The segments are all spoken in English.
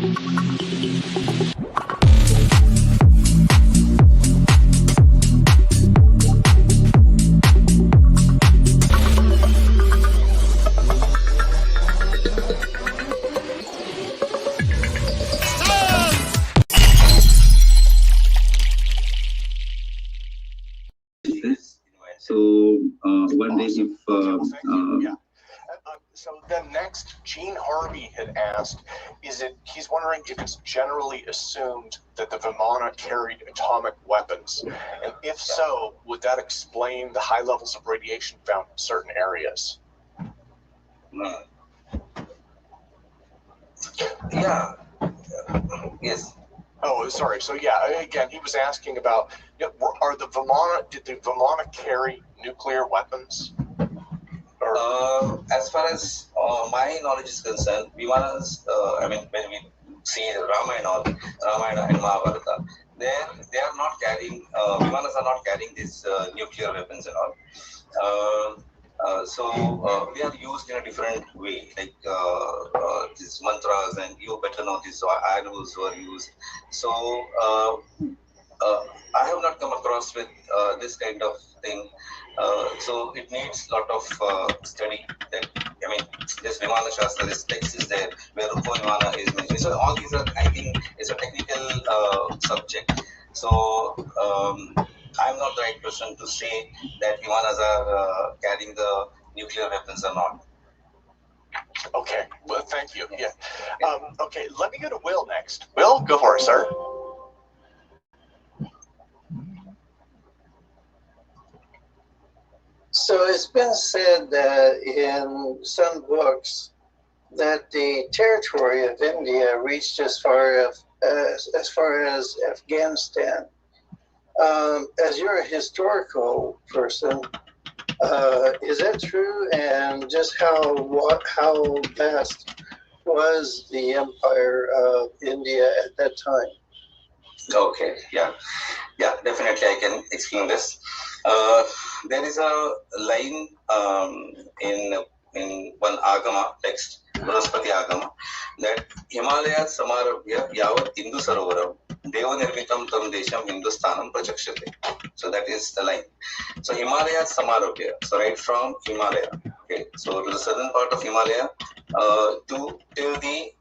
One day if so then next, Gene Harvey had asked, he's wondering if it's generally assumed that the Vimana carried atomic weapons, and if so, would that explain the high levels of radiation found in certain areas? Yeah. Yes. Oh, sorry. So yeah, again, he was asking about, did the Vimana carry nuclear weapons? As far as my knowledge is concerned, Vimanas, I mean, when we see Ramayana and Mahabharata, they are not carrying, Vimanas are not carrying these nuclear weapons and all. So they are used in a different way, like these mantras, and you better know these arrows were used. So I have not come across with this kind of thing. So it needs a lot of study. That, I mean, this Vimana Shastra, this text is there where Upo Vimana is mentioned. So all these are, I think, it's a technical subject. So I'm not the right person to say that Vimanas are carrying the nuclear weapons or not. Okay, well, thank you. Yeah. Okay, let me go to Will next. Will, go for it, sir. So it's been said that in some books that the territory of India reached as far as Afghanistan. As you're a historical person, is that true? And just how vast was the empire of India at that time? Okay, yeah, definitely I can explain this. There is a line in one Agama text, Brahaspati Agama, that Himalaya Samarabhya Yavat Hindu Sarovaram Deva Nirmitam Tam Desham Hindusthanam Prachakshate. So that is the line. So Himalaya Samarabhya, so right from Himalaya, okay, so to the southern part of Himalaya till the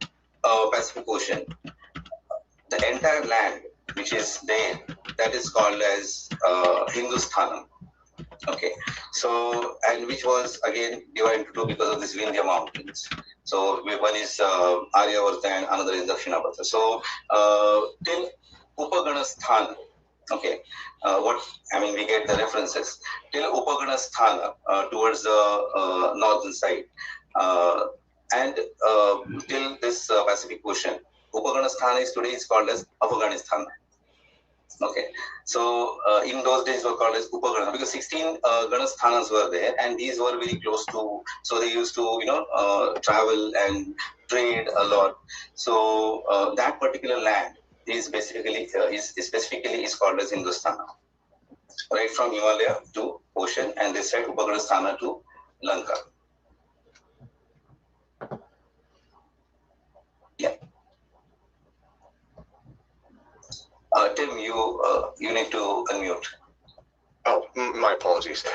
Pacific Ocean, the entire land which is there, that is called as Hindusthanam. Okay, so, and which was again divided into two because of these Vindhya mountains. So one is Aryavarta and another is Dakshinabharta. So till Upaganasthana, okay, we get the references till Upaganasthana towards the northern side, and till this Pacific Ocean. Upaganasthana is today is called as Afghanistan. Okay, so in those days were called as Upagana because 16 Ganasthanas were there, and these were very close to. So they used to travel and trade a lot. So that particular land is basically specifically is called as Hindustan, right from Himalaya to ocean, and this side Upaganasthana to Lanka. Yeah. Tim, you need to unmute. Oh, my apologies.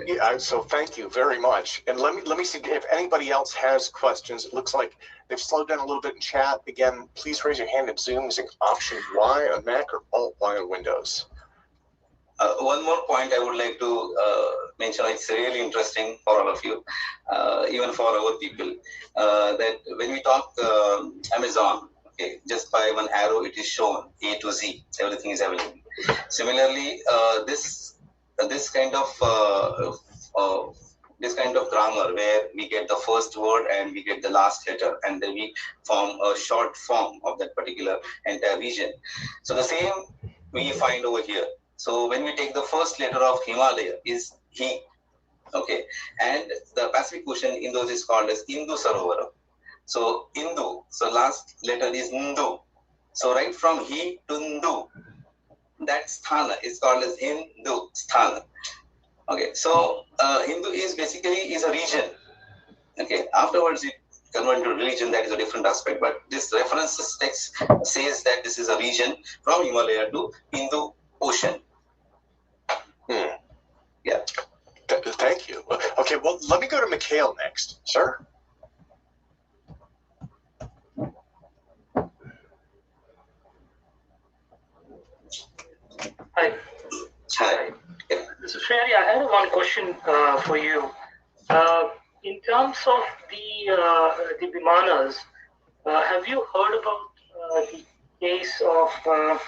Yeah, so thank you very much. And let me see if anybody else has questions. It looks like they've slowed down a little bit in chat. Again, please raise your hand in Zoom using Option Y on Mac or Alt Y on Windows. One more point I would like to mention. It's really interesting for all of you, even for our people, that when we talk Amazon. Okay, just by one arrow it is shown A to Z, everything is available. Similarly, this kind of grammar where we get the first word and we get the last letter and then we form a short form of that particular entire region. So the same we find over here. So when we take the first letter of Himalaya is He, okay, and the Pacific Ocean in those is called as Hindu Sarovaram. So Hindu, so last letter is Ndu. So right from He to Ndu, that sthana is called as Hindu sthana. Okay, so Hindu is basically is a region. Okay, afterwards convert to religion, that is a different aspect. But this reference text says that this is a region from Himalaya to Hindu Ocean. Yeah. Thank you. Okay, well, let me go to Mikhail next, sir. Hi. Hi. This is Sherry. I had one question for you. In terms of the Vimanas, have you heard about the case of the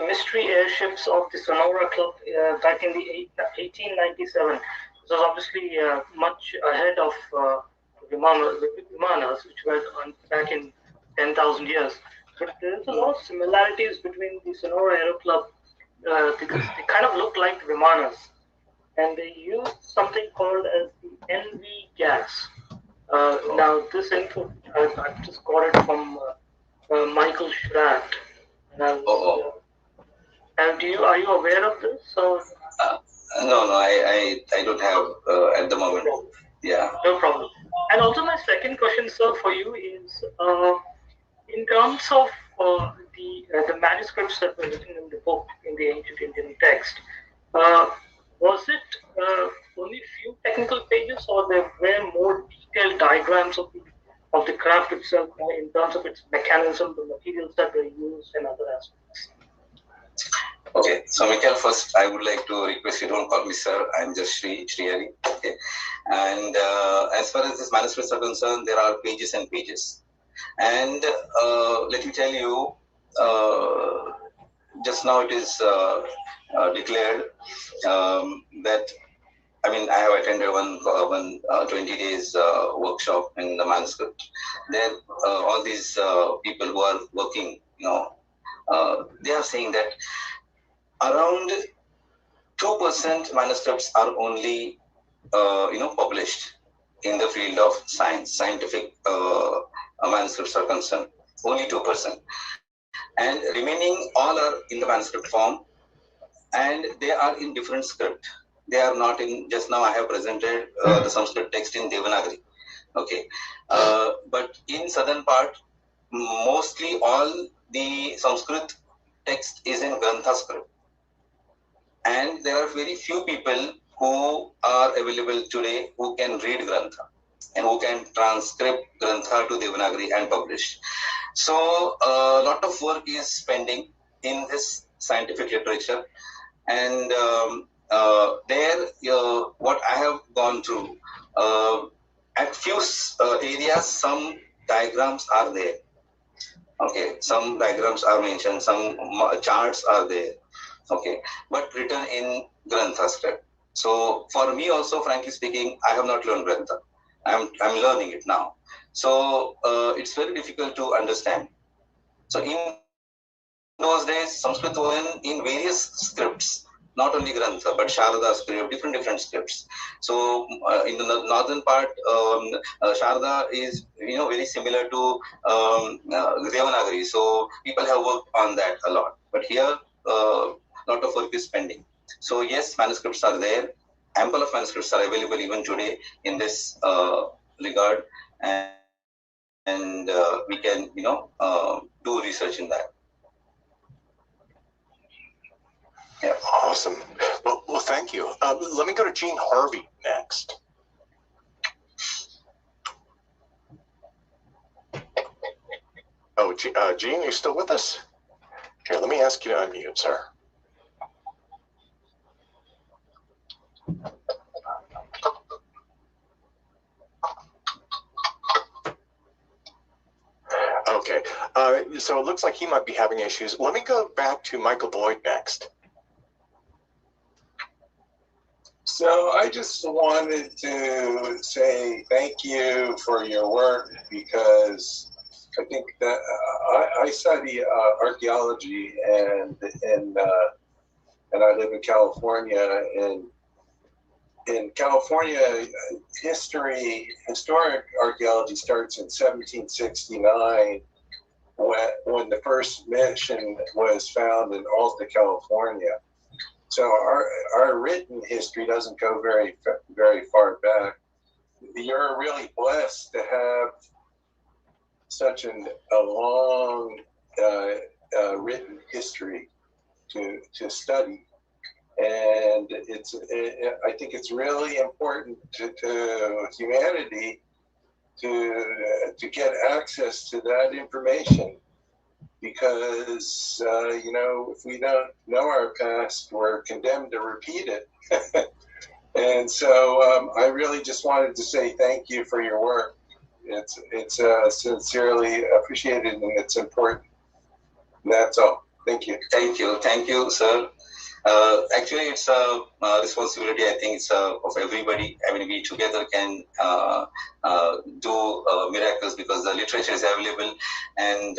mystery airships of the Sonora Club back in the 1897? This was obviously much ahead of the Vimanas, which were back in 10,000 years. But there's a lot of similarities between the Sonora Aero Club because they kind of look like Vimanas. And they use something called as the NV gas. Now, this info, I've just got it from Michael Schratt. And are you aware of this? So, no, I don't have at the moment. Yeah. No problem. And also my second question, sir, for you is, in terms of the manuscripts that were written in the book, in the ancient Indian text, was it only few technical pages, or there were more detailed diagrams of the craft itself, in terms of its mechanism, the materials that were used, and other aspects? Okay, so Mikhail, first I would like to request you don't call me sir. I'm just Sri Hari. Okay, and as far as these manuscripts are concerned, there are pages and pages. And let me tell you, just now it is declared that, I mean, I have attended one 20 days workshop in the manuscript. There, all these people who are working, they are saying that around 2% manuscripts are only, published in the field of science, scientific manuscripts are concerned. Only 2%. And remaining all are in the manuscript form, and they are in different script. They are not in, just now I have presented the Sanskrit text in Devanagari. Okay. But in southern part, mostly all the Sanskrit text is in Grantha script. And there are very few people who are available today who can read Grantha and who can transcribe Grantha to Devanagari and publish. So a lot of work is pending in this scientific literature. And there, what I have gone through, at few areas, some diagrams are there. Okay, some diagrams are mentioned, some charts are there. Okay, but written in Grantha script. So for me also, frankly speaking, I have not learned Grantha. I'm learning it now. So it's very difficult to understand. So in those days, Sanskrit was in various scripts, not only Grantha, but Sharada script, different scripts. So in the northern part, Sharada is very similar to Devanagari. So people have worked on that a lot. But here, lot of work is pending. So yes, manuscripts are there. Ample of manuscripts are available even today in this regard, and we can do research in that. Yeah, awesome. Well, thank you. Let me go to Gene Harvey next. Oh, Gene, you still with us? Okay, let me ask you to unmute, sir. Okay, so it looks like he might be having issues. Let me go back to Michael Boyd next. So I just wanted to say thank you for your work, because I think that I study archaeology, and I live in California, and in California, historic archaeology starts in 1769, when the first mission was found in Alta, California. So our written history doesn't go very far back. You're really blessed to have such a long written history to study. And I think it's really important to humanity to get access to that information, because if we don't know our past, we're condemned to repeat it. And so I really just wanted to say thank you for your work. It's sincerely appreciated, and it's important. And that's all. Thank you. Thank you, sir. Actually, it's a responsibility. I think it's of everybody. I mean, we together can do miracles, because the literature is available, and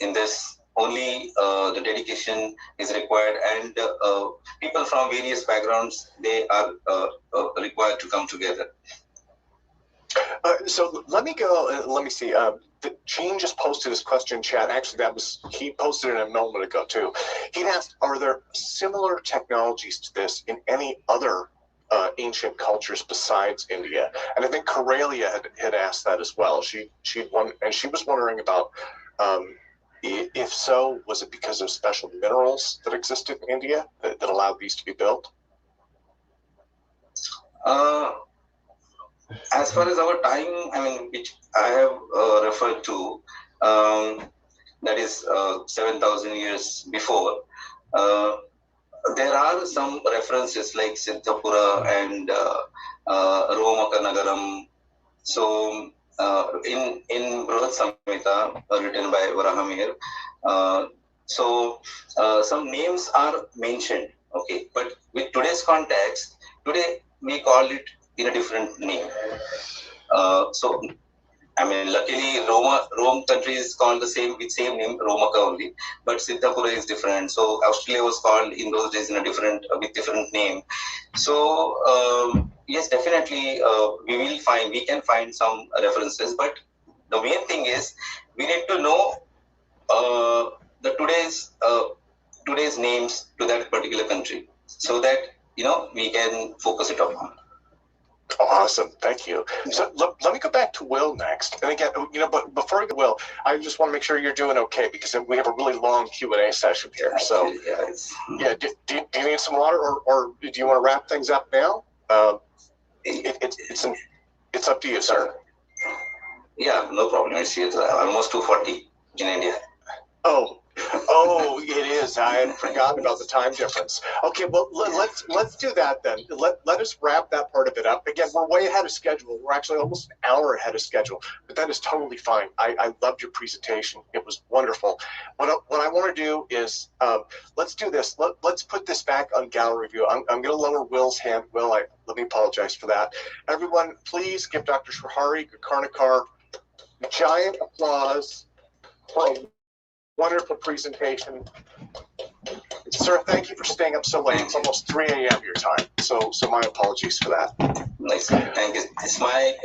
in this only the dedication is required, and people from various backgrounds, they are required to come together. So let me go. Let me see. Gene just posted his question in chat. Actually, he posted it a moment ago too. He asked, "Are there similar technologies to this in any other ancient cultures besides India?" And I think Karelia had asked that as well. She was wondering about if so, was it because of special minerals that existed in India that allowed these to be built? As far as our time, I mean, which I have referred to, that is 7,000 years before, there are some references like Siddhapura and Romaka Nagaram. So in Brihad Samhita, written by Varahamihir, some names are mentioned, okay, but with today's context, today we call it in a different name. So I mean, luckily, Rome country is called the same name, Romaka only, but Siddhapura is different. So Australia was called in those days in a different name. So yes, definitely, we can find some references, but the main thing is we need to know the today's names to that particular country, so that we can focus it upon. Awesome, thank you. So let me go back to Will next. And again, but before I go, Will, I just want to make sure you're doing okay, because we have a really long Q&A session here. So yeah, do you need some water, or do you want to wrap things up now? It's up to you, sir. Yeah, no problem. It's almost 2:40 in India. Oh, it is. I had forgotten about the time difference. Okay, well, let's do that then. Let us wrap that part of it up. Again, we're way ahead of schedule. We're actually almost an hour ahead of schedule, but that is totally fine. I loved your presentation. It was wonderful. What I want to do is let's do this. Let's put this back on gallery view. I'm going to lower Will's hand. Will, let me apologize for that. Everyone, please give Dr. Srihari Karnikar a giant applause for a wonderful presentation. Sir, thank you for staying up so late. It's almost 3 a.m. your time, so my apologies for that. Nice. Thank you. It's my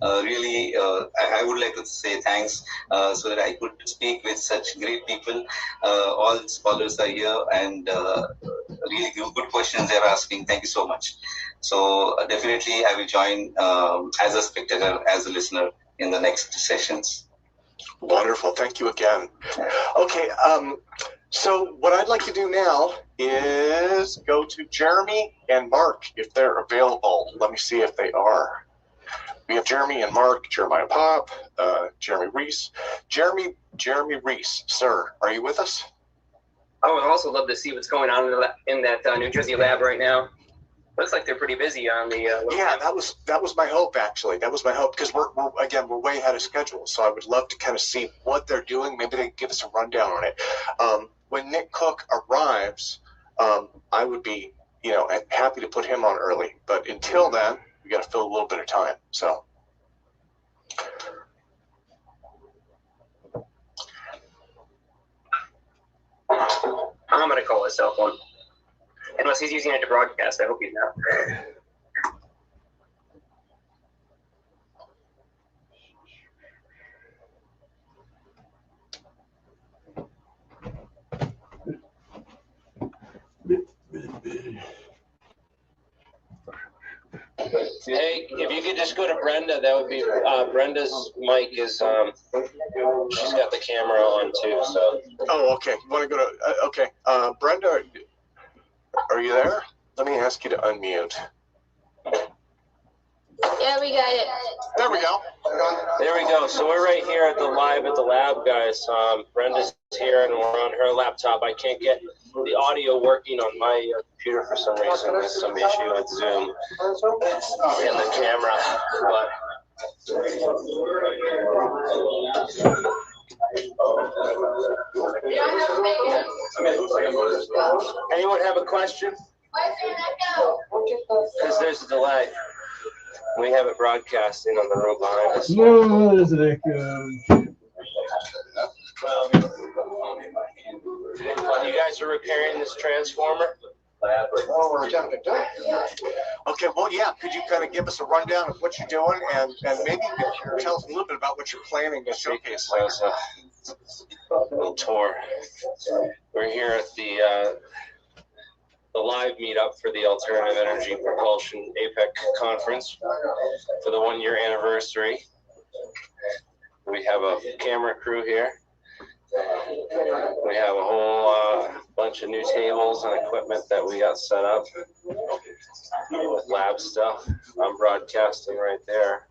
really, I would like to say thanks so that I could speak with such great people. All scholars are here, and really good questions they're asking. Thank you so much. So definitely I will join as a spectator, as a listener in the next sessions. Wonderful. Thank you again. Okay, so what I'd like to do now is go to Jeremy and Mark, if they're available. Let me see if they are. We have Jeremy and Mark, Jeremiah Pop, Jeremy Reese. Jeremy Reese, sir, are you with us? I would also love to see what's going on in that New Jersey lab right now. Looks like they're pretty busy on the. Yeah, that was my hope, actually. That was my hope, because we're way ahead of schedule. So I would love to kind of see what they're doing. Maybe they can give us a rundown on it. When Nick Cook arrives, I would be happy to put him on early. But until then, we got to fill a little bit of time. So. I'm gonna call his cell phone. Unless he's using it to broadcast, I hope he's not. Hey, if you could just go to Brenda, that would be Brenda's mic is she's got the camera on too. So. Oh, okay. You want to go to okay, Brenda, are you there? Let me ask you to unmute. Yeah, we got it. There we go. There we go. So we're right here at the live at the lab, guys. Brenda's here and we're on her laptop. I can't get the audio working on my computer for some reason. There's some issue with Zoom and the camera. But anyone have a question? Because there's a delay. We have it broadcasting on the road behind us. No, there's an echo. You guys are repairing this transformer? Oh, we're attempting to. Okay, well, yeah. Could you kind of give us a rundown of what you're doing, and maybe you can tell us a little bit about what you're planning to showcase later? A little tour. We're here at the live meetup for the Alternative Energy Propulsion Apec conference for the 1-year anniversary. We have a camera crew here. We have a whole bunch of new tables and equipment that we got set up with lab stuff. I'm broadcasting right there.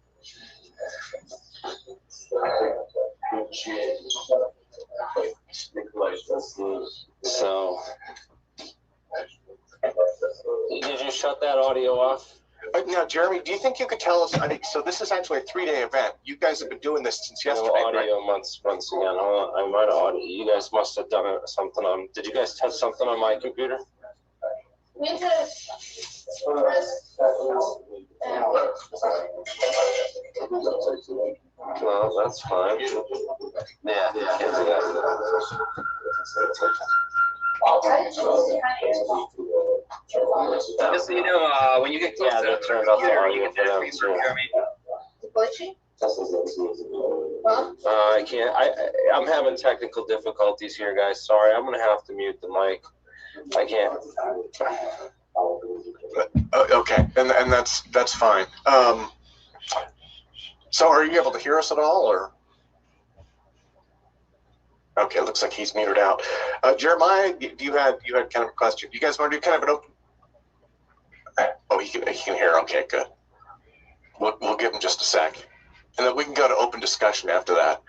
So, did you shut that audio off? Now, Jeremy, do you think you could tell us? I mean, so this is actually a 3-day event. You guys have been doing this since yesterday, audio right? once again. Hold on. I might have audio. You guys must have done something on. Did you guys test something on my computer? No, that's fine. Yeah, can't do that. Just so you know, when you get close to they turned off the computer, audio you get for that them free too. Glitchy? I can't. I'm having technical difficulties here, guys. Sorry, I'm gonna have to mute the mic. I can't. Okay, and that's fine. So, are you able to hear us at all, or? Okay, it looks like he's muted out. Jeremiah, you had kind of a question. You guys want to do kind of an open? Oh, he can hear. Okay, good. We'll give him just a sec, and then we can go to open discussion after that.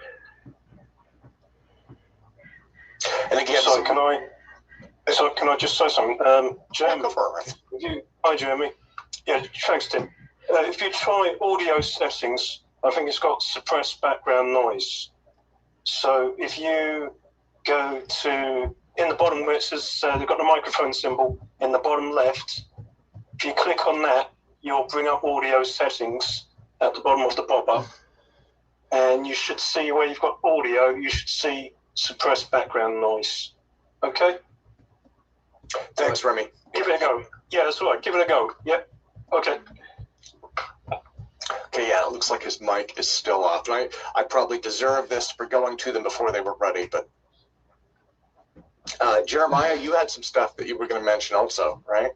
And again, so can I just say something? Jeremy, go for it. Hi, Jeremy. Yeah, thanks, Tim. If you try audio settings, I think it's got suppressed background noise. So if you go to, in the bottom where it says, they've got the microphone symbol in the bottom left, if you click on that, you'll bring up audio settings at the bottom of the pop-up. And you should see where you've got audio, you should see suppressed background noise. Okay? Thanks, Remy. Give it a go. Yeah, that's right. Give it a go. Yep. Okay. Okay, yeah, it looks like his mic is still off. I probably deserve this for going to them before they were ready, but Jeremiah, you had some stuff that you were going to mention also, right?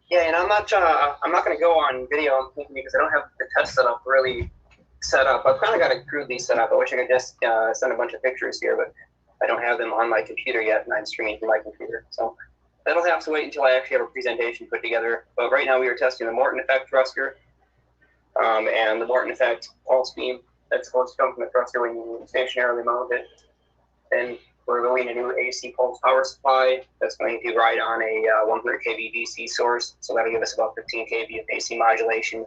Yeah, and I'm not going to go on video because I don't have the test setup really set up. I've kind of got a crudely set up. I wish I could just send a bunch of pictures here, but I don't have them on my computer yet, and I'm streaming from my computer. So that'll have to wait until I actually have a presentation put together. But right now we are testing the Morton effect thruster and the Morton effect pulse beam that's supposed to come from the thruster when you stationarily mount it. And we're building a new AC pulse power supply that's going to ride on a 100 kV DC source. So that'll give us about 15 kV of AC modulation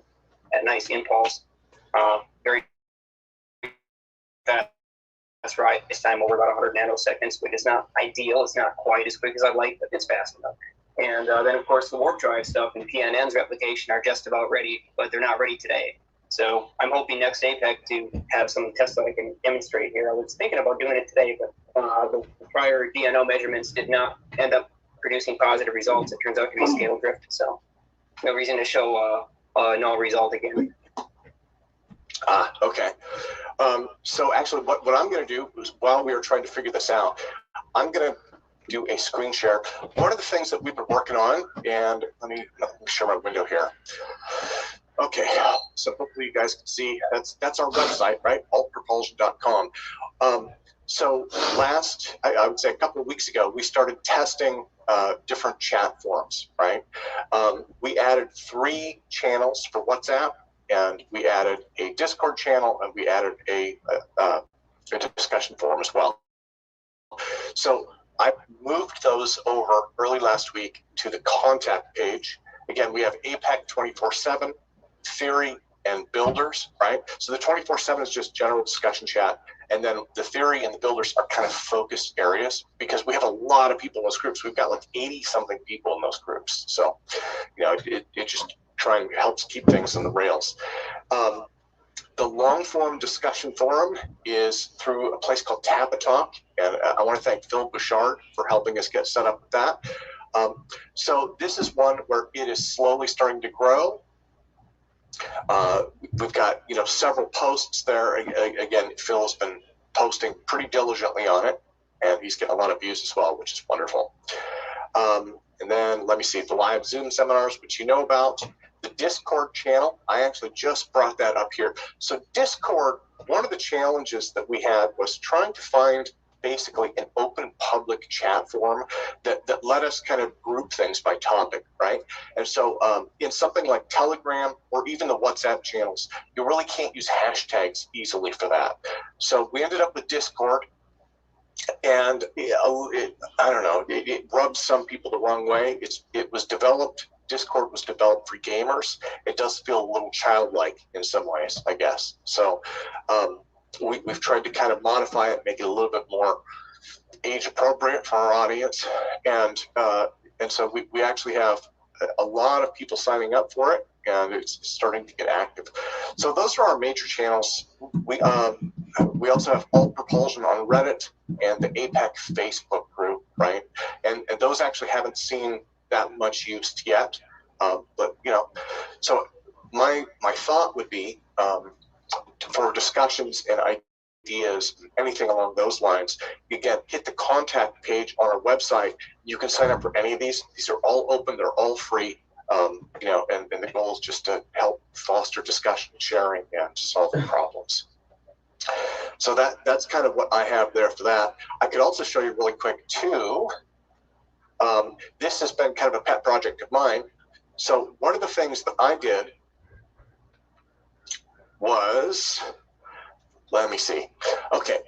at nice impulse. Very fast ride, this time over about 100 nanoseconds, which is not ideal. It's not quite as quick as I'd like, but it's fast enough. And then, of course, the warp drive stuff and PNN's replication are just about ready, but they're not ready today. So I'm hoping next APEC to have some tests that I can demonstrate here. I was thinking about doing it today, but the prior DNO measurements did not end up producing positive results. It turns out to be scale drift, so no reason to show no result again. Okay. So actually, what I'm going to do is, while we are trying to figure this out, I'm going to do a screen share. One of the things that we've been working on, and let me share my window here. Okay, so hopefully you guys can see that's our website, right? altpropulsion.com. So I would say a couple of weeks ago, we started testing different chat forums, right? We added 3 channels for WhatsApp, and we added a Discord channel, and we added a discussion forum as well. So I moved those over early last week to the contact page. Again, we have Apec 24/7, theory, and builders, right? So the 24/7 is just general discussion chat. And then the theory and the builders are kind of focused areas because we have a lot of people in those groups. We've got like 80-something people in those groups. So, you know, it just helps keep things on the rails. The long form discussion forum is through a place called Tapatalk, and I want to thank Phil Bouchard for helping us get set up with that. So this is one where it is slowly starting to grow. We've got, you know, several posts there. Again, Phil's been posting pretty diligently on it, and he's getting a lot of views as well, which is wonderful. And then let me see, the live Zoom seminars, which you know about. The Discord channel, I actually just brought that up here. So Discord, one of the challenges that we had was trying to find basically an open public chat forum that let us kind of group things by topic, right? And so in something like Telegram or even the WhatsApp channels, you really can't use hashtags easily for that. So we ended up with Discord, and I don't know, it rubs some people the wrong way. Discord was developed for gamers. It does feel a little childlike in some ways, I guess. So we've tried to kind of modify it, make it a little bit more age appropriate for our audience. And so we actually have a lot of people signing up for it, and it's starting to get active. So those are our major channels. We also have Alt Propulsion on Reddit and the Apec Facebook group, right? And those actually haven't seen that much used yet, but you know, so my thought would be for discussions and ideas, anything along those lines, again, hit the contact page on our website. You can sign up for any of these. These are all open, they're all free, you know, and the goal is just to help foster discussion, sharing, and solving problems. So that's kind of what I have there for that. I could also show you really quick too. This has been kind of a pet project of mine. So one of the things that I did was, let me see. Okay,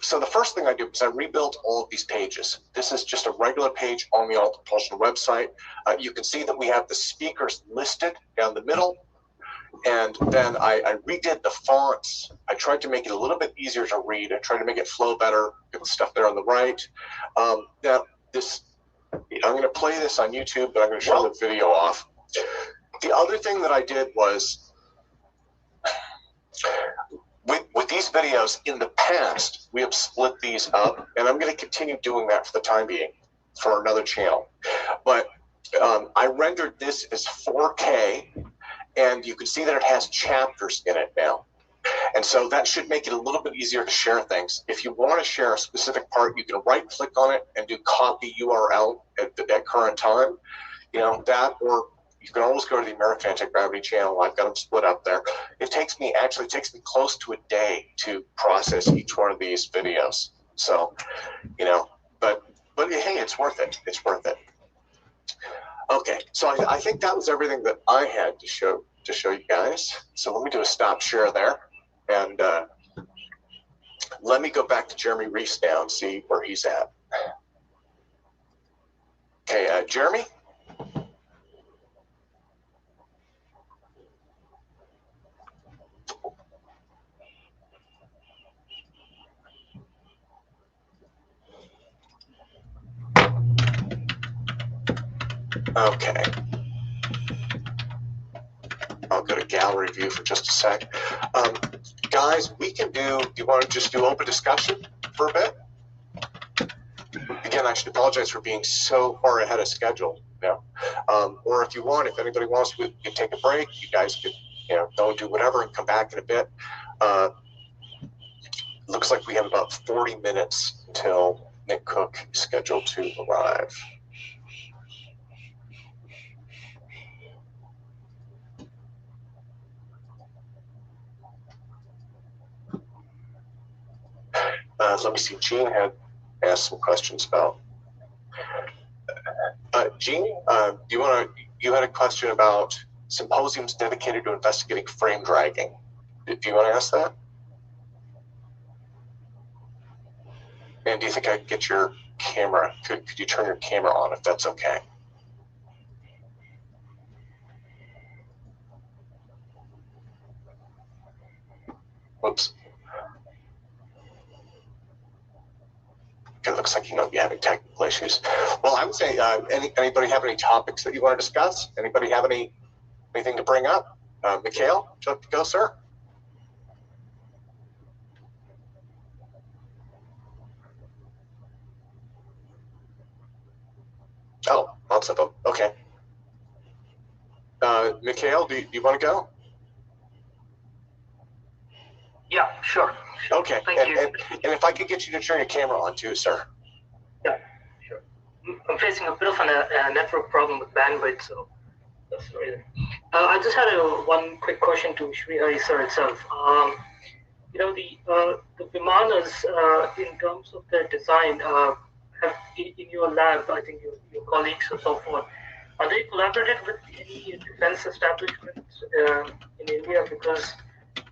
so the first thing I did was I rebuilt all of these pages. This is just a regular page on the Alt Propulsion website. You can see that we have the speakers listed down the middle. And then I redid the fonts. I tried to make it a little bit easier to read. I tried to make it flow better, get the stuff there on the right. Now, I'm going to play this on YouTube, but I'm going to show the video off. The other thing that I did was, with these videos in the past, we have split these up, and I'm going to continue doing that for the time being for another channel. But I rendered this as 4K, and you can see that it has chapters in it now. And so that should make it a little bit easier to share things. If you want to share a specific part, you can right click on it and do copy URL at current time. You know, that, or you can always go to the American Anti-Gravity channel. I've got them split up there. It takes me close to a day to process each one of these videos. So, you know, but hey, it's worth it. It's worth it. Okay, so I think that was everything that I had to show you guys. So let me do a stop share there, and let me go back to Jeremy Reese now and see where he's at. Okay, Jeremy? Okay. I'll go to gallery view for just a sec. Guys, we can do you want to just do open discussion for a bit? Again, I should apologize for being so far ahead of schedule. You know? Or if you want, if anybody wants, we can take a break. You guys could, you know, go and do whatever and come back in a bit. Looks like we have about 40 minutes until Nick Cook is scheduled to arrive. let me see. Gene had asked some questions about. Gene, you had a question about symposiums dedicated to investigating frame dragging. Do you want to ask that? And do you think I could get your camera? Could you turn your camera on if that's okay? Whoops. It looks like you might be having technical issues. Well, I would say, anybody have any topics that you want to discuss? Anybody have anything to bring up? Mikhail, would you like to go, sir? Oh, lots of them. Okay. Mikhail, do you want to go? Yeah, sure. Okay. Thank you. And if I could get you to turn your camera on too, sir. Yeah, sure. I'm facing a bit of a network problem with bandwidth, so that's the reason. I just had one quick question to Sri sir itself. The Vimanas, in terms of their design, have in your lab, I think your colleagues and so forth, are they collaborated with any defense establishments in India? Because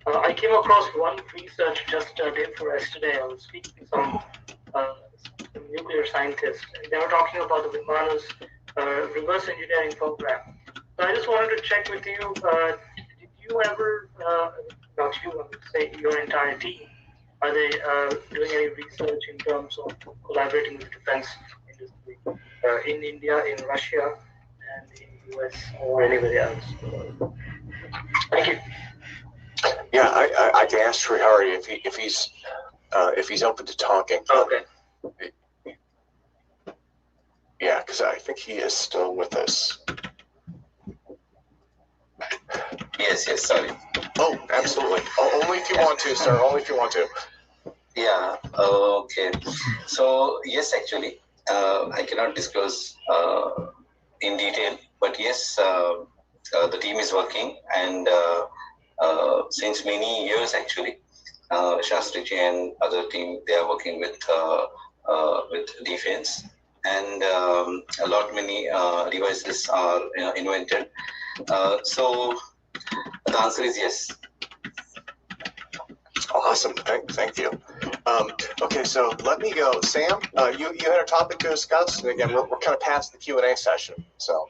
I came across one research just day before yesterday. I was speaking to some nuclear scientists, and they were talking about the Vimana's reverse engineering program. So I just wanted to check with you, did you ever, not you, I would say your entire team, are they doing any research in terms of collaborating with defense industry in India, in Russia, and in the US, or anywhere else? Thank you. Yeah, I can ask Srihari if he's open to talking. Okay. Yeah, because I think he is still with us. Yes, sorry. Oh, absolutely. Only if you want to, sir. Only if you want to. Yeah, okay. So, yes, actually, I cannot disclose in detail, but yes, the team is working, and since many years, actually, Shastriji and other team, they are working with defense, and many devices are invented. So the answer is yes. Awesome. Thank you. Okay, so let me go. Sam, you had a topic to discuss, and again, we're kind of past the Q&A session, so.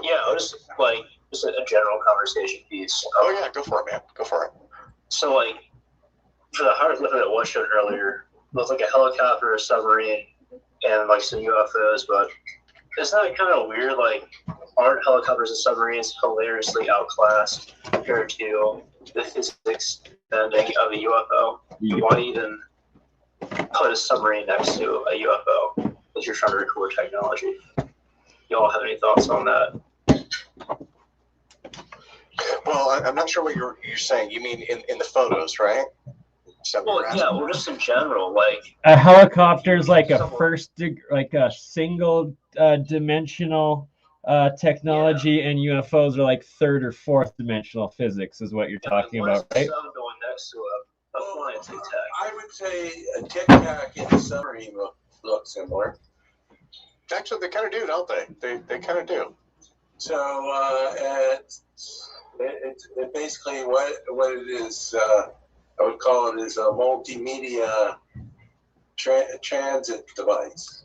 Yeah, just a general conversation piece. Oh yeah, go for it, man. Go for it. So for the hieroglyph that was shown earlier, it was like a helicopter, a submarine, and some UFOs. But isn't that kind of weird? Aren't helicopters and submarines hilariously outclassed compared to the physics bending of a UFO? Why even put a submarine next to a UFO if you're trying to record technology? You all have any thoughts on that? Well, I'm not sure what you're saying. You mean in the photos, right? Well, yeah, or just in general, a helicopter is like a single dimensional technology, and UFOs are like third or fourth dimensional physics, is what you're talking about, right? Going next to a flying Tic Tac. I would say a Tic Tac and a submarine look similar. Actually, they kind of do, don't they? They kind of do. So it's basically what it is. I would call it is a multimedia transit device.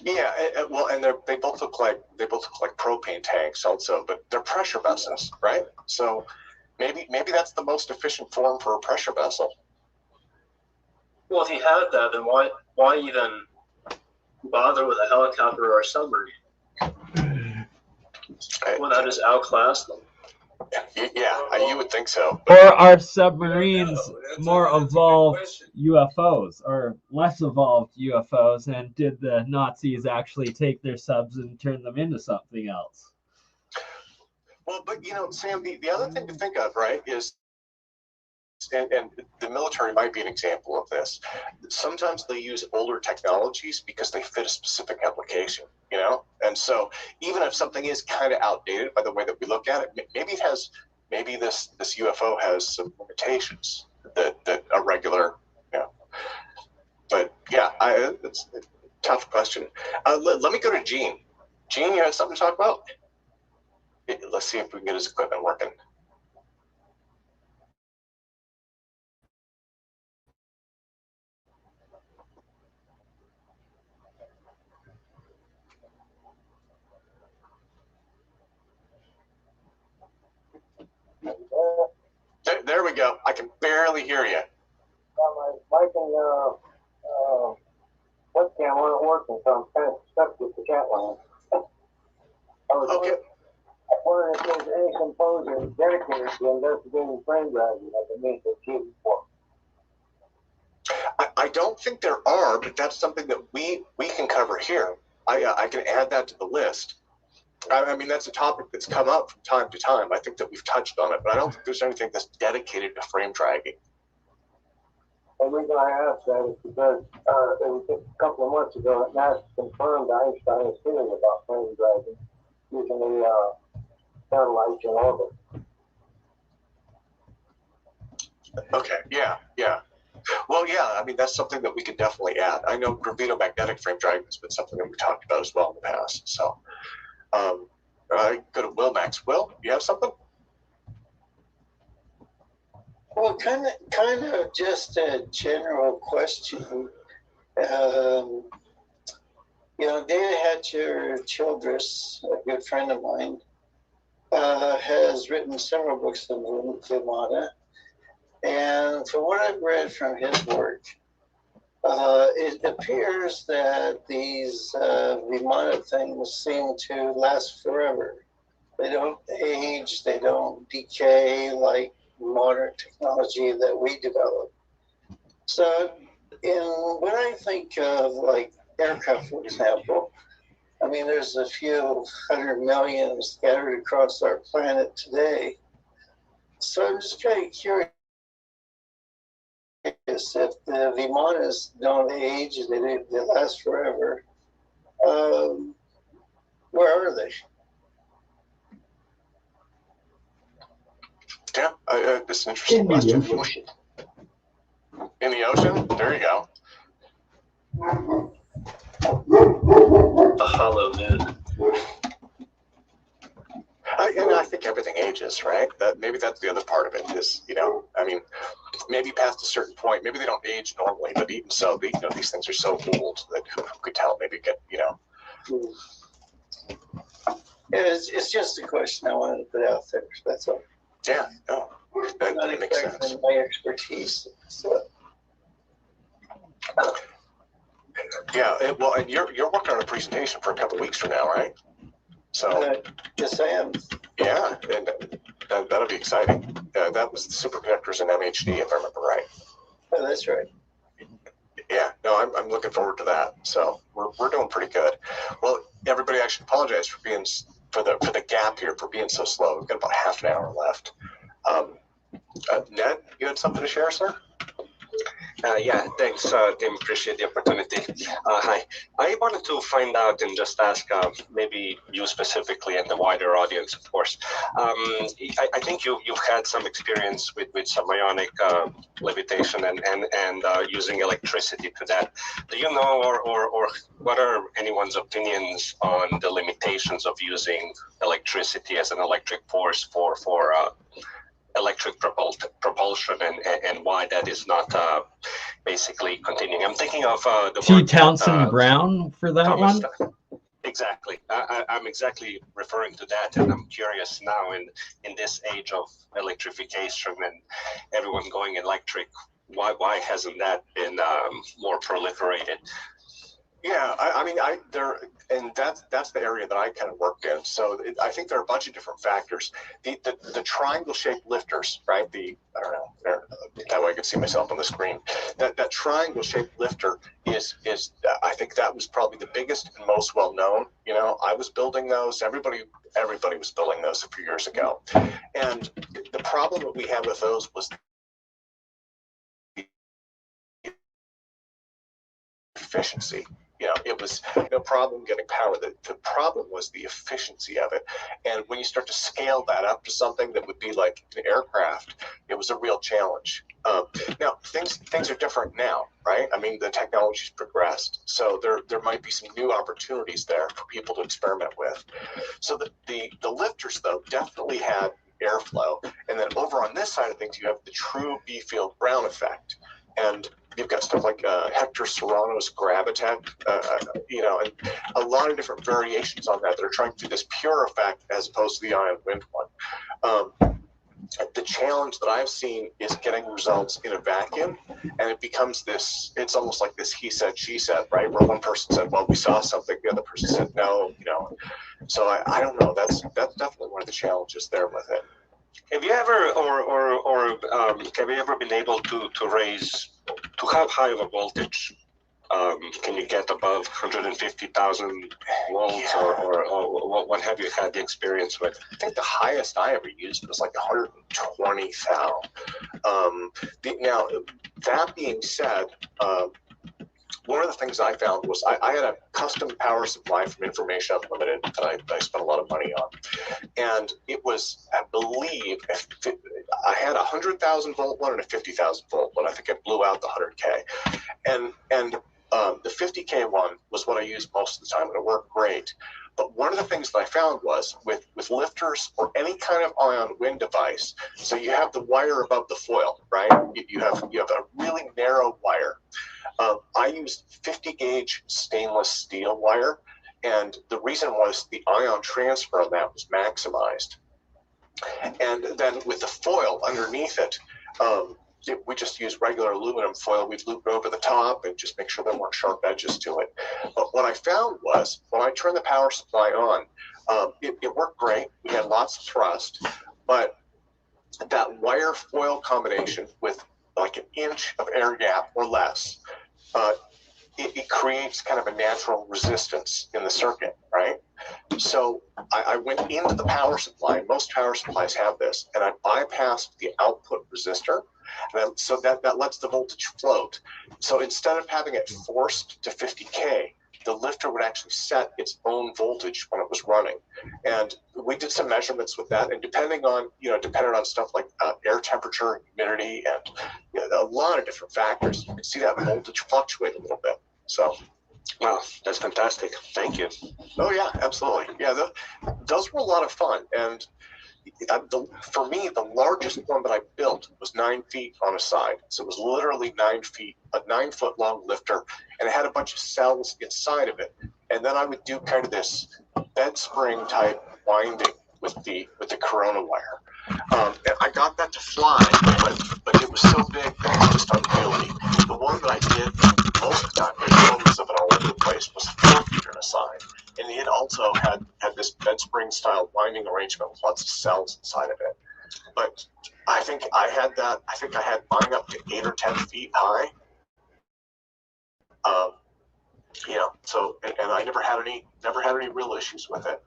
Yeah, well, and they both look like propane tanks also, but they're pressure vessels, right? So maybe that's the most efficient form for a pressure vessel. Well, if you had that, then why even bother with a helicopter or a submarine? Wouldn't that just outclass them? Yeah, you would think so. Or are submarines more evolved UFOs, or less evolved UFOs, and did the Nazis actually take their subs and turn them into something else? Well, but Sam, the other thing to think of, right, is, and the military might be an example of this, sometimes they use older technologies because they fit a specific application, and so even if something is kind of outdated by the way that we look at it, maybe this UFO has some limitations a regular, but yeah, it's a tough question. Let me go to Gene. Gene, you had something to talk about? Let's see if we can get his equipment working. There we go. I can barely hear you. My mic and webcam weren't working, so I'm kind of stuck with the chat line. Okay. Wondering if there's any symposium dedicated to investigating frame driving like I made the key before. I don't think there are, but that's something that we can cover here. I can add that to the list. I mean, that's a topic that's come up from time to time. I think that we've touched on it, but I don't think there's anything that's dedicated to frame dragging. The reason I asked that is because it was just a couple of months ago that NASA confirmed Einstein's theory about frame dragging using the satellites in orbit. Okay, yeah. Well, yeah, I mean, that's something that we can definitely add. I know gravitomagnetic frame dragging has been something that we talked about as well in the past. So, I go to Will next. Will, you have something? Well, kind of just a general question. David Hatcher-Childress, a good friend of mine, has written several books on Vimana. And from what I've read from his work, it appears that these Vimana things seem to last forever. They don't age, they don't decay like modern technology that we develop. So when I think of like aircraft, for example, I mean, there's a few 100 million scattered across our planet today. So I'm just kind of curious if the Vimanas don't age, they last forever. Where are they? Yeah, it's an interesting question. In the ocean? There you go. The hollow moon. I think everything ages, right? Maybe that's the other part of it is, I mean, maybe past a certain point, maybe they don't age normally, but even so, these things are so old that who could tell? Maybe Yeah, it's just a question I wanted to put out there. That's all. Yeah, no, that makes sense. My expertise. So. Yeah, well, and you're working on a presentation for a couple of weeks from now, right? So yes, I am. Yeah, and that'll be exciting. That was the superconductors in MHD, if I remember right. Oh, that's right. Yeah, no, I'm looking forward to that. So we're doing pretty good. Well, everybody, I should apologize for being for the gap here, for being so slow. We've got about half an hour left. Ned, you had something to share, sir? Yeah, thanks, Tim. Appreciate the opportunity. Hi. I wanted to find out and just ask maybe you specifically and the wider audience, of course. I think you've had some experience with some ionic levitation and using electricity to that. Do you know or what are anyone's opinions on the limitations of using electricity as an electric force for electric propulsion and why that is not basically continuing? I'm thinking of the T. work Townsend Brown for that Thomas, one? Exactly. I'm exactly referring to that, and I'm curious now in this age of electrification and everyone going electric, why hasn't that been more proliferated? Yeah, I mean, that's the area that I kind of worked in. So I think there are a bunch of different factors. The triangle-shaped lifters, right? I don't know, that way I can see myself on the screen. That triangle-shaped lifter is I think that was probably the biggest and most well-known. I was building those. Everybody was building those a few years ago. And the problem that we had with those was efficiency. it was no problem getting power. The problem was the efficiency of it. And when you start to scale that up to something that would be like an aircraft, it was a real challenge. Now things are different now, right? I mean, the technology's progressed, so there might be some new opportunities there for people to experiment with. So the lifters though definitely had airflow, and then over on this side of things you have the true B-field Brown effect, and you've got stuff like Hector Serrano's Gravitatic, and a lot of different variations on that are trying to do this pure effect as opposed to the ion wind one. The challenge that I've seen is getting results in a vacuum, and it becomes this, it's almost like this he said, she said, right? Where one person said, well, we saw something, the other person said, no, So I don't know, that's definitely one of the challenges there with it. Have you ever, have you ever been able to how high of a voltage can you get above 150,000 volts, or what have you had the experience with? I think the highest I ever used was like 120 thou. Now, that being said, one of the things I found was I had a custom power supply from Information Unlimited that I spent a lot of money on. And it was, I believe, I had a 100,000 volt one and a 50,000 volt one. I think I blew out the 100K. And the 50K one was what I used most of the time, and it worked great. But one of the things that I found was with lifters or any kind of ion wind device, so you have the wire above the foil, right? You have a really narrow wire. I used 50 gauge stainless steel wire, and the reason was the ion transfer on that was maximized. And then with the foil underneath it, we just used regular aluminum foil. We'd loop it over the top and just make sure there weren't sharp edges to it. But what I found was when I turned the power supply on, it worked great. We had lots of thrust, but that wire foil combination with like an inch of air gap or less, it creates kind of a natural resistance in the circuit, right? So I went into the power supply. Most power supplies have this, and I bypassed the output resistor, and so that lets the voltage float. So instead of having it forced to 50K, the lifter would actually set its own voltage when it was running. And we did some measurements with that, and depending on stuff like air temperature, humidity, and a lot of different factors, you can see that voltage fluctuate a little bit. So, wow, that's fantastic. Thank you. Oh yeah, absolutely. Yeah, those were a lot of fun. And for me, the largest one that I built was 9 feet on a side. So it was literally 9 feet, a 9 foot long lifter, and it had a bunch of cells inside of it. And then I would do kind of this bed spring type winding with the Corona wire. And I got that to fly, but it was so big that it was just unwieldy. The one that I did most of the time, was of it all over the place, was 4 feet on a side. And it also had this bed spring style winding arrangement with lots of cells inside of it. But I think I had mine up to 8 or 10 feet high. So and I never had any real issues with it.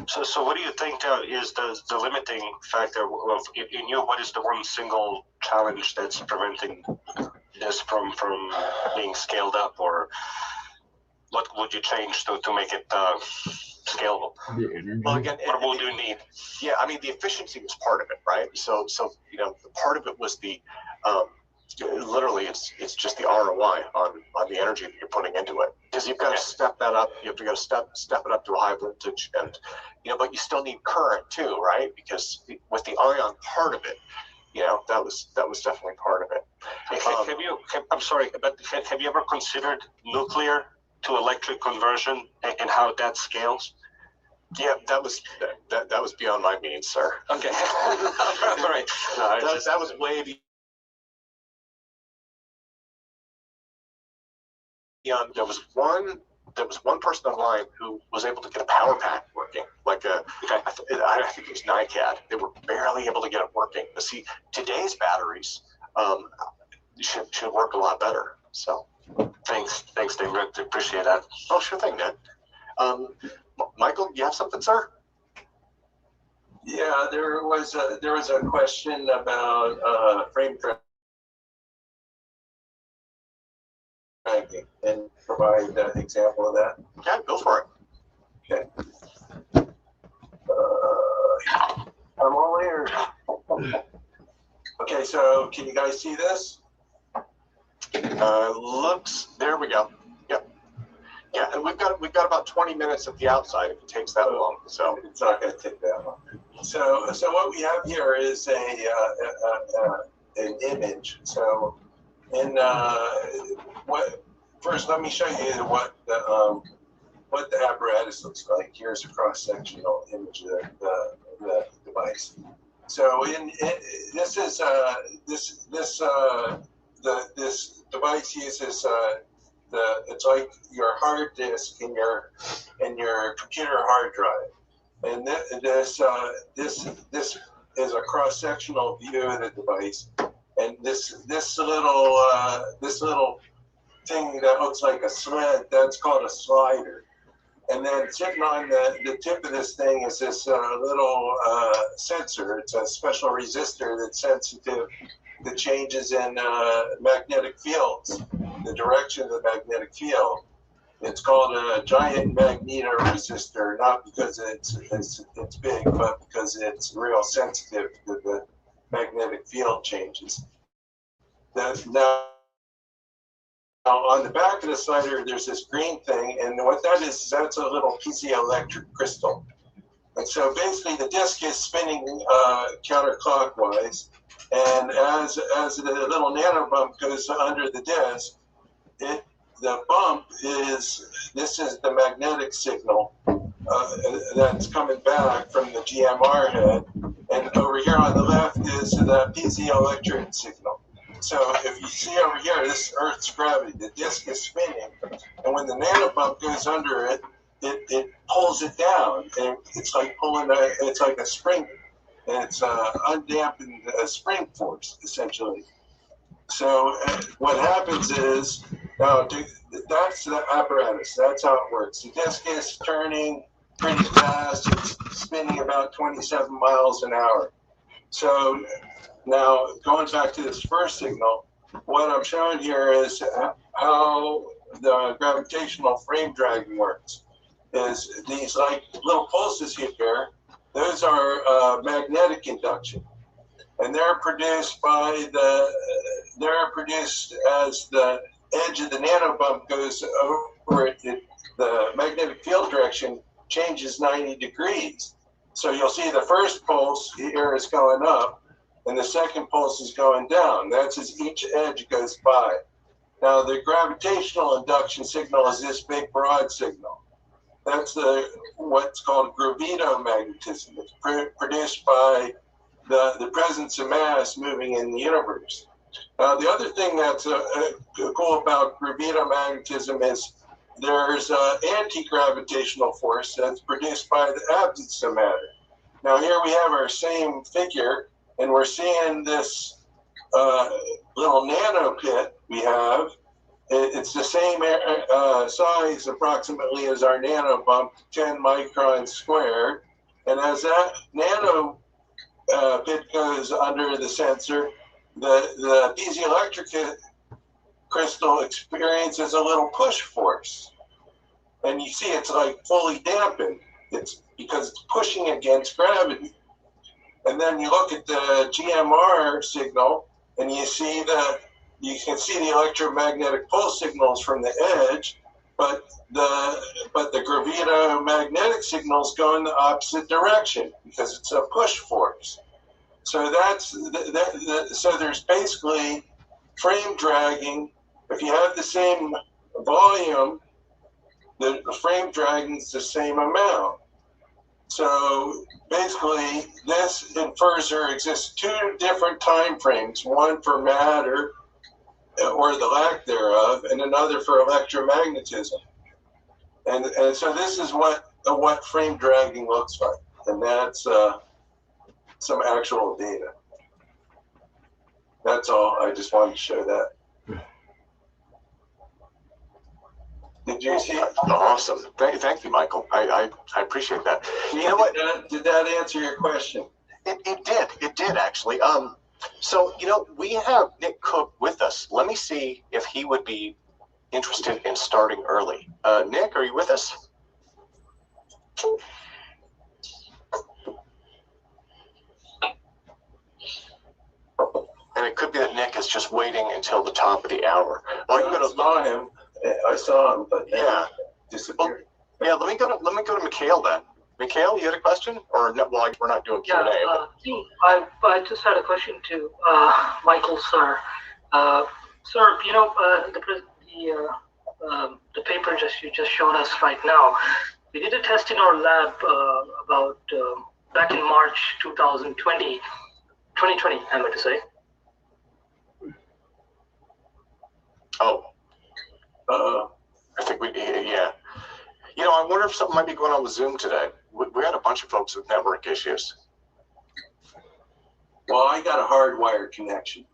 So what do you think is the limiting factor of in you? What is the one single challenge that's preventing this from being scaled up, or what would you change to make it scalable? The energy. Well, again, what do you need? Yeah, I mean, the efficiency was part of it, right? So part of it was the literally it's just the ROI on the energy that you're putting into it, because you've got to step that up. You have to go step it up to a high voltage, and but you still need current too, right? Because with the ion part of it, that was definitely part of it. I'm sorry, but have you ever considered nuclear to electric conversion and how that scales? Yeah, that was beyond my means, sir. Okay. All right. No, that was way beyond. There was one person online who was able to get a power pack working, I think it was NiCad. They were barely able to get it working. But see, today's batteries should work a lot better. So, thanks, Dave. Appreciate that. Oh, sure thing, Ned. Michael, you have something, sir? Yeah, there was a question about frame dragging and provide an example of that? Yeah, go for it. Okay. I'm all ears. Okay, so can you guys see this? Looks, there we go. Yep. Yeah, and we've got about 20 minutes at the outside if it takes that long. So it's not going to take that long. So what we have here is an image. So first let me show you what the apparatus looks like. Here's a cross-sectional image of the device. So this device uses it's like your hard disk in your computer hard drive, and this is a cross-sectional view of the device, and this little thing that looks like a sled, that's called a slider. And then sitting on the tip of this thing is this little sensor. It's a special resistor that's sensitive to changes in magnetic fields, the direction of the magnetic field. It's called a giant magnetoresistor, not because it's big, but because it's real sensitive to the magnetic field changes. Now, on the back of the slider, there's this green thing, and what that is, that's a little piezoelectric crystal. And so basically the disk is spinning counterclockwise, and as the little nano bump goes under the disk, the bump this is the magnetic signal that's coming back from the GMR head, and over here on the left is the piezoelectric signal. So if you see over here, this Earth's gravity, the disk is spinning, and when the nanobump goes under it, it pulls it down, and it's like it's like a spring, and it's undampened spring force, essentially. So what happens is, now that's the apparatus, that's how it works. The disk is turning pretty fast, it's spinning about 27 miles an hour. So now, going back to this first signal, what I'm showing here is how the gravitational frame dragging works. Is these like little pulses here, those are magnetic induction, and they're produced as the edge of the nanobump goes over it, the magnetic field direction changes 90 degrees. So you'll see the first pulse here is going up, and the second pulse is going down. That's as each edge goes by. Now, the gravitational induction signal is this big broad signal. That's what's called gravitomagnetism. It's produced by the presence of mass moving in the universe. Now, the other thing that's cool about gravitomagnetism is there's anti-gravitational force that's produced by the absence of matter. Now, here we have our same figure, and we're seeing this little nano pit we have. It's the same size approximately as our nano bump, 10 microns squared. And as that nano pit goes under the sensor, the piezoelectric crystal experiences a little push force. And you see it's like fully dampened. It's because it's pushing against gravity. And then you look at the GMR signal, and you can see the electromagnetic pulse signals from the edge, but the gravitomagnetic signals go in the opposite direction because it's a push force. So so there's basically frame dragging. If you have the same volume, the frame dragging is the same amount. So basically, this infers there exists two different time frames, one for matter, or the lack thereof, and another for electromagnetism. And so this is what frame dragging looks like, and that's some actual data. That's all. I just wanted to show that. Did you see? Awesome. Thank you, Michael. I appreciate that. You know what? Did that answer your question? It did. It did, actually. So, we have Nick Cook with us. Let me see if he would be interested in starting early. Nick, are you with us? And it could be that Nick is just waiting until the top of the hour. Well, you gotta saw him. I saw him, but yeah, disappeared. Well, yeah. Let me go to Mikhail then. Mikhail, you had a question, or no? Well, we're not doing Q and A. I just had a question to Michael, sir. Sir, you know the paper you just showed us right now. We did a test in our lab about back in March 2020, I meant to say. Oh, I think yeah. You know, I wonder if something might be going on with Zoom today. We had a bunch of folks with network issues. Well, I got a hardwired connection.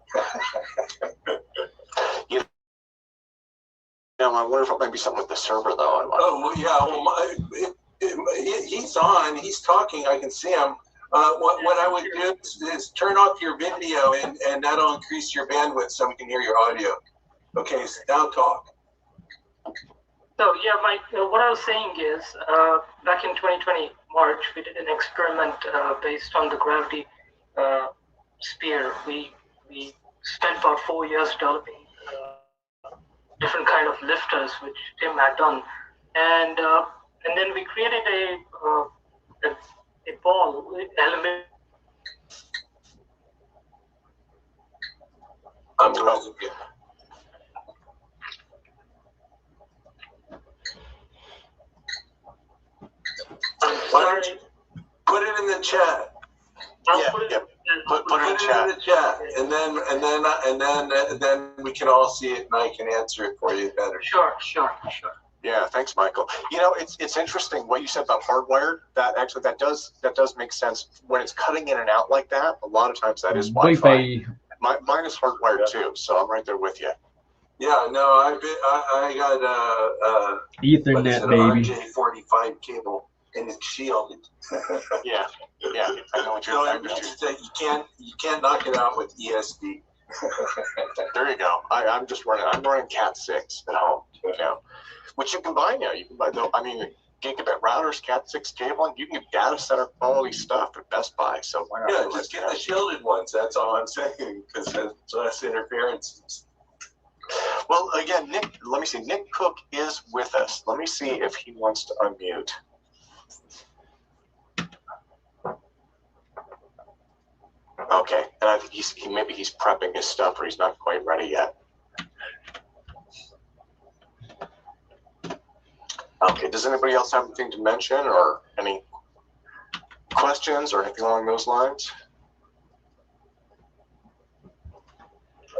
You know, I wonder if it might be something with the server, though. Oh, well, yeah. Well, he's on. He's talking. I can see him. What I would do is turn off your video, and that'll increase your bandwidth so we can hear your audio. Okay, so now talk. So yeah, Mike, what I was saying is, back in 2020 March, we did an experiment based on the gravity sphere. We spent about 4 years developing different kind of lifters, which Tim had done, and then we created a ball element. I'm losing you. Put it in the chat. Yeah. Put it in the chat. And then we can all see it, and I can answer it for you better. Sure. Yeah, thanks, Michael. You know, it's interesting what you said about hardwired. That does make sense when it's cutting in and out like that. A lot of times that is Wi-Fi. Mine is hardwired too, so I'm right there with you. Yeah, no, I got Ethernet, baby. RJ45 cable, and it's shielded. Yeah, I know what you're saying. You can't knock it out with ESD. There you go. I'm running Cat 6 at home, you know, which you can buy now. You can buy gigabit routers, Cat 6 cabling. You can get data center quality stuff at Best Buy. So why not? Yeah, just get the shielded ones. That's all I'm saying, because there's less interference. Well, again, Nick, let me see. Nick Cook is with us. Let me see if he wants to unmute. Okay, and I think maybe he's prepping his stuff, or he's not quite ready yet. Okay, does anybody else have anything to mention, or any questions, or anything along those lines?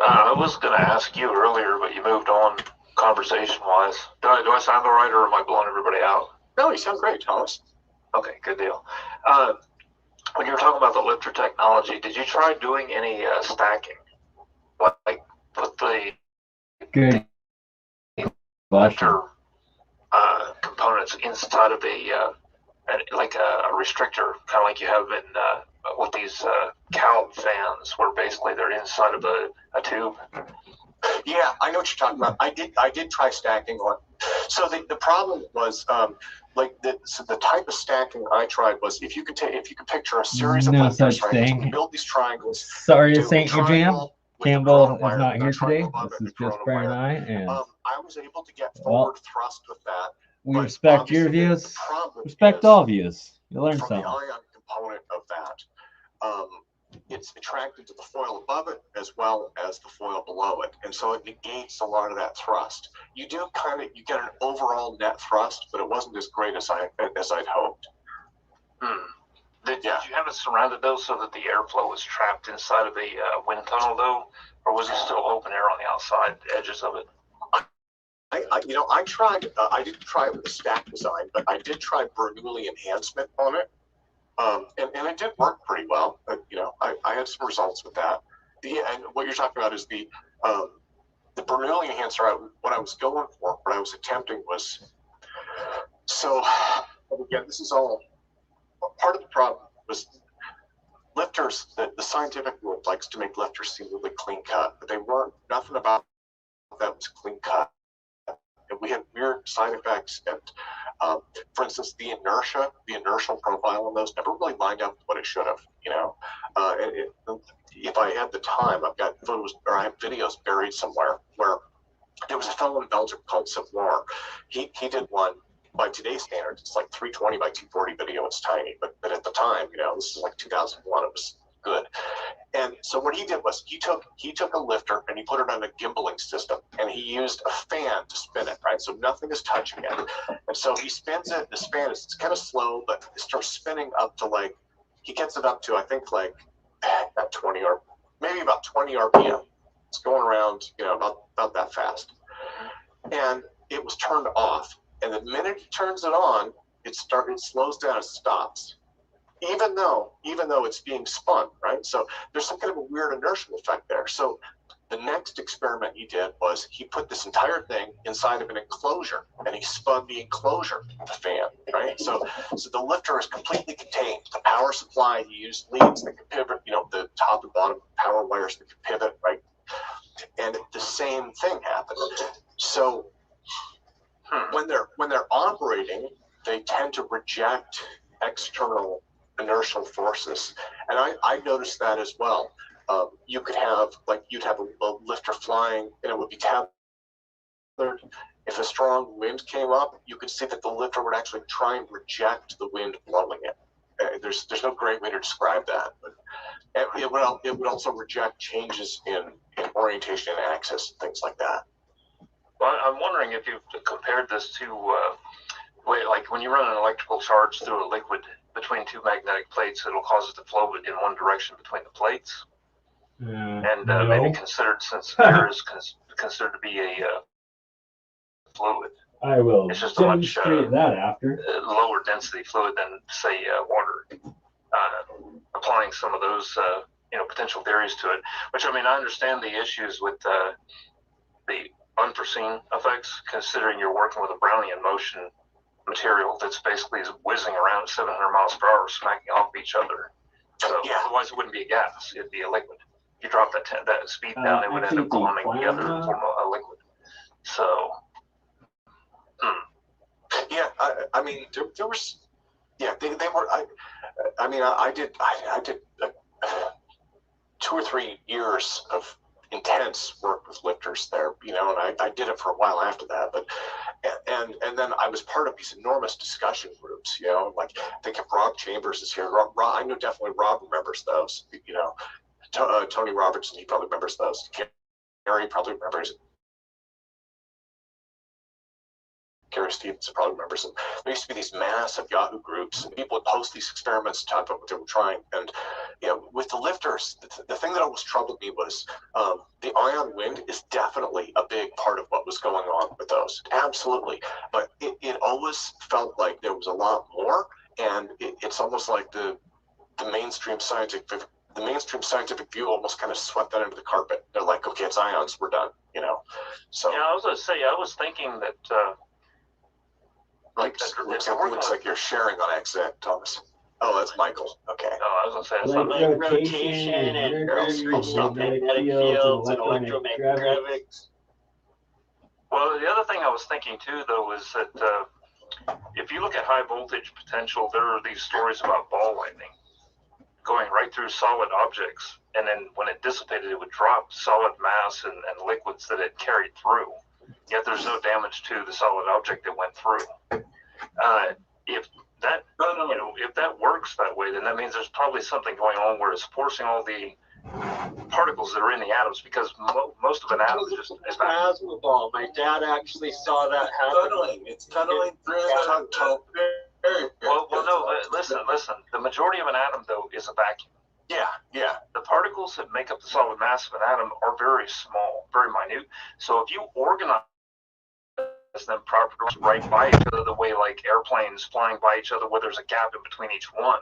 I was going to ask you earlier, but you moved on conversation-wise. Do I sound all right, or am I blowing everybody out? No, you sound great, Thomas. Okay, good deal. When you were talking about the lifter technology, did you try doing any stacking? Like put the good lifter components inside of like a restrictor, kind of like you have in with these cow fans, where basically they're inside of a tube. Yeah, I know what you're talking about. I did try stacking on. So the problem was the type of stacking I tried was if you could picture a series of lifters, right? You can build these triangles. Sorry to say your jam. Cambell is not here today. This is just Brian and I, and I was able to get forward thrust with that. We respect your views. Respect all views. You learn something. From the ion component of that, it's attracted to the foil above it as well as the foil below it, and so it negates a lot of that thrust. You get an overall net thrust, but it wasn't as great as I'd hoped. Did you have it surrounded though, so that the airflow was trapped inside of the wind tunnel though, or was it still open air on the outside edges of it? I tried. I didn't try it with the stack design, but I did try Bernoulli enhancement on it. And it did work pretty well. I had some results with that. And what you're talking about is the Bernoulli enhancer. What I was going for, what I was attempting was, so again, this is all part of the problem was lifters. The scientific world likes to make lifters seem really clean cut, but they weren't. Nothing about that was clean cut. we had weird side effects. And for instance, the inertial profile on those never really lined up with what it should have. If I had the time, I've got photos or I have videos buried somewhere where there was a fellow in Belgium called Sweetman. He did one. By today's standards, it's like 320 by 240 video. It's tiny, but at the time, this is like 2001. It was good. And so what he did was he took a lifter and he put it on a gimbaling system, and he used a fan to spin it, right? So nothing is touching it. And so he spins it. The span it's kind of slow, but it starts spinning up to he gets it up to I think about 20 or maybe about 20 RPM. It's going around, about that fast. And it was turned off. And the minute he turns it on, it slows down, it stops. Even though it's being spun, right? So there's some kind of a weird inertial effect there. So the next experiment he did was he put this entire thing inside of an enclosure, and he spun the enclosure with the fan, right? So the lifter is completely contained. The power supply, he used leads that could pivot, the top and bottom power wires that could pivot, right? And the same thing happened. So when they're operating, they tend to reject external inertial forces, and I noticed that as well. You could have you'd have a lifter flying, and it would be tethered. If a strong wind came up, you could see that the lifter would actually try and reject the wind blowing it. There's no great way to describe that, but it would also reject changes in orientation and axis and things like that. Well, I'm wondering if you've compared this to when you run an electrical charge through a liquid between two magnetic plates, it'll cause it to flow in one direction between the plates. Maybe considered, since air is considered to be a fluid. I will it's just a much that after. Lower density fluid than, say, water. Applying some of those potential theories to it, which I understand the issues with the unforeseen effects, considering you're working with a Brownian motion material that's basically whizzing around at 700 miles per hour, smacking off each other. So otherwise it wouldn't be a gas, it'd be a liquid. If you drop that speed down, they would end up clumping together and form a liquid. So, there was, they were. I did 2 or 3 years of intense work with lifters there, and I did it for a while after that, but and then I was part of these enormous discussion groups, I think if Rob Chambers is here, I know definitely Rob remembers those, Tony Robertson, he probably remembers those, Gary probably remembers it. Gary Stevenson probably remembers them. There used to be these massive Yahoo groups, and people would post these experiments to talk about what they were trying. And with the lifters, the thing that always troubled me was the ion wind is definitely a big part of what was going on with those. Absolutely, but it always felt like there was a lot more, and it's almost like the mainstream scientific view almost kind of swept that under the carpet. They're like, okay, it's ions, we're done. So I was going to say, I was thinking that. Looks like you're sharing on accident, Thomas. Oh, that's Michael. Okay. Oh, I was going to say, that's rotation and magnetic fields and electromagnetic gravity. Well, the other thing I was thinking too, though, is that if you look at high voltage potential, there are these stories about ball lightning going right through solid objects, and then when it dissipated, it would drop solid mass and liquids that it carried through. Yet there's no damage to the solid object that went through. If that works that way, then that means there's probably something going on where it's forcing all the particles that are in the atoms, because most of an atom is just a plasma ball. My dad actually saw that happen. It's tunneling through the Well, no, listen. The majority of an atom, though, is a vacuum. Yeah. The particles that make up the solid mass of an atom are very small, very minute. So if you organize them properly right by each other, the way like airplanes flying by each other where there's a gap in between each one,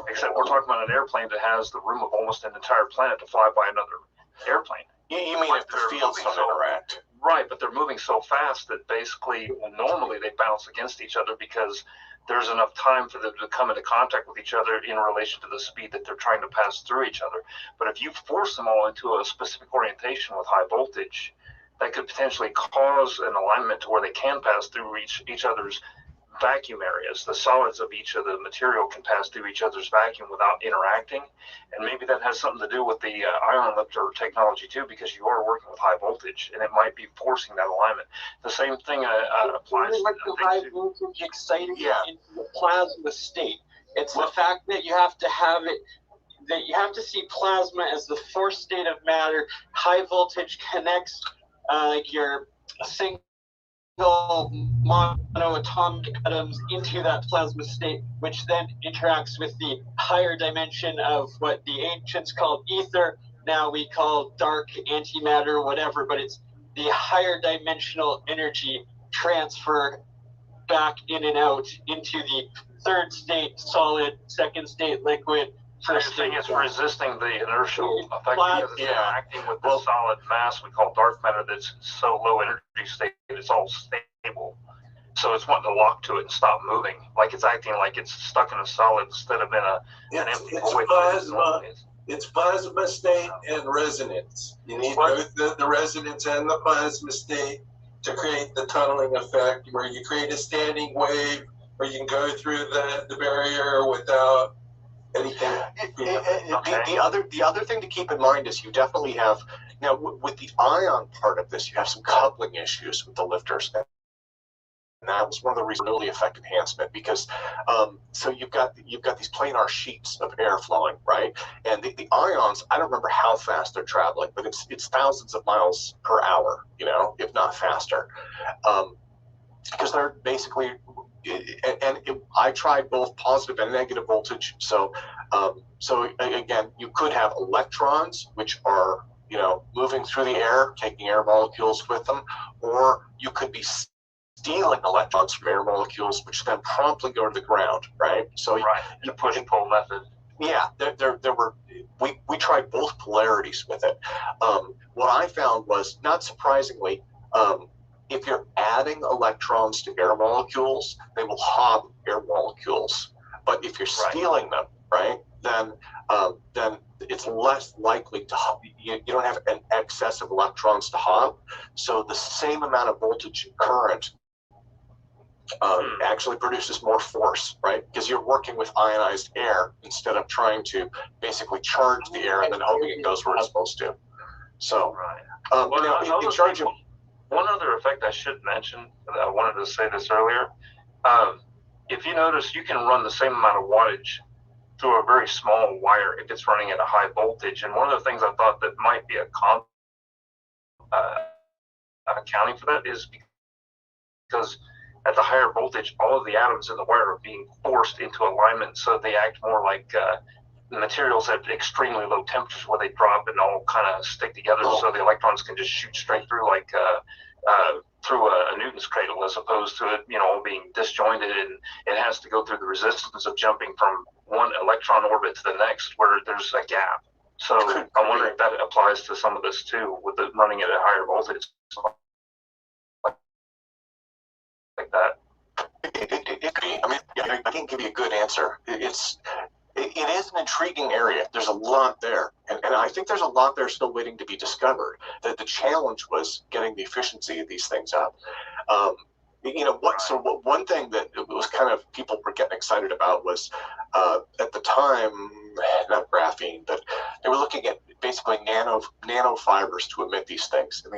except we're talking about an airplane that has the room of almost an entire planet to fly by another airplane. You mean if the fields don't interact? Right, but they're moving so fast that basically normally they bounce against each other because there's enough time for them to come into contact with each other in relation to the speed that they're trying to pass through each other. But if you force them all into a specific orientation with high voltage, that could potentially cause an alignment to where they can pass through each other's vacuum areas. The solids of each of the material can pass through each other's vacuum without interacting, and maybe that has something to do with the ion lifter technology too, because you are working with high voltage, and it might be forcing that alignment. The same thing applies. Like the high voltage exciting into the plasma state. It's the fact that you have to have it, that you have to see plasma as the force state of matter. High voltage connects your single monoatomic atoms into that plasma state, which then interacts with the higher dimension of what the ancients called ether. Now we call dark antimatter, whatever, but it's the higher dimensional energy transfer back in and out into the third state solid, second state liquid. First thing is resisting the inertial effect because it's interacting with the solid mass we call dark matter that's so low energy state it's all stable. So it's wanting to lock to it and stop moving. Like it's acting like it's stuck in a solid instead of in an empty void. It's plasma state and resonance. You need both the resonance and the plasma state to create the tunneling effect, where you create a standing wave where you can go through the barrier without anything. The other thing to keep in mind is you definitely have, now with the ion part of this, you have some coupling issues with the lifters. And that was one of the reasons really effect enhancement, because so you've got these planar sheets of air flowing, right? And the ions, I don't remember how fast they're traveling, but it's thousands of miles per hour, if not faster, because they're basically, I tried both positive and negative voltage. So again, you could have electrons which are moving through the air, taking air molecules with them, or you could be stealing electrons from air molecules, which then promptly go to the ground, right? So the push and pull method. Yeah, there were. We tried both polarities with it. What I found was, not surprisingly, if you're adding electrons to air molecules, they will hob air molecules. But if you're stealing them, right, then it's less likely to hob. You don't have an excess of electrons to hob. So the same amount of voltage and current actually produces more force, right? Because you're working with ionized air instead of trying to basically charge the air and then hoping it goes where it's supposed to. So, in charge of... One other effect I should mention, I wanted to say this earlier. If you notice, you can run the same amount of wattage through a very small wire if it's running at a high voltage. And one of the things I thought that might be accounting for that is because at the higher voltage, all of the atoms in the wire are being forced into alignment, so they act more like materials at extremely low temperatures where they drop and all kind of stick together, so the electrons can just shoot straight through like through a Newton's cradle, as opposed to it, all being disjointed, and it has to go through the resistance of jumping from one electron orbit to the next where there's a gap. So I'm wondering if that applies to some of this too, with the running at a higher voltage. Like that. It could be. I mean, I can't give you a good answer. It is an intriguing area. There's a lot there, and I think there's a lot there still waiting to be discovered. The challenge was getting the efficiency of these things up. So one thing that it was kind of people were getting excited about was at the time, not graphene, but they were looking at basically nanofibers to emit these things. And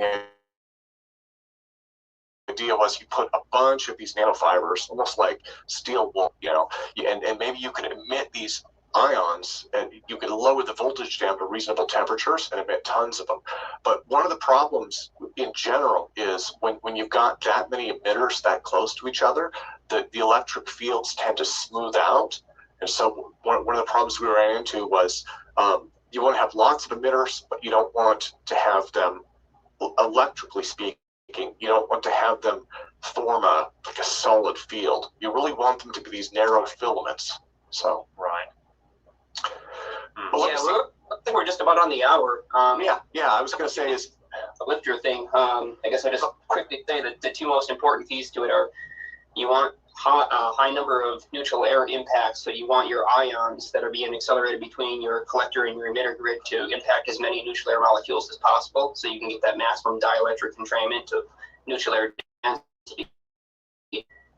the idea was you put a bunch of these nanofibers, almost like steel wool, and maybe you could emit these ions, and you could lower the voltage down to reasonable temperatures and emit tons of them. But one of the problems in general is when you've got that many emitters that close to each other, the electric fields tend to smooth out. And so one of the problems we ran into was you want to have lots of emitters, but you don't want to have them, electrically speaking, you don't want to have them form a solid field. You really want them to be these narrow filaments. So I think we're just about on the hour. I was going to say is the lifter thing. I guess I just quickly say that the two most important keys to it are you want high number of neutral air impacts, so you want your ions that are being accelerated between your collector and your emitter grid to impact as many neutral air molecules as possible, so you can get that maximum dielectric entrainment of neutral air density.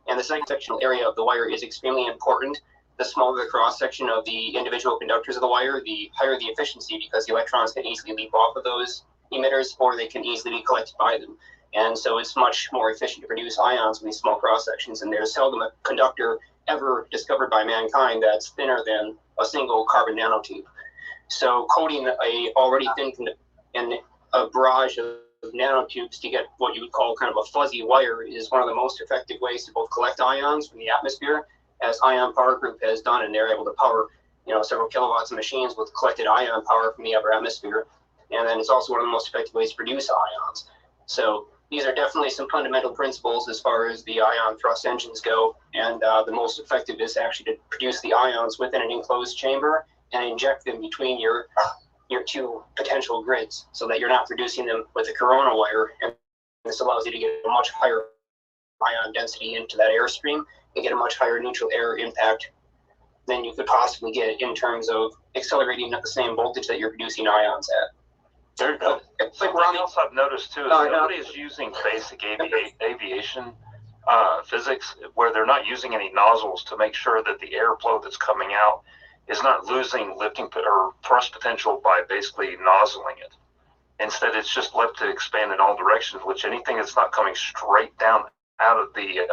And the second sectional area of the wire is extremely important. The smaller the cross-section of the individual conductors of the wire, the higher the efficiency, because the electrons can easily leap off of those emitters, or they can easily be collected by them. And so it's much more efficient to produce ions in these small cross-sections, and there's seldom a conductor ever discovered by mankind that's thinner than a single carbon nanotube. So coating a already thin and a barrage of nanotubes to get what you would call kind of a fuzzy wire is one of the most effective ways to both collect ions from the atmosphere, as Ion Power Group has done, and they're able to power, several kilowatts of machines with collected ion power from the upper atmosphere. And then it's also one of the most effective ways to produce ions. So these are definitely some fundamental principles as far as the ion thrust engines go. And the most effective is actually to produce the ions within an enclosed chamber and inject them between your two potential grids, so that you're not producing them with a corona wire. And this allows you to get a much higher ion density into that airstream and get a much higher neutral air impact than you could possibly get in terms of accelerating at the same voltage that you're producing ions at. There you go. Something else I've noticed too is nobody is using basic aviation physics, where they're not using any nozzles to make sure that the airflow that's coming out is not losing lifting or thrust potential by basically nozzling it. Instead, it's just left to expand in all directions, which anything that's not coming straight down out of the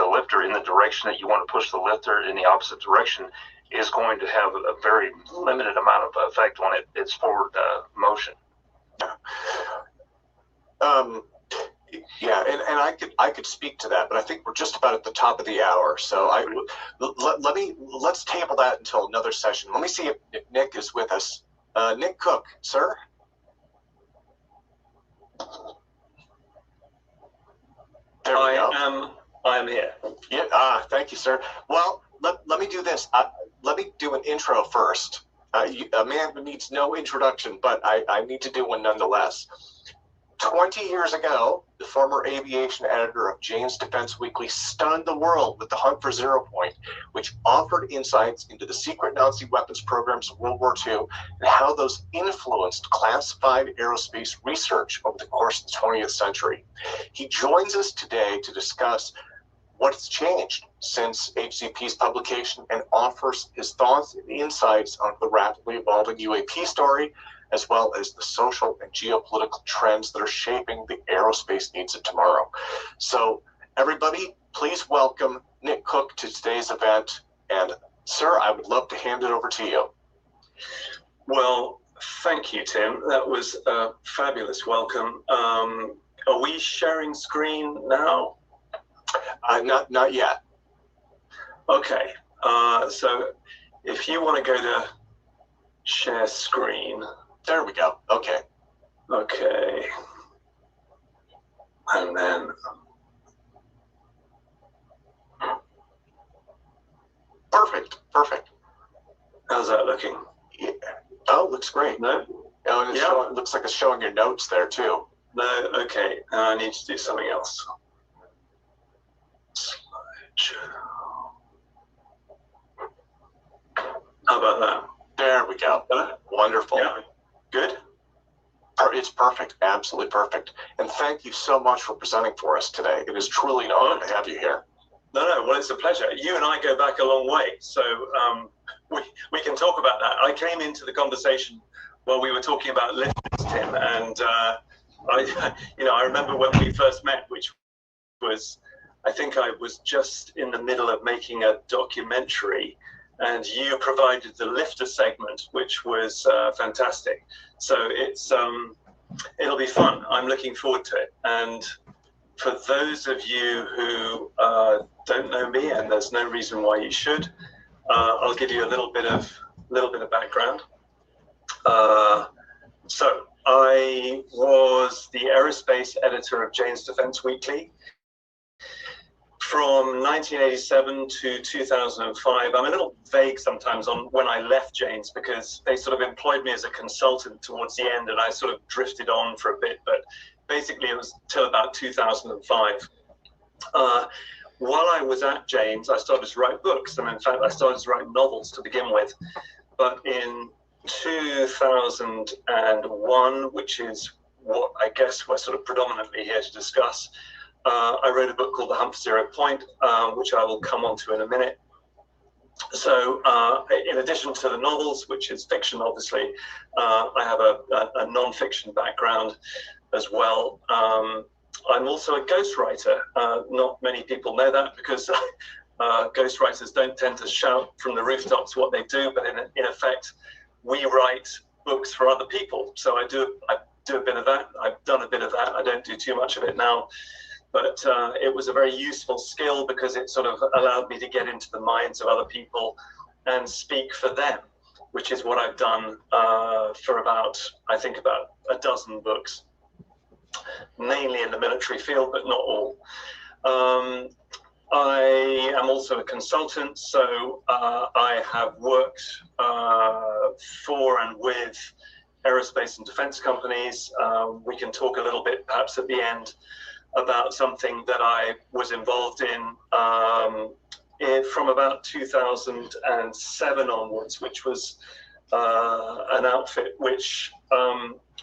lifter in the direction that you want to push the lifter in the opposite direction is going to have a very limited amount of effect on its forward motion. Yeah, and I could speak to that, but I think we're just about at the top of the hour. So let's table that until another session. Let me see if Nick is with us. Nick Cook, sir. There we go. I am here. Yeah. Thank you, sir. Well, let me do this. Let me do an intro first. A man who needs no introduction, but I need to do one nonetheless. 20 years ago, the former aviation editor of Jane's Defense Weekly stunned the world with The Hunt for Zero Point, which offered insights into the secret Nazi weapons programs of World War II and how those influenced classified aerospace research over the course of the 20th century. He joins us today to discuss what's changed since HCP's publication and offers his thoughts and insights on the rapidly evolving UAP story, as well as the social and geopolitical trends that are shaping the aerospace needs of tomorrow. So everybody, please welcome Nick Cook to today's event. And sir, I would love to hand it over to you. Well, thank you, Tim. That was a fabulous welcome. Are we sharing screen now? Not yet. Okay. So if you want to go to share screen. There we go. Okay. Okay. And then. Perfect. How's that looking? Yeah. Oh, looks great. No? Oh, and it looks like it's showing your notes there too. No? Okay. I need to do something else. How about that? There we go. Wonderful. Yeah. Good? It's perfect. Absolutely perfect. And thank you so much for presenting for us today. It is truly an honor to have you here. No, well, it's a pleasure. You and I go back a long way, so we can talk about that. I came into the conversation while we were talking about lifters, Tim, and I remember when we first met, which was, I think I was just in the middle of making a documentary, and you provided the lifter segment, which was fantastic. So it'll be fun. I'm looking forward to it. And for those of you who don't know me, and there's no reason why you should, I'll give you a little bit of background. So I was the aerospace editor of Jane's Defense Weekly from 1987 to 2005. I'm a little vague sometimes on when I left Jane's, because they sort of employed me as a consultant towards the end, and I sort of drifted on for a bit, but basically it was till about 2005. while I was at James, I started to write books, and in fact, I started to write novels to begin with. But in 2001, which is what I guess we're sort of predominantly here to discuss, I wrote a book called The Hump 0 Point, which I will come on to in a minute. So in addition to the novels, which is fiction, obviously, I have a non-fiction background as well. I'm also a ghostwriter. Not many people know that because ghostwriters don't tend to shout from the rooftops what they do, but in effect, we write books for other people. So I do a bit of that. I've done a bit of that. I don't do too much of it now. But it was a very useful skill because it sort of allowed me to get into the minds of other people and speak for them, which is what I've done for about a dozen books, mainly in the military field, but not all. I am also a consultant, so I have worked for and with aerospace and defense companies. We can talk a little bit, perhaps at the end, about something that I was involved in from about 2007 onwards, which was an outfit which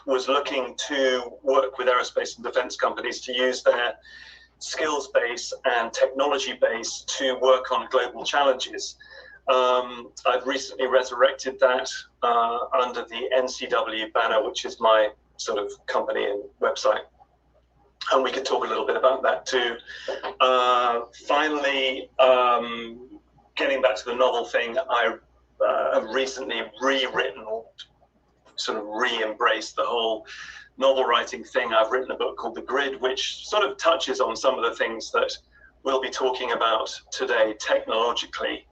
was looking to work with aerospace and defense companies to use their skills base and technology base to work on global challenges. I've recently resurrected that under the NCW banner, which is my sort of company and website. And we can talk a little bit about that too. Finally, getting back to the novel thing, I have recently rewritten or sort of re-embraced the whole novel writing thing. I've written a book called The Grid, which sort of touches on some of the things that we'll be talking about today technologically.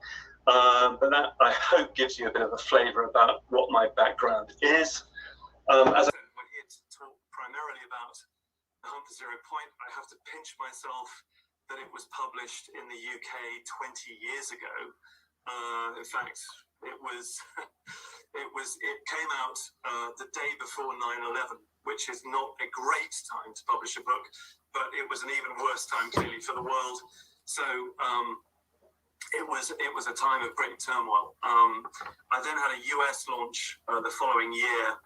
But that, I hope, gives you a bit of a flavor about what my background is. As I said, we're here to talk primarily about The Hump 0 Point. I have to pinch myself that it was published in the UK 20 years ago. In fact, it came out the day before 9/11, which is not a great time to publish a book, but it was an even worse time clearly for the world. So it was a time of great turmoil. I then had a US launch the following year,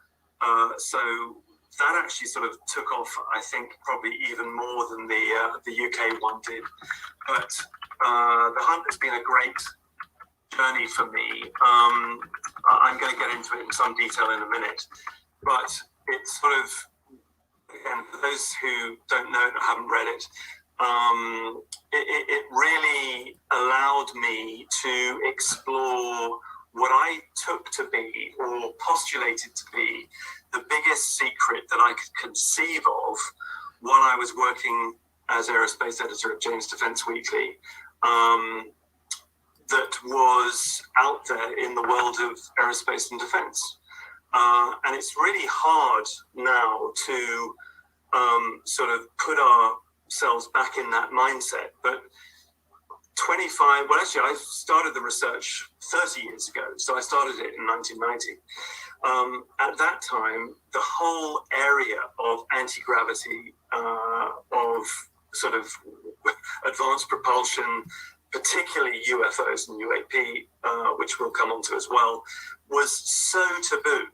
so that actually sort of took off, I think, probably even more than the UK one did. But The Hunt has been a great journey for me. I'm going to get into it in some detail in a minute, but it's sort of, again, for those who don't know it or haven't read it, it really allowed me to explore what I took to be, or postulated to be, the biggest secret that I could conceive of while I was working as aerospace editor at James Defence Weekly, that was out there in the world of aerospace and defence. And it's really hard now to sort of put ourselves back in that mindset. But I started the research 30 years ago, so I started it in 1990. At that time, the whole area of anti-gravity, of sort of advanced propulsion, particularly UFOs and UAP, which we'll come on to as well, was so taboo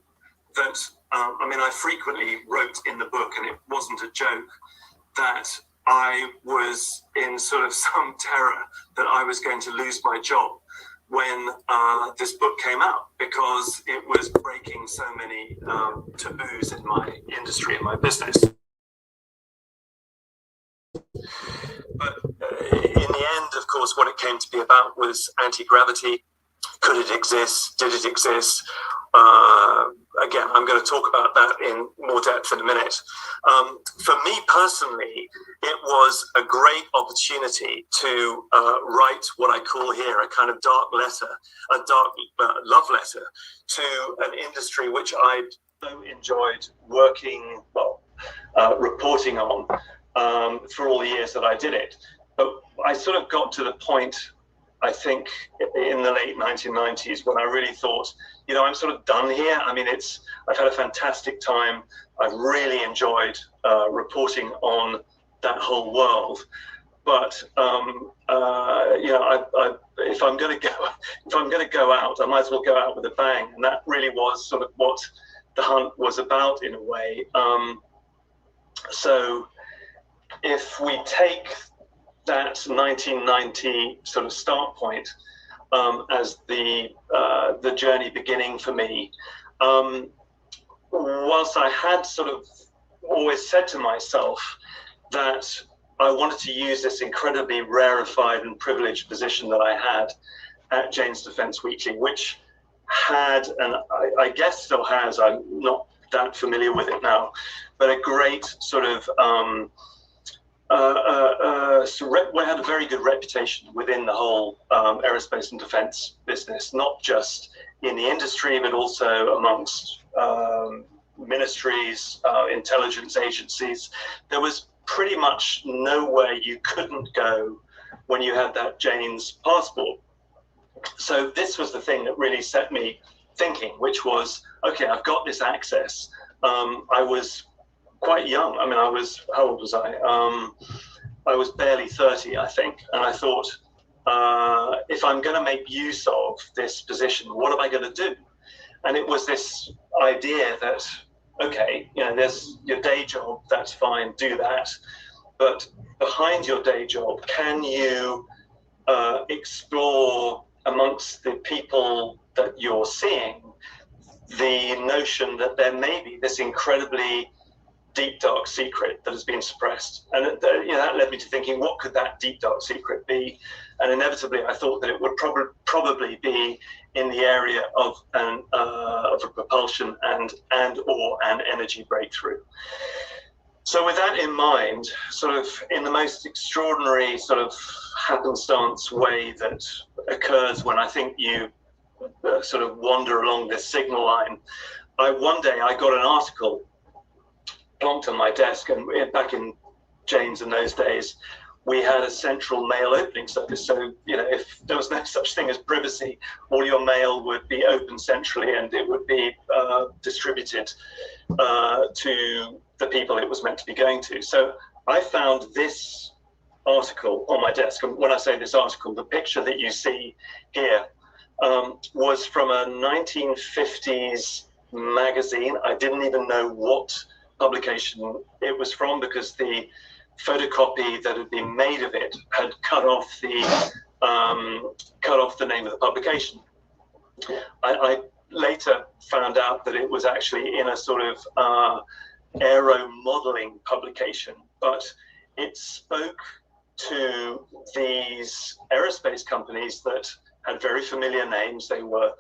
that, I frequently wrote in the book, and it wasn't a joke, that I was in sort of some terror that I was going to lose my job when this book came out, because it was breaking so many taboos in my industry, in my business. But in the end, of course, what it came to be about was anti-gravity. Could it exist? Did it exist? Again, I'm going to talk about that in more depth in a minute. For me personally, it was a great opportunity to write what I call here a kind of dark letter, a dark love letter to an industry which I'd so enjoyed working, reporting on for all the years that I did it. But I sort of got to the point, I think, in the late 1990s when I really thought, I'm sort of done here. I've had a fantastic time. I've really enjoyed reporting on that whole world. but if I'm going to go out, I might as well go out with a bang, and that really was sort of what the hunt was about in a way. So if we take that 1990 sort of start point as the journey beginning for me, whilst I had sort of always said to myself that I wanted to use this incredibly rarefied and privileged position that I had at Jane's Defence Weekly, which had, and I guess still has, I'm not that familiar with it now, but a great sort of, we had a very good reputation within the whole aerospace and defence business, not just in the industry, but also amongst ministries, intelligence agencies. There was pretty much nowhere you couldn't go when you had that Jane's passport. So this was the thing that really set me thinking, which was, okay, I've got this access. I was quite young. I mean, how old was I? I was barely 30, I think. And I thought, if I'm going to make use of this position, what am I going to do? And it was this idea that, okay, there's your day job, that's fine, do that. But behind your day job, can you explore amongst the people that you're seeing the notion that there may be this incredibly deep, dark secret that has been suppressed? And that led me to thinking, what could that deep, dark secret be? And inevitably, I thought that it would probably be in the area of a propulsion and or an energy breakthrough. So with that in mind, sort of in the most extraordinary sort of happenstance way that occurs when I think you sort of wander along this signal line, one day I got an article plonked on my desk, and back in Jane's in those days, we had a central mail opening service. So, if there was no such thing as privacy, all your mail would be open centrally, and it would be distributed to the people it was meant to be going to. So I found this article on my desk. And when I say this article, the picture that you see here was from a 1950s magazine. I didn't even know what publication it was from, because the photocopy that had been made of it had cut off the name of the publication. I later found out that it was actually in a sort of aero modeling publication, but it spoke to these aerospace companies that had very familiar names. They were,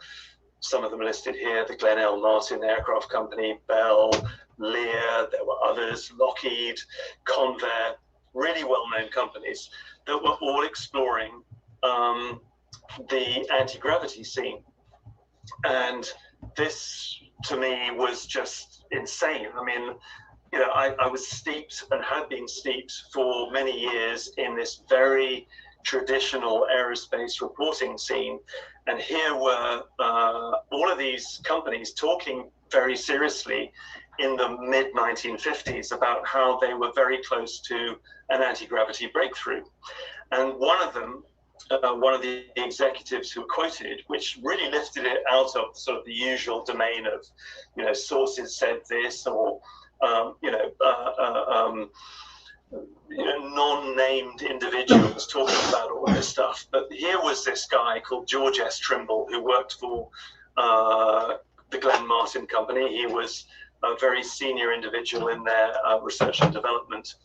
some of them listed here, the Glenn L. Martin Aircraft Company, Bell, Lear, there were others, Lockheed, Convair, really well-known companies that were all exploring the anti-gravity scene. And this, to me, was just insane. I mean, I was steeped and had been steeped for many years in this very traditional aerospace reporting scene. And here were all of these companies talking very seriously in the mid-1950s about how they were very close to an anti-gravity breakthrough. And one of them, one of the executives who were quoted, which really lifted it out of sort of the usual domain of, sources said this, or, non-named individuals talking about all this stuff. But here was this guy called George S. Trimble, who worked for the Glenn Martin Company. He was a very senior individual in their research and development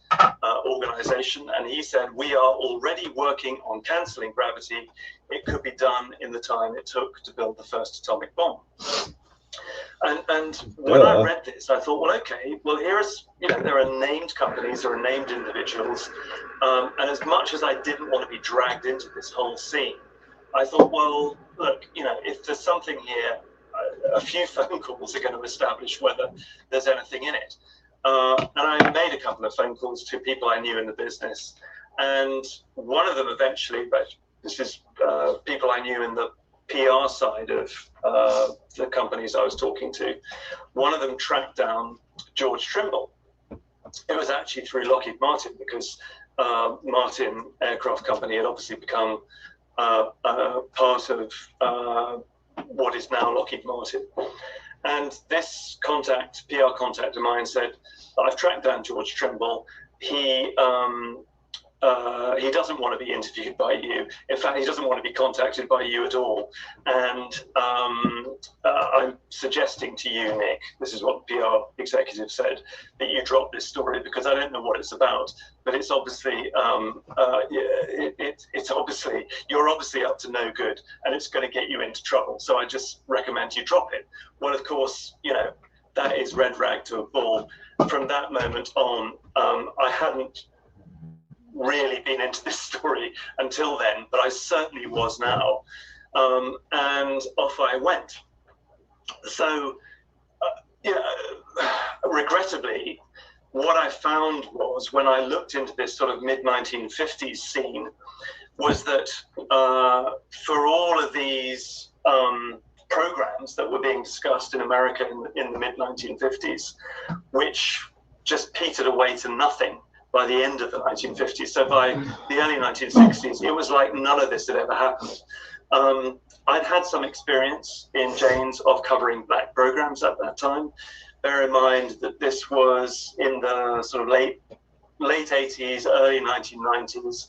organization. And he said, we are already working on canceling gravity. It could be done in the time it took to build the first atomic bomb. And when I read this, I thought, well, okay, well, there are named companies, there are named individuals. And as much as I didn't want to be dragged into this whole scene, I thought, well, look, if there's something here, a few phone calls are going to establish whether there's anything in it. And I made a couple of phone calls to people I knew in the business. And one of them eventually, but this is people I knew in the PR side of the companies I was talking to, one of them tracked down George Trimble. It was actually through Lockheed Martin, because Martin Aircraft Company had obviously become part of what is now Lockheed Martin. And this contact, PR contact of mine, said, I've tracked down George Trimble. He doesn't want to be interviewed by you. In fact, he doesn't want to be contacted by you at all. And I'm suggesting to you, Nick, this is what the PR executive said, that you drop this story because I don't know what it's about, but it's obviously, it's obviously, you're obviously up to no good and it's going to get you into trouble. So I just recommend you drop it. Well, of course, you know, that is red rag to a bull. From that moment on, I hadn't really been into this story until then, but I certainly was now. And off I went. So, regrettably, what I found was when I looked into this sort of mid-1950s scene was that for all of these programs that were being discussed in America in the mid-1950s, which just petered away to nothing by the end of the 1950s. So by the early 1960s, it was like none of this had ever happened. I'd had some experience in Jane's of covering black programs at that time. Bear in mind that this was in the sort of late 80s, early 1990s.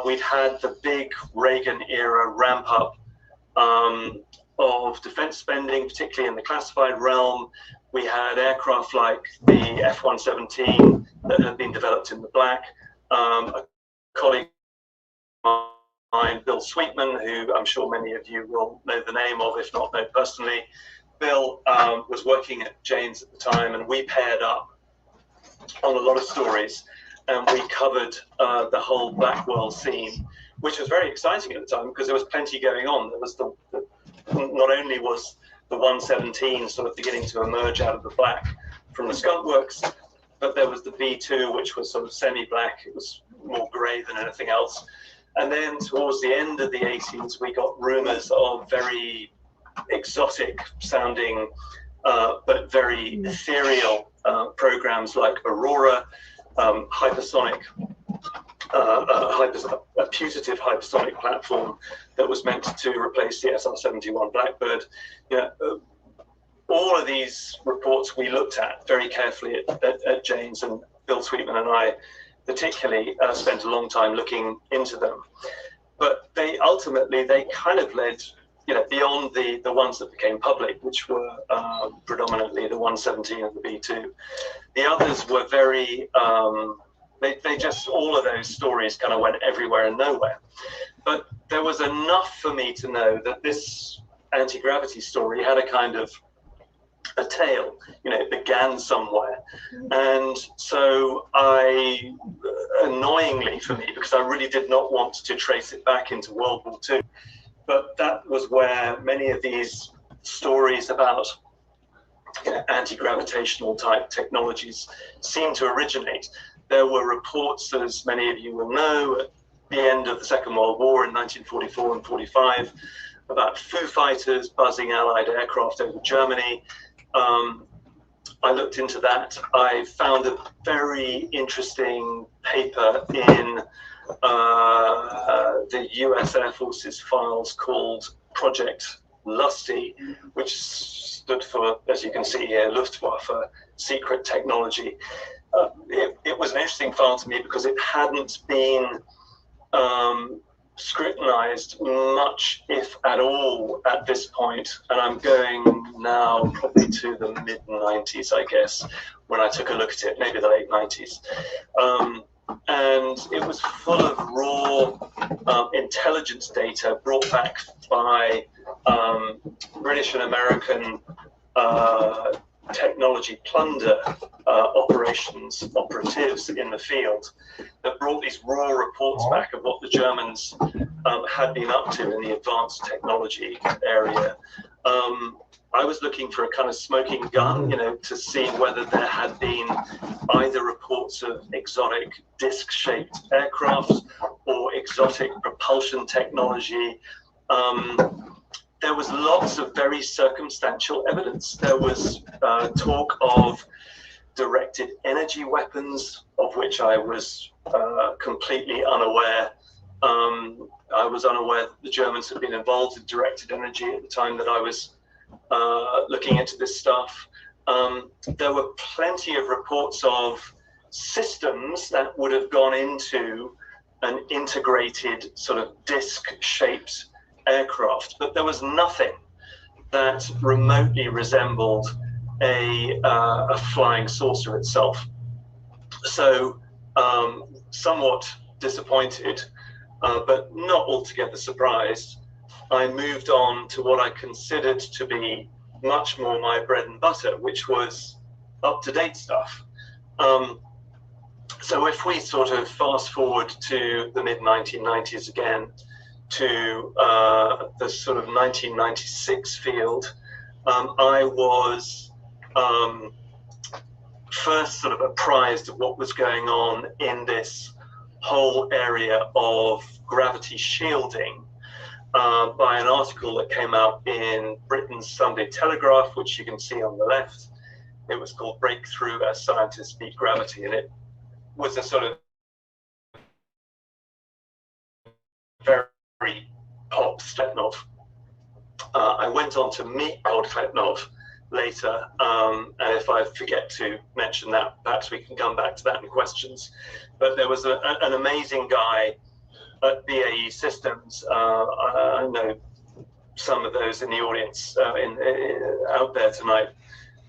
We'd had the big Reagan era ramp up of defense spending, particularly in the classified realm. We had aircraft like the F-117 that had been developed in the black. A colleague of mine, Bill Sweetman, who I'm sure many of you will know the name of, if not know personally. Bill was working at Jane's at the time, and we paired up on a lot of stories, and we covered the whole black world scene, which was very exciting at the time because there was plenty going on. There was not only was the 117 sort of beginning to emerge out of the black from the skunk works, but there was the B2, which was sort of semi-black. It was more grey than anything else. And then towards the end of the 80s, we got rumours of very exotic sounding, but very ethereal programs like Aurora, hypersonic, a putative hypersonic platform that was meant to replace the SR-71 Blackbird. You know, all of these reports we looked at very carefully at Jane's, and Bill Sweetman and I particularly spent a long time looking into them. But they ultimately, they kind of led, you know, beyond the ones that became public, which were predominantly the 117 and the B2. The others were very, they just, all of those stories kind of went everywhere and nowhere. But there was enough for me to know that this anti-gravity story had a kind of a tail, you know, it began somewhere. And so I, annoyingly for me, because I really did not want to trace it back into World War II, but that was where many of these stories about, you know, anti-gravitational type technologies seem to originate. There were reports, as many of you will know, at the end of the Second World War in 1944 and 45, about Foo Fighters buzzing Allied aircraft over Germany. I looked into that. I found a very interesting paper in the US Air Force's files called Project Lusty, which stood for, as you can see here, Luftwaffe, secret technology. It was an interesting file to me because it hadn't been scrutinized much, if at all, at this point. And I'm going now probably to the mid-90s, I guess, when I took a look at it, maybe the late 90s. And it was full of raw intelligence data brought back by British and American technology plunder operatives in the field that brought these raw reports back of what the Germans had been up to in the advanced technology area. I was looking for a kind of smoking gun, you know, to see whether there had been either reports of exotic disc-shaped aircraft or exotic propulsion technology. There was lots of very circumstantial evidence. There was talk of directed energy weapons, of which I was completely unaware. I was unaware that the Germans had been involved in directed energy at the time that I was looking into this stuff. There were plenty of reports of systems that would have gone into an integrated sort of disc-shaped aircraft, but there was nothing that remotely resembled a flying saucer itself. So somewhat disappointed, but not altogether surprised, I moved on to what I considered to be much more my bread and butter, which was up-to-date stuff. So if we sort of fast forward to the mid-1990s again, to the sort of 1996 field, I was first sort of apprised of what was going on in this whole area of gravity shielding by an article that came out in Britain's Sunday Telegraph, which you can see on the left. It was called "Breakthrough as Scientists Beat Gravity," and it was a sort of very pop Stetnov. I went on to meet Podkletnov later, and if I forget to mention that, perhaps we can come back to that in questions. But there was an amazing guy at BAE Systems. I know some of those in the audience out there tonight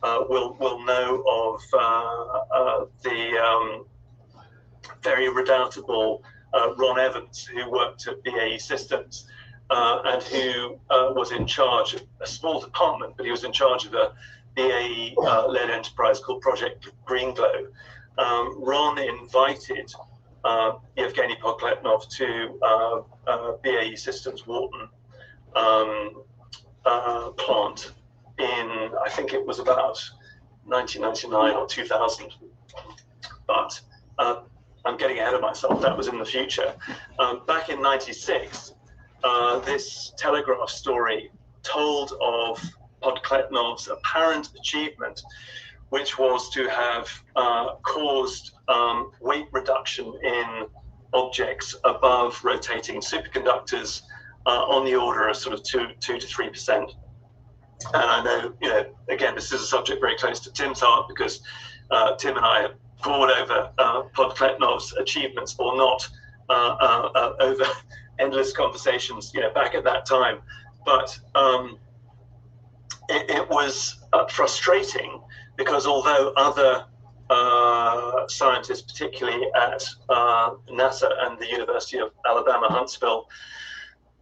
will know of the very redoubtable Ron Evans, who worked at BAE Systems and who was in charge of a small department, but he was in charge of a BAE-led enterprise called Project Green Glow. Ron invited Yevgeny Podkletnov to BAE Systems Walton plant in, I think it was about 1999 or 2000. But I'm getting ahead of myself. That was in the future. Back in '96, this Telegraph story told of Podkletnov's apparent achievement, which was to have caused weight reduction in objects above rotating superconductors on the order of sort of 2 to 3%. And I know, again, this is a subject very close to Tim's heart, because Tim and I have pored over Podkletnov's achievements or not over endless conversations, back at that time. But it was frustrating, because although other scientists, particularly at NASA and the University of Alabama, Huntsville,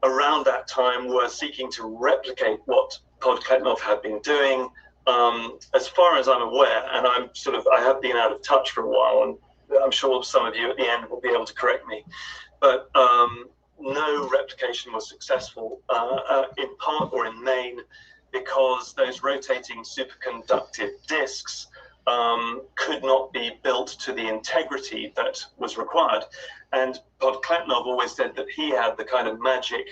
around that time were seeking to replicate what Podkletnov had been doing, as far as I'm aware, and I have been out of touch for a while, and I'm sure some of you at the end will be able to correct me, but no replication was successful, in part or in main, because those rotating superconductive disks could not be built to the integrity that was required. And Podkletnov always said that he had the kind of magic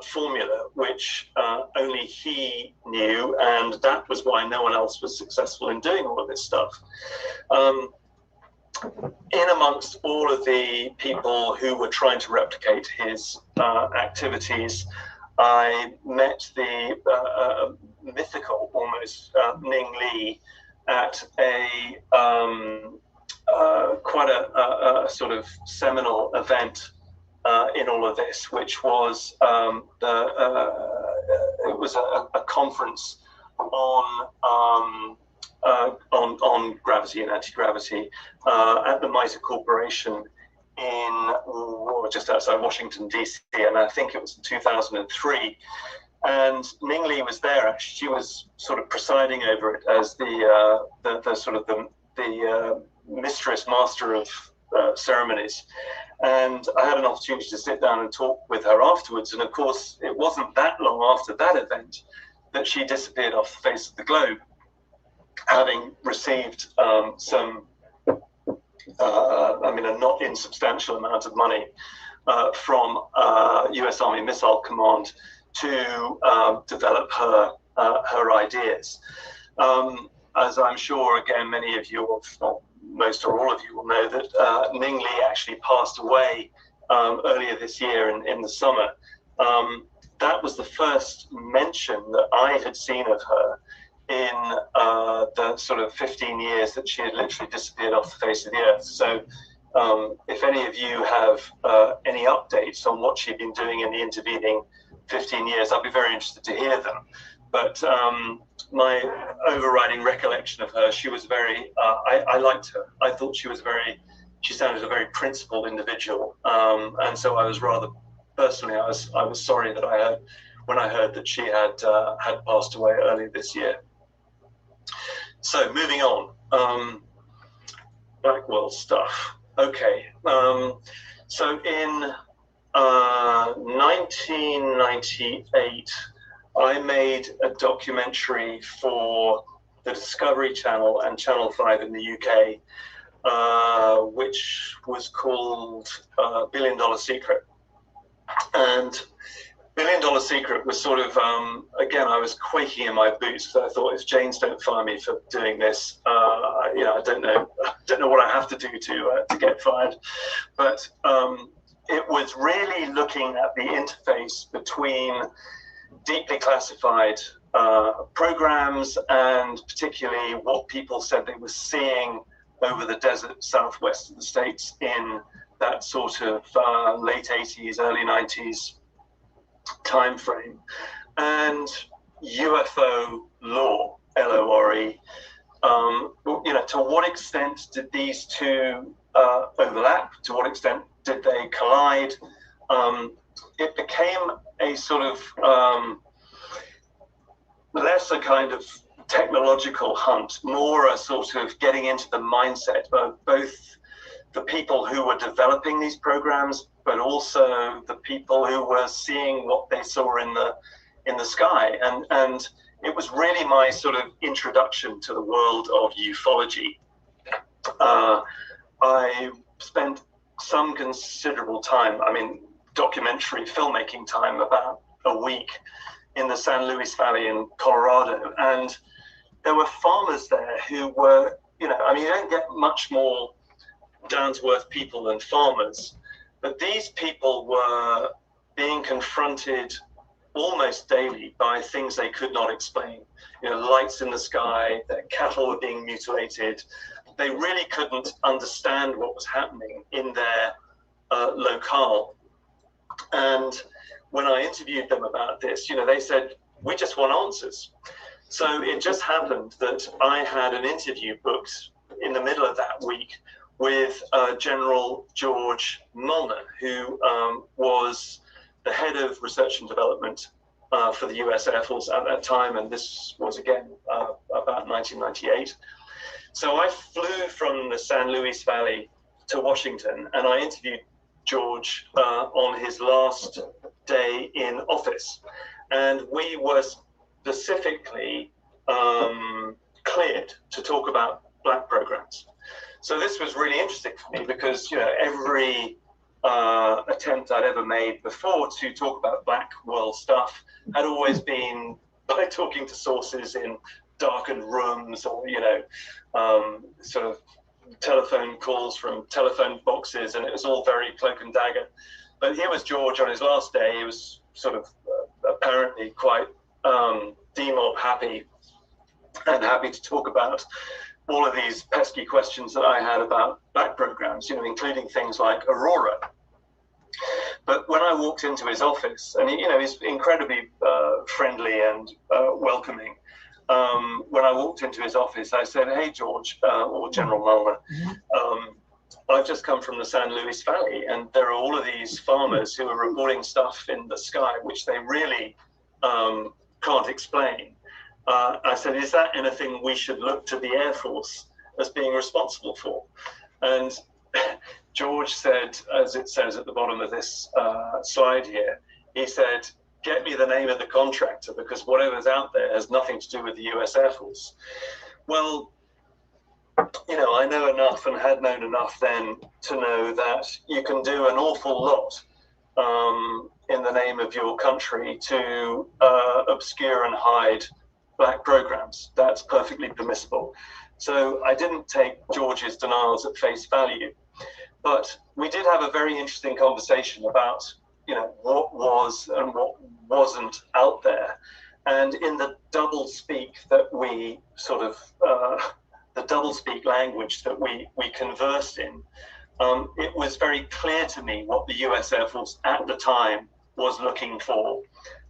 formula which only he knew, and that was why no one else was successful in doing all of this stuff. In amongst all of the people who were trying to replicate his activities, I met the mythical, almost, Ning Li at a quite a sort of seminal event in all of this, which was it was a conference on gravity and anti-gravity at the MITRE Corporation in just outside Washington, DC, and I think it was in 2003. And Ning Li was there. Actually, she was sort of presiding over it as the sort of the mistress, master of ceremonies. And I had an opportunity to sit down and talk with her afterwards. And of course, it wasn't that long after that event that she disappeared off the face of the globe, having received some, a not insubstantial amount of money from US Army Missile Command to develop her ideas. as I'm sure, again, many of you, or not most or all of you will know, that Ning Li actually passed away earlier this year in the summer. That was the first mention that I had seen of her in the sort of 15 years that she had literally disappeared off the face of the earth. So if any of you have any updates on what she'd been doing in the intervening 15 years, I'd be very interested to hear them. But my overriding recollection of her, she was very, I liked her. I thought she sounded a very principled individual. And so I was rather, personally, I was sorry that when I heard that she had passed away earlier this year. So moving on, Blackwell stuff. Okay, so in 1998, I made a documentary for the Discovery Channel and Channel 5 in the UK, which was called $1 Billion Secret. And $1 Billion Secret was sort of, again, I was quaking in my boots because I thought, if Janes don't fire me for doing this, you know, I don't know what I have to do to get fired. But it was really looking at the interface between deeply classified programs, and particularly what people said they were seeing over the desert southwest of the States in that sort of late 80s, early 90s time frame, and UFO lore, LORE. You know, to what extent did these two overlap? To what extent did they collide? It became a sort of less a kind of technological hunt, more a sort of getting into the mindset of both the people who were developing these programs, but also the people who were seeing what they saw in the sky. And it was really my sort of introduction to the world of ufology. I spent some considerable time, I mean, documentary filmmaking time, about a week in the San Luis Valley in Colorado. And there were farmers there who were, you know, I mean, you don't get much more down-to-earth people than farmers, but these people were being confronted almost daily by things they could not explain. You know, lights in the sky, their cattle were being mutilated. They really couldn't understand what was happening in their locale. And when I interviewed them about this, you know, they said, we just want answers. So it just happened that I had an interview booked in the middle of that week with General George Molnar, who was the head of research and development for the US Air Force at that time. And this was, again, about 1998. So I flew from the San Luis Valley to Washington, and I interviewed George on his last day in office. And we were specifically cleared to talk about black programs. So this was really interesting for me because, you know, every attempt I'd ever made before to talk about black world stuff had always been by talking to sources in darkened rooms, or, you know, sort of telephone calls from telephone boxes, and it was all very cloak and dagger. But here was George on his last day. He was sort of apparently quite demob happy, and happy to talk about all of these pesky questions that I had about black programs, you know, including things like Aurora. But when I walked into his office, and you know, he's incredibly friendly and welcoming. When I walked into his office, I said, "Hey, George," or General Molnar, I've just come from the San Luis Valley, and there are all of these farmers who are reporting stuff in the sky which they really can't explain. I said, "Is that anything we should look to the Air Force as being responsible for?" And George said, as it says at the bottom of this slide here, he said, "Get me the name of the contractor, because whatever's out there has nothing to do with the US Air Force." Well, you know, I know enough and had known enough then to know that you can do an awful lot in the name of your country to obscure and hide black programs. That's perfectly permissible. So I didn't take George's denials at face value, but we did have a very interesting conversation about, you know, what was and what wasn't out there. And in the double speak that we sort of, the double speak language that we conversed in, it was very clear to me what the US Air Force at the time was looking for.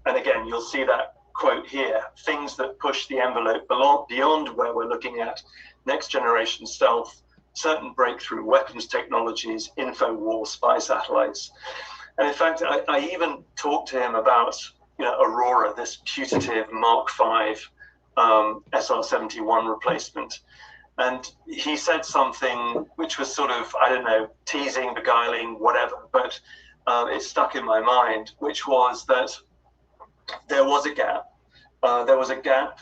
And again, you'll see that quote here, things that push the envelope beyond where we're looking at next generation stealth, certain breakthrough weapons technologies, info war, spy satellites. And in fact, I even talked to him about, you know, Aurora, this putative Mark V SR-71 replacement. And he said something which was sort of, I don't know, teasing, beguiling, whatever, but it stuck in my mind, which was that there was a gap. There was a gap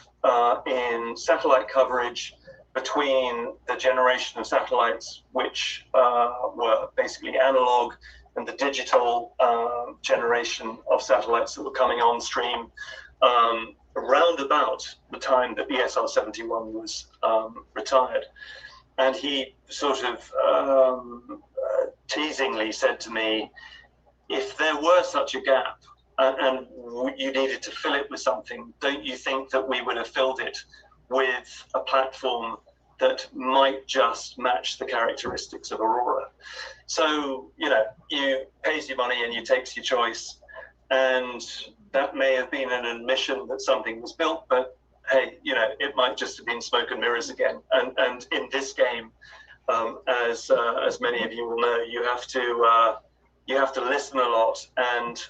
in satellite coverage between the generation of satellites which were basically analog and the digital generation of satellites that were coming on stream around about the time that the SR-71 was retired. And he sort of teasingly said to me, if there were such a gap and you needed to fill it with something, don't you think that we would have filled it with a platform that might just match the characteristics of Aurora? So, you know, you pays your money and you takes your choice. And that may have been an admission that something was built, but hey, you know, it might just have been smoke and mirrors again. And in this game, as many of you will know, you have to listen a lot and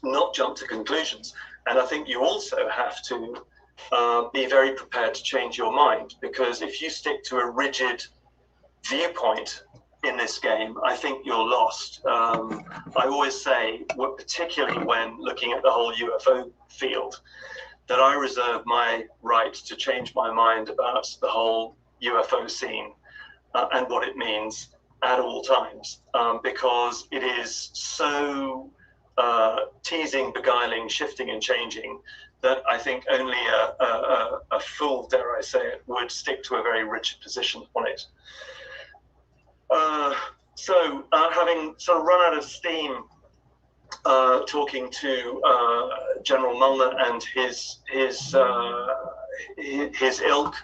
not jump to conclusions. And I think you also have to be very prepared to change your mind, because if you stick to a rigid viewpoint in this game, I think you're lost. I always say, particularly when looking at the whole UFO field, that I reserve my right to change my mind about the whole UFO scene and what it means at all times, because it is so teasing, beguiling, shifting and changing that I think only a fool, dare I say it, would stick to a very rigid position on it. So having sort of run out of steam talking to General Mulner and his ilk,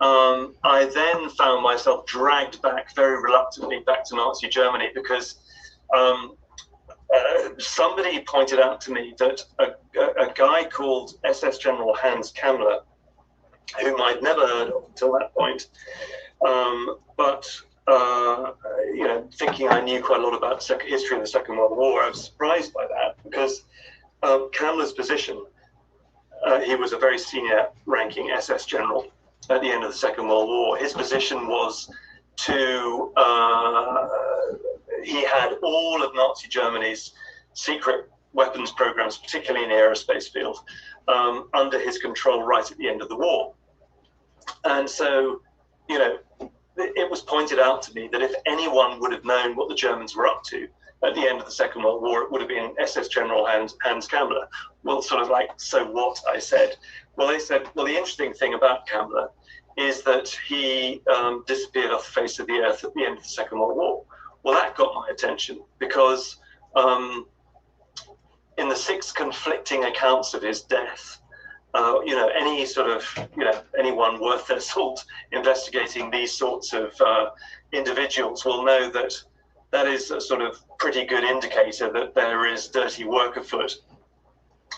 I then found myself dragged back very reluctantly back to Nazi Germany, because somebody pointed out to me that a guy called SS General Hans Kammler, whom I'd never heard of until that point, but you know, thinking I knew quite a lot about the history of the Second World War, I was surprised by that, because Kammler's position, he was a very senior ranking SS general at the end of the Second World War. His position was to, he had all of Nazi Germany's secret weapons programs, particularly in the aerospace field, under his control right at the end of the war. And so, you know, it was pointed out to me that if anyone would have known what the Germans were up to at the end of the Second World War, it would have been SS General Hans Kammler. Well, sort of like, so what, I said. Well, they said, well, the interesting thing about Kammler is that he disappeared off the face of the earth at the end of the Second World War. Well, that got my attention, because in the 6 conflicting accounts of his death, you know, any sort of, you know, anyone worth their salt investigating these sorts of individuals will know that that is a sort of pretty good indicator that there is dirty work afoot.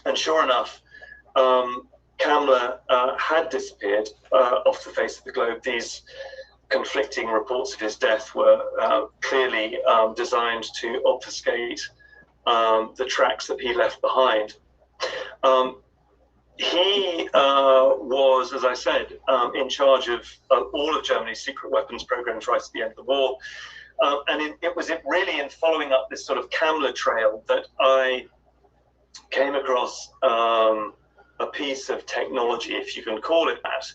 And sure enough, Kammler had disappeared off the face of the globe. These conflicting reports of his death were clearly designed to obfuscate the tracks that he left behind. He was, as I said, in charge of all of Germany's secret weapons programs right at the end of the war. And it was really in following up this sort of Kammler trail that I came across a piece of technology, if you can call it that,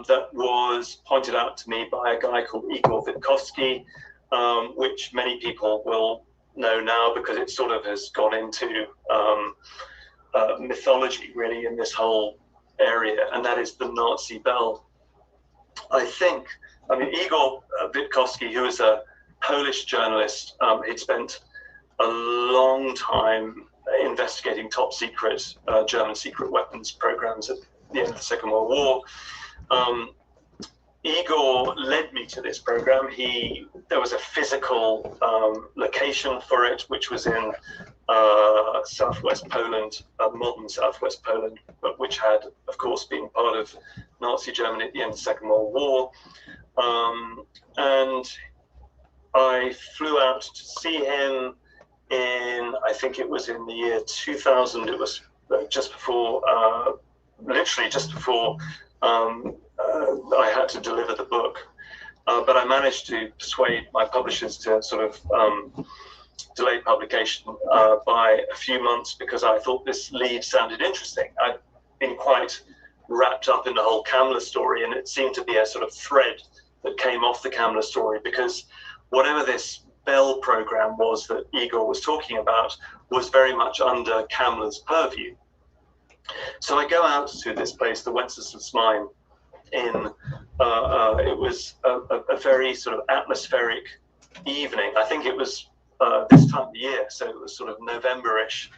that was pointed out to me by a guy called Igor Witkowski, which many people will know now because it sort of has gone into mythology really in this whole area, and that is the Nazi bell. I mean, Igor Witkowski, who is a Polish journalist, he'd spent a long time investigating top secret German secret weapons programs at the end of the Second World War. Igor led me to this program. There was a physical location for it, which was in southwest Poland, modern southwest Poland, but which had, of course, been part of Nazi Germany at the end of the Second World War. And I flew out to see him I think it was in the year 2000. It was just before, literally just before I had to deliver the book. But I managed to persuade my publishers to sort of delay publication by a few months, because I thought this lead sounded interesting. I'd been quite wrapped up in the whole Cambell story, and it seemed to be a sort of thread that came off the Cambell story, because whatever this Bell program was that Igor was talking about was very much under Cambell's purview. So I go out to this place, the Wenceslas mine, it was a very sort of atmospheric evening. I think it was this time of year, so it was sort of November-ish,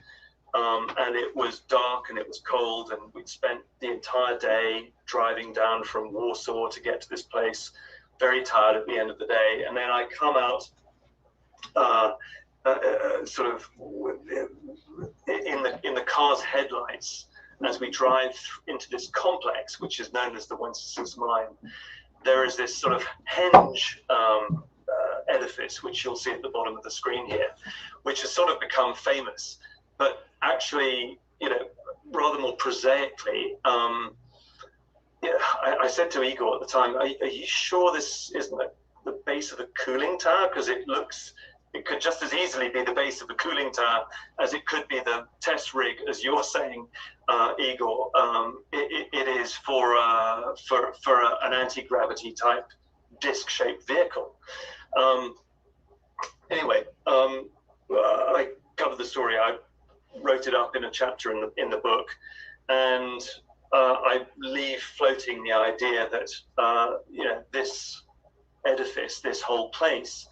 and it was dark and it was cold, and we'd spent the entire day driving down from Warsaw to get to this place, very tired at the end of the day. And then I come out sort of in the car's headlights as we drive into this complex, which is known as the Wenceslas mine. There is this sort of henge edifice, which you'll see at the bottom of the screen here, which has sort of become famous. But actually, you know, rather more prosaically, I said to Igor at the time, are you sure this isn't the base of a cooling tower? Because it could just as easily be the base of a cooling tower as it could be the test rig, as you're saying, Igor. It is for an anti-gravity type disc-shaped vehicle. Anyway, I covered the story. I wrote it up in a chapter in the book, and I leave floating the idea that you know, this edifice, this whole place,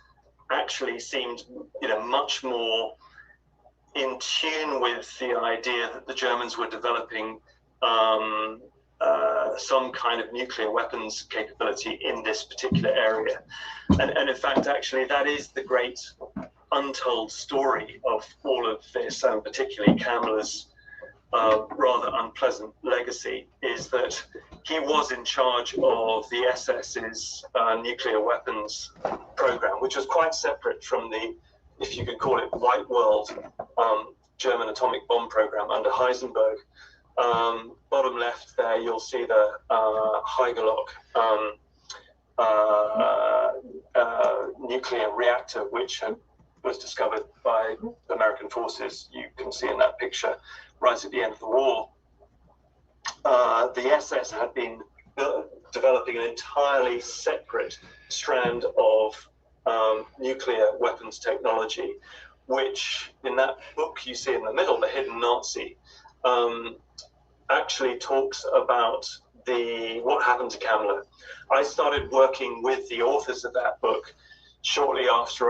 actually seemed, you know, much more in tune with the idea that the Germans were developing some kind of nuclear weapons capability in this particular area. And in fact, actually, that is the great untold story of all of this, and particularly Cambell's rather unpleasant legacy, is that he was in charge of the SS's nuclear weapons program, which was quite separate from the, if you could call it, white world German atomic bomb program under Heisenberg. Bottom left there, you'll see the Heigerloch nuclear reactor, which was discovered by American forces. You can see in that picture right at the end of the war. The SS had been developing an entirely separate strand of nuclear weapons technology, which in that book you see in the middle, The Hidden Nazi, actually talks about what happened to Cambell. I started working with the authors of that book shortly after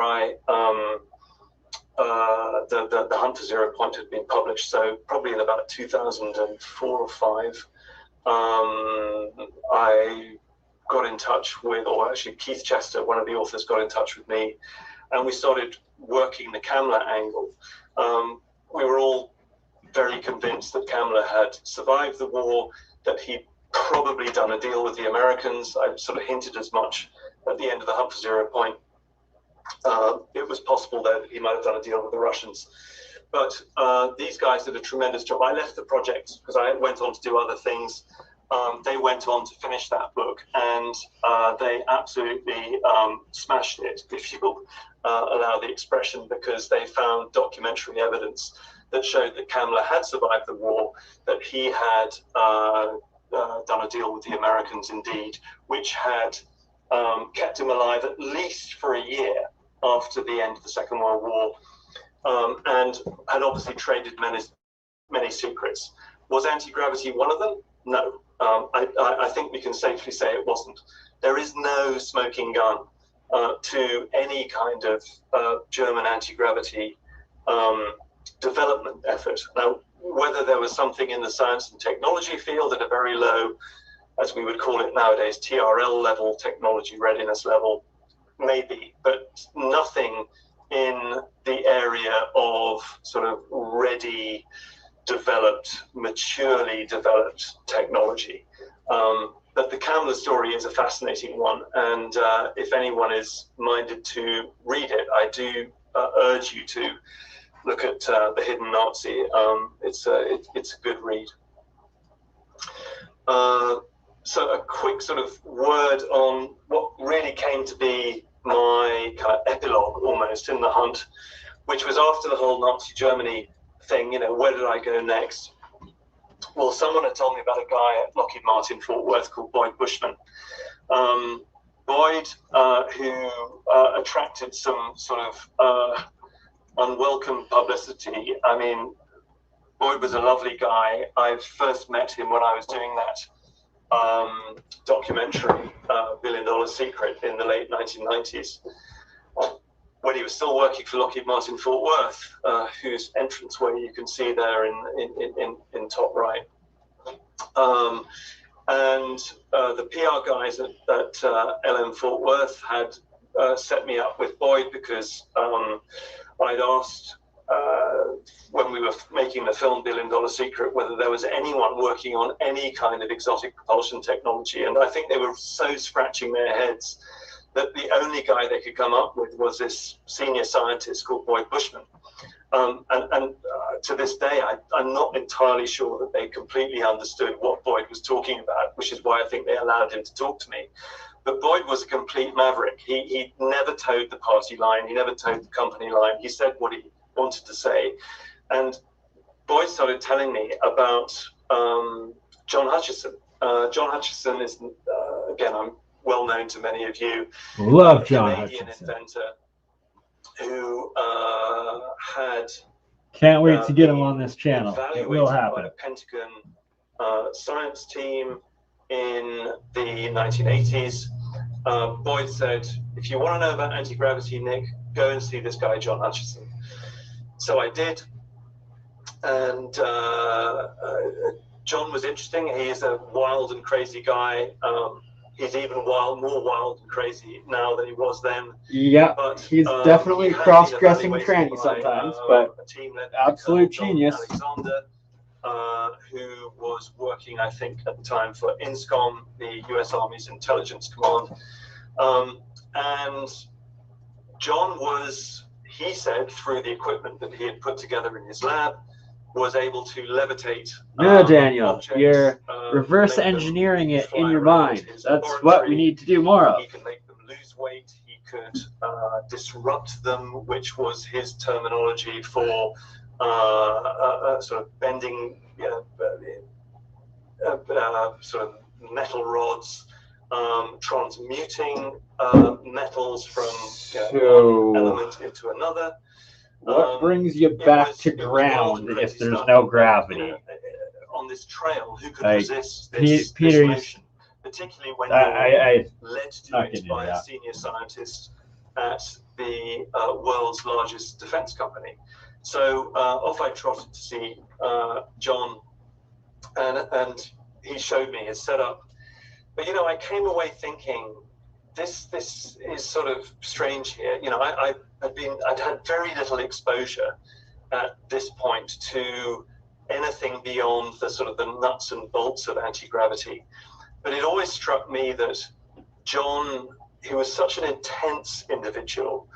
the Hunt for Zero Point had been published, so probably in about 2004 or 5. I got in touch with, or actually Keith Chester, one of the authors, got in touch with me, and we started working the Cambell angle. We were all very convinced that Cambell had survived the war, that he'd probably done a deal with the Americans. I sort of hinted as much at the end of the Hunt for Zero Point. It was possible that he might have done a deal with the Russians. But these guys did a tremendous job. I left the project because I went on to do other things. They went on to finish that book, and they absolutely smashed it, if you'll allow the expression, because they found documentary evidence that showed that Cambell had survived the war, that he had done a deal with the Americans indeed, which had kept him alive at least for a year after the end of the Second World War, and had obviously traded many secrets. Was anti-gravity one of them? No. I think we can safely say it wasn't. There is no smoking gun to any kind of German anti-gravity development effort. Now, whether there was something in the science and technology field at a very low, as we would call it nowadays, TRL level, technology readiness level, maybe, but nothing in the area of sort of ready, developed, maturely developed technology. But the Cambell story is a fascinating one, and if anyone is minded to read it, I do urge you to look at The Hidden Nazi. It's a good read. So a quick sort of word on what really came to be my kind of epilogue almost in the hunt, which was after the whole Nazi Germany thing, where did I go next? Well, someone had told me about a guy at Lockheed Martin, Fort Worth, called Boyd Bushman. Boyd, who attracted some sort of unwelcome publicity. I mean, Boyd was a lovely guy. I first met him when I was doing that documentary, $1 Billion Secret, in the late 1990s, when he was still working for Lockheed Martin Fort Worth, whose entranceway you can see there in top right. And the PR guys at LM Fort Worth had set me up with Boyd because I'd asked when we were making the film $1 Billion Secret whether there was anyone working on any kind of exotic propulsion technology, and I think they were so scratching their heads that the only guy they could come up with was this senior scientist called Boyd Bushman. And to this day, I'm not entirely sure that they completely understood what Boyd was talking about, which is why I think they allowed him to talk to me. But Boyd was a complete maverick. He never towed the party line. He never towed the company line. He said what he wanted to say. And Boyd started telling me about John Hutchison. John Hutchison is, again, I'm well known to many of you. Love John Canadian Hutchison. inventor who had Can't wait to get him on this channel. It will evaluated happen. by the Pentagon science team in the 1980s. Boyd said, if you want to know about anti-gravity, Nick, go and see this guy, John Hutchison. So I did. And John was interesting. He is a wild and crazy guy. He's even more wild and crazy now than he was then. Yeah, but, he's definitely he had cross-dressing been tranny evaluated sometimes, by, but a team led absolute John genius. Alexander, who was working, I think, at the time for INSCOM, the U.S. Army's intelligence command. And John was, he said, through the equipment that he had put together in his lab, was able to levitate. No, Daniel, objects, you're reverse make them engineering it in fly your around mind. his That's what we laboratory. need to do more of. He could make them lose weight. He could disrupt them, which was his terminology for sort of bending, sort of metal rods, transmuting metals from one element into another. What brings you back to ground if there's no gravity? On this trail, who could Like, resist this Peter, motion, particularly when you're led to it by a senior scientist at the world's largest defense company. So off I trotted to see John, and he showed me his setup. But I came away thinking, this is sort of strange here. I'd had very little exposure at this point to anything beyond the sort of the nuts and bolts of anti-gravity. But it always struck me that John, who was such an intense individual,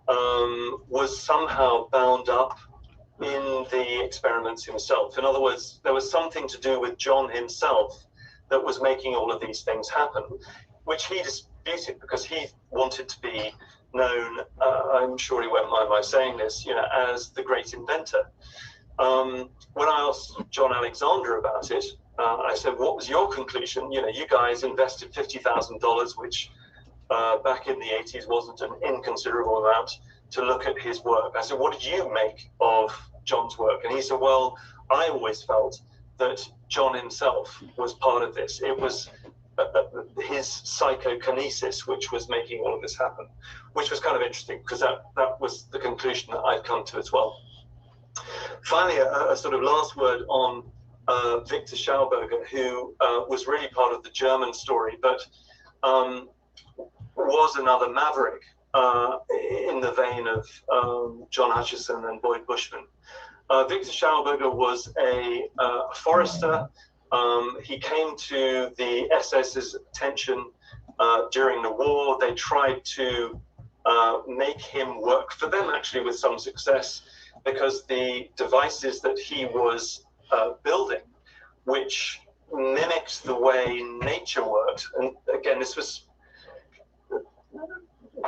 was somehow bound up in the experiments himself. In other words, there was something to do with John himself that was making all of these things happen, which he disputed because he wanted to be known, I'm sure he won't mind my saying this, as the great inventor. When I asked John Alexander about it, I said, what was your conclusion? You guys invested $50,000, which back in the 80s wasn't an inconsiderable amount, to look at his work. I said, what did you make of John's work? And he said, well, I always felt that John himself was part of this. It was his psychokinesis which was making all of this happen, which was kind of interesting because that was the conclusion that I'd come to as well. Finally, a sort of last word on Victor Schauerberger, who was really part of the German story, but was another maverick in the vein of John Hutchison and Boyd Bushman. Victor Schauerberger was a forester. He came to the SS's attention during the war. They tried to make him work for them, actually with some success, because the devices that he was building, which mimicked the way nature worked, and again, this was,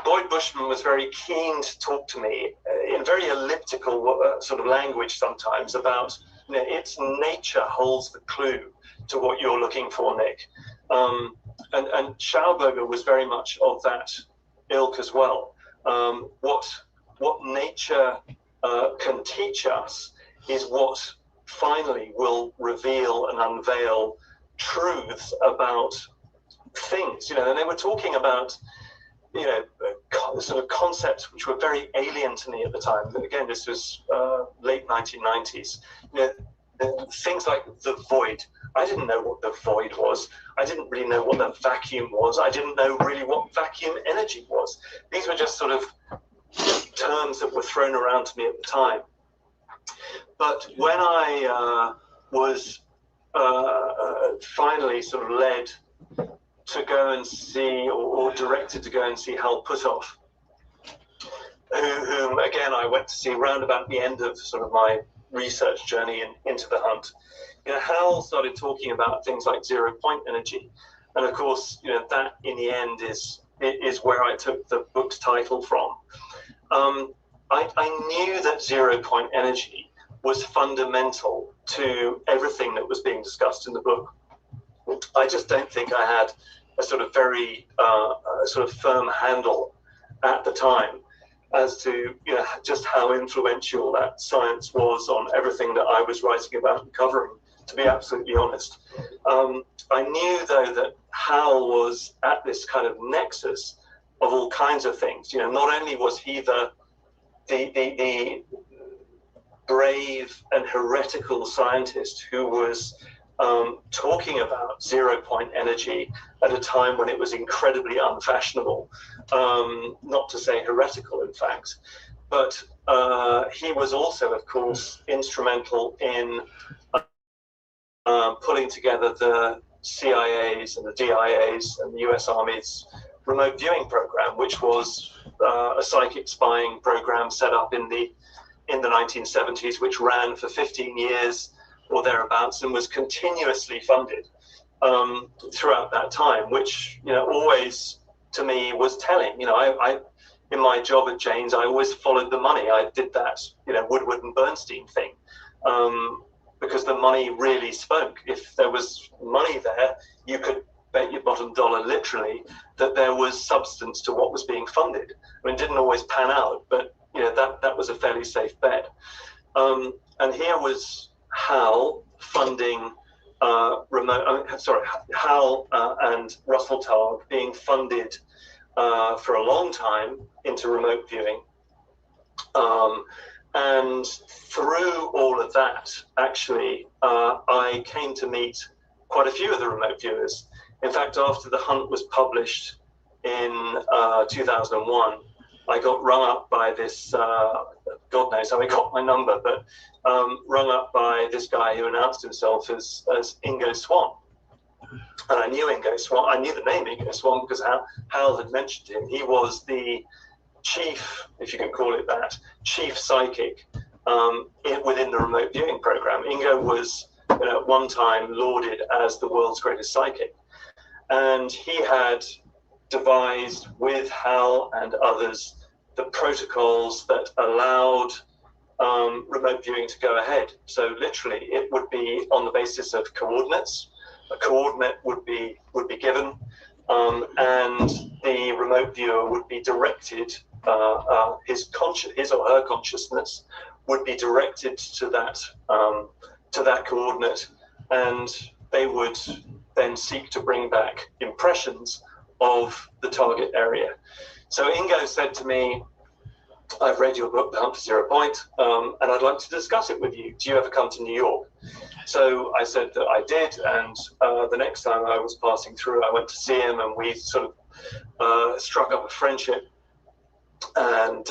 Boyd Bushman was very keen to talk to me in very elliptical sort of language sometimes about, you know, it's nature holds the clue to what you're looking for, Nick. And Schauerberger was very much of that ilk as well. What nature can teach us is what finally will reveal and unveil truths about things, you know. And they were talking about, you know, sort of concepts which were very alien to me at the time. Again, this was late 1990s. You know, things like the void. I didn't know what the void was. I didn't really know what the vacuum was. I didn't know really what vacuum energy was. These were just sort of terms that were thrown around to me at the time. But when I was finally sort of led to go and see, or directed to go and see Hal Puthoff, whom again I went to see round about the end of sort of my research journey into the hunt. You know, Hal started talking about things like 0-point energy, and of course, you know, that in the end is where I took the book's title from. I knew that 0-point energy was fundamental to everything that was being discussed in the book. I just don't think I had a sort of very sort of firm handle at the time as to, you know, just how influential that science was on everything that I was writing about and covering, to be absolutely honest. I knew, though, that Hal was at this kind of nexus of all kinds of things. You know, not only was he the brave and heretical scientist who was talking about 0-point energy at a time when it was incredibly unfashionable, not to say heretical, in fact, but he was also, of course, instrumental in pulling together the CIA's and the DIA's and the US Army's remote viewing program, which was a psychic spying program set up in the 1970s, which ran for 15 years or thereabouts and was continuously funded throughout that time, which, you know, always to me was telling. You know, I in my job at Jane's, I always followed the money. I did that, you know, Woodward and Bernstein thing, because the money really spoke. If there was money there, you could bet your bottom dollar, literally, that there was substance to what was being funded. I mean, it didn't always pan out, but, you know, that was a fairly safe bet. And here was Hal funding Hal and Russell Targ being funded for a long time into remote viewing. And through all of that, actually, I came to meet quite a few of the remote viewers. In fact, after The Hunt was published in 2001, I got rung up by this, God knows how he got my number, but rung up by this guy who announced himself as Ingo Swann. And I knew Ingo Swann. I knew the name Ingo Swann because Hal had mentioned him. He was the chief, if you can call it that, chief psychic within the remote viewing program. Ingo was, you know, at one time lauded as the world's greatest psychic. And he had devised with Hal and others the protocols that allowed remote viewing to go ahead. So literally, it would be on the basis of coordinates. A coordinate would be given, and the remote viewer would be directed. His or her consciousness would be directed to that to that coordinate, and they would then seek to bring back impressions of the target area. So Ingo said to me, I've read your book, The Hunt for Zero Point, and I'd like to discuss it with you. Do you ever come to New York? So I said that I did, and the next time I was passing through, I went to see him, and we sort of struck up a friendship. And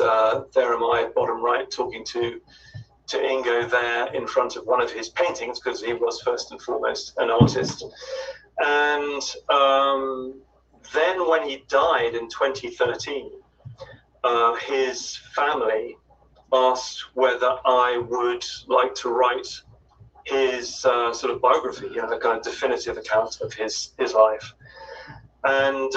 there am I, bottom right, talking to Ingo there in front of one of his paintings, because he was first and foremost an artist. And then when he died in 2013, his family asked whether I would like to write his sort of biography, you know, a kind of definitive account of his life. And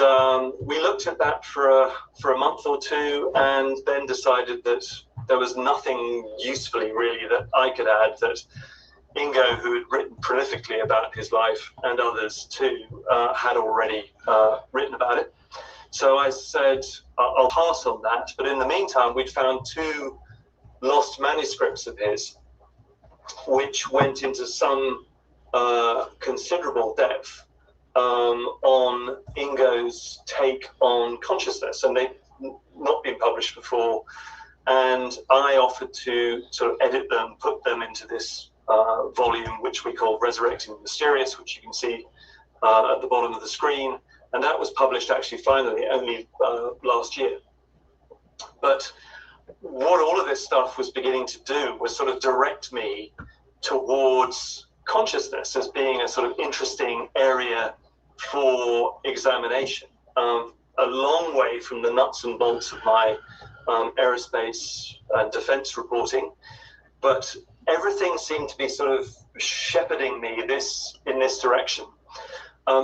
we looked at that for a month or two, and then decided that there was nothing usefully really that I could add, that Ingo, who had written prolifically about his life, and others too, had already written about it. So I said, I'll pass on that. But in the meantime, we'd found 2 lost manuscripts of his, which went into some considerable depth on Ingo's take on consciousness, and they'd not been published before. And I offered to sort of edit them, put them into this volume, which we call Resurrecting the Mysterious, which you can see at the bottom of the screen. And that was published actually finally only last year. But what all of this stuff was beginning to do was sort of direct me towards consciousness as being a sort of interesting area for examination, a long way from the nuts and bolts of my aerospace and defense reporting. But everything seemed to be sort of shepherding me in this direction.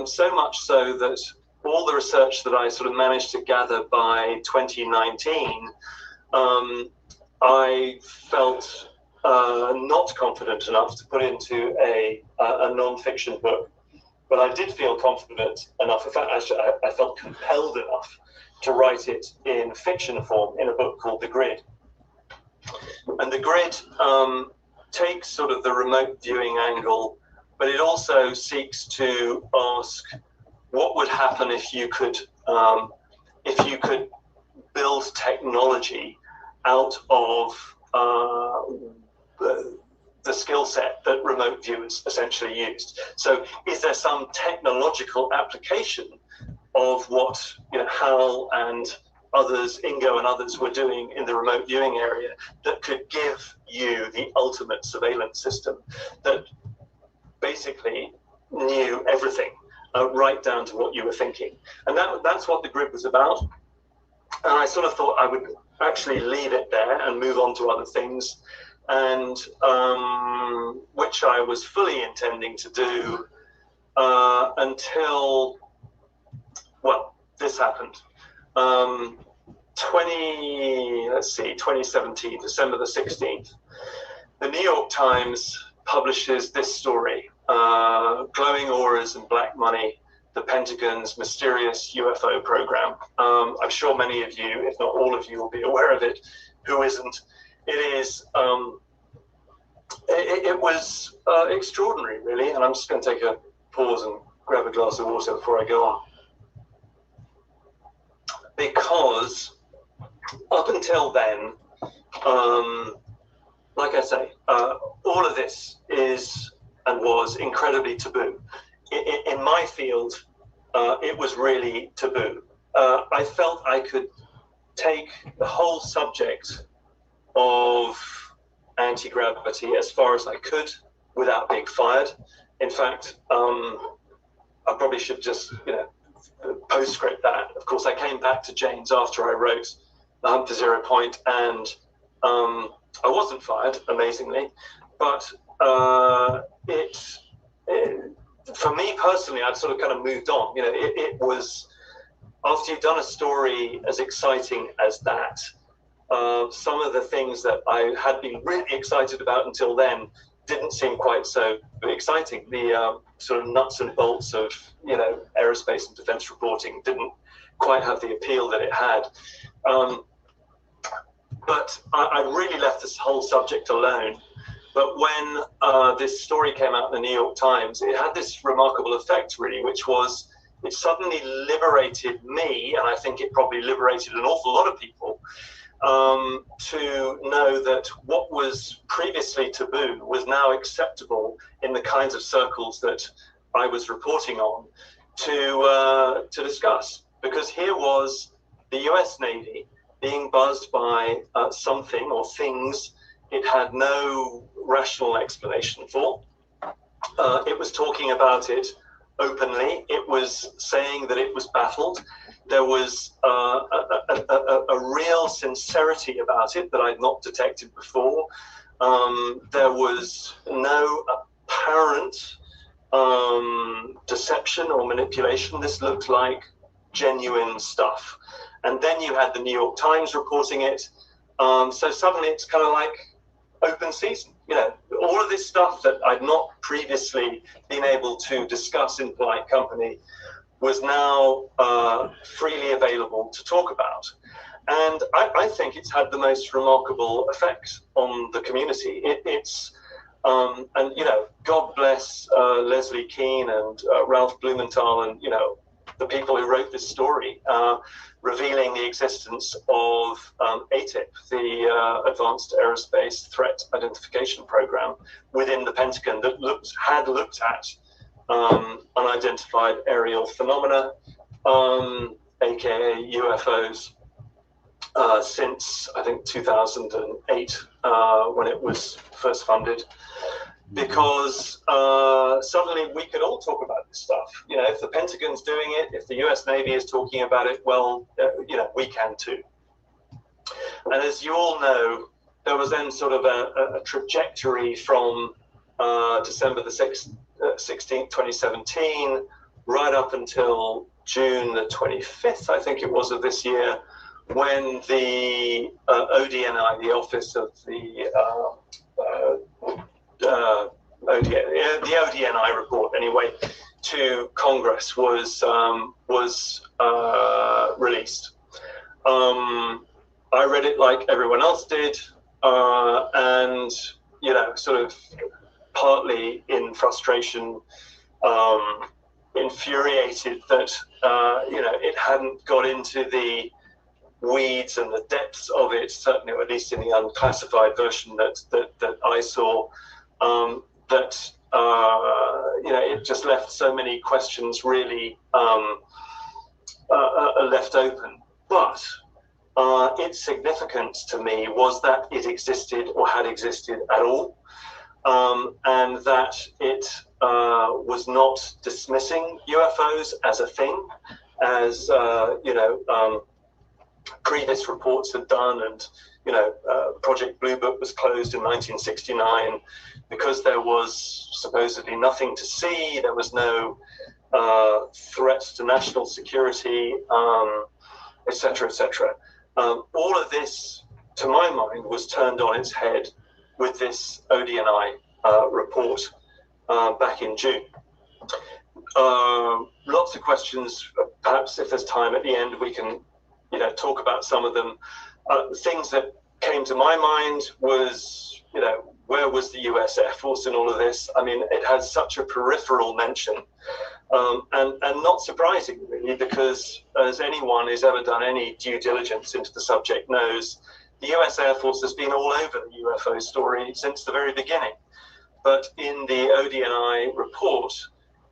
So much so that all the research that I sort of managed to gather by 2019, I felt not confident enough to put into a non-fiction book. But I did feel confident enough, in fact, actually, I felt compelled enough to write it in fiction form in a book called The Grid. And The Grid takes sort of the remote viewing angle, but it also seeks to ask what would happen if you could build technology out of the skill set that remote viewers essentially used. So is there some technological application of what, you know, Hal and others, Ingo and others, were doing in the remote viewing area that could give you the ultimate surveillance system that basically knew everything, right down to what you were thinking? And that's what The Grid was about. And I sort of thought I would actually leave it there and move on to other things, and which I was fully intending to do until, well, this happened. 2017, December the 16th, the New York Times publishes this story, Glowing Auras and Black Money, the Pentagon's mysterious UFO program. I'm sure many of you, if not all of you, will be aware of it. Who isn't? It is, it was extraordinary, really. And I'm just going to take a pause and grab a glass of water before I go on. Because up until then, like I say, all of this is and was incredibly taboo. In my field, it was really taboo. I felt I could take the whole subject of anti-gravity as far as I could without being fired. In fact, I probably should just, postscript that. Of course, I came back to James after I wrote The Hunt for Zero Point, and I wasn't fired, amazingly, but for me personally, I'd sort of kind of moved on. It was, after you've done a story as exciting as that, some of the things that I had been really excited about until then didn't seem quite so exciting. The sort of nuts and bolts of, aerospace and defense reporting didn't quite have the appeal that it had. But I really left this whole subject alone. But when this story came out in the New York Times, it had this remarkable effect, really, which was it suddenly liberated me, and I think it probably liberated an awful lot of people, to know that what was previously taboo was now acceptable in the kinds of circles that I was reporting on to discuss. Because here was the US Navy being buzzed by something or things it had no rational explanation for. It was talking about it openly. It was saying that it was baffled. There was a real sincerity about it that I'd not detected before. There was no apparent deception or manipulation. This looked like genuine stuff. And then you had the New York Times reporting it. So suddenly it's kind of like open season. You know, all of this stuff that I'd not previously been able to discuss in polite company was now freely available to talk about. And I think it's had the most remarkable effect on the community. And, you know, God bless Leslie Keane and Ralph Blumenthal and, you know, the people who wrote this story, revealing the existence of ATIP, the Advanced Aerospace Threat Identification Program within the Pentagon that had looked at unidentified aerial phenomena, aka UFOs, since I think 2008, when it was first funded. Because suddenly we could all talk about this stuff. You know, if the Pentagon's doing it, if the US Navy is talking about it, well, you know, we can too. And as you all know, there was then sort of a trajectory from December the 16th, 2017, right up until June the 25th, I think it was, of this year, when the ODNI, the Office of the the ODNI report, anyway, to Congress was released. I read it like everyone else did, and, you know, sort of partly in frustration, infuriated that, you know, it hadn't got into the weeds and the depths of it, certainly, or at least in the unclassified version that I saw, that you know, it just left so many questions really left open. But its significance to me was that it existed or had existed at all, and that it was not dismissing UFOs as a thing, as you know, previous reports had done. And, you know, Project Blue Book was closed in 1969 because there was supposedly nothing to see. There was no threats to national security, etc., etc. All of this, to my mind, was turned on its head with this ODNI report back in June. Lots of questions. Perhaps if there's time at the end, we can, you know, talk about some of them. Things that came to my mind was, you know, where was the US Air Force in all of this? I mean, it has such a peripheral mention, and not surprising, really, because as anyone who's ever done any due diligence into the subject knows, the US Air Force has been all over the UFO story since the very beginning. But in the ODNI report,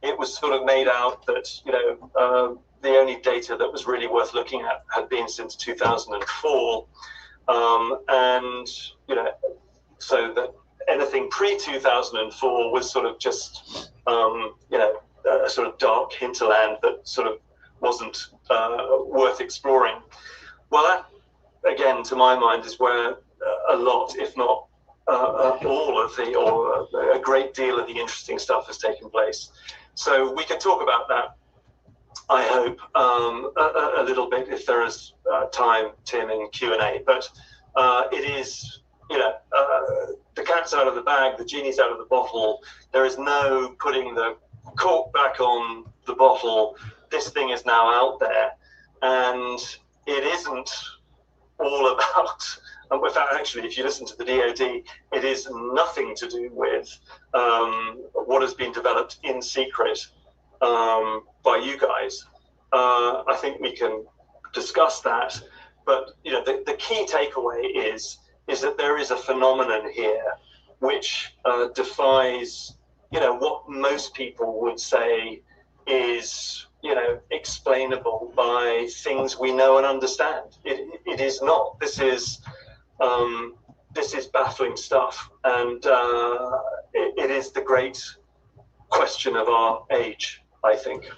it was sort of made out that, you know, the only data that was really worth looking at had been since 2004. And, you know, so that anything pre-2004 was sort of just, you know, a sort of dark hinterland that sort of wasn't worth exploring. Well, that, again, to my mind, is where a lot, if not all of the, or a great deal of the interesting stuff has taken place. So we can talk about that, I hope, a little bit if there is time, Tim, in Q&A. But it is, you know, the cat's out of the bag, the genie's out of the bottle. There is no putting the cork back on the bottle. This thing is now out there, and it isn't all about And in fact, actually, if you listen to the DoD, it is nothing to do with what has been developed in secret by you guys. I think we can discuss that, but the key takeaway is that there is a phenomenon here which defies what most people would say is explainable by things we know and understand. It is not. This is baffling stuff, and it is the great question of our age, I think.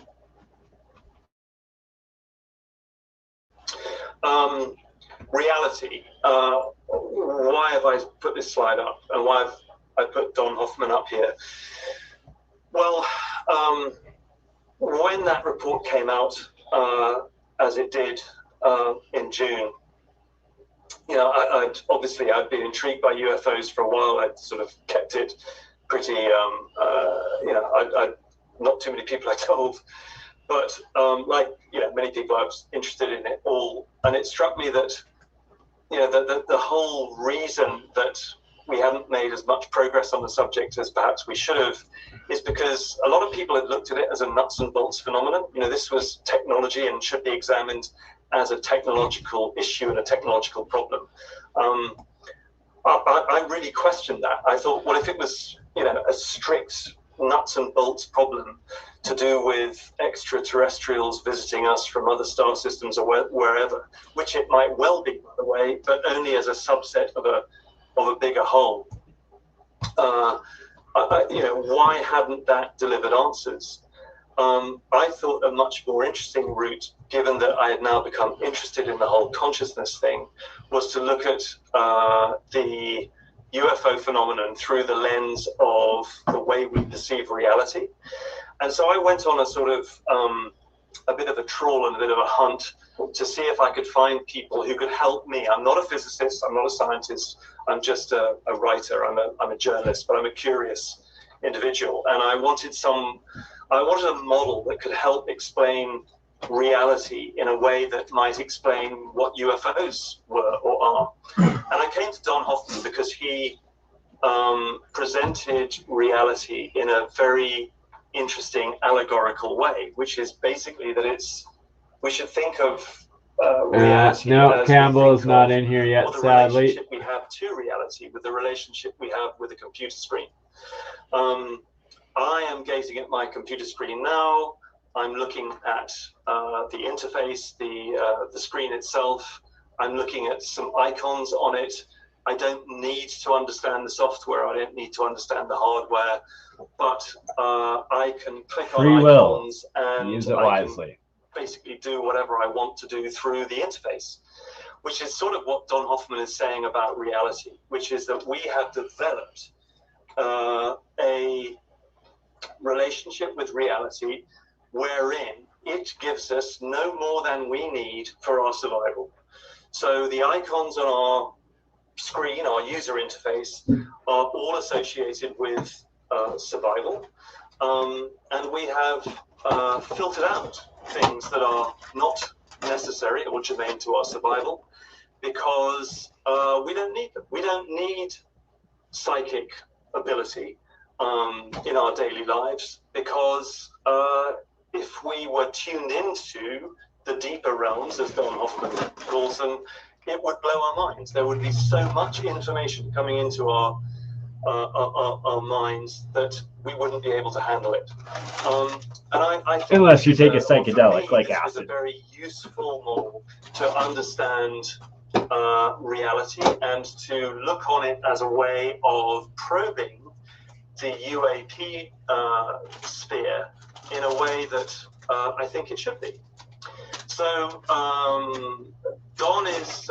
Reality. Why have I put this slide up, and why have I put Don Hoffman up here? Well, when that report came out, as it did in June, I'd been intrigued by UFOs for a while. I'd sort of kept it pretty, not too many people I told, but many people, I was interested in it all. And it struck me that, the whole reason that we haven't made as much progress on the subject as perhaps we should have is because a lot of people had looked at it as a nuts and bolts phenomenon. This was technology and should be examined as a technological issue and a technological problem. I really questioned that. I thought, well, if it was, a strict nuts and bolts problem to do with extraterrestrials visiting us from other star systems or wherever, which it might well be, by the way, but only as a subset of a bigger whole. Why hadn't that delivered answers? I thought a much more interesting route, given that I had now become interested in the whole consciousness thing, was to look at the UFO phenomenon through the lens of the way we perceive reality. And so I went on a sort of a bit of a trawl and a bit of a hunt to see if I could find people who could help me. I'm not a physicist, I'm not a scientist, I'm just a writer, I'm a journalist, but I'm a curious individual. And I wanted a model that could help explain reality in a way that might explain what UFOs were or are. And I came to Don Hoffman because he presented reality in a very interesting allegorical way, which is basically that we should think of reality. No, Cambell is not in here yet, sadly. The relationship we have to reality with the relationship we have with a computer screen. I am gazing at my computer screen now. I'm looking at the interface, the screen itself. I'm looking at some icons on it. I don't need to understand the software. I don't need to understand the hardware, but I can click on icons and use it wisely. Basically do whatever I want to do through the interface, which is sort of what Don Hoffman is saying about reality, which is that we have developed a relationship with reality wherein it gives us no more than we need for our survival. So the icons on our screen, our user interface, are all associated with survival, and we have filtered out things that are not necessary or germane to our survival because we don't need them. We don't need psychic ability in our daily lives because if we were tuned into the deeper realms, as Don Hoffman calls them, it would blow our minds. There would be so much information coming into our minds that we wouldn't be able to handle it. And I think unless you take a psychedelic like acid. This is a very useful model to understand reality and to look on it as a way of probing the UAP sphere in a way that I think it should be. So Don is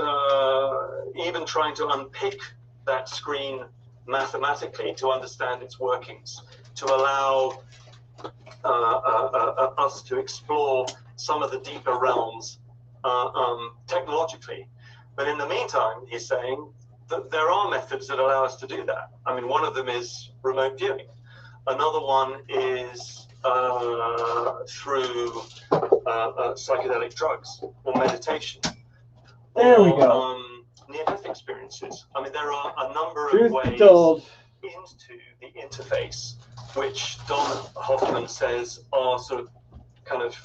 even trying to unpick that screen mathematically to understand its workings, to allow us to explore some of the deeper realms technologically. But in the meantime, he's saying that there are methods that allow us to do that. I mean, one of them is remote viewing. Another one is through psychedelic drugs or meditation. There we go. near-death experiences. I mean, there are a number of Truth ways told. into the interface, which Don Hoffman says are sort of kind of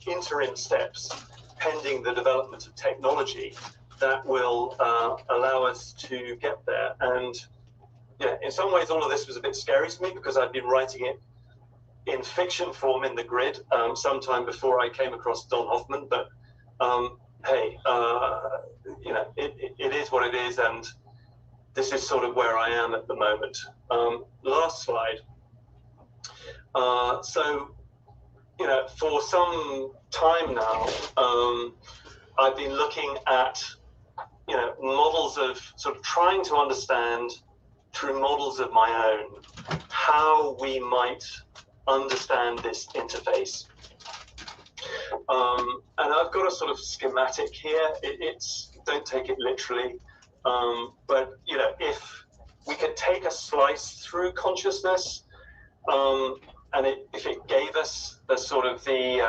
interim steps pending the development of technology that will allow us to get there. And in some ways, all of this was a bit scary to me because I'd been writing it in fiction form in the grid sometime before I came across Don Hoffman. But hey, it is what it is, and this is sort of where I am at the moment. Last slide. So, for some time now, I've been looking at, models of sort of trying to understand through models of my own how we might understand this interface. And I've got a sort of schematic here. It's don't take it literally, but if we could take a slice through consciousness, and if it gave us the sort of the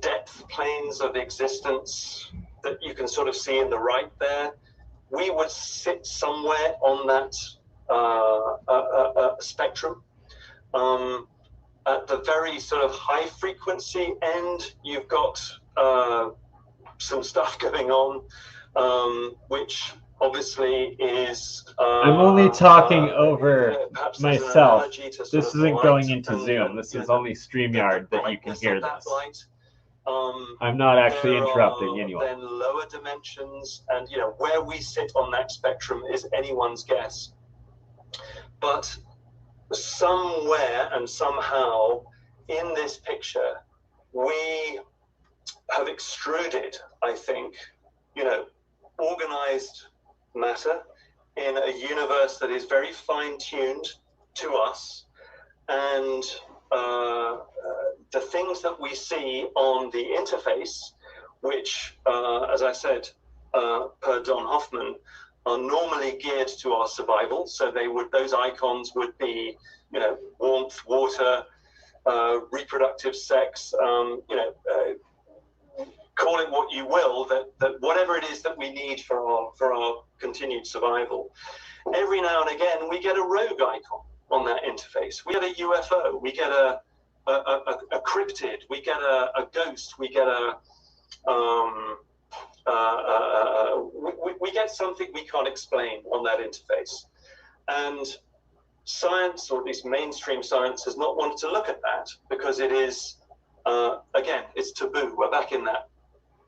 depth planes of existence that you can sort of see in the right there, we would sit somewhere on that spectrum. At the very sort of high frequency end, you've got some stuff going on, which obviously is... I'm only talking over myself. This isn't going into Zoom. This is only StreamYard that you can hear this. I'm not actually interrupting anyone. Then lower dimensions, and where we sit on that spectrum is anyone's guess. But somewhere and somehow in this picture, we have extruded, I think, organized matter in a universe that is very fine-tuned to us, and the things that we see on the interface, which, as I said, per Don Hoffman, are normally geared to our survival. So those icons would be, warmth, water, reproductive sex, call it what you will, that whatever it is that we need for our continued survival. Every now and again, we get a rogue icon on that interface. We get a UFO, we get a cryptid, we get a ghost, we get we get something we can't explain on that interface. And science, or at least mainstream science, has not wanted to look at that because it is, again, it's taboo. We're back in that,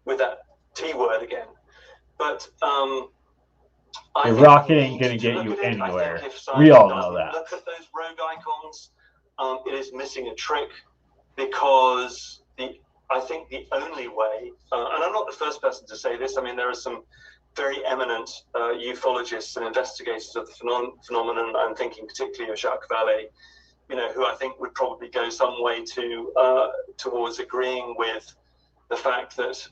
with that T word again. But the rocket ain't going to get you anywhere. We all know that. Look at those rogue icons. It is missing a trick, because I think the only way, and I'm not the first person to say this, I mean, there are some very eminent ufologists and investigators of the phenomenon. I'm thinking particularly of Jacques Vallée, who I think would probably go some way towards agreeing with the fact that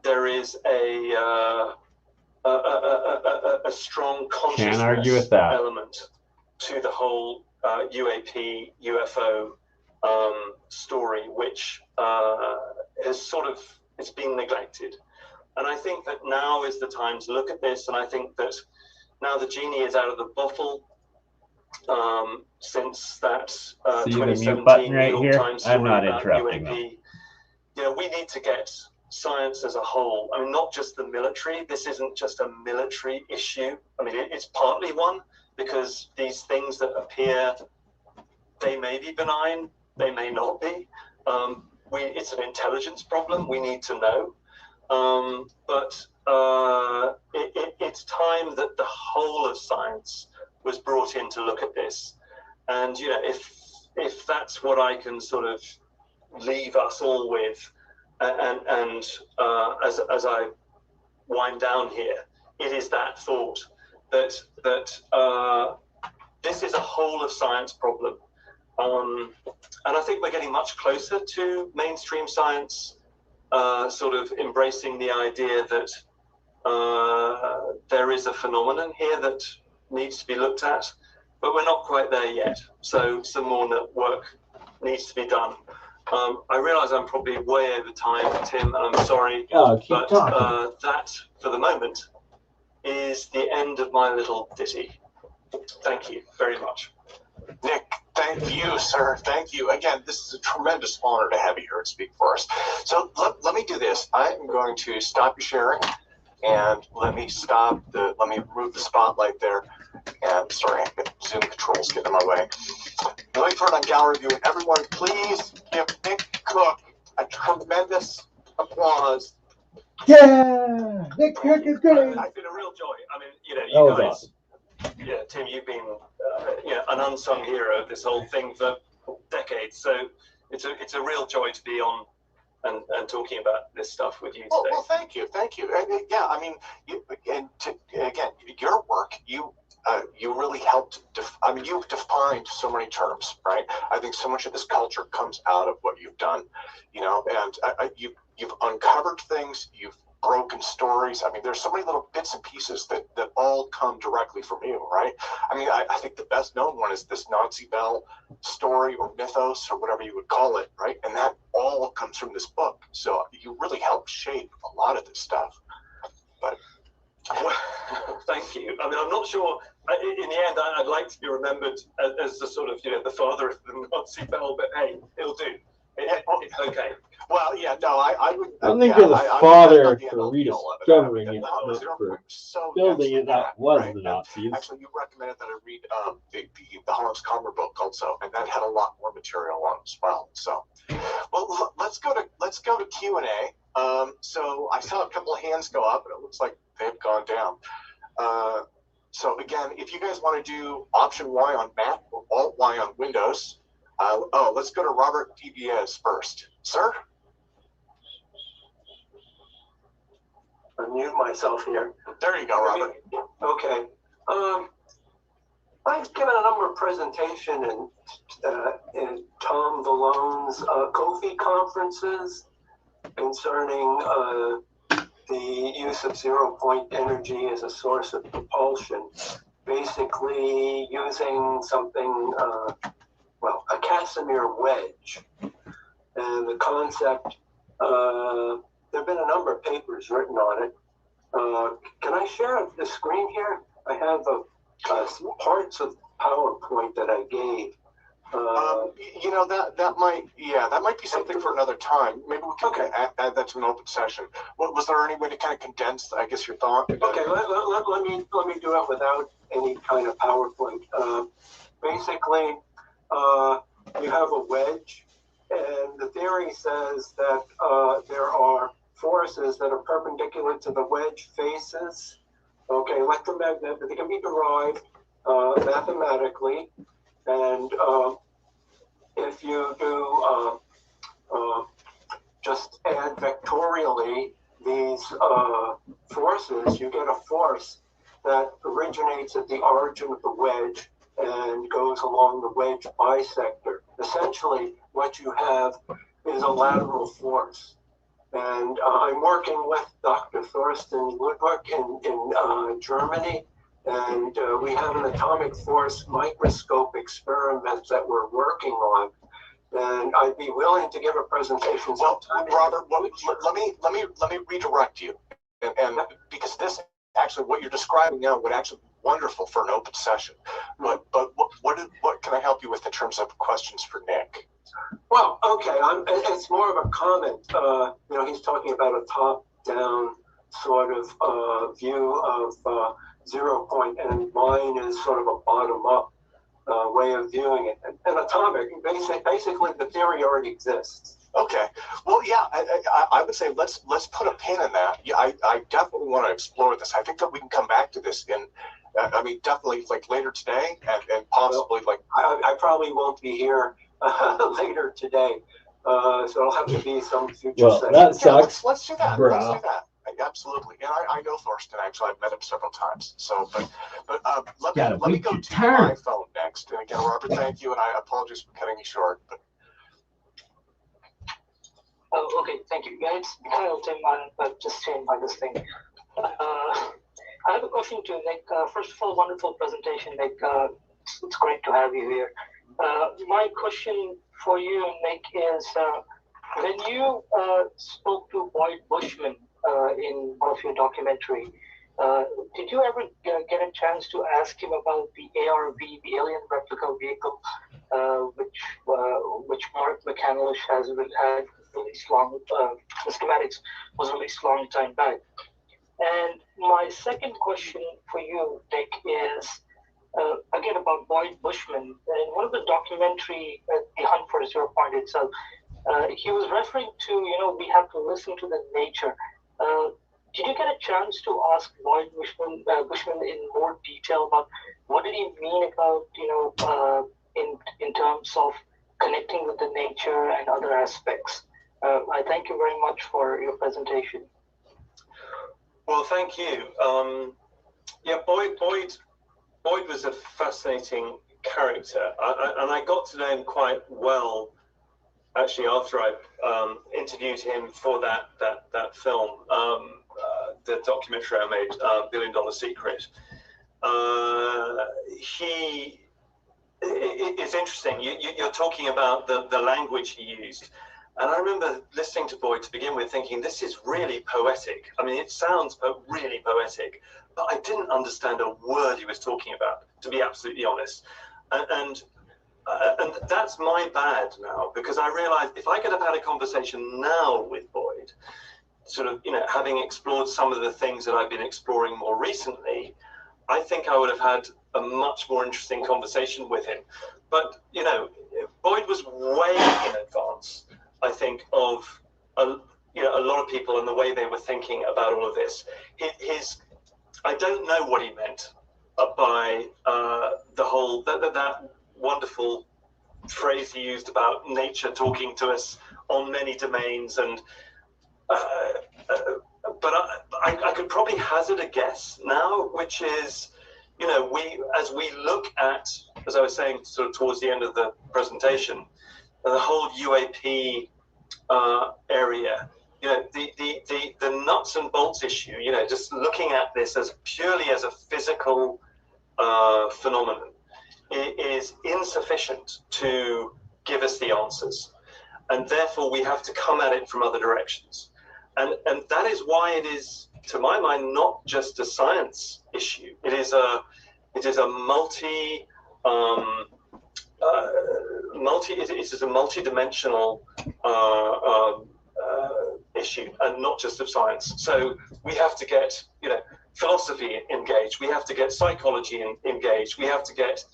there is a strong consciousness element to the whole UAP, UFO story, which has sort of, it's been neglected. And I think that now is the time to look at this, and I think that now the genie is out of the bottle, since that 2017 right New York here? Times story I'm not about interrupting UAP. We need to get science as a whole. I mean, not just the military. This isn't just a military issue. I mean, it's partly one, because these things that appear, they may be benign, they may not be. It's an intelligence problem. We need to know. But it's time that the whole of science was brought in to look at this. And if that's what I can sort of leave us all with, and as I wind down here, it is that thought that this is a whole of science problem. And I think we're getting much closer to mainstream science sort of embracing the idea that there is a phenomenon here that needs to be looked at, but we're not quite there yet. So some more work needs to be done. I realize I'm probably way over time, Tim, and I'm sorry, but that, for the moment, is the end of my little ditty. Thank you very much. Nick, thank you, sir. Thank you. Again, this is a tremendous honor to have you here and speak for us. So let me do this. I am going to stop you sharing, and let me remove the spotlight there. And sorry, Zoom controls getting in my way. Let me turn on gallery view, and everyone, please give Nick Cook a tremendous applause. Yeah, Nick Cook is great. It's been a real joy. I mean, you guys. Awesome. Yeah, Tim, you've been an unsung hero of this whole thing for decades. So it's a real joy to be on and talking about this stuff with you today. Well, thank you. And, yeah, I mean, again, your work, you really helped. You've defined so many terms, right? I think so much of this culture comes out of what you've done, and you've uncovered things. You've broken stories. I mean, there's so many little bits and pieces that all come directly from you, right? I mean, I think the best known one is this Nazi Bell story or mythos or whatever you would call it, right? And that all comes from this book. So you really helped shape a lot of this stuff. But well, thank you. I mean, I'm not sure. In the end, I'd like to be remembered as the sort of the father of the Nazi Bell, but hey, it'll do. It's okay. Well, yeah, no, I would. I think you're the father for rediscovering it, not for building it that was the Nazis. Actually, you recommended that I read the Hans Kammer book also, and that had a lot more material on it as well. So, well, let's go to Q&A. So I saw a couple of hands go up, and it looks like they've gone down. So again, if you guys want to do Option Y on Mac or Alt Y on Windows. Let's go to Robert DBS first. Sir? Unmute myself here. There you go, Robert. Okay. I've given a number of presentations in Tom Vallone's Kofi conferences concerning the use of zero-point energy as a source of propulsion. Basically using something... a Casimir wedge. And the concept, there have been a number of papers written on it. Can I share the screen here? I have parts of PowerPoint that I gave. That might be something for another time. Maybe we can add that to an open session. Was there any way to kind of condense, I guess, your thought? Okay, let me do it without any kind of PowerPoint. Basically, you have a wedge, and the theory says that there are forces that are perpendicular to the wedge faces. Okay, electromagnetic, they can be derived mathematically, and if you do just add vectorially these forces, you get a force that originates at the origin of the wedge and goes along the wedge bisector. Essentially, what you have is a lateral force. And I'm working with Dr. Thorsten Ludwig in Germany, and we have an atomic force microscope experiment that we're working on. And I'd be willing to give a presentation sometime. Robert, let me redirect you, and because this actually what you're describing now would actually be wonderful for an open session. But what can I help you with in terms of questions for Nick? Well, okay, it's more of a comment. He's talking about a top-down sort of view of 0 point, and mine is sort of a bottom-up way of viewing it. And atomic, basically, the theory already exists. Okay. Well, yeah, I would say let's put a pin in that. Yeah, I definitely want to explore this. I think that we can come back to this in. Definitely like later today, and possibly like I probably won't be here later today, so it'll have to be some future session. That sucks. Let's do that. Bro. Let's do that. Absolutely. And I know Thorsten, actually. I've met him several times. So, but let me go to my phone next. And again, Robert, thank you, and I apologize for cutting you short. But okay, thank you. Yeah, it's Kyle Tim. I'm just changed by this thing. I have a question to Nick. First of all, wonderful presentation, Nick. It's great to have you here. My question for you, Nick, is when you spoke to Boyd Bushman in one of your documentary, Did you ever get a chance to ask him about the ARV, the Alien Replica Vehicle, which Mark McCandlish had released long, the schematics was released long time back? And my second question for you, Dick, is again about Boyd Bushman. In one of the documentary, The Hunt for Zero Point itself, he was referring to, we have to listen to the nature. Did you get a chance to ask Boyd Bushman in more detail about what did he mean about, in terms of connecting with the nature and other aspects? I thank you very much for your presentation. Well, thank you. Boyd was a fascinating character, and I got to know him quite well actually after I interviewed him for that film, the documentary I made, $1 Billion Secret. It's interesting. You're talking about the language he used. And I remember listening to Boyd to begin with thinking, this is really poetic. I mean, it sounds really poetic, but I didn't understand a word he was talking about, to be absolutely honest. And that's my bad now, because I realized if I could have had a conversation now with Boyd, sort of, having explored some of the things that I've been exploring more recently, I think I would have had a much more interesting conversation with him. But, Boyd was way in advance, I think, of a lot of people and the way they were thinking about all of this. I don't know what he meant by the whole that wonderful phrase he used about nature talking to us on many domains, and but I could probably hazard a guess now, which is, as we look at, as I was saying, sort of towards the end of the presentation, the whole UAP area, the nuts and bolts issue, just looking at this as purely as a physical phenomenon is insufficient to give us the answers, and therefore we have to come at it from other directions, and that is why it is, to my mind, not just a science issue. It is a multi-dimensional issue, and not just of science. So we have to get philosophy engaged. We have to get psychology engaged. We have to get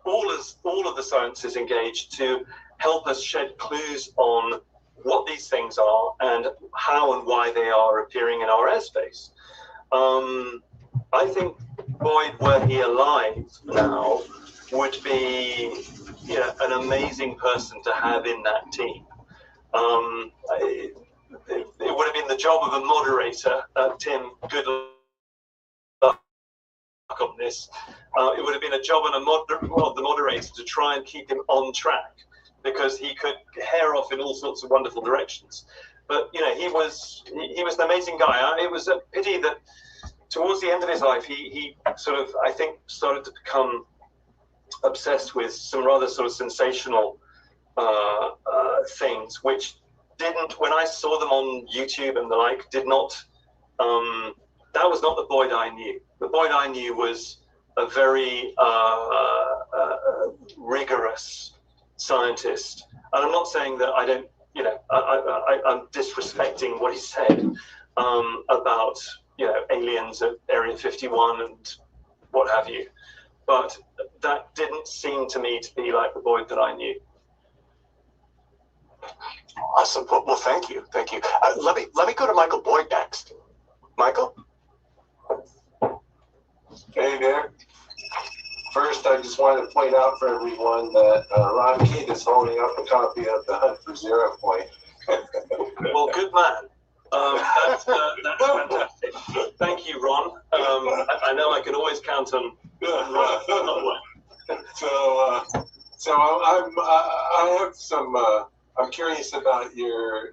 all of the sciences engaged to help us shed clues on what these things are and how and why they are appearing in our airspace. I think Boyd, were he alive now, would be an amazing person to have in that team. It would have been the job of a moderator. Tim, good luck on this. It would have been a job of the moderator to try and keep him on track, because he could hair off in all sorts of wonderful directions. But he was an amazing guy. It was a pity that towards the end of his life, he sort of, I think, started to become obsessed with some rather sort of sensational things, which didn't, when I saw them on YouTube and the like, did not, that was not the Boyd I knew. The Boyd I knew was a very rigorous scientist. And I'm not saying that I don't, I'm disrespecting what he said about, aliens at Area 51 and what have you. But that didn't seem to me to be like the Boyd that I knew. Awesome. Well, thank you. Let me go to Michael Boyd next. Michael? Hey there. First, I just wanted to point out for everyone that Ron Keith is holding up a copy of The Hunt for Zero Point. Well, good man. That's fantastic. Thank you, Ron. I know I can always count on Ron. So I have some. I'm curious about your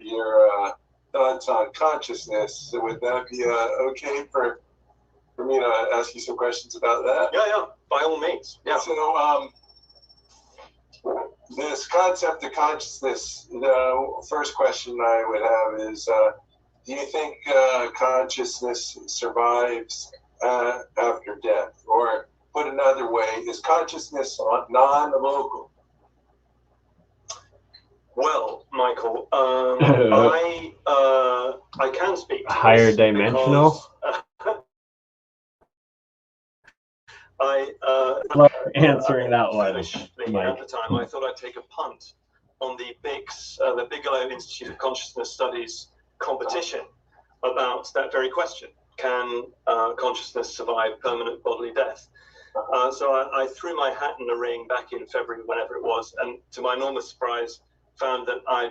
thoughts on consciousness. So would that be okay for me to ask you some questions about that? Yeah, by all means. Yeah. So this concept of consciousness, the first question I would have is, do you think consciousness survives after death? Or put another way, is consciousness non-local? Well, Michael, I can speak to higher this dimensional. because, Love answering that one, foolishly Mike. at the time, I thought I'd take a punt on the the Bigelow Institute of Consciousness Studies competition about that very question: can consciousness survive permanent bodily death? So I threw my hat in the ring back in February, whenever it was, and to my enormous surprise, found that I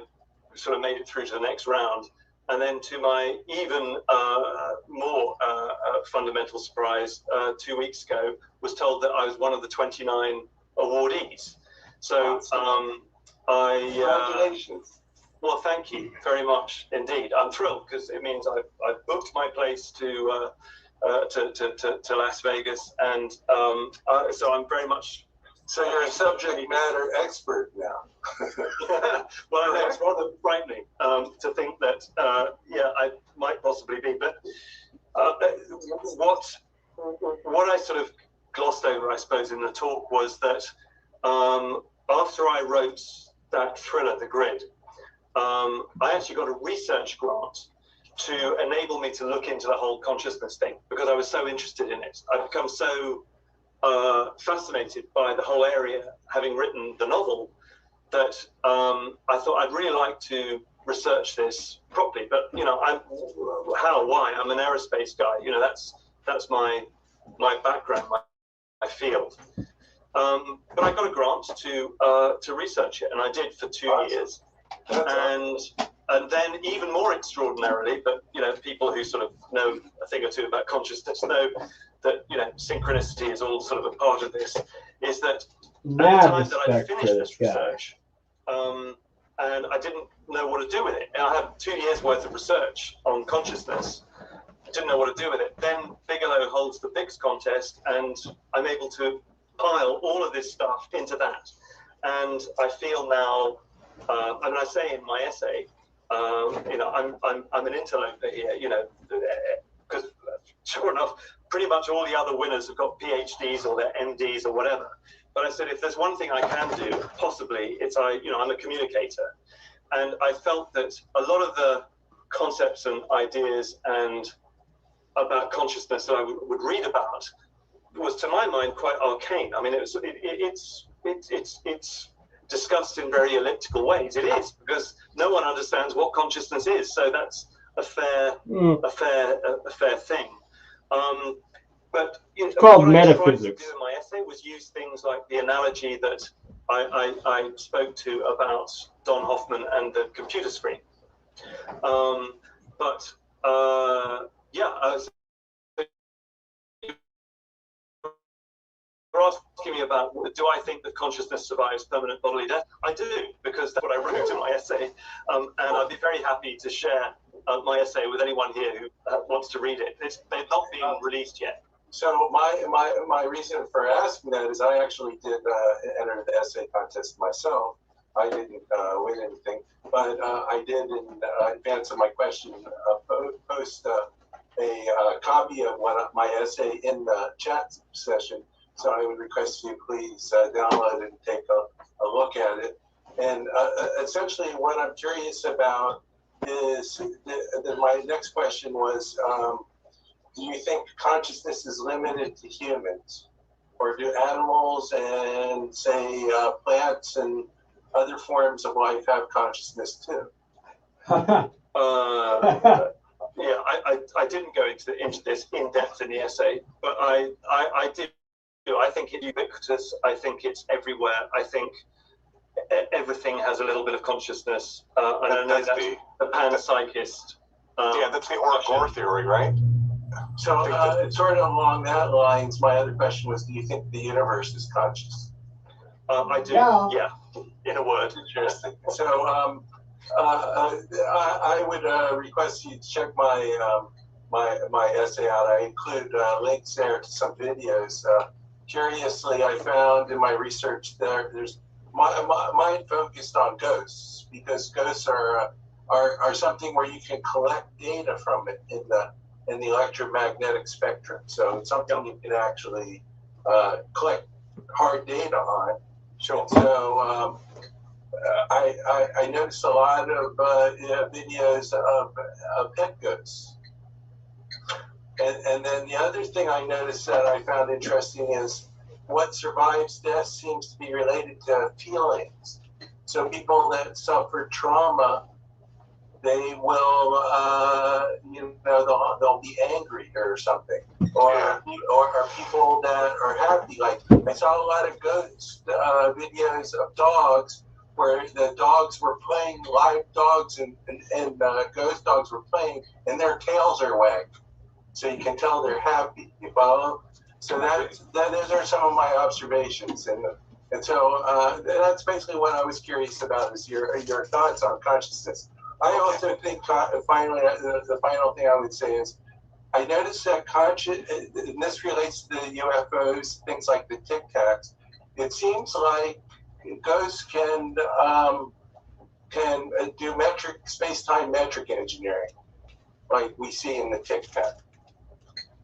sort of made it through to the next round. And then to my even more fundamental surprise, 2 weeks ago, was told that I was one of the 29 awardees. So Congratulations. Well, thank you very much indeed. I'm thrilled because it means I've booked my place to Las Vegas, and so I'm very much. So you're a subject matter expert now. Well, it's rather frightening to think that, I might possibly be. But what I sort of glossed over, I suppose, in the talk was that after I wrote that thriller, The Grid, I actually got a research grant to enable me to look into the whole consciousness thing because I was so interested in it. I've become so fascinated by the whole area, having written the novel, that I thought I'd really like to research this properly. But why? I'm an aerospace guy. That's my background, my field. But I got a grant to research it, and I did for 2 years. And then, even more extraordinarily, but people who sort of know a thing or two about consciousness know that synchronicity is all sort of a part of this. Is that at the time that I finished this research, and I didn't know what to do with it, and I had 2 years worth of research on consciousness. I didn't know what to do with it. Then Bigelow holds the Biggs contest, and I'm able to pile all of this stuff into that. And I feel now, and I say in my essay, I'm an interloper here, because sure enough, pretty much all the other winners have got PhDs or their MDs or whatever. But I said, if there's one thing I can do, possibly, it's I'm a communicator. And I felt that a lot of the concepts and ideas and about consciousness that I would read about was, to my mind, quite arcane. I mean, it's discussed in very elliptical ways. It is, because no one understands what consciousness is. So that's a fair thing. But it's called what metaphysics. I tried to do in my essay was use things like the analogy that I spoke to about Don Hoffman and the computer screen. You're asking me about, do I think that consciousness survives permanent bodily death? I do, because that's what I wrote in my essay. And I'd be very happy to share my essay with anyone here who wants to read it. They've not been released yet. So my reason for asking that is I actually did enter the essay contest myself. I didn't win anything, but I did, in advance of my question, post a copy of my essay in the chat session. So I would request you please download it and take a look at it. And essentially what I'm curious about is, my next question was, do you think consciousness is limited to humans? Or do animals and, say, plants and other forms of life have consciousness too? Yeah, I didn't go into this in depth in the essay, but I did. I think it's ubiquitous. I think it's everywhere. I think everything has a little bit of consciousness. And I know that's the panpsychist. That's the Or theory, right? So sort of along that lines, my other question was, do you think the universe is conscious? I do, yeah, in a word. Interesting. So I would request you to check my essay out. I include links there to some videos. Curiously, I found in my research there's mine focused on ghosts, because ghosts are something where you can collect data from it in in the electromagnetic spectrum. So it's something you can actually collect hard data on. Sure. So I noticed a lot of videos of pet ghosts. And then the other thing I noticed that I found interesting is what survives death seems to be related to feelings. So people that suffer trauma, they will, they'll be angry or something. Or people that are happy. Like I saw a lot of ghost videos of dogs where the dogs were playing, live dogs and ghost dogs were playing, and their tails are wagging. So you can tell they're happy. You follow? So those are some of my observations, and so that's basically what I was curious about, is your thoughts on consciousness. I also think finally the final thing I would say is I noticed that and this relates to the UFOs, things like the Tic Tacs. It seems like ghosts can do space-time metric engineering, like we see in the Tic Tac.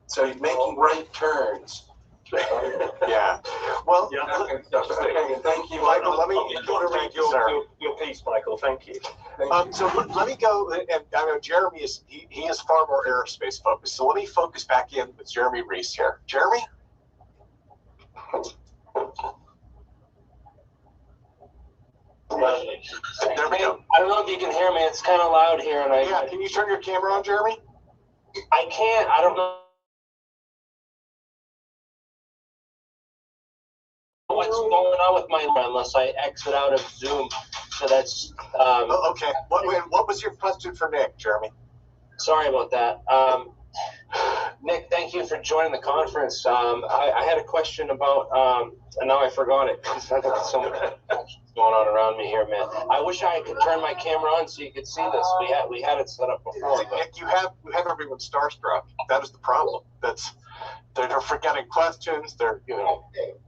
So you're making right turns. Yeah. Well, okay, thank you, Michael. Let me read your piece, Michael. Thank you. So let me go, and I know Jeremy is he is far more aerospace focused. So let me focus back in with Jeremy Reese here. Jeremy. There we go. I don't know if you can hear me. It's kind of loud here, and yeah. Can you turn your camera on, Jeremy? I can't. I don't know what's going on with my unless I exit out of Zoom. So that's okay. What was your question for Nick, Jeremy? Sorry about that. Nick, thank you for joining the conference. I had a question about, and now I forgot it. I've got so much going on around me here, man. I wish I could turn my camera on so you could see this. We had it set up before. Nick, you have everyone starstruck. That is the problem. They're forgetting questions. They're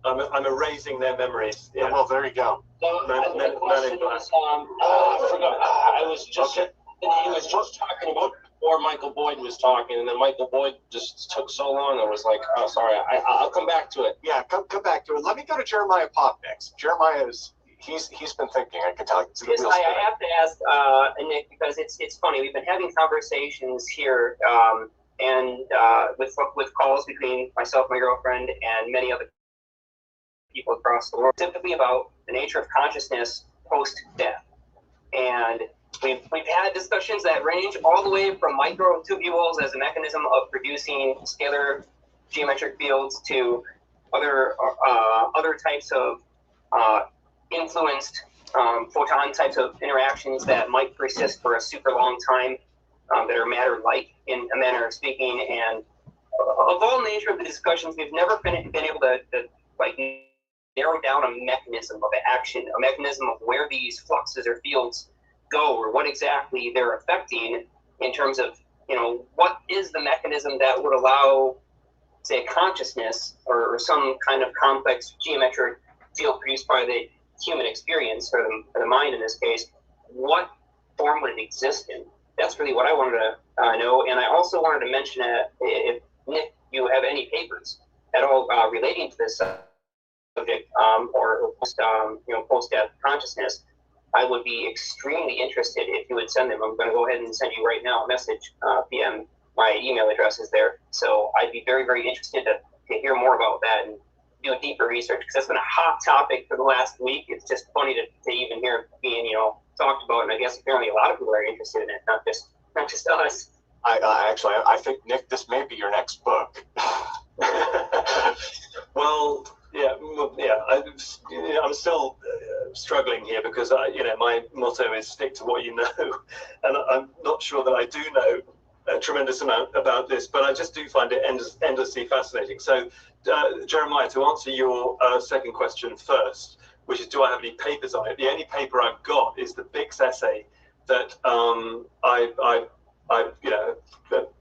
I'm erasing their memories. Yeah. Well, there you go. So, the question was, I forgot. I was just he was just talking about before Michael Boyd was talking, and then Michael Boyd just took so long. I was like, oh, sorry. I'll come back to it. Yeah, come back to it. Let me go to Jeremiah Pop next. Jeremiah he's been thinking. I can tell you. Yes, I have to ask Nick, because it's funny. We've been having conversations here, and with calls between myself, my girlfriend, and many other people across the world, typically about the nature of consciousness post-death. And we've had discussions that range all the way from microtubules as a mechanism of producing scalar geometric fields to other types of influenced photon types of interactions that might persist for a super long time, that are matter-like in a manner of speaking. And of all nature of the discussions, we've never been able to narrow down a mechanism of action, a mechanism of where these fluxes or fields go, or what exactly they're affecting in terms of, what is the mechanism that would allow, say, consciousness or some kind of complex geometric field produced by the human experience, or the mind in this case, what form would it exist in? That's really what I wanted to know. And I also wanted to mention if, Nick, you have any papers at all relating to this subject, or post-death consciousness, I would be extremely interested if you would send them. I'm going to go ahead and send you right now a message, PM. My email address is there. So I'd be very, very interested to hear more about that and do a deeper research, because that's been a hot topic for the last week. It's just funny to even hear it being, talked about, and I guess apparently a lot of people are interested in it, not just us. I think, Nick, this may be your next book. Well, I'm still struggling here because my motto is stick to what you know, and I'm not sure that I do know a tremendous amount about this, but I just do find it endlessly fascinating. So, Jeremiah, to answer your second question first, which is, do I have any papers on it? The only paper I've got is the Bix essay that I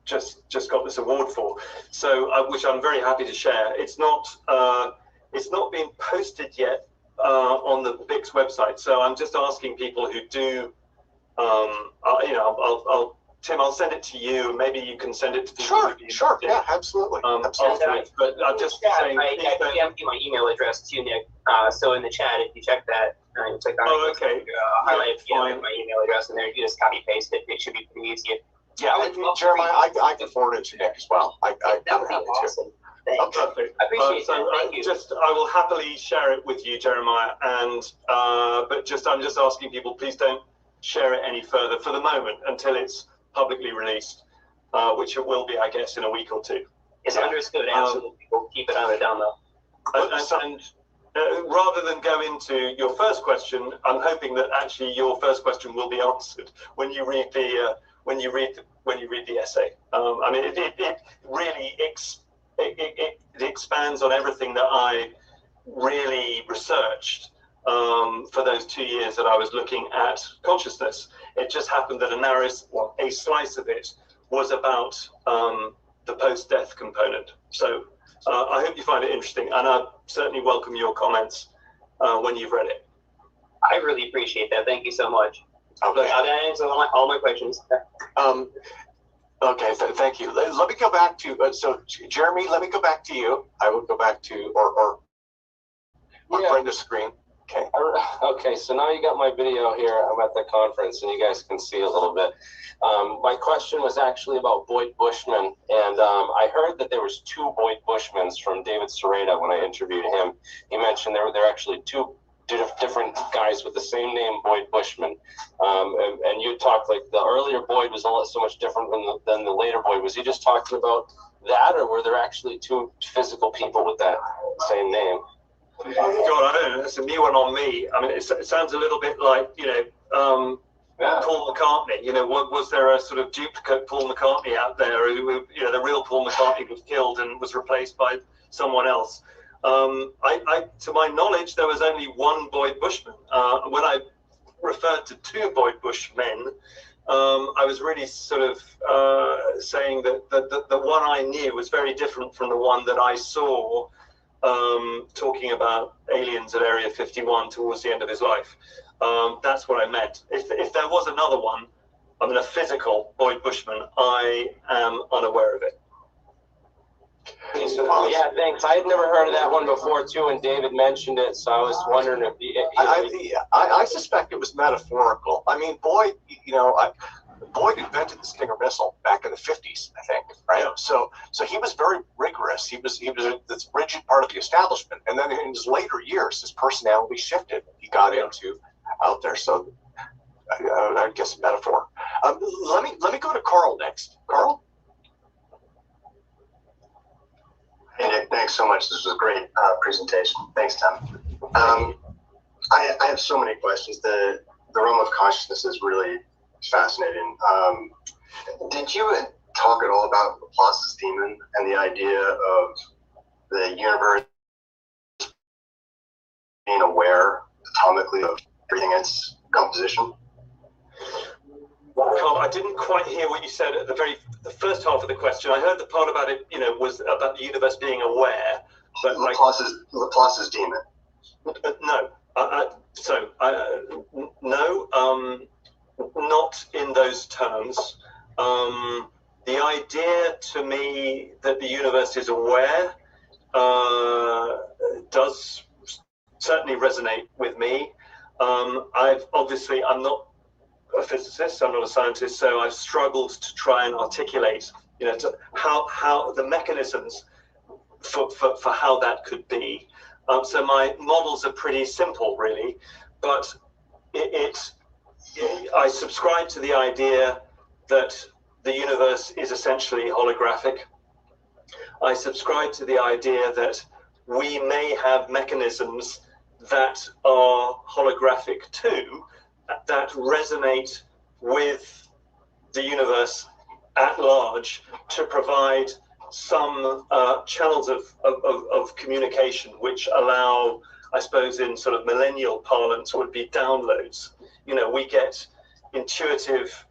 just got this award for. So, which I'm very happy to share. It's not been posted yet on the Bix website. So I'm just asking people who do. I'll Tim, I'll send it to you. Maybe you can send it to Sure, yeah, absolutely. Afterwards. But I'm just saying. I DM'd you my email address too, Nick. So in the chat, if you check that, you click on it. Okay. Highlight my email address in there. You just copy paste it. It should be pretty easy. Yeah, Jeremiah, I can forward it to Nick as well. That would be awesome. Thanks. Perfect. I appreciate that. Thank you. I will happily share it with you, Jeremiah. And I'm just asking people, please don't share it any further for the moment until it's publicly released, which it will be, I guess, in a week or two. It's understood. Absolutely. We'll keep it on the down low. And rather than go into your first question, I'm hoping that actually your first question will be answered when you read the essay. I mean, it really it expands on everything that I really researched for those 2 years that I was looking at consciousness. It just happened that a slice of it was about the post-death component. So I hope you find it interesting, and I certainly welcome your comments when you've read it. I really appreciate that. Thank you so much. Okay. That answers all my questions. Okay, thank you. Let me go back to, so Jeremy, let me go back to you. I will go back to, or Brenda's screen. Okay. Okay, so now you got my video here. I'm at the conference, and you guys can see a little bit. My question was actually about Boyd Bushman, and I heard that there was 2 Boyd Bushmans from David Sereda when I interviewed him. He mentioned there were actually 2 different guys with the same name, Boyd Bushman. And you talked like the earlier Boyd was so much different than the later Boyd. Was he just talking about that, or were there actually 2 physical people with that same name? God, I don't know. That's a new one on me. I mean, it sounds a little bit like, Paul McCartney. Was there a sort of duplicate Paul McCartney out there who, the real Paul McCartney was killed and was replaced by someone else? To my knowledge, there was only one Boyd Bushman. When I referred to 2 Boyd Bushmen, I was really sort of saying that the one I knew was very different from the one that I saw talking about aliens at Area 51 towards the end of his life. That's what I meant. If there was another one, I mean a physical Boyd Bushman, I am unaware of it. Yeah, thanks. I had never heard of that one before too, and David mentioned it, so I was wondering if I suspect it was metaphorical. I mean, Boyd, Boyd invented the Stinger missile back in the 50s, I think, right? Yeah. So he was very rigorous. He was this rigid part of the establishment, and then in his later years, his personality shifted. He got into out there. So I guess a metaphor. Let me go to Carl next. Carl. Hey Nick, thanks so much. This was a great presentation. Thanks, Tim. I have so many questions. The realm of consciousness is really fascinating. Did you talk at all about Laplace's demon and the idea of the universe being aware atomically of everything in its composition? Carl, I didn't quite hear what you said at the first half of the question. I heard the part about it, was about the universe being aware. But Laplace's demon. No. No. Not in those terms. The idea to me that the universe is aware does certainly resonate with me. I'm not a physicist, I'm not a scientist, so I've struggled to try and articulate, how the mechanisms for how that could be. So my models are pretty simple, really, but I subscribe to the idea that the universe is essentially holographic. I subscribe to the idea that we may have mechanisms that are holographic too, that resonate with the universe at large to provide some channels of communication which allow, I suppose in sort of millennial parlance, would be downloads. We get intuitive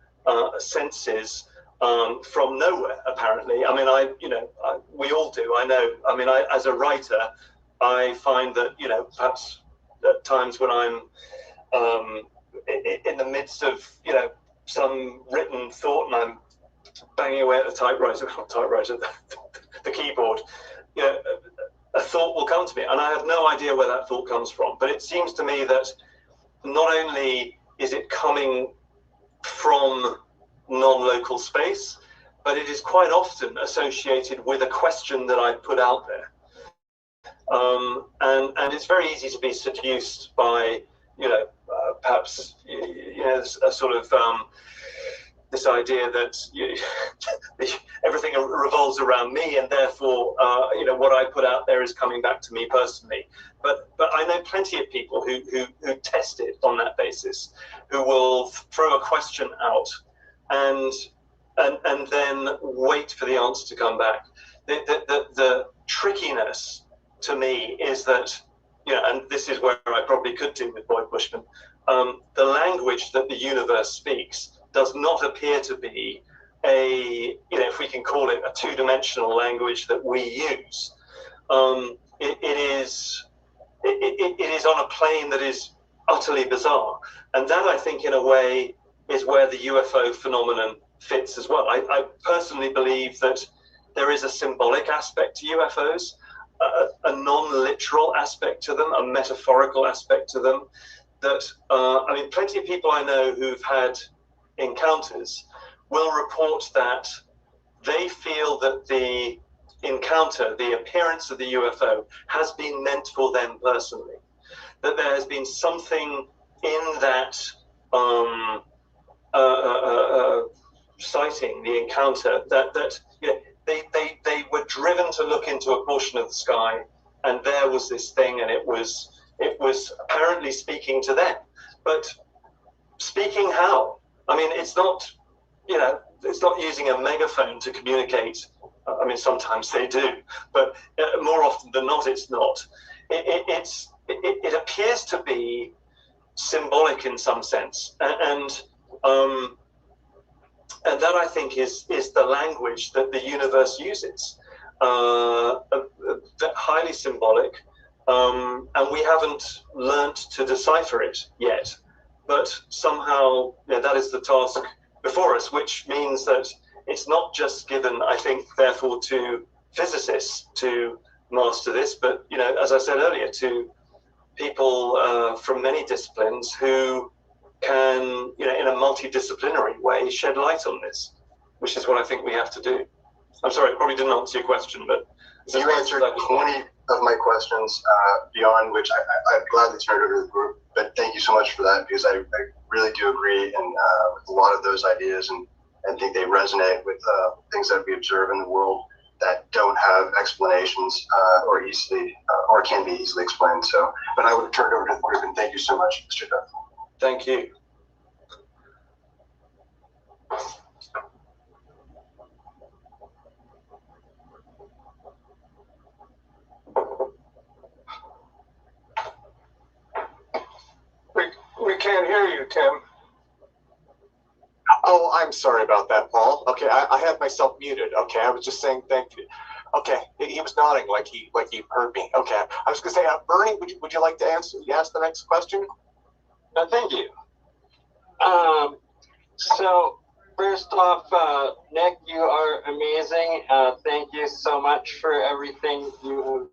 senses from nowhere, apparently. I mean, we all do, I know. I mean, as a writer, I find that, perhaps at times when I'm in the midst of, some written thought and I'm banging away at the typewriter, not typewriter, the keyboard, you know, a thought will come to me, and I have no idea where that thought comes from. But it seems to me that not only is it coming from non-local space, but it is quite often associated with a question that I put out there. And it's very easy to be seduced by, you know, perhaps, you know, a sort of this idea that everything revolves around me, and therefore, you know, what I put out there is coming back to me personally. But I know plenty of people who test it on that basis, who will throw a question out and then wait for the answer to come back. The trickiness to me is that, you know, and this is where I probably could do with Boyd Bushman, the language that the universe speaks does not appear to be a, you know, if we can call it a two-dimensional language that we use. It is on a plane that is utterly bizarre. And that, I think, in a way, is where the UFO phenomenon fits as well. I personally believe that there is a symbolic aspect to UFOs, a non-literal aspect to them, a metaphorical aspect to them. That, I mean, plenty of people I know who've had encounters will report that they feel that the encounter, the appearance of the UFO, has been meant for them personally. That there has been something in that sighting, the encounter, that you know, they were driven to look into a portion of the sky, and there was this thing, and it was apparently speaking to them. But speaking how? I mean, it's not, you know, it's not using a megaphone to communicate. I mean, sometimes they do, but more often than not, it's not. It appears to be symbolic in some sense, and that, I think, is the language that the universe uses, highly symbolic, and we haven't learnt to decipher it yet. But somehow, you know, that is the task before us, which means that it's not just given, I think, therefore, to physicists to master this, but, you know, as I said earlier, to people from many disciplines who can, you know, in a multidisciplinary way, shed light on this, which is what I think we have to do. I'm sorry, I probably didn't answer your question, but you answered 20 of my questions, beyond which I'd gladly turn it over to the group. But thank you so much for that, because I really do agree and with a lot of those ideas, and think they resonate with things that we observe in the world that don't have explanations or easily or can be easily explained. So, but I would turn it over to the group, and thank you so much, Mr. Duff. Thank you. We can't hear you, Tim. Oh, I'm sorry about that, Paul. Okay, I had myself muted. Okay, I was just saying thank you. Okay, he was nodding like he heard me. Okay, I was gonna say, Bernie, would you like to ask the next question? Thank you. So first off, Nick, you are amazing. Thank you so much for everything you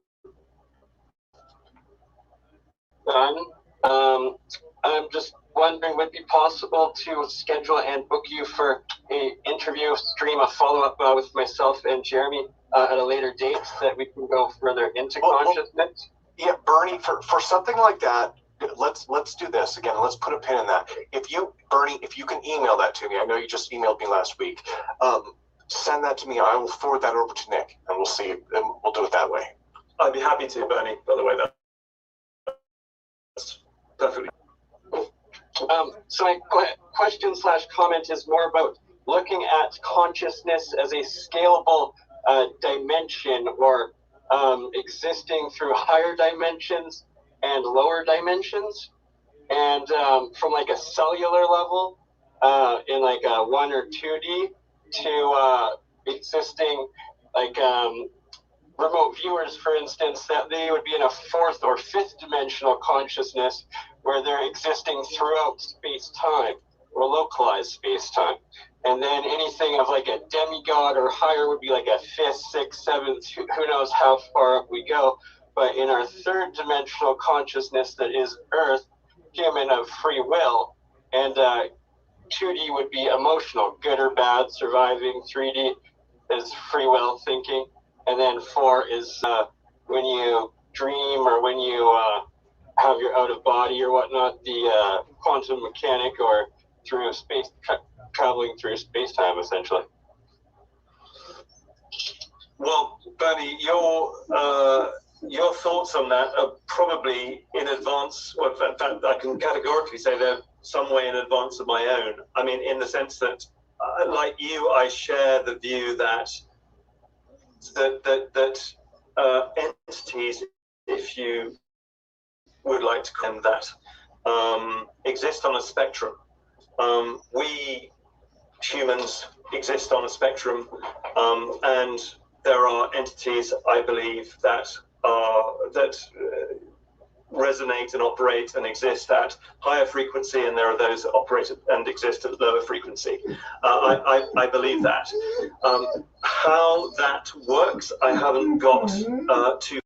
have done. I'm just wondering, would it be possible to schedule and book you for a interview stream, a follow-up with myself and Jeremy at a later date, so that we can go further into consciousness? Yeah, Bernie, for something like that, let's do this again. Let's put a pin in that. Bernie, if you can email that to me, I know you just emailed me last week. Send that to me. I will forward that over to Nick, and we'll see. And we'll do it that way. I'd be happy to, Bernie. By the way, that's perfectly. So my question / comment is more about looking at consciousness as a scalable dimension, or existing through higher dimensions and lower dimensions, and from like a cellular level in like a 1 or 2D to existing like remote viewers, for instance, that they would be in a 4th or 5th dimensional consciousness where they're existing throughout space-time. or localized space-time. And then anything of like a demigod or higher would be like a fifth, sixth, seventh, who knows how far up we go. But in our third dimensional consciousness that is Earth, human of free will, and 2D would be emotional, good or bad, surviving. 3D is free will thinking. And then 4 is when you dream or when you have your out of body or whatnot, the quantum mechanic or through space, traveling through space-time, essentially. Well, Bernie, your thoughts on that are probably in advance, or in fact, I can categorically say they're some way in advance of my own. I mean, in the sense that, like you, I share the view that entities, if you would like to claim that, exist on a spectrum. We humans exist on a spectrum, and there are entities, I believe, that resonate and operate and exist at higher frequency, and there are those that operate and exist at lower frequency. I believe that. How that works, I haven't got too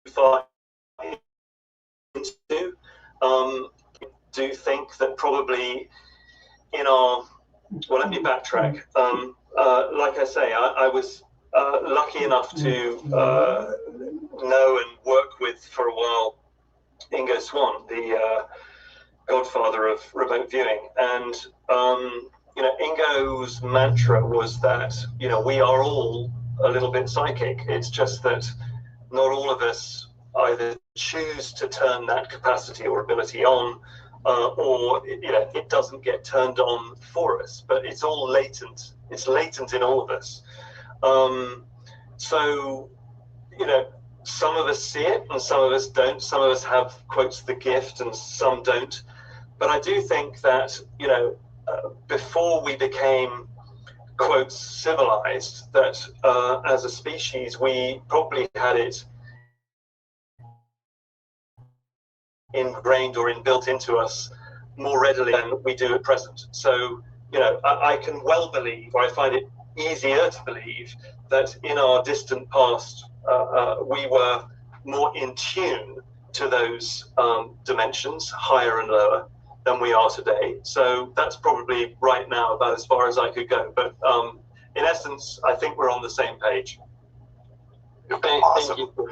far into. Do think that probably in our, well, let me backtrack. Like I say, I was lucky enough to know and work with for a while Ingo Swann, the godfather of remote viewing. And, you know, Ingo's mantra was that, you know, we are all a little bit psychic. It's just that not all of us either choose to turn that capacity or ability on, or, you know, it doesn't get turned on for us, but it's all latent. It's latent in all of us. So, you know, some of us see it and some of us don't. Some of us have, quotes, the gift and some don't. But I do think that, you know, before we became, quotes, civilized, that as a species, we probably had it ingrained or inbuilt into us more readily than we do at present. So, you know, I can well believe, or I find it easier to believe, that in our distant past, we were more in tune to those dimensions, higher and lower, than we are today. So that's probably right now about as far as I could go. But in essence, I think we're on the same page. Awesome. Thank you.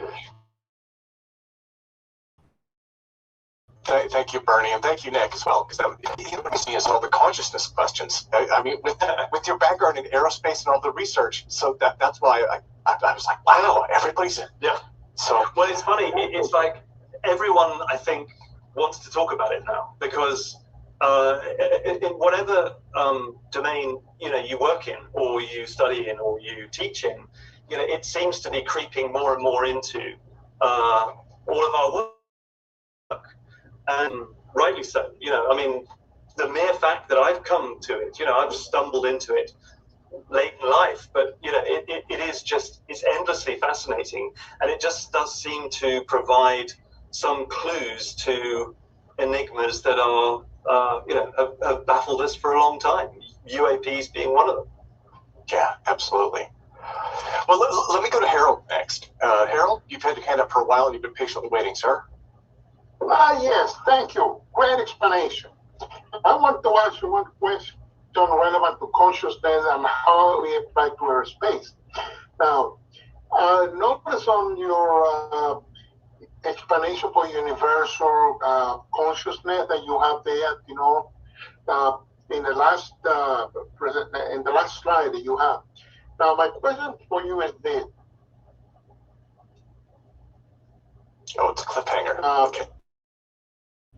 Thank you, Bernie, and thank you, Nick, as well, because that interests me as all the consciousness questions. I mean, with your background in aerospace and all the research, so that's why I was like, wow, everybody's yeah. So well, it's funny. It's like everyone, I think, wants to talk about it now, because in whatever domain, you know, you work in, or you study in, or you teach in, you know, it seems to be creeping more and more into all of our work. And rightly so. You know, I mean, the mere fact that I've come to it, you know, I've stumbled into it late in life, but, you know, it is just, it's endlessly fascinating. And it just does seem to provide some clues to enigmas that are, you know, have baffled us for a long time. UAPs being one of them. Yeah, absolutely. Well, let me go to Harold next. Harold, you've had your hand up for a while and you've been patiently waiting, sir. Yes, thank you. Great explanation. I want to ask you one question relevant to consciousness and how we apply to our space. Now, notice on your explanation for universal consciousness that you have there, you know, in the last slide that you have. Now, my question for you is this. Oh, it's a cliffhanger. Okay.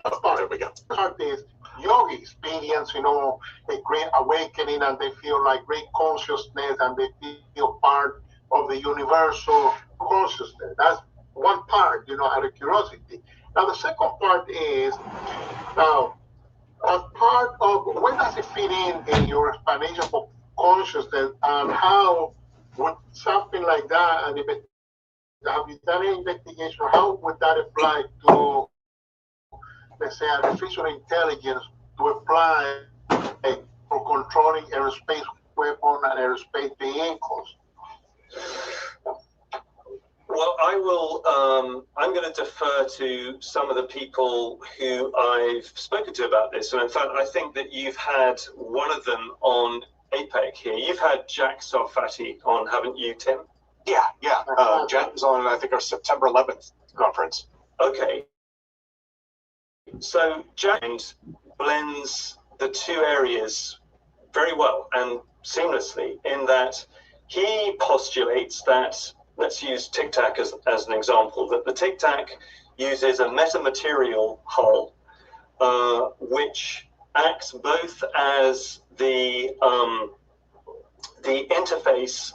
Oh, there we go. This yogi experience, you know, a great awakening, and they feel like great consciousness, and they feel part of the universal consciousness. That's one part, you know, out of curiosity. Now, the second part is, now, as part of, where does it fit in your explanation for consciousness, and how would something like that, and have you done any investigation, how would that apply to, let's say, artificial intelligence, to apply for controlling aerospace weapons and aerospace vehicles? Well, I'm going to defer to some of the people who I've spoken to about this. And in fact, I think that you've had one of them on Apec here. You've had Jack Sarfati on, haven't you, Tim? Yeah. Jack was on, I think, our September 11th conference. Okay. So Jack blends the two areas very well and seamlessly in that he postulates that, let's use Tic Tac as an example, that the Tic Tac uses a metamaterial hull, which acts both as the interface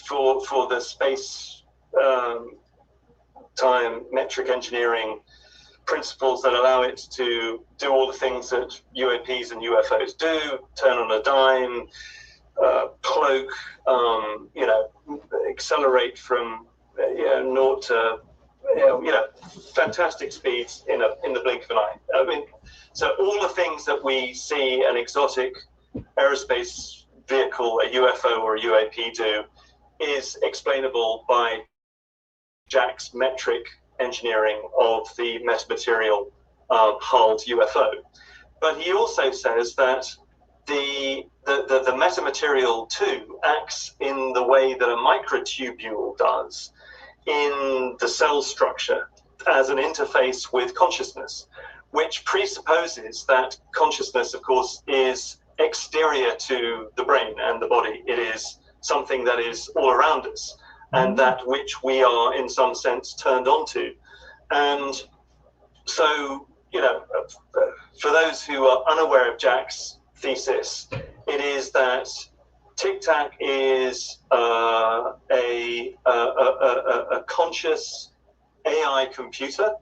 for the space time metric engineering principles that allow it to do all the things that UAPs and UFOs do, turn on a dime, cloak, accelerate from 0 to fantastic speeds in the blink of an eye. I mean, so all the things that we see an exotic aerospace vehicle, a UFO or a UAP do, is explainable by Jack's metric engineering of the metamaterial hulled UFO. But he also says that the metamaterial too acts in the way that a microtubule does in the cell structure as an interface with consciousness, which presupposes that consciousness, of course, is exterior to the brain and the body. It is something that is all around us and that which we are in some sense turned on to. And so, for those who are unaware of Jack's thesis, it is that Tic Tac is a conscious AI computer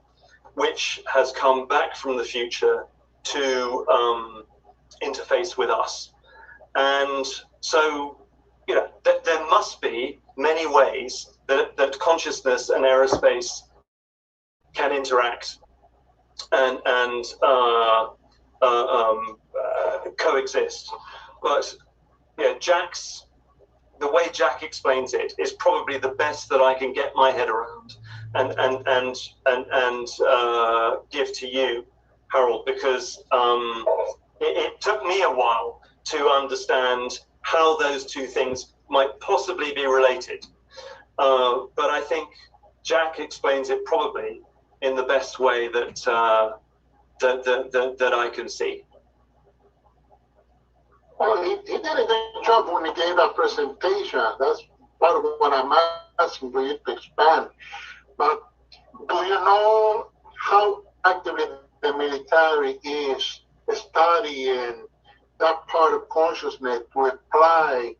which has come back from the future to interface with us. And so, there must be many ways that consciousness and aerospace can interact and coexist. But the way Jack explains it is probably the best that I can get my head around and give to you, Harold, because it took me a while to understand how those two things might possibly be related. But I think Jack explains it probably in the best way that I can see. Well, he did a good job when he gave that presentation. That's part of what I'm asking for you to expand. But do you know how actively the military is studying that part of consciousness to apply,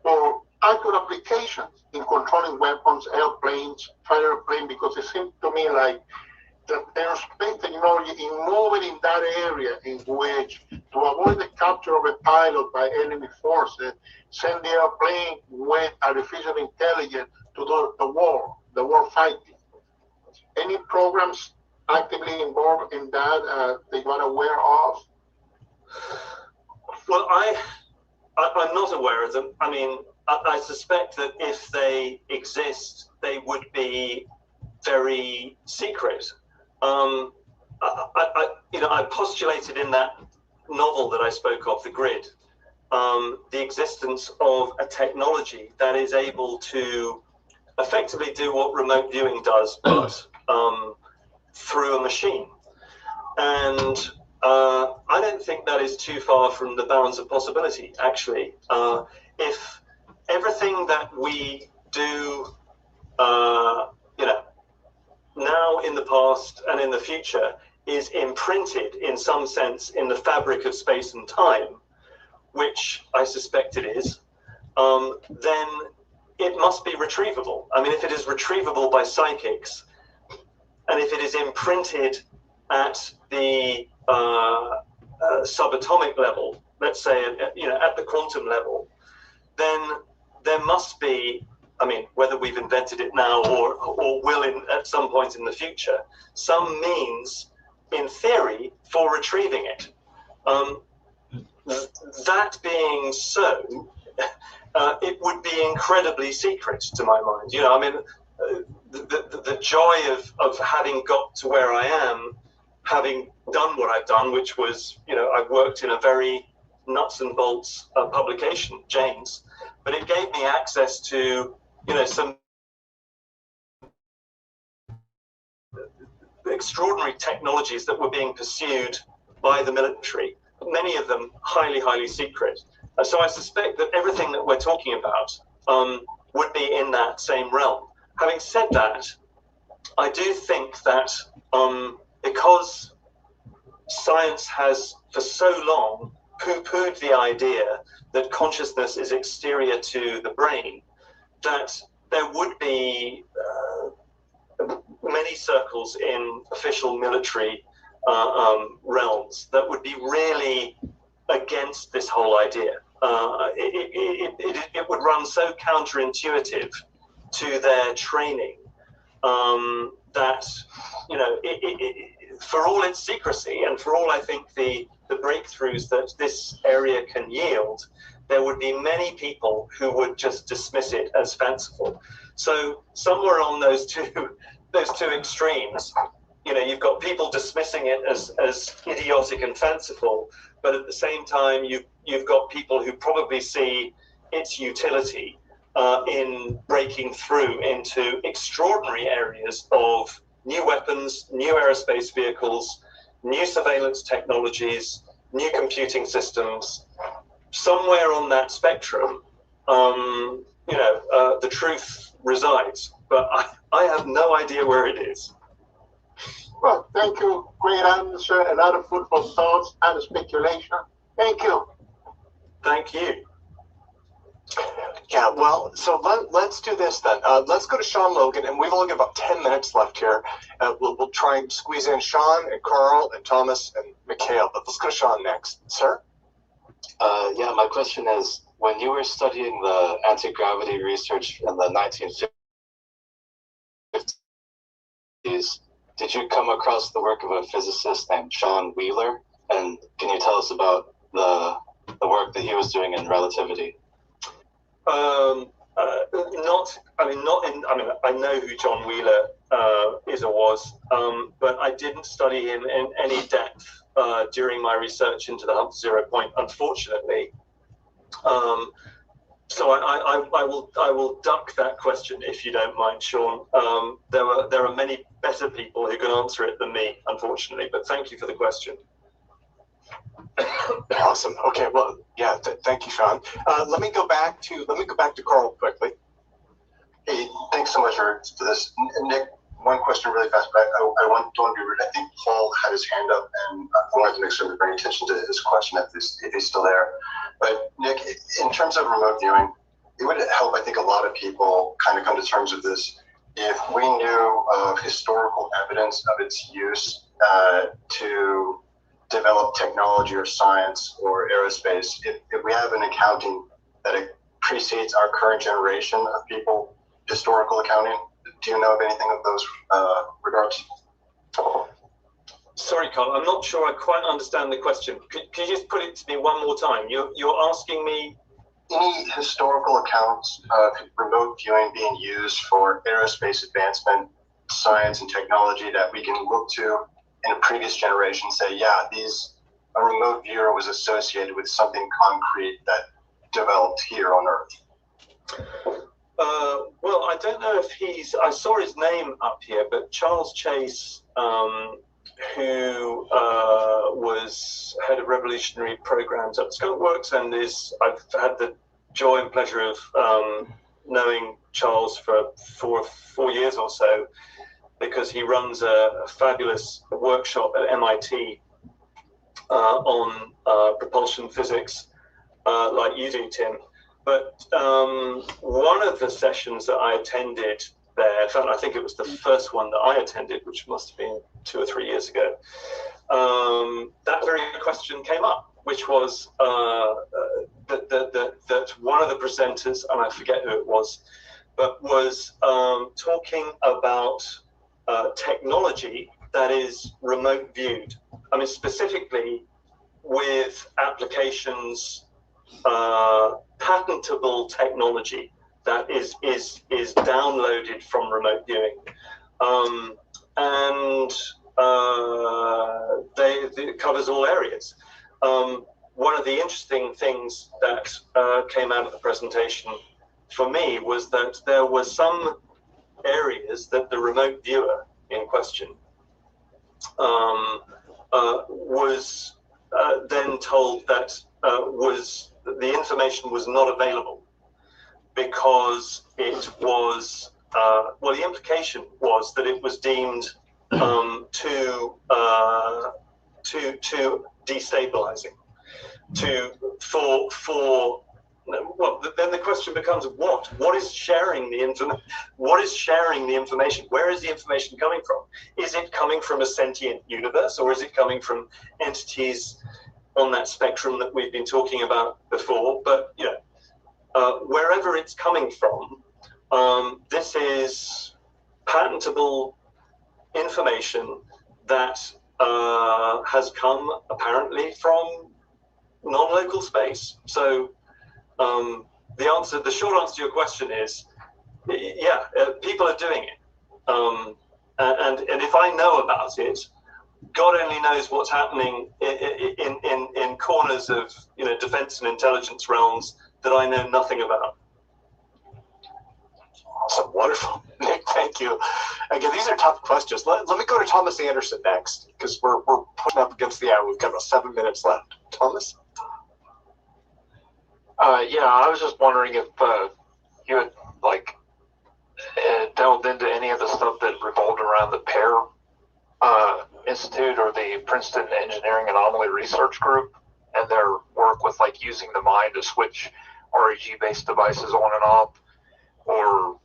for accurate applications in controlling weapons, airplanes, fighter airplanes? Because it seems to me like the aerospace technology is moving in that area in which, to avoid the capture of a pilot by enemy forces, send the airplane with artificial intelligence to do the war fighting. Any programs actively involved in that that you are aware of? Well, I'm not aware of them. I mean, I suspect that if they exist, they would be very secret. I postulated in that novel that I spoke of, The Grid, the existence of a technology that is able to effectively do what remote viewing does, but through a machine. And I don't think that is too far from the bounds of possibility, actually. If everything that we do, now, in the past and in the future, is imprinted in some sense in the fabric of space and time, which I suspect it is, then it must be retrievable. I mean, if it is retrievable by psychics, and if it is imprinted at the subatomic level, let's say, at the quantum level, then there must be, whether we've invented it now or will at some point in the future, some means in theory, for retrieving it. That being so, it would be incredibly secret to my mind. You know, I mean, the joy of having got to where I am, having done what I've done, which was, you know, I've worked in a very nuts and bolts publication, James, but it gave me access to, you know, some extraordinary technologies that were being pursued by the military, many of them highly, highly secret. So I suspect that everything that we're talking about would be in that same realm. Having said that, I do think that because science has for so long poo-pooed the idea that consciousness is exterior to the brain, that there would be many circles in official military realms that would be really against this whole idea. It would run so counterintuitive to their training that, you know, for all its secrecy and for all I think the breakthroughs that this area can yield, there would be many people who would just dismiss it as fanciful. So somewhere on those two extremes, you know, you've got people dismissing it as idiotic and fanciful, but at the same time, you've got people who probably see its utility in breaking through into extraordinary areas of new weapons, new aerospace vehicles, new surveillance technologies, new computing systems. Somewhere on that spectrum, you know, the truth resides, but I have no idea where it is. Well, thank you. Great answer. A lot of food for thought and speculation. Thank you. Thank you. Yeah, well, so let's do this then. Let's go to Sean Logan, and we've only got about 10 minutes left here. We'll try and squeeze in Sean and Carl and Thomas and Mikhail, but let's go to Sean next. Sir? Yeah, my question is, when you were studying the anti-gravity research in the 1950s, did you come across the work of a physicist named John Wheeler? And can you tell us about the work that he was doing in relativity? I know who John Wheeler is or was, but I didn't study him in any depth during my research into the Hubble zero point, unfortunately. So I will duck that question if you don't mind, Sean. There are many better people who can answer it than me, unfortunately. But thank you for the question. Awesome. Okay. Well, yeah. Thank you, Sean. Let me go back to Carl quickly. Hey, thanks so much for this, Nick. One question really fast, but I don't want to be rude. I think Paul had his hand up, and I wanted to make sure we bring attention to his question if he's still there. But Nick, in terms of remote viewing, it would help, I think, a lot of people kind of come to terms with this if we knew of historical evidence of its use to develop technology or science or aerospace. If we have an accounting that it precedes our current generation of people, historical accounting, do you know of anything of those regards? Sorry, Carl, I'm not sure I quite understand the question. Could you just put it to me one more time? You're asking me any historical accounts of remote viewing being used for aerospace advancement, science and technology that we can look to in a previous generation, say, yeah, a remote viewer was associated with something concrete that developed here on Earth? Well, I don't know if I saw his name up here, but Charles Chase, who was head of revolutionary programs at Skunkworks, and I've had the joy and pleasure of knowing Charles for four years or so, because he runs a fabulous workshop at MIT on propulsion physics, like you do, Tim. But one of the sessions that I attended there, in fact, I think it was the first one that I attended, which must have been 2 or 3 years ago, that very question came up, which was that one of the presenters, and I forget who it was, but was talking about technology that is remote viewed. I mean, specifically with applications, patentable technology that is downloaded from remote viewing, and it covers all areas. One of the interesting things that came out of the presentation for me was that there were some areas that the remote viewer in question was then told that the information was not available because it was the implication was that it was deemed too destabilizing well, then the question becomes what is sharing the information? Where is the information coming from? Is it coming from a sentient universe, or is it coming from entities on that spectrum that we've been talking about before? But wherever it's coming from, this is patentable information that has come apparently from non-local space. So the short answer to your question is, people are doing it, and if I know about it, God only knows what's happening in corners of defense and intelligence realms that I know nothing about. Awesome, wonderful, Nick. Thank you. Again, these are tough questions. Let me go to Thomas Anderson next, because we're pushing up against the hour. We've got about 7 minutes left. Thomas. I was just wondering if you had delved into any of the stuff that revolved around the PAIR Institute or the Princeton Engineering Anomaly Research Group and their work with using the mind to switch REG-based devices on and off, or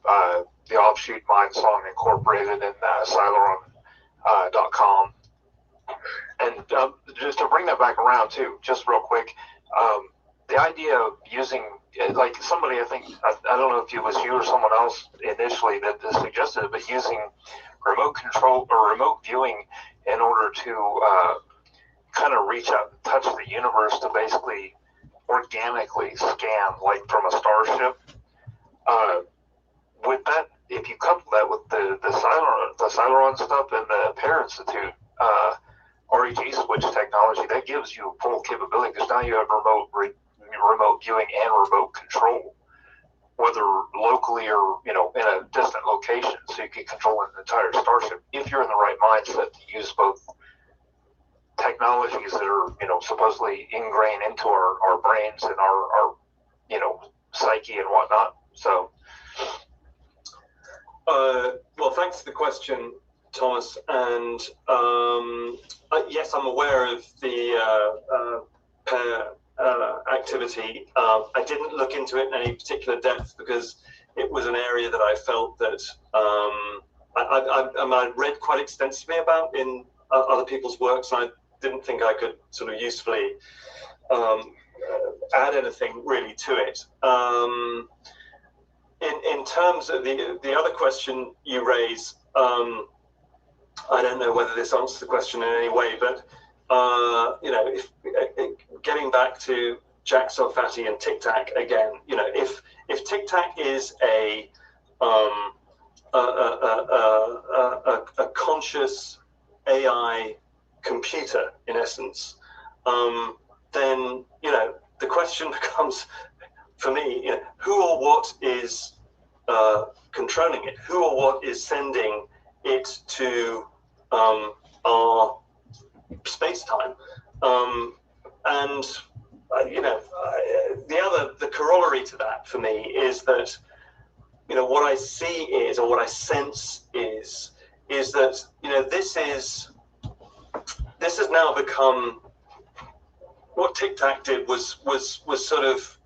the offshoot Mind Song Incorporated in Cylon.com. And just to bring that back around too, just real quick, the idea of using, somebody, I think, I don't know if it was you or someone else initially that suggested it, but using remote control or remote viewing in order to kind of reach out and touch the universe to basically organically scan, from a starship. With that, if you couple that with the Cylon stuff and the PAIR Institute REG switch technology, that gives you full capability, because now you have remote viewing and remote control, whether locally or in a distant location, so you can control an entire starship if you're in the right mindset to use both technologies that are supposedly ingrained into our brains and our psyche and whatnot. So well, thanks for the question, Thomas. And yes, I'm aware of the PAIR activity. I didn't look into it in any particular depth because it was an area that I felt that I read quite extensively about in other people's works, and I didn't think I could sort of usefully add anything really to it. In terms of the other question you raise, I don't know whether this answers the question in any way, but if getting back to Jack Sarfati and Tic Tac again, if Tic Tac is a conscious AI computer in essence, then the question becomes, for me, who or what is controlling it? Who or what is sending it to our space-time? And the corollary to that for me is that what I see is, or what I sense is that this has now become what Tic Tac did was sort of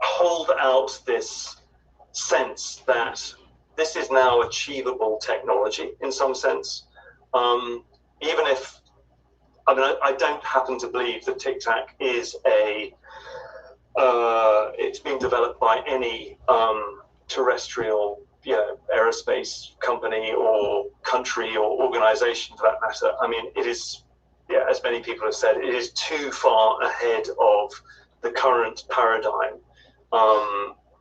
hold out this sense that this is now achievable technology in some sense, even if I don't happen to believe that Tic Tac is it's being developed by any terrestrial aerospace company or country or organization for that matter. I mean, it is, as many people have said, it is too far ahead of the current paradigm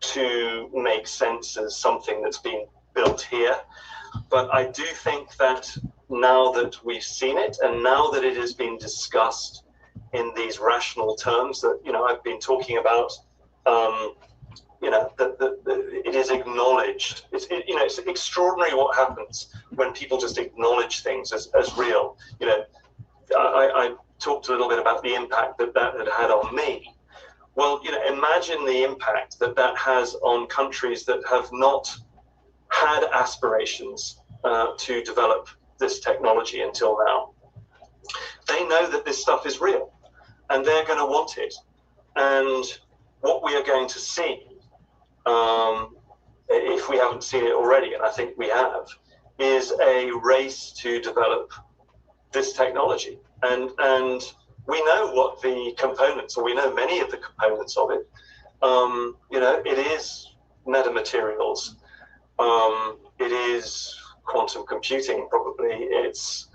to make sense as something that's been built here. But I do think that now that we've seen it, and now that it has been discussed in these rational terms that I've been talking about, it is acknowledged. It's extraordinary what happens when people just acknowledge things as real. I talked a little bit about the impact that had on me. Well, imagine the impact that has on countries that have not had aspirations to develop this technology until now. They know that this stuff is real, and they're going to want it. And what we are going to see, if we haven't seen it already, and I think we have, is a race to develop this technology. And we know what the components, or we know many of the components of it. It is metamaterials. It is quantum computing, probably. It's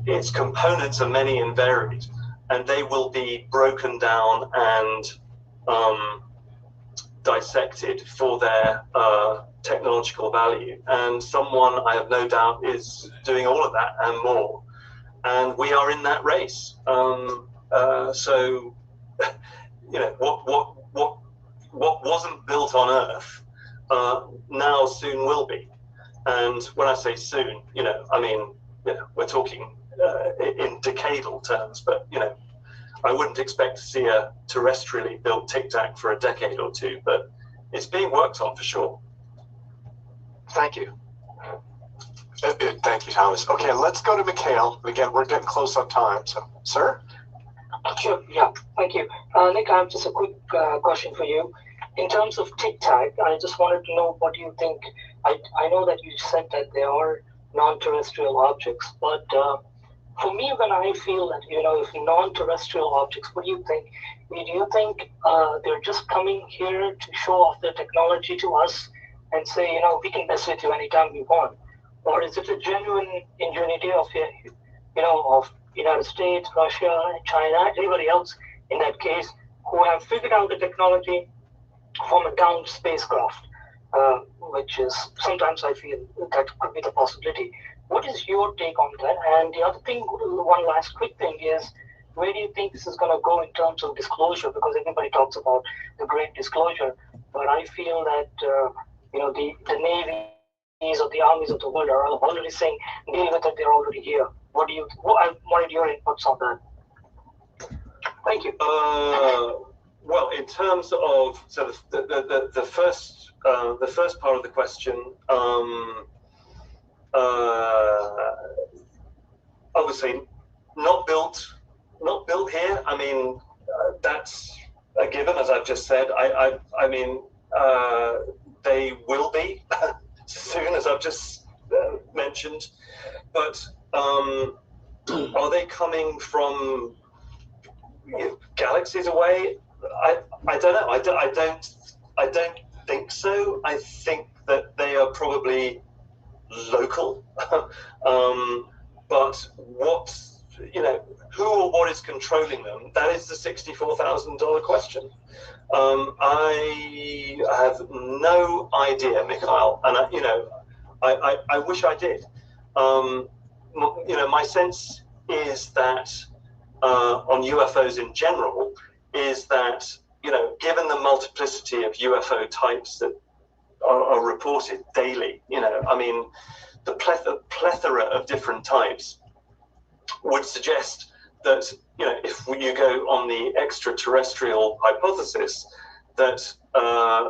its components are many and varied, and they will be broken down and dissected for their technological value. And someone, I have no doubt, is doing all of that and more. And we are in that race. So, what wasn't built on Earth now soon will be. And when I say soon, I mean, we're talking in decadal terms, but I wouldn't expect to see a terrestrially built Tic Tac for a decade or two, but it's being worked on for sure. Thank you. Thank you, Thomas. Okay, let's go to Mikhail. Again, we're getting close on time, so, sir? Sure, yeah, thank you. Nick, I have just a quick question for you. In terms of Tic Tac, I just wanted to know what you think. I know that you said that they are non-terrestrial objects, but for me, when I feel that, if non-terrestrial objects, what do you think? Do you think they're just coming here to show off their technology to us and say, we can mess with you anytime we want? Or is it a genuine ingenuity of, of United States, Russia, China, anybody else in that case, who have figured out the technology from a downed spacecraft, which is sometimes I feel that could be the possibility. What is your take on that? And the other thing, one last quick thing is, where do you think this is going to go in terms of disclosure? Because everybody talks about the great disclosure, but I feel that the navies or the armies of the world are already saying, deal with it, they're already here. I wanted your inputs on that. Thank you. Well, in terms of the first part of the question, obviously not built here. I mean, that's a given, as I've just said. I mean, they will be soon, as I've just mentioned. But are they coming from galaxies away? I don't know. I don't think so. I think that they are probably local. But what, who or what is controlling them? That is the $64,000 question. I have no idea, Mikhail, and I wish I did. My sense is that on UFOs in general, is that, given the multiplicity of UFO types that are reported daily, I mean, the plethora of different types would suggest that, if you go on the extraterrestrial hypothesis, that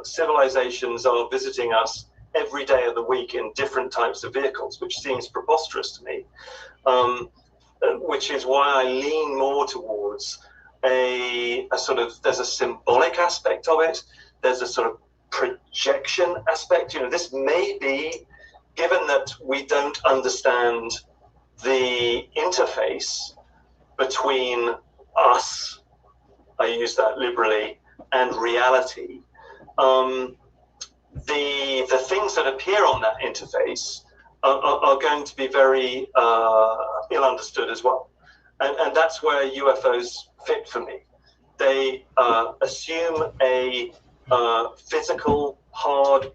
civilizations are visiting us every day of the week in different types of vehicles, which seems preposterous to me, which is why I lean more towards a sort of, there's a symbolic aspect of it, there's a sort of projection aspect. This may be, given that we don't understand the interface between us, I use that liberally, and reality, the things that appear on that interface are going to be very ill understood as well. And that's where UFOs fit for me. They assume a physical, hard,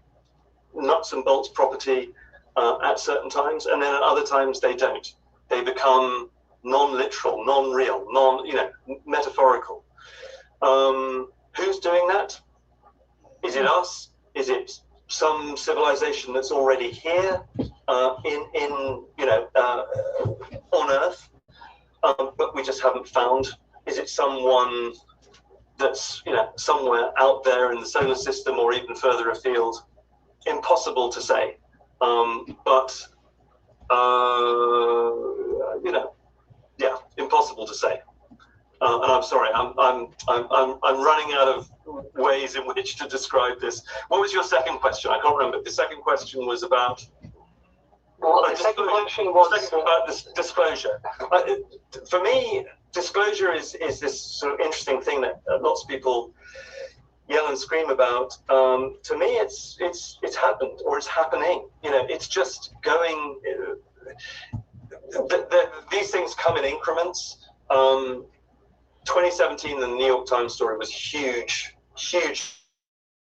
nuts and bolts property at certain times, and then at other times they don't. They become non-literal, non-real, metaphorical. Who's doing that? Is it us? Is it some civilization that's already here on Earth, but we just haven't found? Is it someone that's somewhere out there in the solar system or even further afield? Impossible to say, but impossible to say. And I'm sorry, I'm running out of ways in which to describe this. What was your second question? I can't remember. The second question was about. Well, the second question was about this disclosure. For me, disclosure is this sort of interesting thing that lots of people yell and scream about. To me, it's happened, or it's happening. It's just going. These things come in increments. 2017, the New York Times story was huge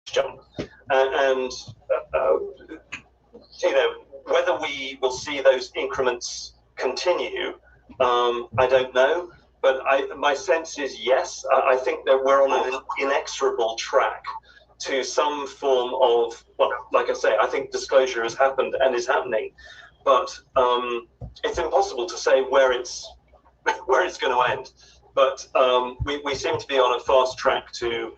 jump, and whether we will see those increments continue, I don't know. But my sense is yes. I think that we're on an inexorable track to some form of, well, like I say, I think disclosure has happened and is happening, but it's impossible to say where it's going to end. But we seem to be on a fast track to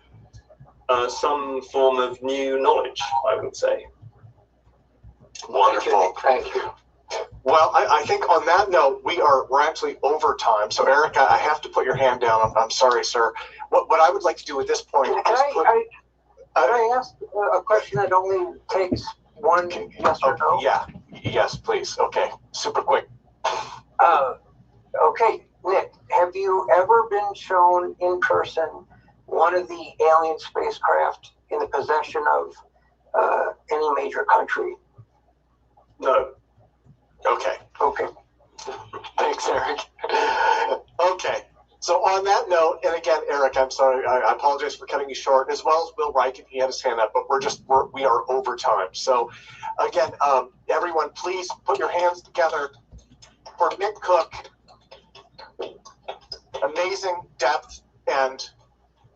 some form of new knowledge, I would say. Wonderful. Thank you. Well, I think on that note, we're actually over time. So, Erica, I have to put your hand down. I'm sorry, sir. What I would like to do at this point is Can I ask a question that only takes one yes or no? Yeah. Yes, please. Okay. Super quick. Okay, Nick, have you ever been shown in person one of the alien spacecraft in the possession of any major country? No. Okay. Thanks, Eric. Okay. So on that note, and again, Eric, I'm sorry, I apologize for cutting you short, as well as Will Reich if he had his hand up, but we are over time. So again, everyone, please put your hands together for Nick Cook. Amazing depth and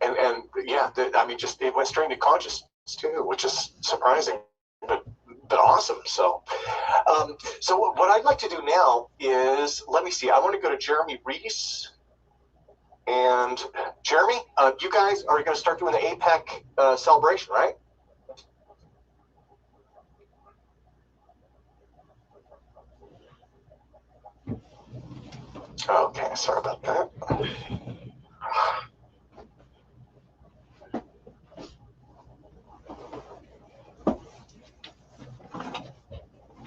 yeah, it went straight into consciousness too, which is surprising, but awesome. So what I'd like to do now is, let me see, I want to go to Jeremy Reese. And Jeremy, you guys are going to start doing the Apec celebration, right? Okay, sorry about that.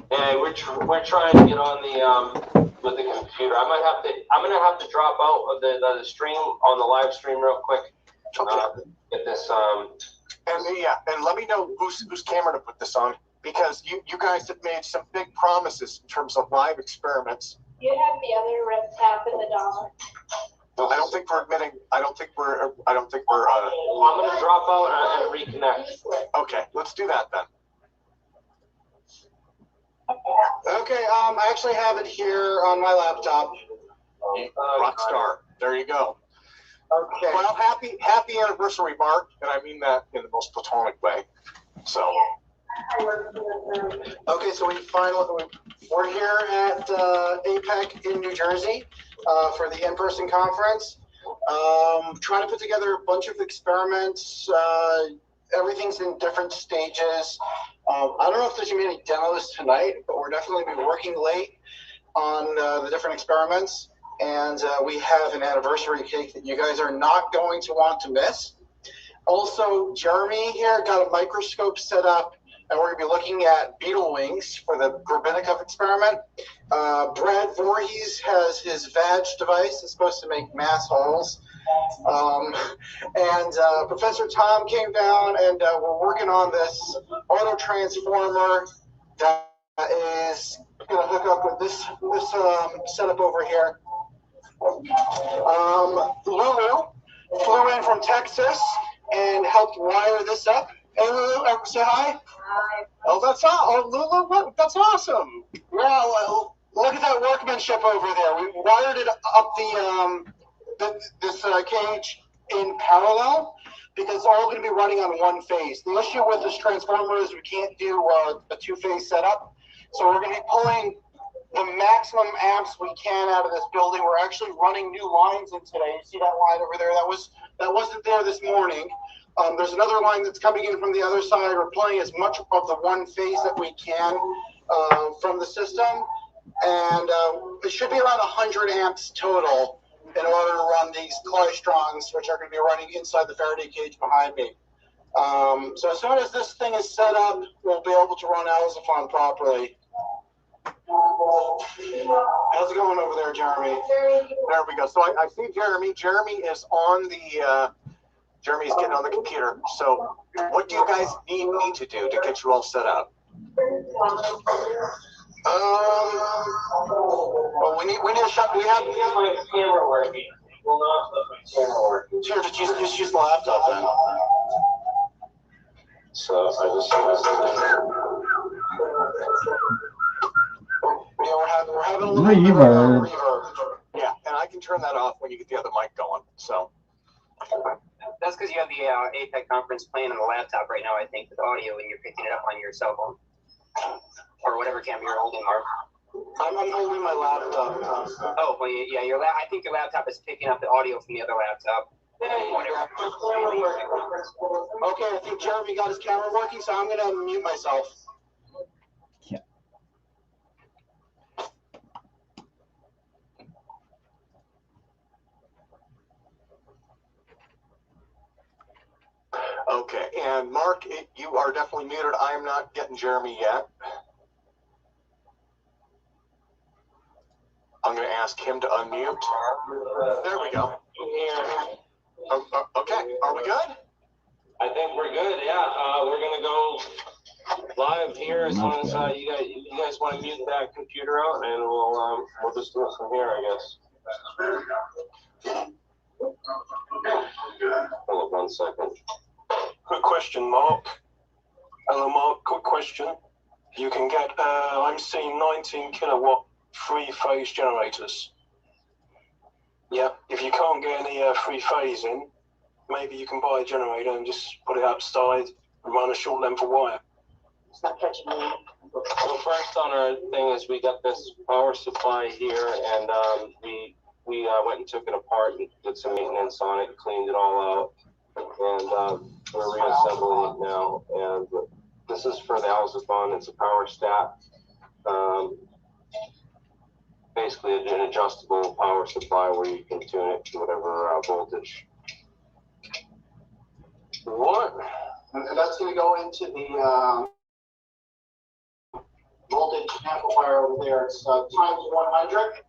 Yeah, we're trying to get on the with the computer. I'm gonna have to drop out of the stream on the live stream real quick. Okay. Get this and let me know whose camera to put this on, because you guys have made some big promises in terms of live experiments. You have the other red tap in the dollar. I don't think we're admitting. I don't think we're. I'm gonna drop out and reconnect. Okay, let's do that then. Okay, I actually have it here on my laptop. Rockstar. There you go. Okay. Well, happy anniversary, Mark, and I mean that in the most platonic way. So. Okay, so we're here at Apec in New Jersey for the in-person conference. Trying to put together a bunch of experiments. Everything's in different stages. I don't know if there's going to be any demos tonight, but we're definitely be working late on the different experiments. And we have an anniversary cake that you guys are not going to want to miss. Also, Jeremy here got a microscope set up, and we're going to be looking at beetle wings for the Graviticov experiment. Brad Voorhees has his VAG device that's supposed to make mass holes. And Professor Tom came down, and we're working on this auto transformer that is going to hook up with this setup over here. Lulu flew in from Texas and helped wire this up. Hey, Lulu, say hi. Hi. Oh, that's Lulu, that's awesome. Yeah, well, look at that workmanship over there. We wired it up this cage in parallel because it's all going to be running on one phase. The issue with this transformer is we can't do a two-phase setup, so we're going to be pulling the maximum amps we can out of this building. We're actually running new lines in today. You see that line over there? That wasn't there this morning. There's another line that's coming in from the other side. We're pulling as much of the one phase that we can from the system, and it should be around 100 amps total in order to run these Klystrons, which are going to be running inside the Faraday cage behind me. So as soon as this thing is set up, we'll be able to run Alzafon properly. How's it going over there, Jeremy? There we go. So I see Jeremy. Jeremy is on the. Jeremy's getting on the computer. So what do you guys need me to do to get you all set up? Well, we need a shot. We have my camera working. Will not let my camera work. Sure, just use the laptop then. So I just. Yeah, we're having a little reverb. Yeah, and I can turn that off when you get the other mic going. So. That's because you have the Apec conference playing on the laptop right now, I think, with audio, and you're picking it up on your cell phone. Or whatever camera you're holding, Mark. I'm holding my laptop. Oh, well, yeah, I think your laptop is picking up the audio from the other laptop. Whatever. Okay, I think Jeremy got his camera working, so I'm going to mute myself. Okay, and Mark, you are definitely muted. I am not getting Jeremy yet. I'm going to ask him to unmute. There we go. Okay, are we good? I think we're good. Yeah, we're going to go live here as long as you guys want to mute that computer out, and we'll just do it from here, I guess. Hold on 1 second. Quick question, Mark. Hello, Mark. Quick question. You can get, I'm seeing 19 kilowatt three-phase generators. Yeah, if you can't get any three-phase in, maybe you can buy a generator and just put it outside and run a short length of wire. It's not catching me. So first on our thing is we got this power supply here, and we went and took it apart and did some maintenance on it, cleaned it all out. And we're reassembling it now, and this is for the Alzafon. It's a power stat, basically an adjustable power supply where you can tune it to whatever voltage. What? And that's going to go into the voltage amplifier over there. It's times 100.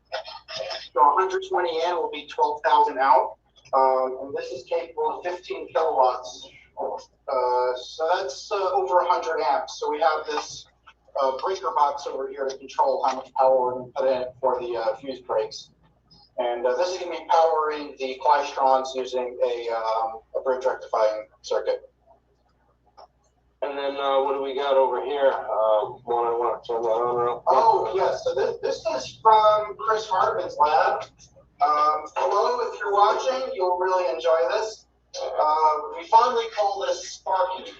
So 120 in will be 12,000 out. And this is capable of 15 kilowatts. So that's over 100 amps. So we have this breaker box over here to control how much power we're going to put in for the fuse breaks. And this is going to be powering the Klystrons using a bridge rectifying circuit. And then what do we got over here? Want to turn that on real quick? Oh, yes. So this is from Chris Hartman's lab. Hello, if you're watching, you'll really enjoy this. We fondly call this Sparky.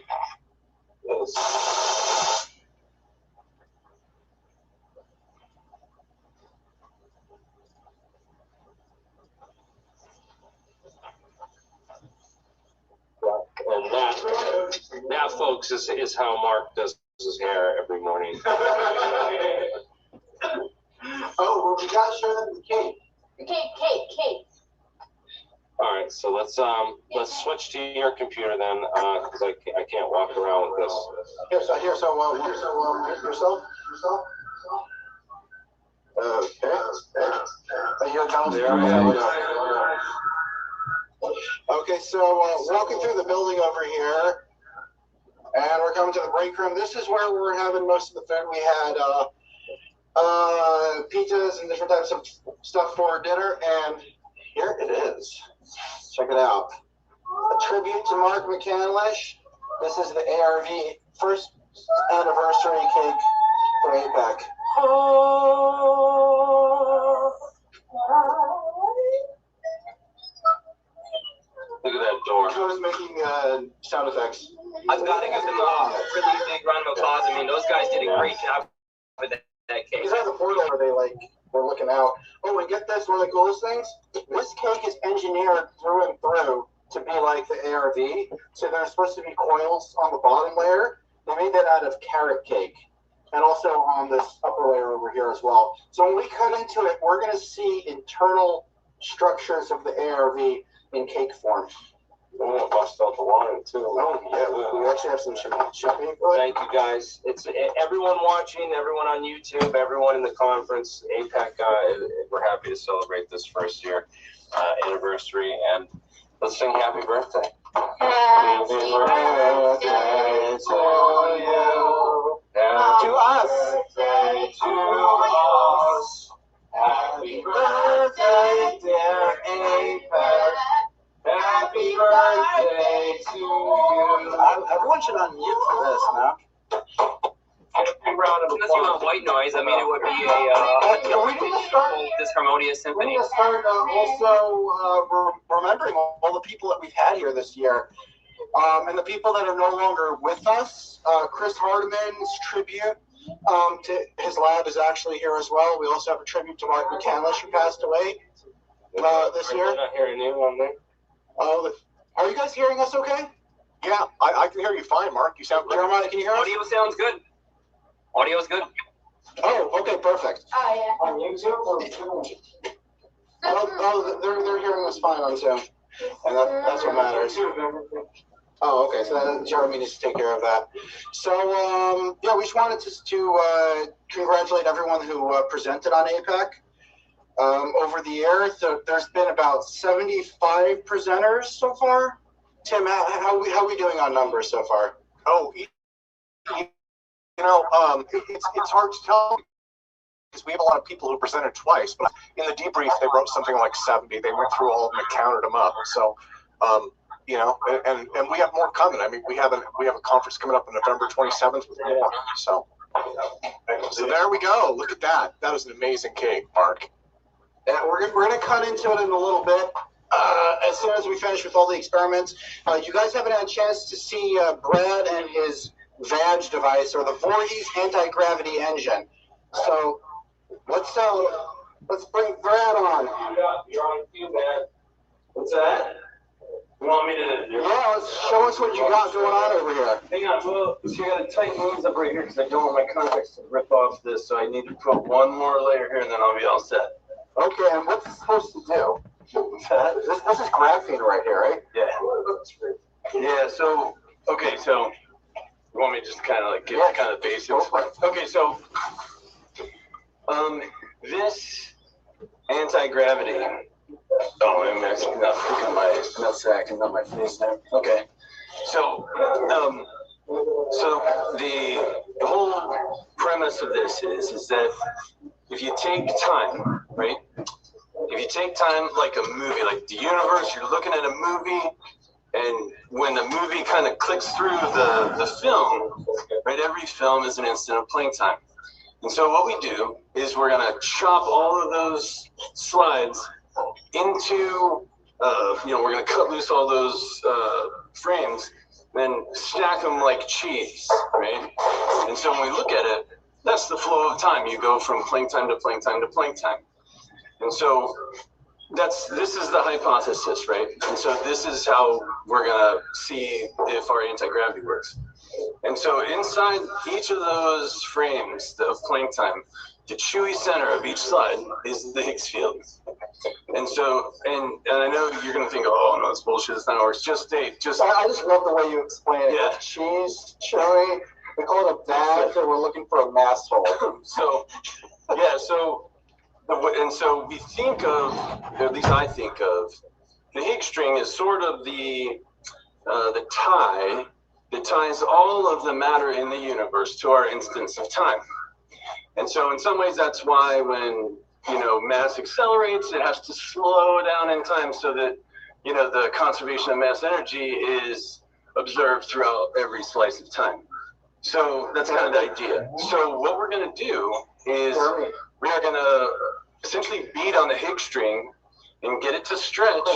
And that, folks, is how Mark does his hair every morning. Oh, well, we got to show them the cake. The cake. All right, so let's switch to your computer then, because I can't walk around with this. Yourself. Okay. Are you there we go. so walking through the building over here, and we're coming to the break room. This is where we're having most of the food. We had pizzas and different types of stuff for dinner, and here it is. Check it out. A tribute to Mark McCandlish. This is the ARV first anniversary cake for APEC. Look at that door. Joe's making sound effects. I've got to give them a really big round of applause. I mean, those guys did a great job with that cake. These are the portal where they were looking out. Oh, and get this, one of the coolest things. This cake is engineered through and through to be like the ARV. So there's supposed to be coils on the bottom layer. They made that out of carrot cake, and also on this upper layer over here as well. So when we cut into it, we're going to see internal structures of the ARV in cake form. Oh, bust out the wine too. Oh, yeah, we actually have some champagne. Thank you, guys. It's everyone watching, everyone on YouTube, everyone in the conference, APEC. We're happy to celebrate this first year anniversary, and let's sing happy birthday. Happy birthday to you. To us. Birthday to us. Happy birthday, dear APEC. Happy birthday to you. Everyone should unmute for this now. Unless you want white noise, I mean, it would be a disharmonious symphony. We're going to start also remembering all the people that we've had here this year. And the people that are no longer with us. Chris Hardiman's tribute to his lab is actually here as well. We also have a tribute to Mark McCandlish, who passed away this year. I'm not hearing you on there. Are you guys hearing us okay? Yeah, I can hear you fine, Mark. You sound great. Jeremiah, can you hear us? Audio sounds good. Audio's good. Oh, okay, perfect. Oh, yeah. On YouTube? They're hearing us fine on Zoom. And that's what matters. Oh, okay, so Jeremy needs to take care of that. So, yeah, we just wanted to congratulate everyone who presented on APEC. Over the year, there's been about 75 presenters so far. Tim, how are we doing on numbers so far? Oh, it's hard to tell because we have a lot of people who presented twice. But in the debrief, they wrote something like 70. They went through all of them and counted them up. So, and we have more coming. I mean, we have a conference coming up on November 27th with more. So there we go. Look at that. That was an amazing cake, Mark. Yeah, we're going to cut into it in a little bit. As soon as we finish with all the experiments, you guys haven't had a chance to see Brad and his VAG device, or the Voorhees anti-gravity engine. So let's bring Brad on. You're on cue, man. What's that? You want me to do? Yeah, let's show us what you got going on over here. Hang on, well, so you got to tighten these up right here because I don't want my contacts to rip off this, so I need to put one more layer here and then I'll be all set. Okay, and what's it supposed to do? This is graphene right here, right? Yeah. Yeah, so, okay, so you want me to just kind of like give kind of basics? Okay, so this anti-gravity. Oh, I'm actually not picking my nutsack and not my face there. Okay, so the whole premise of this is that if you take time, right? If you take time like a movie, like the universe, you're looking at a movie, and when the movie kind of clicks through the film, right? Every film is an instant of playing time. And so what we do is we're going to chop all of those slides into, we're going to cut loose all those frames, then stack them like cheese, right? And so when we look at it, that's the flow of time. You go from playing time to playing time to playing time. And so this is the hypothesis, right? And so this is how we're going to see if our anti-gravity works. And so inside each of those frames of playing time, the chewy center of each slide is the Higgs field. And so, and I know you're going to think, oh, no, it's bullshit. It's not how it works. I just love the way you explain it. Yeah. Cheese, chewy, we call it a bag, and we're looking for a mass hole. So, yeah, so, and so we think of, at least I think of, the Higgs string is sort of the tie that ties all of the matter in the universe to our instance of time. And so in some ways, that's why when, mass accelerates, it has to slow down in time so that, the conservation of mass energy is observed throughout every slice of time. So that's kind of the idea. So what we're going to do is we are going to essentially beat on the Higgs string and get it to stretch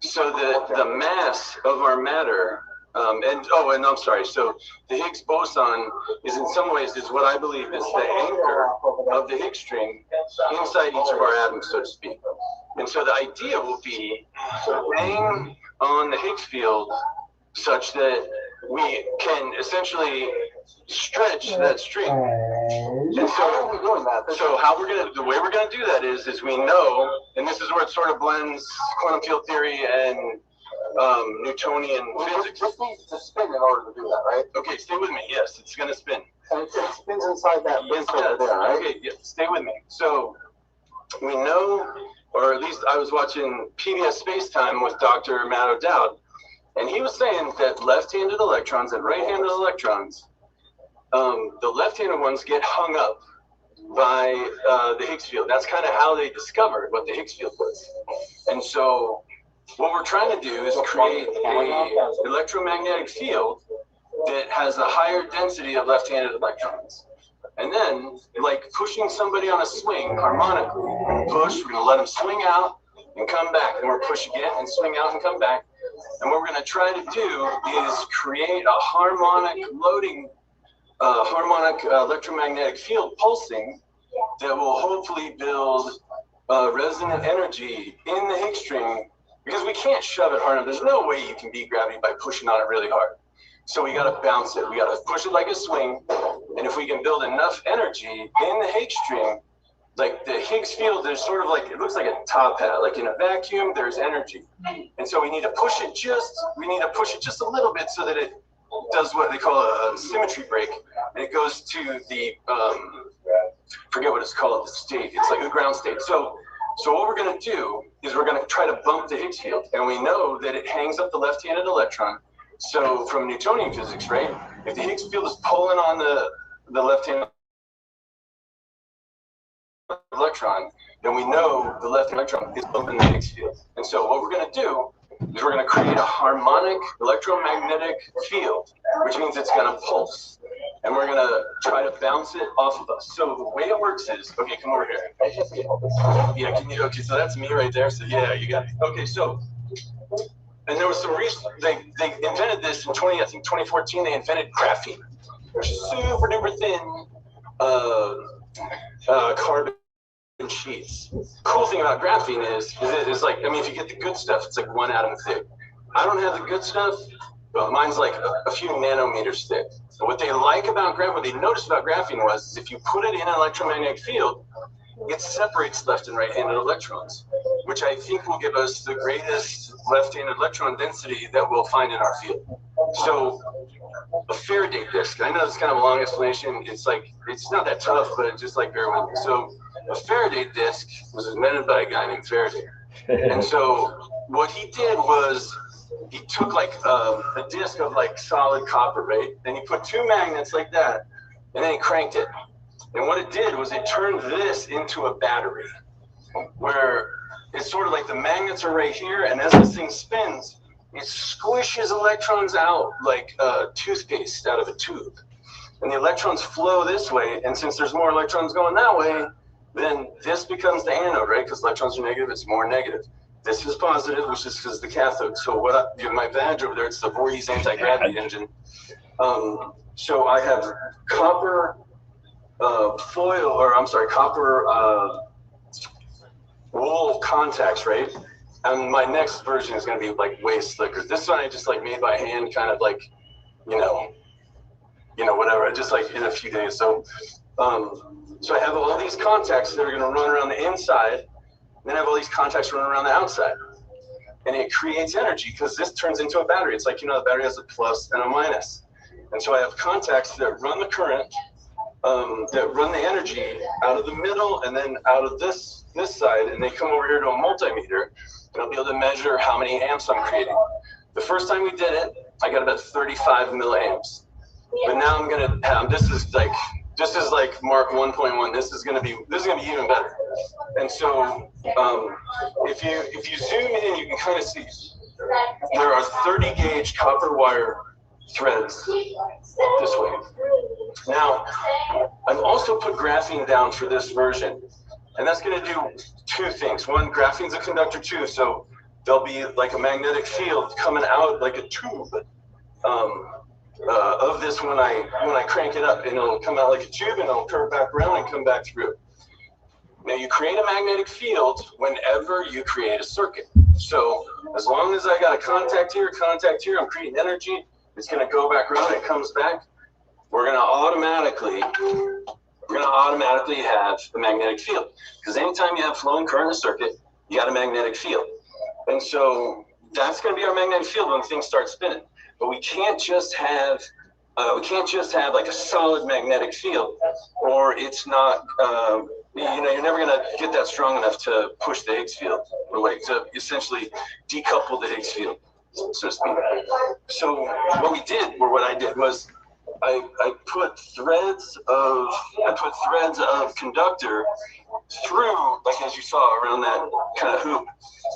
so that the mass of our matter, and I'm sorry, so the Higgs boson is in some ways is what I believe is the anchor of the Higgs string inside each of our atoms, so to speak. And so the idea will be to bang on the Higgs field such that we can essentially stretch that string. And so how we're gonna, the way we're gonna do that is we know, and this is where it sort of blends quantum field theory and Newtonian physics. This needs to spin in order to do that, right? Okay, stay with me. Yes, it's gonna spin. And it spins inside that base over there, right? Okay, yeah, stay with me. So we know, or at least I was watching PBS Space Time with Dr. Matt O'Dowd, and he was saying that left-handed electrons and right-handed electrons, the left-handed ones get hung up by the Higgs field. That's kind of how they discovered what the Higgs field was. And so what we're trying to do is create an electromagnetic field that has a higher density of left-handed electrons. And then, like pushing somebody on a swing harmonically, we're going to let them swing out and come back. And we're push again and swing out and come back. And what we're going to try to do is create a harmonic loading, electromagnetic field pulsing that will hopefully build resonant energy in the Higgs string, because we can't shove it hard enough. There's no way you can beat gravity by pushing on it really hard. So we got to bounce it. We got to push it like a swing. And if we can build enough energy in the Higgs string, like the Higgs field, there's sort of like, it looks like a top hat. Like in a vacuum, there's energy. And so we need to push it just a little bit so that it does what they call a symmetry break. And it goes to the, forget what it's called, the state. It's like a ground state. So what we're going to do is we're going to try to bump the Higgs field. And we know that it hangs up the left-handed electron. So from Newtonian physics, right? If the Higgs field is pulling on the left-handed electron, then we know the left electron is bumping the Higgs field. And so what we're going to do is we're going to create a harmonic electromagnetic field, which means it's going to pulse. And we're going to try to bounce it off of us. So the way it works is, okay, come over here. Yeah, can you, okay, so that's me right there. So yeah, you got it. Okay, so, and there was some reason, they invented this in 2014, they invented graphene. They're super duper thin carbon sheets. Cool thing about graphene is it's like, I mean, if you get the good stuff, it's like 1 atom thick. I don't have the good stuff, but mine's like a few nanometers thick. So what they like about graphene, what they noticed about graphene was if you put it in an electromagnetic field, it separates left and right-handed electrons, which I think will give us the greatest left-handed electron density that we'll find in our field. So a Faraday disk, I know it's kind of a long explanation. It's like, it's not that tough, but just like bear with me. So a Faraday disk was invented by a guy named Faraday. And so what he did was he took like a disc of like solid copper, right? And he put 2 magnets like that, and then he cranked it. And what it did was it turned this into a battery, where it's sort of like the magnets are right here, and as this thing spins, it squishes electrons out like toothpaste out of a tube. And the electrons flow this way, and since there's more electrons going that way, then this becomes the anode, right? Because electrons are negative, it's more negative. This is positive, which is because the cathode. So what my badge over there, it's the Voorhees anti-gravity engine. So I have copper copper wool contacts, right? And my next version is going to be like way slicker. This one I just like made by hand, kind of like, whatever, just like in a few days. So, so I have all these contacts that are going to run around the inside, and then I have all these contacts running around the outside. And it creates energy because this turns into a battery. It's like, the battery has a plus and a minus. And so I have contacts that run the current, that run the energy out of the middle and then out of this side, and they come over here to a multimeter. and I'll be able to measure how many amps I'm creating. The first time we did it, I got about 35 milliamps. But now I'm gonna have, this is like Mark 1.1. This is gonna be even better. And so if you zoom in, you can kind of see there are 30 gauge copper wire threads this way. Now, I've also put graphene down for this version, and that's going to do two things. One, graphene's a conductor too, so there'll be like a magnetic field coming out like a tube of this when I crank it up, and it'll come out like a tube, and it'll curve back around and come back through. Now, you create a magnetic field whenever you create a circuit. So as long as I got a contact here, I'm creating energy. It's going to go back around, it comes back. We're going to automatically have a magnetic field, because anytime you have flowing current in a circuit, you got a magnetic field. And so that's going to be our magnetic field when things start spinning. But we can't just have like a solid magnetic field, or it's not. You're never going to get that strong enough to push the Higgs field, or like to essentially decouple the Higgs field, so to speak. So what I did was I put threads of conductor through, like as you saw, around that kind of hoop.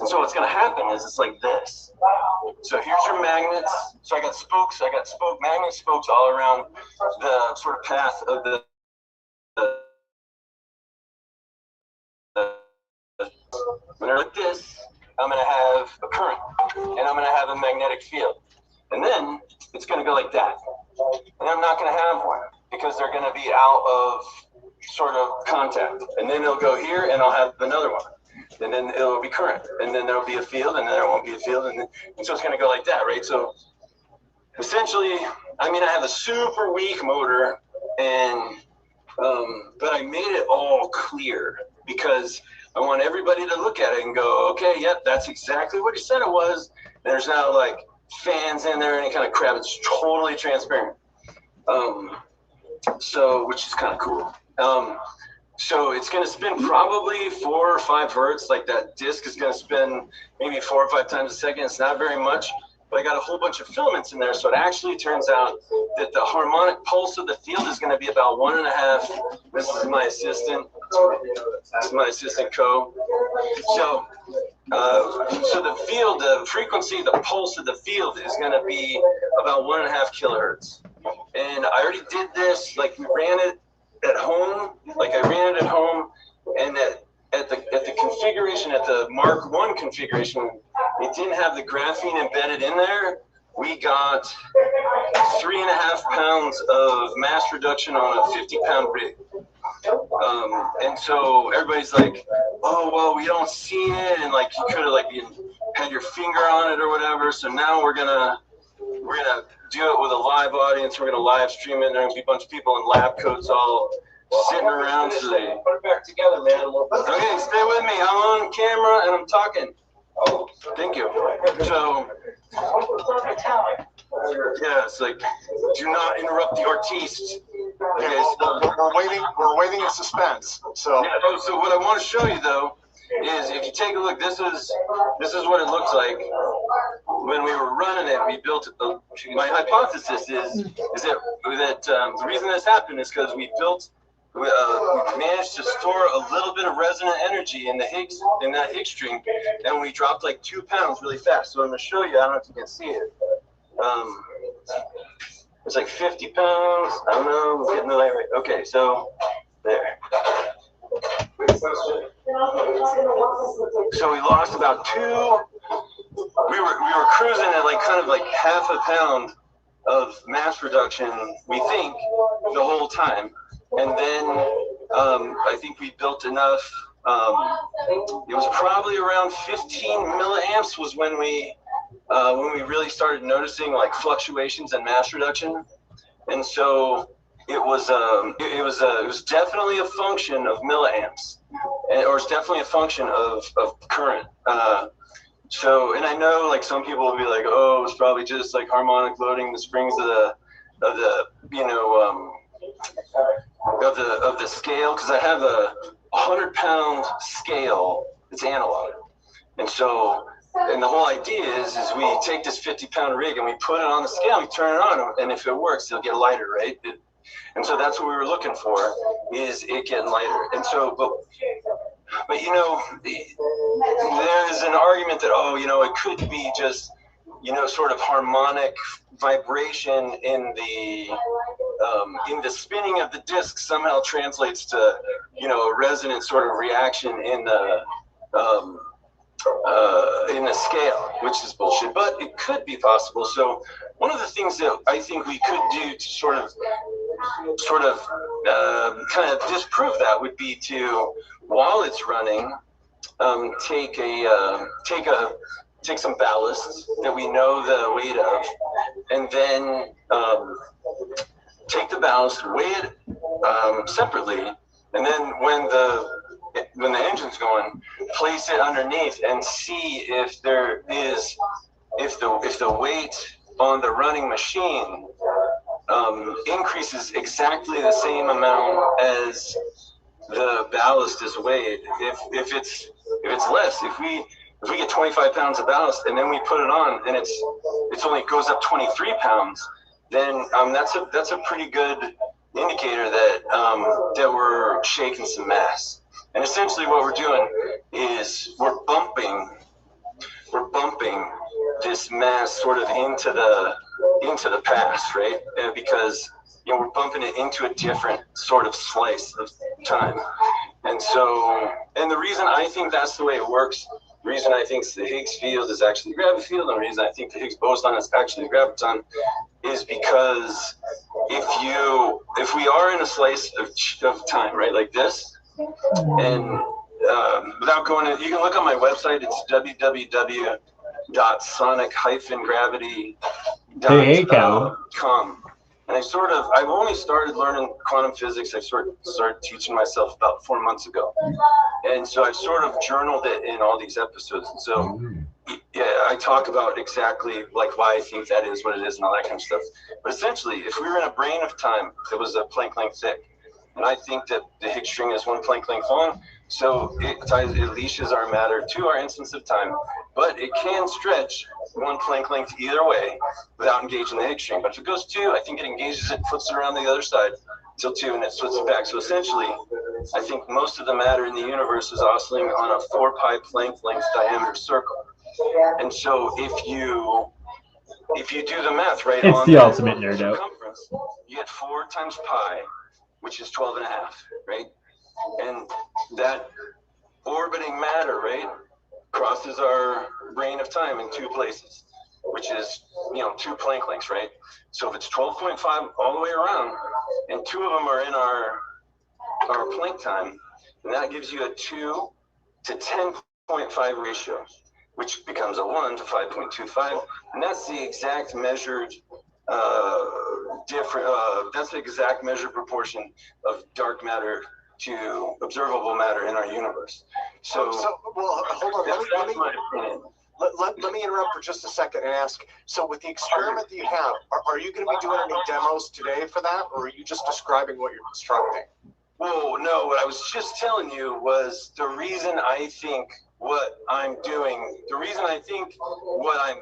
And so what's going to happen is it's like this. So here's your magnets. So I got magnet spokes all around the sort of path of the when they're like this, I'm going to have a current, and I'm going to have a magnetic field. And then it's going to go like that. And I'm not going to have one, because they're going to be out of sort of contact. And then it'll go here, and I'll have another one. And then it'll be current. And then there'll be a field, and then there won't be a field. And so it's going to go like that, right? So essentially, I have a super weak motor, and but I made it all clear, because I want everybody to look at it and go, okay, yep, that's exactly what he said it was. And there's now like fans in there and any kind of crap. It's totally transparent. So, which is kind of cool. So it's going to spin probably 4 or 5 hertz. Like that disc is going to spin maybe 4 or 5 times a second. It's not very much, but I got a whole bunch of filaments in there. So it actually turns out that the harmonic pulse of the field is going to be about 1.5. This is my assistant. This is my assistant Co. So the field, the frequency, the pulse of the field is going to be about 1.5 kilohertz. And I already did this. Like we ran it at home. Like I ran it at home, and at the configuration, at the Mark 1 configuration, it didn't have the graphene embedded in there. We got 3.5 pounds of mass reduction on a 50-pound rig. And so everybody's like, oh, well, we don't see it. And like, you could have like had your finger on it or whatever. So now we're gonna do it with a live audience. We're gonna live stream it. There's gonna be a bunch of people in lab coats all sitting around. So they put it back together, man. Okay, stay with me. I'm on camera and I'm talking. Oh, thank you. So, yeah, it's like, do not interrupt the artiste. Okay, so we're waiting in suspense. So yeah, so what I want to show you though is, if you take a look, this is what it looks like when we were running it. We built it. My hypothesis is that the reason this happened is because we managed to store a little bit of resonant energy in that Higgs string, and we dropped like 2 pounds really fast. So I'm going to show you. I don't know if you can see it. It's like 50 pounds. I don't know. I'm getting the light right. Okay, so there. So we lost about 2. We were cruising at like kind of like 0.5 pound of mass reduction, we think, the whole time. And then I think we built enough. It was probably around 15 milliamps was when we really started noticing like fluctuations in mass reduction. And so it was definitely a function of milliamps, or it's definitely a function of current. So, and I know like some people will be like, oh, it's probably just like harmonic loading the springs of the scale, because I have a 100-pound scale. It's analog, And so, and the whole idea is we take this 50-pound rig and we put it on the scale, we turn it on, and if it works, it'll get lighter, right? And so that's what we were looking for, is it getting lighter. And so, but you know, there's an argument that, oh, you know, it could be just, you know, sort of harmonic vibration in the spinning of the disc somehow translates to, you know, a resonant sort of reaction in the scale, which is bullshit, but it could be possible. So one of the things that I think we could do to sort of kind of disprove that would be to, while it's running, take some ballast that we know the weight of, and then take the ballast, weigh it separately, and then when the engine's going, place it underneath and see if the weight on the running machine increases exactly the same amount as the ballast is weighed. If it's less, if we get 25 pounds of ballast and then we put it on and it's only goes up 23 pounds, then that's a pretty good indicator that that we're shaking some mass. And essentially what we're doing is we're bumping this mass sort of into the past, right? Because, you know, we're bumping it into a different sort of slice of time. And so, and the reason I think that's the way it works, the reason I think the Higgs field is actually the gravity field, and the reason I think the Higgs boson is actually the graviton, is because if we are in a slice of time, right, like this, and without going in, you can look on my website. It's www.sonic-gravity.com. And I've only started learning quantum physics. I started teaching myself about 4 months ago. And so I've sort of journaled it in all these episodes. And so, yeah, I talk about exactly like why I think that is what it is and all that kind of stuff. But essentially, if we were in a brain of time that was a Planck length thick, and I think that the Higgs string is 1 Planck length long, so it leashes our matter to our instance of time, but it can stretch 1 Planck length either way without engaging the Higgs string. But if it goes 2, I think it engages it, flips it around the other side till 2, and it splits it back. So essentially, I think most of the matter in the universe is oscillating on a 4 pi Planck length diameter circle. And so if you do the math, right, it's on the ultimate nerd out. circumference, you get 4 times pi, which is 12 and a half, right? And that orbiting matter, right, crosses our brain of time in 2 places, which is, you know, 2 Planck lengths, right? So if it's 12.5 all the way around, and 2 of them are in our Planck time, then that gives you a 2 to 10.5 ratio, which becomes a 1 to 5.25, and that's the exact measured that's the exact measured proportion of dark matter to observable matter in our universe. So well, hold on. Let me interrupt for just a second and ask. So, with the experiment that you have, are you going to be doing any demos today for that, or are you just describing what you're constructing? Well, no. What I was just telling you was the reason I think what I'm doing. The reason I think what I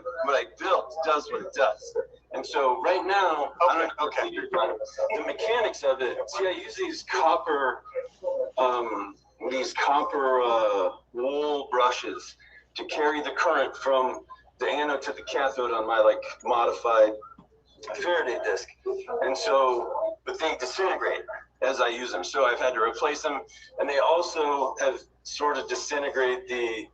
built does what it does. And so right now, the mechanics of it. See, I use these copper wool brushes to carry the current from the anode to the cathode on my like modified Faraday disc. And so, but they disintegrate as I use them. So I've had to replace them, and they also have sort of disintegrate the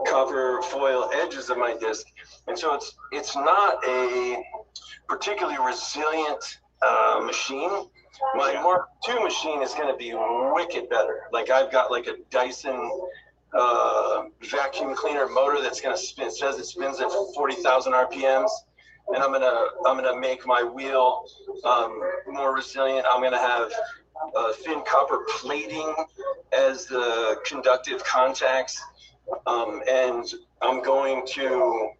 copper foil edges of my disc. And so it's not a particularly resilient machine. My Mark II machine is going to be wicked better. Like I've got like a Dyson vacuum cleaner motor that's going to spin. It says it spins at 40,000 RPMs, and I'm gonna make my wheel more resilient. I'm gonna have thin copper plating as the conductive contacts, and I'm going to.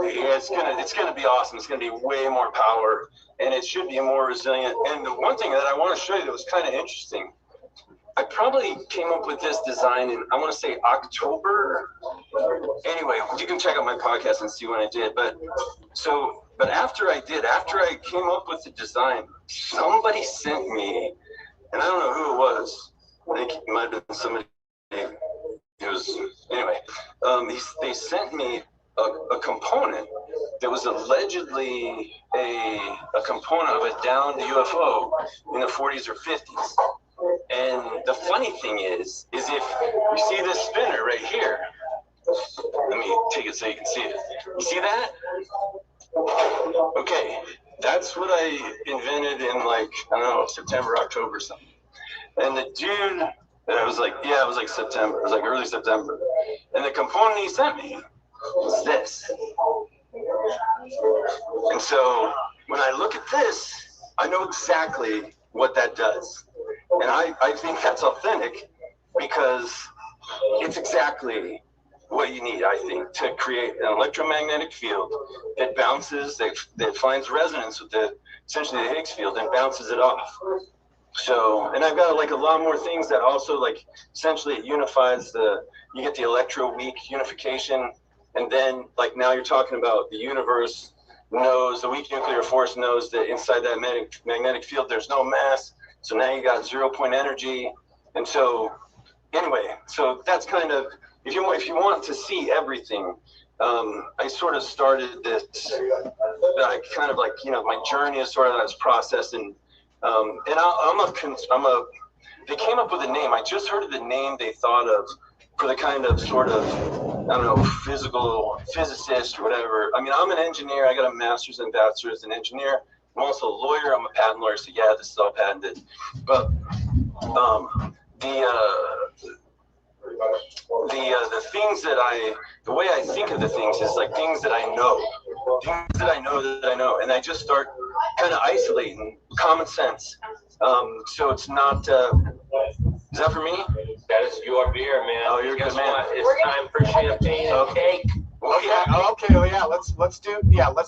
It's gonna be awesome. It's gonna be way more power, and it should be more resilient. And the one thing that I want to show you that was kind of interesting I probably came up with this design in, I want to say October. Anyway, you can check out my podcast and see when I did. But after I came up with the design, somebody sent me, and I don't know who it was. I think it might have been somebody who was, anyway, they sent me a component that was allegedly a component of a downed UFO in the 40s or 50s. And the funny thing is if you see this spinner right here, let me take it so you can see it. You see that? Okay, that's what I invented in like, I don't know, September, October, something. And the dude, it was like September, it was like early September. And the component he sent me was this. And so when I look at this, I know exactly what that does. And I think that's authentic because it's exactly what you need, I think, to create an electromagnetic field that bounces, that finds resonance with essentially the Higgs field and bounces it off. So, and I've got like a lot more things that also like, essentially it unifies you get the electroweak unification. And then like now you're talking about the universe knows, the weak nuclear force knows that inside that magnetic field, there's no mass. So now you got 0 point energy. And so anyway, so that's kind of, if you want to see everything, I sort of started this, kind of like, my journey is sort of this process. And they came up with a name. I just heard of the name they thought of for the kind of sort of, I don't know, physicist or whatever. I mean, I'm an engineer. I got a master's and bachelor's in engineer. I'm also a lawyer. I'm a patent lawyer. So yeah, this is all patented. But the things the way I think of the things is like things that I know, and I just start kind of isolating common sense. So it's not. Is that for me? That is your beer, man. Oh, you're good, man. It's time for champagne and cake. Let's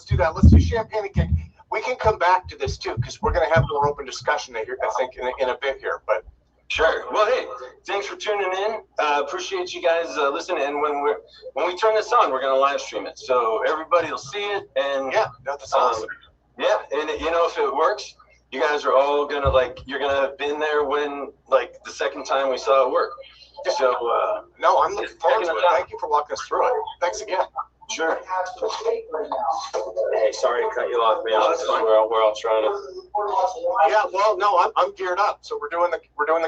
do that. Let's do champagne and cake. We can come back to this too because we're going to have more open discussion here, I think, in a bit here. But sure. Well, hey, thanks for tuning in. Appreciate you guys listening. And when we turn this on, we're going to live stream it, so everybody will see it. And yeah, that's awesome. Yeah, and if it works, you guys are all gonna you're gonna have been there when the second time we saw it work. So no, I'm looking forward to it. Thank you for walking us through it. Thanks again. Sure. Hey, sorry to cut you off, man. That's fine. We're all trying to. Yeah, well, no, I'm geared up. So we're doing the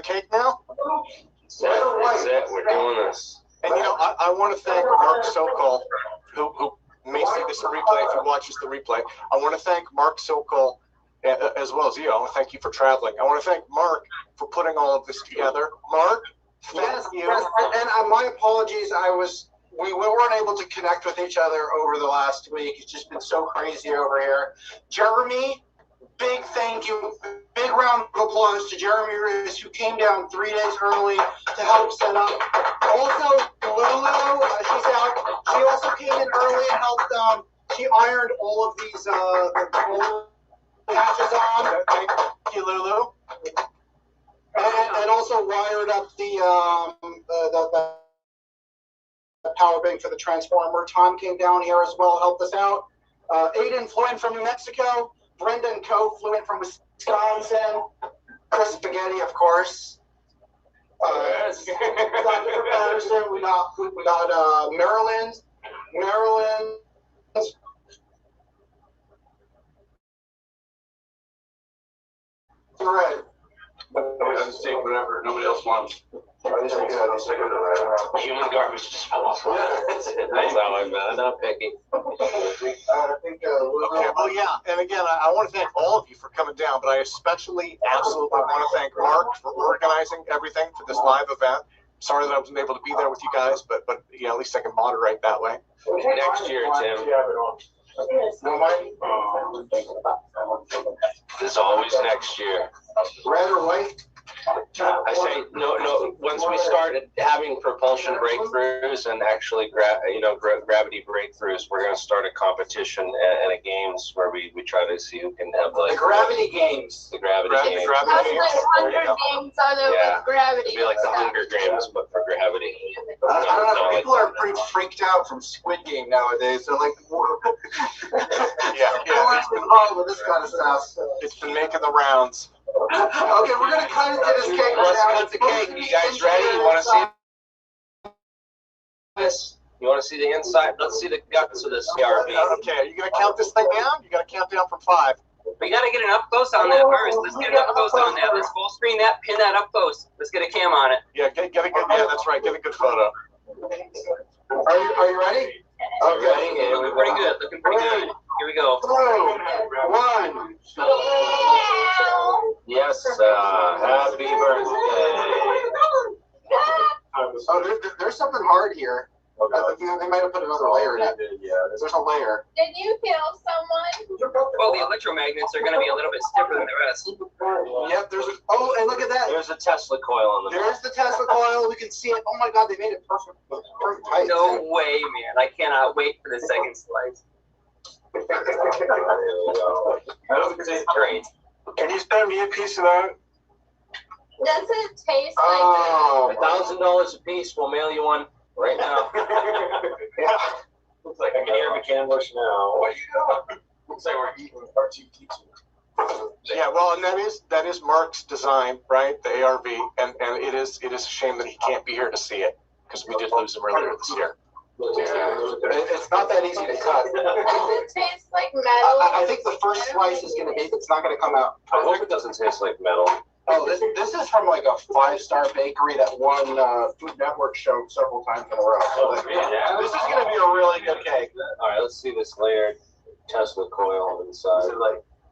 cake now. That's it. We're doing this. And I want to thank Mark Sokol, who may see this replay if he watches the replay. I want to thank Mark Sokol as well as you. I want to thank you for traveling. I want to thank Mark for putting all of this together. Mark, thank you. Yes, and my apologies. We weren't able to connect with each other over the last week. It's just been so crazy over here. Jeremy, big thank you. Big round of applause to Jeremy Riz, who came down 3 days early to help set up. Also, Lulu, she's out. She also came in early and helped. She ironed all of these patches on. Thank you, Lulu. And also wired up the power bank for the transformer. Tom came down here as well, helped us out. Aiden flew in from New Mexico. Brendan Coe flew in from Wisconsin. Chris Spaghetti, of course. Dr. Patterson. We got Maryland. Right. I'll just take whatever nobody else wants. Human garbage disposal. That's how I'm not picky. Okay, well, yeah, and again, I want to thank all of you for coming down, but I especially absolutely want to thank Mark for organizing everything for this live event. Sorry that I wasn't able to be there with you guys, but at least I can moderate that way. Next year, Tim. There's always next year. Red or white? I I say no. Once we started having propulsion breakthroughs and actually, gravity breakthroughs, we're going to start a competition and a games where we try to see who can have The gravity games. The gravity games. That's like Hunger Games on it with gravity. It'd be like the Hunger Games, but for gravity. I don't know. People are pretty freaked out from Squid Game nowadays. They're like, what's wrong with this kind of stuff? It's been making the rounds. Okay, we're gonna cut into this cake. Let's cut the cake. You guys ready? You want to see this? You want to see the inside? Let's see the guts of this CRV. Okay, are you gonna count this thing down? You gotta count down from 5. We got to get an up close on that first. Let's get an up close on that. Let's full screen that, pin that up close. Let's get a cam on it. Yeah, get a good. Yeah, that's right. Get a good photo. Are you ready? Okay. Ready? Yeah, looking pretty good. Looking pretty good. Here we go. 2, 1. Yes. Happy birthday. Oh, there's something hard here. They might have put another layer in it. There's a layer. Did you kill someone? Well, the electromagnets are going to be a little bit stiffer than the rest. Yep, oh, and look at that. There's a Tesla coil on the There's the Tesla coil. We can see it. Oh my God, they made it perfect height. No way, man. I cannot wait for the second slice. Great. Can you spare me a piece of that? Does it taste Oh, $1,000 a piece. We'll mail you one right now. Looks like I can hear McCann Bush now. What are you doing? Looks like we're eating R2D2. Yeah, well, and that is Mark's design, right? The ARV, and it is a shame that he can't be here to see it because we did lose him earlier this year. it's not that easy to cut. Does it taste like metal? I think the first slice is going to be, it's not going to come out. I hope it doesn't taste like metal. Oh, this is from like a 5-star bakery that won Food Network show several times in a row. So this is going to be a really good cake. All right, let's see this layered Tesla coil inside.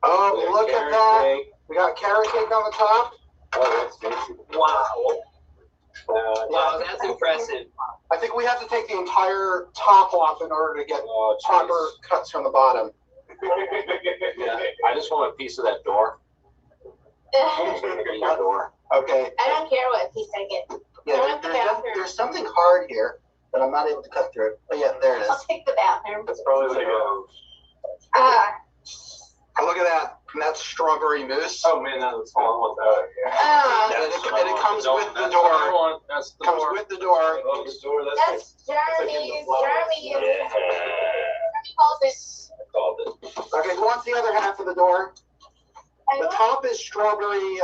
Oh, look at that. Cake. We got carrot cake on the top. Oh, that's fancy. Wow. Wow, that's impressive. I think we have to take the entire top off in order to get proper cuts from the bottom. Yeah, I just want a piece of that door. Door. Okay. I don't care what piece I get. Yeah, there's something hard here that I'm not able to cut through. Oh yeah, there it is. I'll take the bathroom. That's probably like Oh, look at that. And that's strawberry mousse. Oh man, that looks fun. I want that. And it comes with the door. That's the Comes door. with the door. Oh, the door. That's Jeremy's. Jeremy calls it. I called it. Okay, who wants the other half of the door? The top is strawberry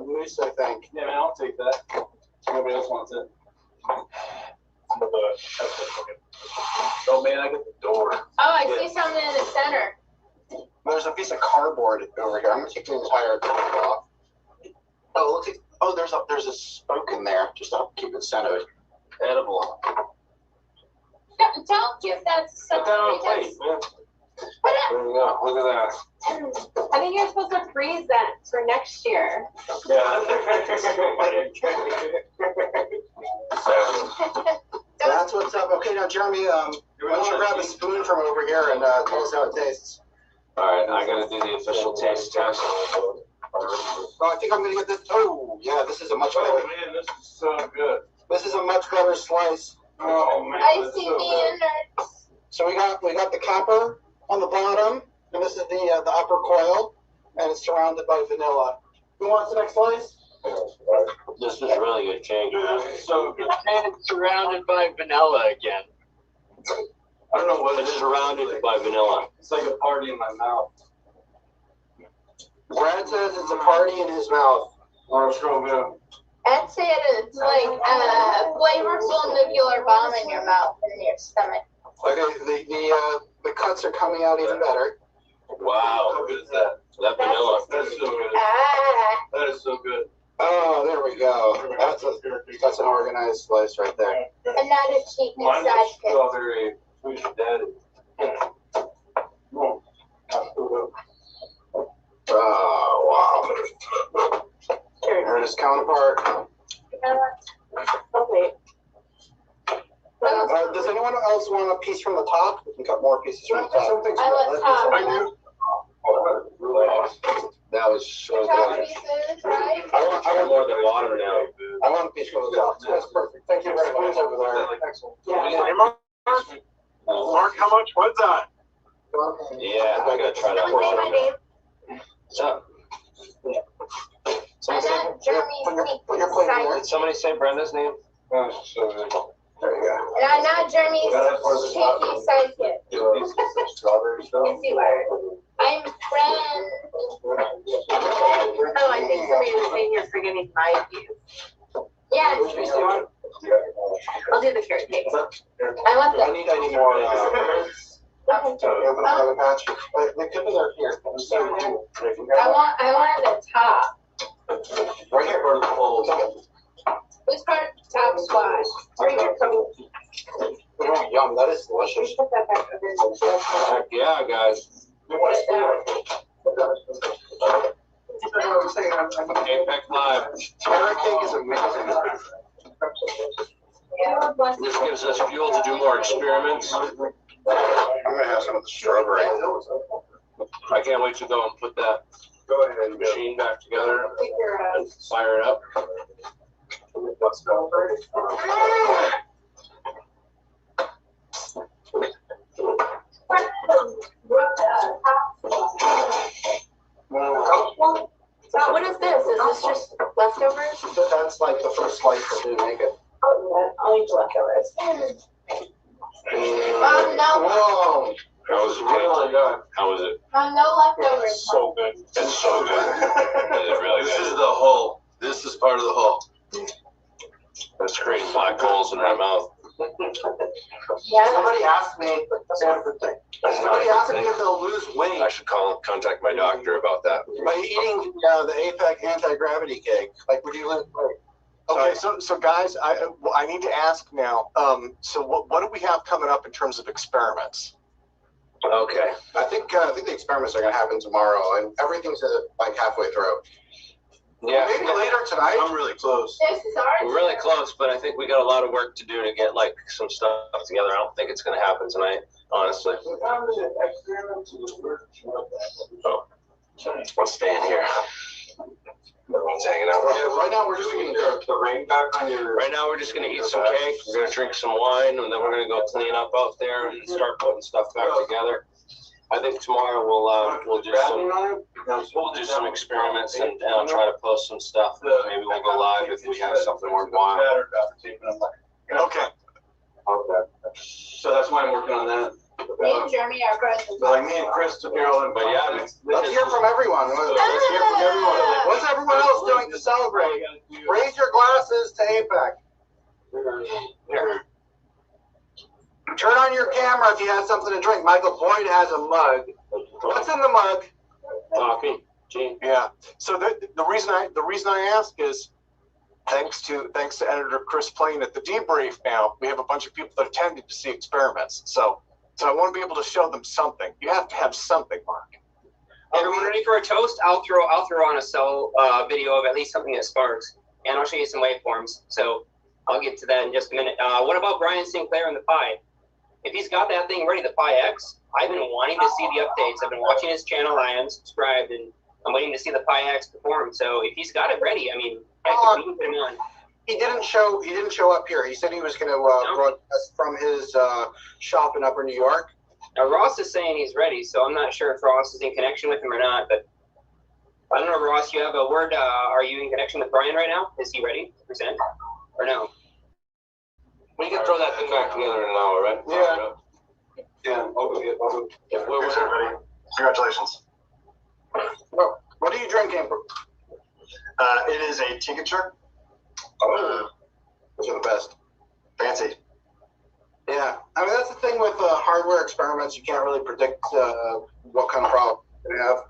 mousse, I think. Yeah, man, I'll take that. Nobody else wants it. Oh man, I got the door. Oh, I see something in the center. There's a piece of cardboard over here. I'm gonna take the entire thing off. Oh, look! There's a spoke in there. Just to keep it centered. Edible. Don't give that to Put that on a somebody. plate, man. There you go. Look at that. I think you're supposed to freeze that for next year. Yeah. That's what's up. Okay, now Jeremy, why don't you grab a spoon from over here and tell us how it tastes? All right, I gotta do the official taste test. Oh, I think I'm gonna get this. Oh, yeah, this is a much better. Oh man, this is so good. This is a much better slice. Oh man, I see the innards. So we got the copper on the bottom, and this is the upper coil, and it's surrounded by vanilla. Who wants the next slice? This is really good cake. So good. And it's surrounded by vanilla again. I don't know what It's surrounded by vanilla. It's like a party in my mouth. Brad says it's a party in his mouth. Oh, it's so good. I'd say it's like a flavorful nuclear bomb in your mouth and in your stomach. Okay, the cuts are coming out even better. Wow. How good is that? That vanilla. That's so good. Ah. That is so good. Oh, there we go. That's an organized slice right there. And not a cheap Mine is sidekick. strawberry sweet daddy. Oh, wow. Here it is, counterpart. Okay. Does anyone else want a piece from the top? We can cut more pieces from the top. I want top. I do. That was so good. I want more than water now. I want a piece of that. That's perfect. Thank you very much over there. Excellent. Hey, Mark, how much was that? Yeah, I gotta try that water. What's up? Did somebody say Brenda's name? Oh, so good. There you go. And I'm not Jeremy's cheeky sidekick. Yes, you are. I'm friend. Oh, I think somebody was saying you're forgetting my view. Yeah. I'll do the carrot cake. I want I need more. They could be there here. I want the top. Right here, or the full. Which part? Top squash. Oh, yum, that is delicious. Heck yeah, guys. Apec Live. Carrot cake is amazing. This gives us fuel to do more experiments. I'm gonna have some of the strawberry. I can't wait to go and put that machine back together and fire it up. What is this? Is this just leftovers? That's like the first slice that didn't make it. Oh, I'll eat leftovers. Mom, no. Whoa. How was it? How was it? Mom, no leftovers. So good. It's so good. It's really good. This is the hull. This is part of the hull. That's creating black holes in my mouth. Yeah. Somebody asked me if they'll lose weight. I should contact my doctor about that. By eating the Apec anti-gravity cake. Like, would you lose weight? Okay, so guys, I need to ask now. So what do we have coming up in terms of experiments? Okay. I think the experiments are going to happen tomorrow, and everything's like halfway through. Yeah. Maybe later tonight. I'm really close. This is ours. We're really close, but I think we got a lot of work to do to get like some stuff together. I don't think it's going to happen tonight, honestly. Oh, let's stay in here. Everyone's hanging out. Right now, we're just going to the rain back on your. Right now, we're just going to eat some cake. We're going to drink some wine, and then we're going to go clean up out there and start putting stuff back together. I think tomorrow we'll do some experiments and try to post some stuff. Maybe we'll go live if we have something worthwhile. Okay. So that's why I'm working on that. Me and Jeremy are brothers. Like me and Chris took care of it. But yeah, let's hear from everyone. Let's hear from everyone. What's everyone else doing to celebrate? Raise your glasses to APEC. Here. Turn on your camera if you have something to drink. Michael Boyd has a mug. What's in the mug? Coffee. Gene. Yeah. So the reason I ask is thanks to Editor Chris Plain at the debrief. Now we have a bunch of people that attended to see experiments. So I want to be able to show them something. You have to have something, Mark. Everyone ready for a toast? I'll throw on a cell video of at least something that sparks, and I'll show you some waveforms. So I'll get to that in just a minute. What about Brian Sinclair and the Pi? If he's got that thing ready, the Pi X, I've been wanting to see the updates. I've been watching his channel. I am subscribed, and I'm waiting to see the Pi X perform. So if he's got it ready, I mean, we can put him on. He didn't show up here. He said he was going to broadcast from his shop in Upper New York. Now Ross is saying he's ready, so I'm not sure if Ross is in connection with him or not. But I don't know, Ross. You have a word? Are you in connection with Brian right now? Is he ready to present, or no? We can throw that thing back together in an hour, right? Yeah. Yeah. Everybody. Congratulations. Oh, what are you drinking? It is a tincture. Oh, those are the best. Fancy. Yeah, I mean that's the thing with hardware experiments. You can't really predict what kind of problem they have.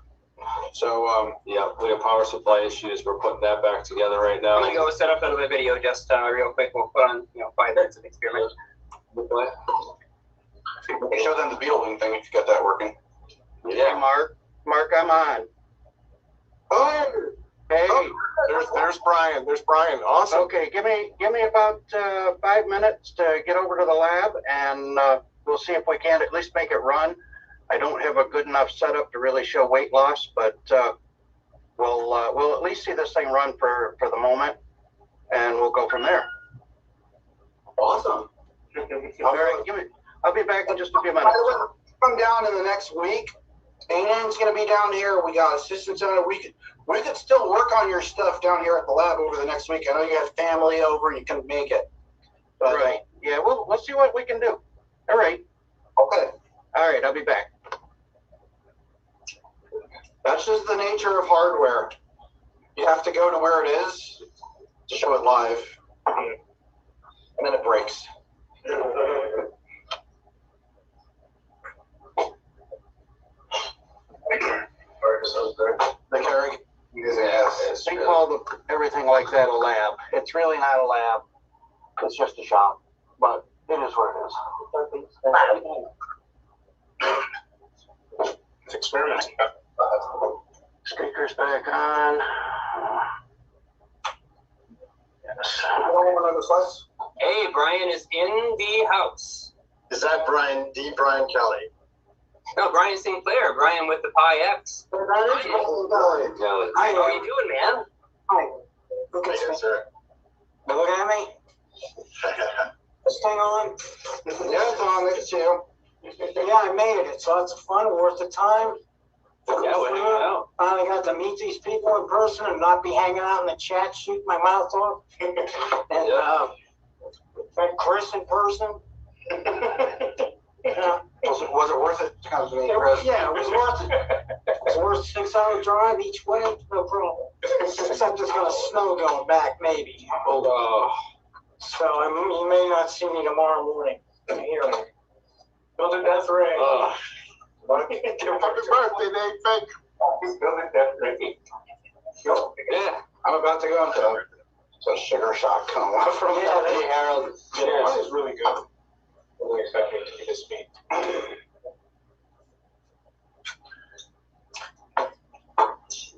So yeah, we have power supply issues. We're putting that back together right now. I'm gonna go set up another video just real quick. We'll put on 5 minutes of experiment. You show them the beetling thing if you got that working. Yeah, hey, Mark, I'm on. Oh, hey, there's Brian. There's Brian. Awesome. Okay, give me about 5 minutes to get over to the lab, and we'll see if we can at least make it run. I don't have a good enough setup to really show weight loss, but we'll at least see this thing run for the moment, and we'll go from there. Awesome. I'll be back in just a few minutes. Come down in the next week. Anan's going to be down here. We got assistants on it. We could still work on your stuff down here at the lab over the next week. I know you have family over and you couldn't make it. But, right. Yeah, we'll see what we can do. All right. Okay. All right, I'll be back. That's just the nature of hardware. You have to go to where it is to show it live. And then it breaks. The carry. Yes. They call everything like that a lab. It's really not a lab. It's just a shop. But it is what it is. It's experimenting. Speaker's back on. Yes. Hey, Brian is in the house. Is that Brian Kelly? No, Brian Sinclair. Brian with the Pi X. That is Brian Kelly. Hi, how are you doing, man? Hi. Look at me, sir. Look at me. This thing on? Yeah, it's on. Look at you. Yeah, I made it. So it's fun, worth the time. Yeah, we're hanging out. Finally got to meet these people in person and not be hanging out in the chat, shooting my mouth off. And met Chris in person. Yeah. Was it worth it? Yeah, it was worth it. It's worth 6-hour drive each way, no problem. Except it's gonna snow going back, maybe. So you may not see me tomorrow morning. Here. Build a death ray. Happy birthday, Dave. Thank you. Build a death ray. Yeah, I'm about to go into a sugar shock coma from Hey, Harold. Yeah, this is really good. I wasn't expecting it to be this speed.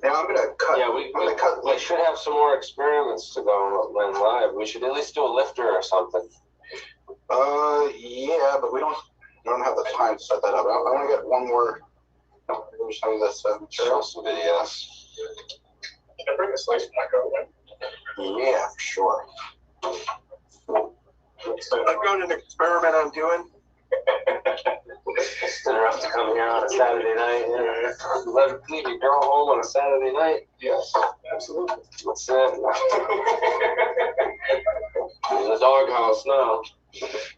Now I'm gonna cut. Yeah, we should have some more experiments to go when live. We should at least do a lifter or something. Yeah, but we don't have the time to set that up. I want to get one more. Maybe show you this material, some videos. Can I bring a slice back over? Yeah, for sure. I've got an experiment I'm doing. It's enough to come here on a Saturday night. Yeah. Leave your girl home on a Saturday night? Yes, absolutely. What's that? In the doghouse now.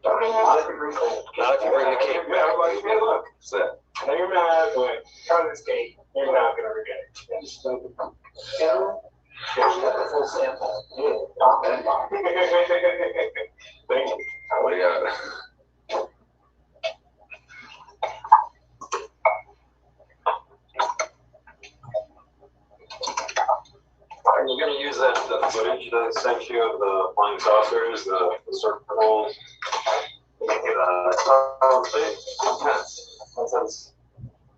Not if you bring the cake back. Hey, look. What's that? I know you're mad, but try this cake. You're not going to regret it. Yeah. Here's the full sample. Thank you. What do you got? Are you going to use that footage that I sent you of the flying saucers, the circle?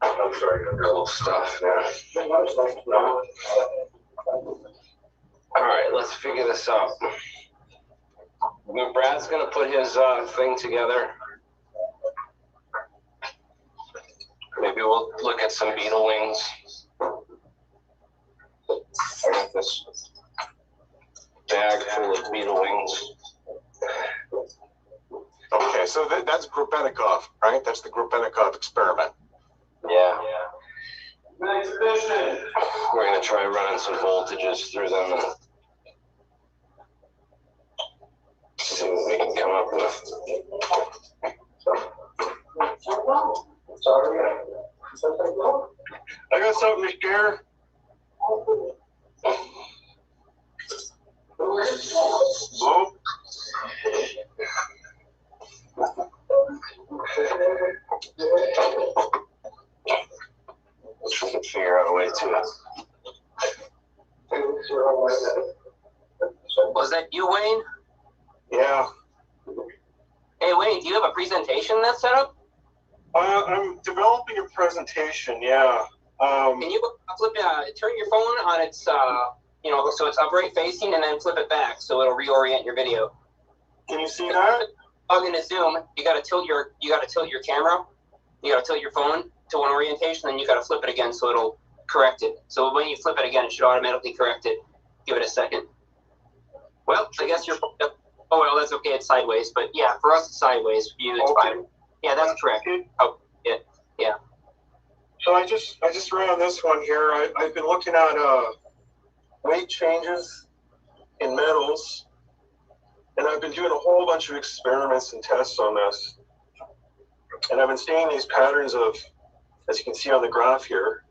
I'm sorry, your little stuff. Yeah. All right, let's figure this out. Brad's going to put his thing together. Maybe we'll look at some beetle wings. I got this bag full of beetle wings. Okay, so that's Grubenikov, right? That's the Grubenikov experiment. Yeah. Exhibition. We're going to try running some voltages through them and see what we can come up with. Sorry. I got something to share. Hello? Let's try to figure out a way to it. Was that you, Wayne? Yeah. Hey, Wayne, do you have a presentation that's set up? I'm developing a presentation, yeah. Can you flip turn your phone on its, so it's upright facing, and then flip it back so it'll reorient your video. Can you see that? Plug into Zoom. You gotta tilt your camera. You gotta tilt your phone to one orientation, then you gotta flip it again so it'll correct it. So when you flip it again, it should automatically correct it. Give it a second. Well, I guess you're. Oh well, that's okay. It's sideways, but yeah, for us it's sideways. For you, it's fine. Yeah, that's correct. Oh, yeah. So I just ran this one here. I've been looking at weight changes in metals, and I've been doing a whole bunch of experiments and tests on this. And I've been seeing these patterns of, as you can see on the graph here,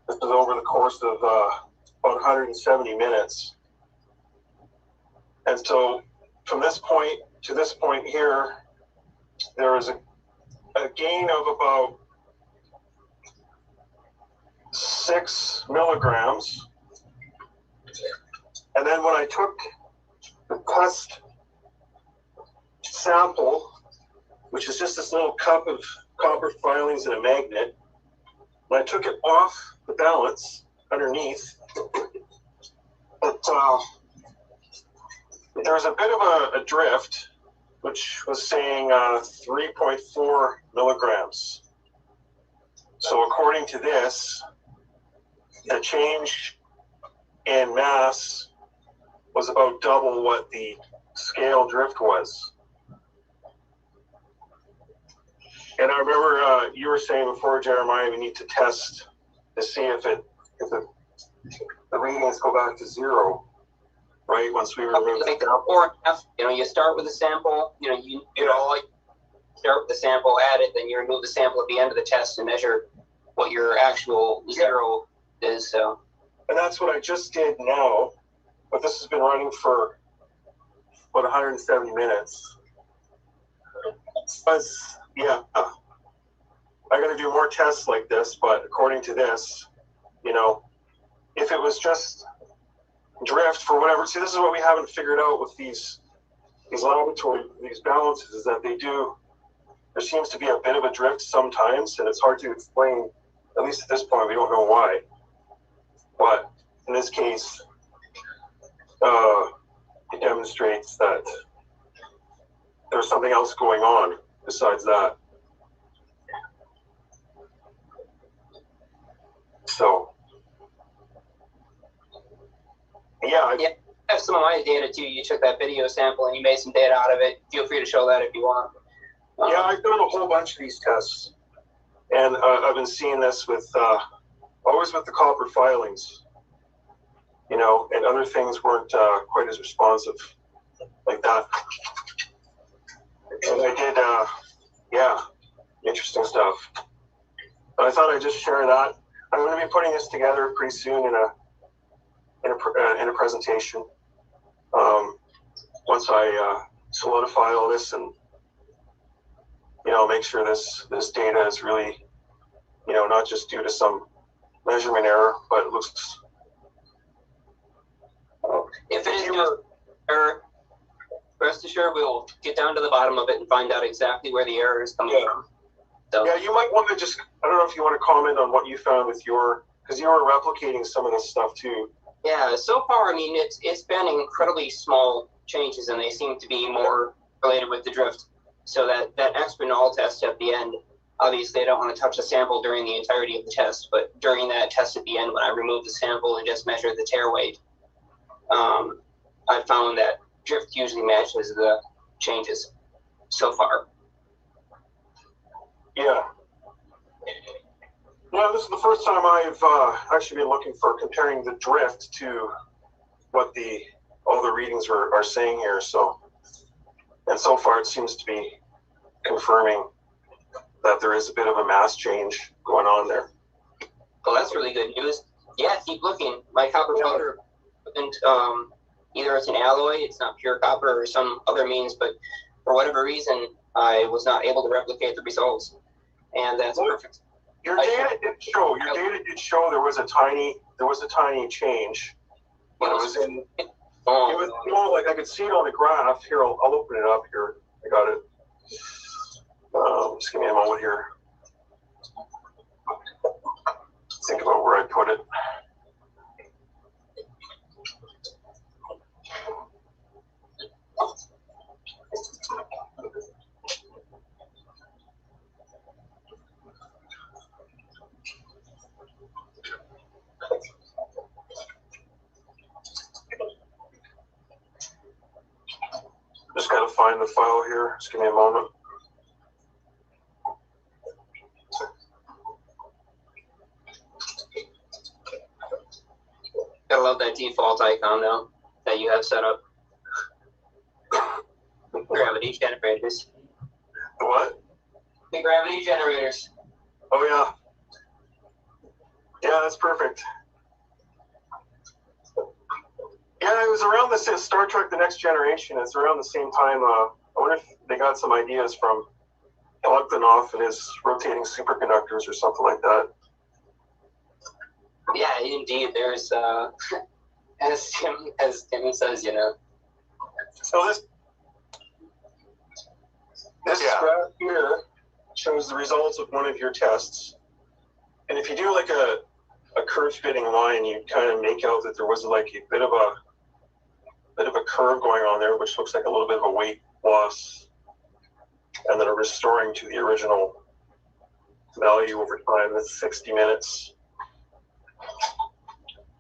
this is over the course of about 170 minutes. And so from this point to this point here, there is a gain of about 6 milligrams. And then when I took the test sample, which is just this little cup of copper filings and a magnet, when I took it off the balance underneath, there was a bit of a drift, which was saying 3.4 milligrams. So according to this, the change in mass was about double what the scale drift was. And I remember you were saying before, Jeremiah, we need to test to see if the readings go back to zero, right? Once we remove the sample. Or, you start with a sample, you start with the sample, add it, then you remove the sample at the end of the test and measure what your actual zero is. So. And that's what I just did now, but this has been running for about 170 minutes. Yeah, I got to do more tests like this, but according to this, if it was just drift for whatever, see, this is what we haven't figured out with these laboratory, these balances, is that there seems to be a bit of a drift sometimes, and it's hard to explain, at least at this point, we don't know why. But in this case, it demonstrates that there's something else going on besides that. So, yeah. I have some of my data too. You took that video sample and you made some data out of it. Feel free to show that if you want. Yeah, I've done a whole bunch of these tests, and I've been seeing this with always with the copper filings, and other things weren't quite as responsive like that. And I did, interesting stuff. But I thought I'd just share that. I'm going to be putting this together pretty soon in a presentation. Once I solidify all this and make sure this data is really not just due to some measurement error, but it looks. If it is due to error, rest assured we'll get down to the bottom of it and find out exactly where the error is coming from. So. Yeah, you might want to just, I don't know if you want to comment on what you found with because you were replicating some of this stuff too. Yeah, so far, it's been incredibly small changes, and they seem to be more related with the drift. So that exponential test at the end, obviously I don't want to touch the sample during the entirety of the test, but during that test at the end, when I remove the sample and just measure the tear weight, I found that drift usually matches the changes so far. Yeah. Yeah, this is the first time I've actually been looking for comparing the drift to what all the readings are saying here. And so far it seems to be confirming that there is a bit of a mass change going on there. Well, that's really good news. Yeah, keep looking. My copper powder, and either it's an alloy, it's not pure copper, or some other means, but for whatever reason, I was not able to replicate the results, and that's perfect. Your data did show there was a tiny change. But it was in. It was more like I could see it on the graph. Here, I'll open it up here. I got it. Just give me a moment here. Think about where I put it. find the file here. Just give me a moment. I love that default icon though that you have set up. Gravity generators. The what? The gravity generators. Oh yeah. Yeah, that's perfect. Yeah, it was around the Star Trek: The Next Generation. It's around the same time. I wonder if they got some ideas from Bogdanov and his rotating superconductors or something like that. Yeah, indeed. There's as Tim says, you know. So this graph here shows the results of one of your tests, and if you do like a curve fitting line, you kind of make out that there was like a bit of a curve going on there, which looks like a little bit of a weight loss, and then a restoring to the original value over time. That's 60 minutes.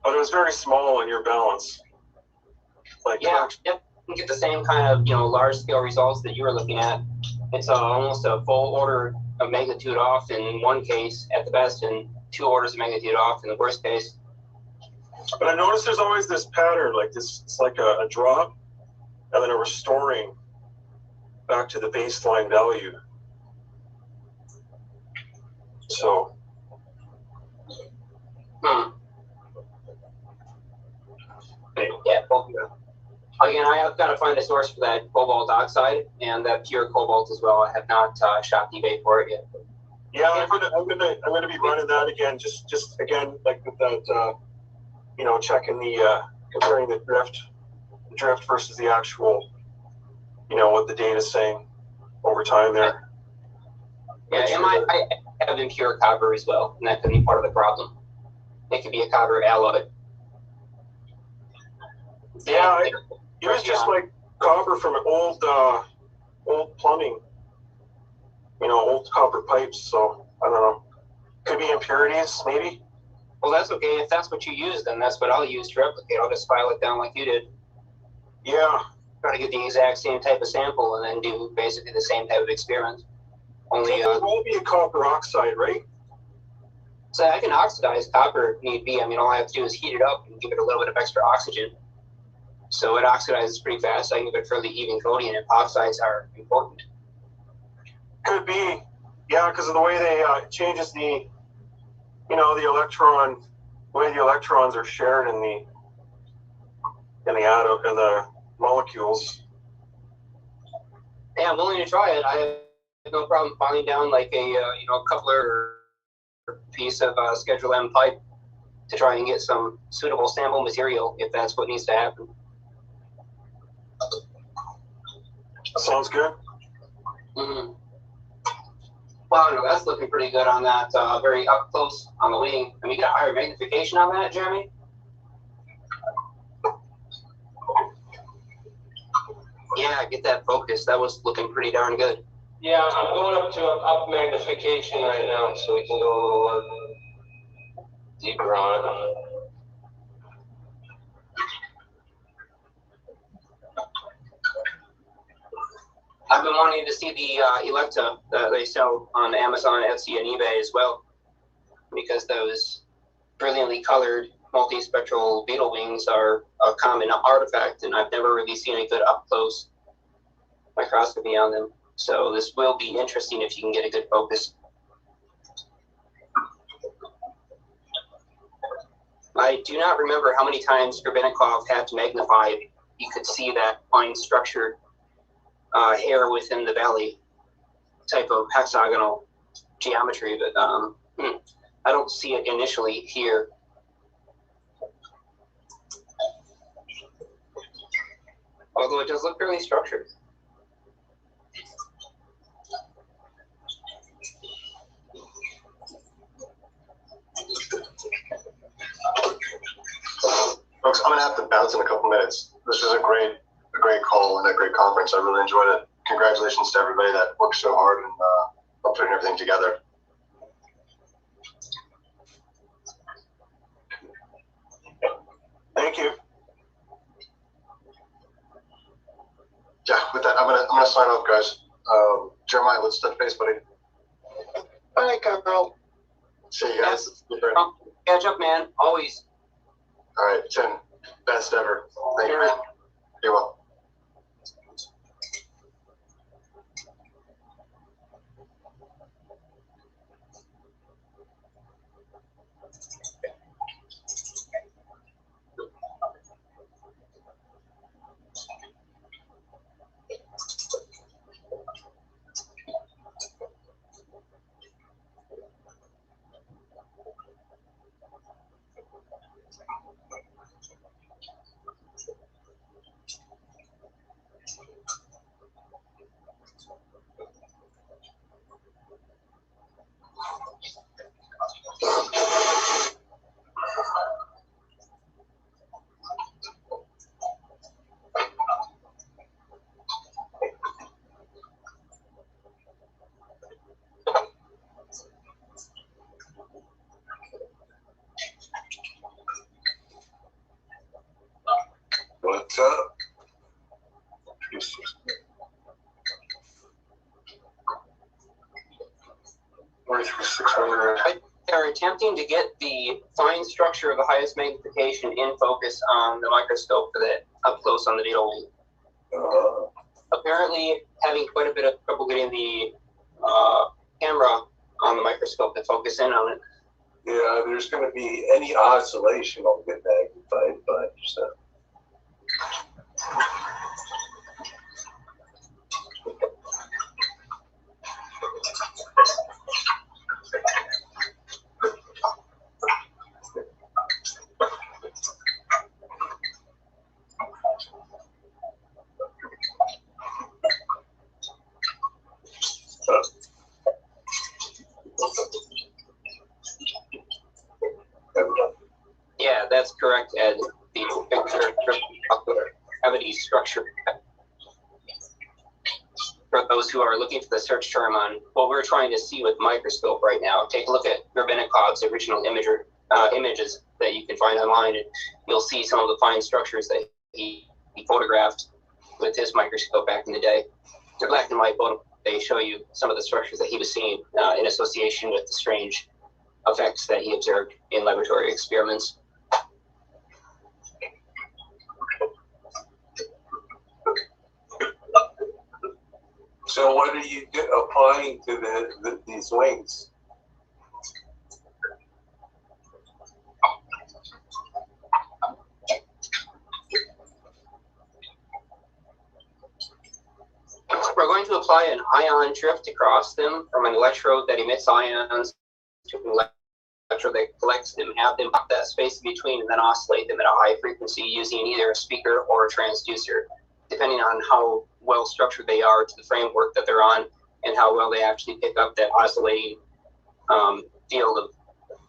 But it was very small in your balance. Like yep. You get the same kind of large scale results that you were looking at. It's almost a full order of magnitude off in one case at the best, and 2 orders of magnitude off in the worst case. But I noticed there's always this pattern, like this. It's like a drop, and then a restoring back to the baseline value. So. Yeah. Again, I have got to find a source for that cobalt oxide and that pure cobalt as well. I have not shot eBay for it yet. Yeah, I'm gonna be running that again. Just again, like with that, checking the comparing the drift versus the actual, what the data is saying over time there. Yeah, and I have impure copper as well, and that could be part of the problem. It could be a copper alloy. Yeah, it was just like copper from old plumbing, old copper pipes. So I don't know. Could be impurities, maybe. Well, that's okay. If that's what you use, then that's what I'll use to replicate. I'll just file it down like you did. Yeah. Try to get the exact same type of sample and then do basically the same type of experiment. Only it won't be a copper oxide, right? So I can oxidize copper if need be. I mean, all I have to do is heat it up and give it a little bit of extra oxygen. So it oxidizes pretty fast. I can give it fairly even coating, and oxides are important. Could be, yeah, because of the way they changes the, the electron, the way the electrons are shared in the atom and the molecules. Yeah, I'm willing to try it. I have no problem filing down like a coupler piece of Schedule M pipe to try and get some suitable sample material if that's what needs to happen. Sounds good. Mm-hmm. Well, that's looking pretty good on that, very up close on the wing. I mean, you got higher magnification on that, Jeremy? Yeah, get that focus. That was looking pretty darn good. Yeah, I'm going up to up magnification right now, so we can go a little deeper on it. I've been wanting to see the Electa that they sell on Amazon, Etsy, and eBay as well, because those brilliantly colored multispectral beetle wings are a common artifact, and I've never really seen a good up-close microscopy on them. So this will be interesting if you can get a good focus. I do not remember how many times Grebennikov had to magnify. You could see that fine structured hair within the valley type of hexagonal geometry, but I don't see it initially here. Although it does look fairly structured. Folks, I'm gonna have to bounce in a couple minutes. This was a great call and a great conference. I really enjoyed it. Congratulations to everybody that worked so hard and putting everything together. Thank you. Yeah, with that, I'm gonna sign off, guys. Jeremiah, let's touch base, buddy. Bye, Cambell. See you guys. Catch up, man. Always. All right, Tim. Best ever. Thank you. You're welcome. What's up? They're attempting to get the fine structure of the highest magnification in focus on the microscope for that up close on the needle wing. Apparently having quite a bit of trouble getting the camera on the microscope to focus in on it. Yeah, there's going to be any oscillation will get magnified by so. Yeah, that's correct, Ed. The picture of the gravity structure. For those who are looking for the search term on what we're trying to see with microscope right now, take a look at Rabinikov's original images that you can find online, and you'll see some of the fine structures that he photographed with his microscope back in the day. They're black and white photos. They show you some of the structures that he was seeing in association with the strange effects that he observed in laboratory experiments. So what are you applying to these wings? We're going to apply an ion drift across them from an electrode that emits ions to an electrode that collects them, have them pop that space in between, and then oscillate them at a high frequency using either a speaker or a transducer, depending on how well structured they are to the framework that they're on and how well they actually pick up that oscillating field of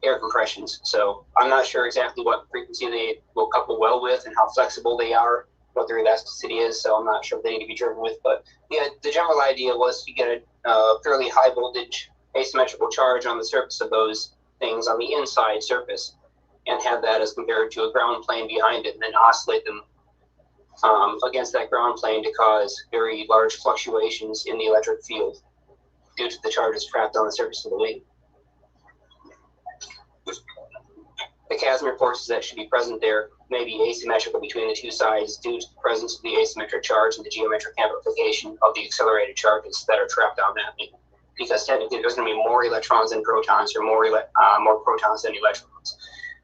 air compressions. So I'm not sure exactly what frequency they will couple well with and how flexible they are, what their elasticity is, so I'm not sure what they need to be driven with. But yeah, the general idea was to get a fairly high voltage asymmetrical charge on the surface of those things on the inside surface and have that as compared to a ground plane behind it, and then oscillate them against that ground plane to cause very large fluctuations in the electric field due to the charges trapped on the surface of the wing. The Casimir forces that should be present there may be asymmetrical between the two sides due to the presence of the asymmetric charge and the geometric amplification of the accelerated charges that are trapped on that wing. Because technically there's going to be more electrons than protons, or more protons than electrons.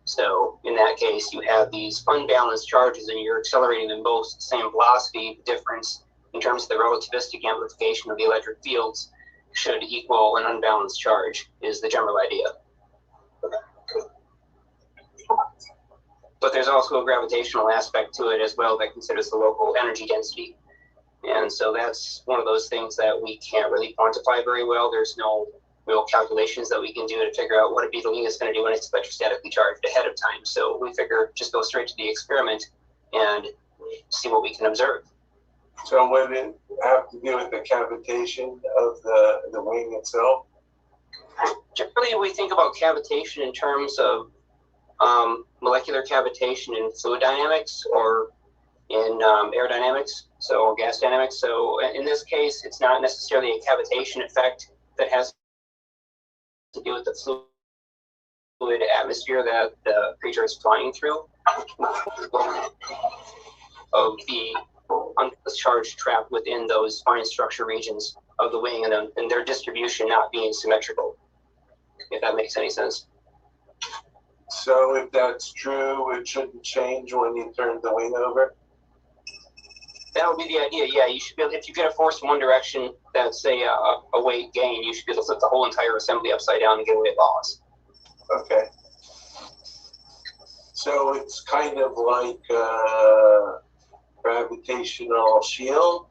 So in that case, you have these unbalanced charges and you're accelerating them both the same velocity. The difference in terms of the relativistic amplification of the electric fields should equal an unbalanced charge is the general idea. But there's also a gravitational aspect to it as well that considers the local energy density. And so that's one of those things that we can't really quantify very well. There's no real calculations that we can do to figure out what a beetling is going to do when it's electrostatically charged ahead of time. So we figure just go straight to the experiment and see what we can observe. So would it have to do with the cavitation of the wing itself? Generally, we think about cavitation in terms of molecular cavitation in fluid dynamics, or in aerodynamics, so gas dynamics. So in this case, it's not necessarily a cavitation effect that has to do with the fluid atmosphere that the creature is flying through, of the charge trapped within those fine structure regions of the wing, and their distribution not being symmetrical, if that makes any sense. So if that's true, it shouldn't change when you turn the wing over? That would be the idea, yeah. You should be able, if you get a force in one direction that's a weight gain, you should be able to flip the whole entire assembly upside down and get away with loss. Okay. So it's kind of like gravitational shield?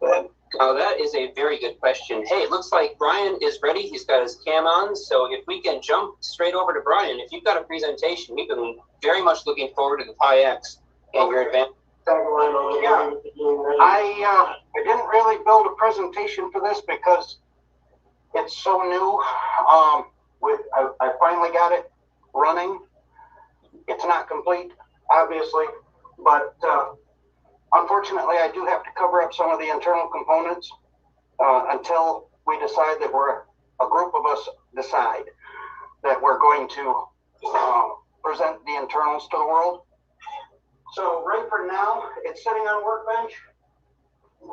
Then? Now that is a very good question. Hey, it looks like Brian is ready. He's got his cam on. So if we can jump straight over to Brian, if you've got a presentation, we've been very much looking forward to the Pi X and your advanced. Yeah, I didn't really build a presentation for this because it's so new. I finally got it running. It's not complete, obviously, but unfortunately, I do have to cover up some of the internal components until we decide that a group of us decide that we're going to present the internals to the world. So right for now, it's sitting on a workbench.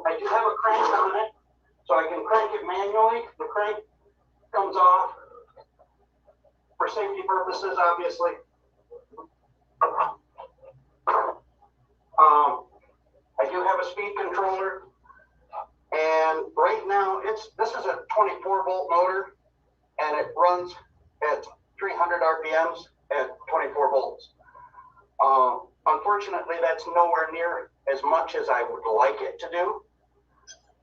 I do have a crank on it, so I can crank it manually. The crank comes off for safety purposes, obviously. I do have a speed controller, and right now this is a 24-volt motor, and it runs at 300 RPMs at 24 volts. Unfortunately, that's nowhere near as much as I would like it to do.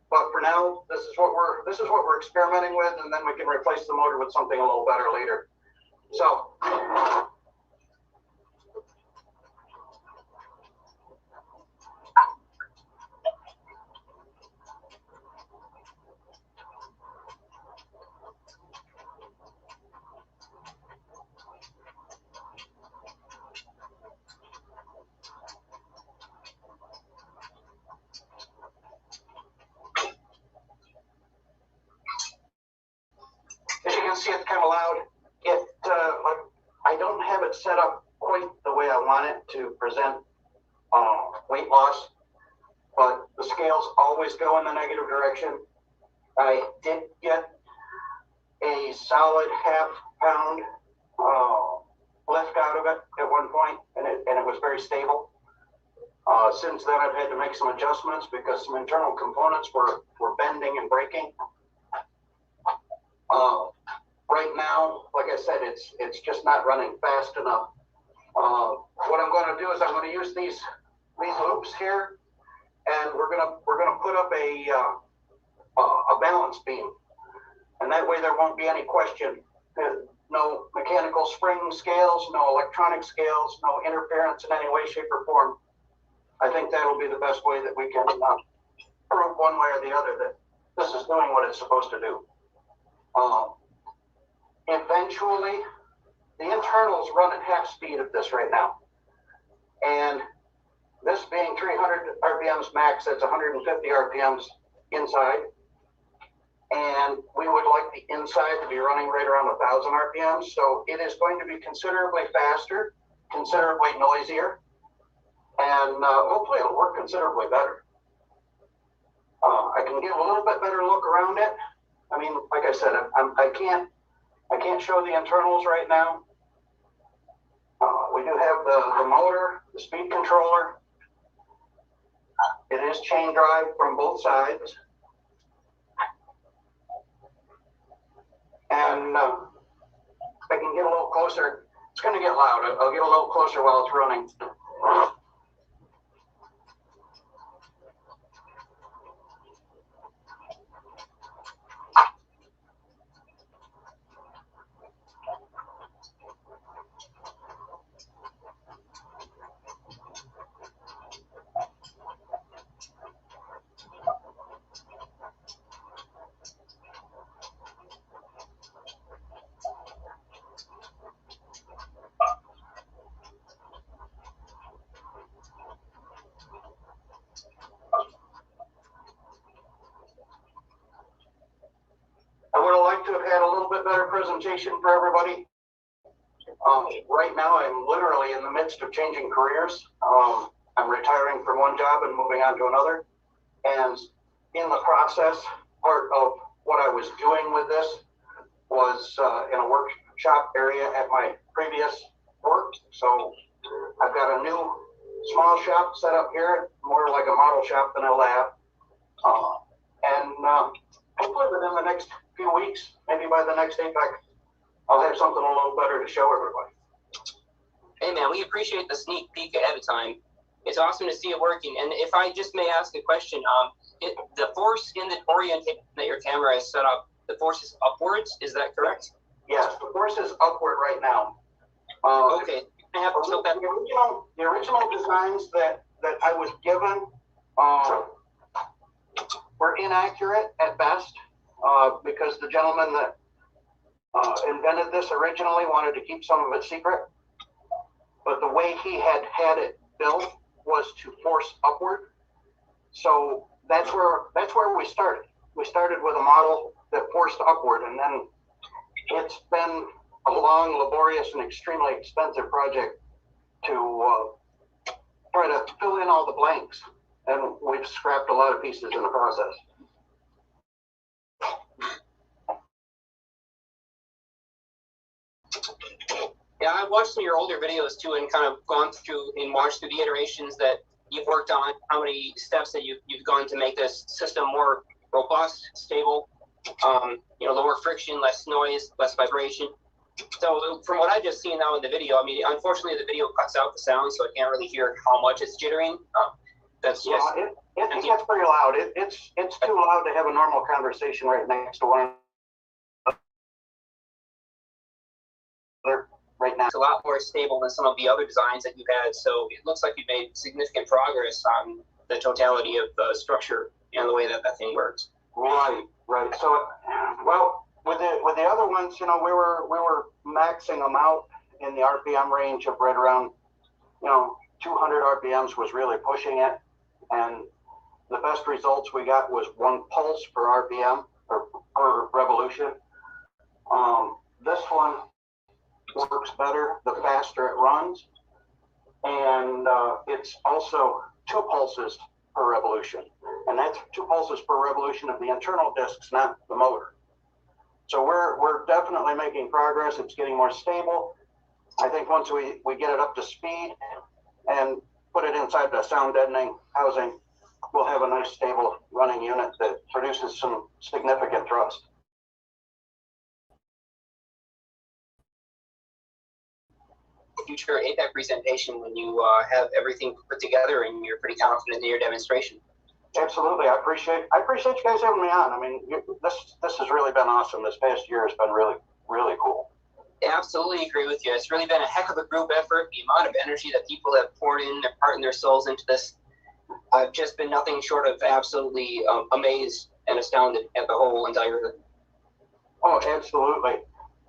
But for now, this is what we're experimenting with, and then we can replace the motor with something a little better later. So. As you can see, it's kind of loud. I don't have it set up quite the way I want it to present weight loss, but the scales always go in the negative direction. I did get a solid half-pound lift out of it at one point, and it was very stable. Since then, I've had to make some adjustments because some internal components were bending and breaking. Right now, like I said, it's just not running fast enough. What I'm going to do is I'm going to use these loops here, and we're gonna put up a balance beam, and that way there won't be any question. No mechanical spring scales, no electronic scales, no interference in any way, shape, or form. I think that'll be the best way that we can prove one way or the other that this is doing what it's supposed to do. Eventually, the internals run at half speed of this right now. And this being 300 RPMs max, that's 150 RPMs inside. And we would like the inside to be running right around 1,000 RPMs. So it is going to be considerably faster, considerably noisier, and hopefully it'll work considerably better. I can get a little bit better look around it. I mean, like I said, I can't show the internals right now. We do have the motor, the speed controller. It is chain drive from both sides. And if I can get a little closer, it's going to get loud. I'll get a little closer while it's running. presentation for everybody. Right now, I'm literally in the midst of changing careers. I'm retiring from one job and moving on to another. And in the process, part of what I was doing with this was in a workshop area at my previous work. So I've got a new small shop set up here, more like a model shop than a lab. Hopefully within the next few weeks, maybe by the next APEC, I'll have something a little better to show everybody. Hey man, we appreciate the sneak peek ahead of time. It's awesome to see it working. And if I just may ask a question, the force in the orientation that your camera is set up, the force is upwards, is that correct? Yes, the force is upward right now. Okay. The original designs that I was given were inaccurate at best because the gentleman that invented this originally wanted to keep some of it secret. But the way he had it built was to force upward. So that's where we started. We started with a model that forced upward, and then it's been a long, laborious, and extremely expensive project to try to fill in all the blanks. And we've scrapped a lot of pieces in the process. Yeah, I've watched some of your older videos too, and kind of gone through and watched through the iterations that you've worked on, how many steps that you've gone to make this system more robust, stable, lower friction, less noise, less vibration. So from what I've just seen now in the video, I mean, unfortunately the video cuts out the sound, so I can't really hear how much it's jittering. That's just... Yeah, it gets pretty loud. It's too loud to have a normal conversation right next to one another right now. It's a lot more stable than some of the other designs that you've had, so it looks like you've made significant progress on the totality of the structure and the way that thing works. Right. So, well, with the other ones, we were maxing them out in the RPM range of right around, 200 RPMs was really pushing it, and the best results we got was 1 pulse per RPM or per revolution. This one works better the faster it runs, and it's also 2 pulses per revolution, and that's 2 pulses per revolution of the internal discs, not the motor. So we're definitely making progress. It's getting more stable. I think once we get it up to speed and put it inside the sound deadening housing, we'll have a nice stable running unit that produces some significant thrust. Future APEC presentation when you have everything put together and you're pretty confident in your demonstration. Absolutely, I appreciate you guys having me on. I mean, this has really been awesome. This past year has been really, really cool. I absolutely agree with you. It's really been a heck of a group effort. The amount of energy that people have poured in, their heart and their souls into this, I've just been nothing short of absolutely amazed and astounded at the whole entire thing. Oh, absolutely.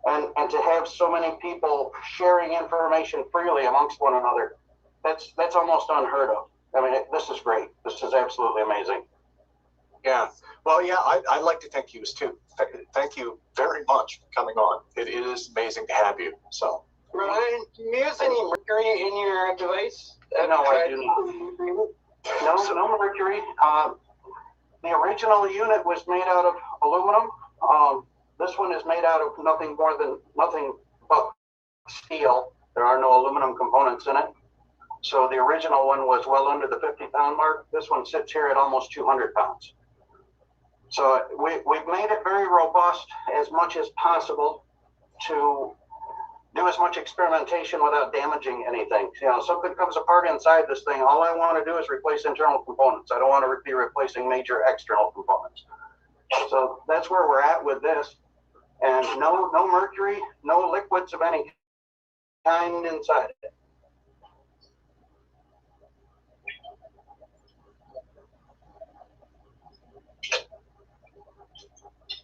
And to have so many people sharing information freely amongst one another, that's almost unheard of. I mean, this is great. This is absolutely amazing. Yeah. Well, yeah, I'd like to thank you too. Thank you very much for coming on. It is amazing to have you. So. Ryan, do you use any mercury in your device? No, I do not. No mercury. The original unit was made out of aluminum. This one is made out of nothing but steel. There are no aluminum components in it. So the original one was well under the 50-pound mark. This one sits here at almost 200 pounds. So we've made it very robust as much as possible to do as much experimentation without damaging anything. Something comes apart inside this thing, all I want to do is replace internal components. I don't want to be replacing major external components. So that's where we're at with this. And no mercury, no liquids of any kind inside it.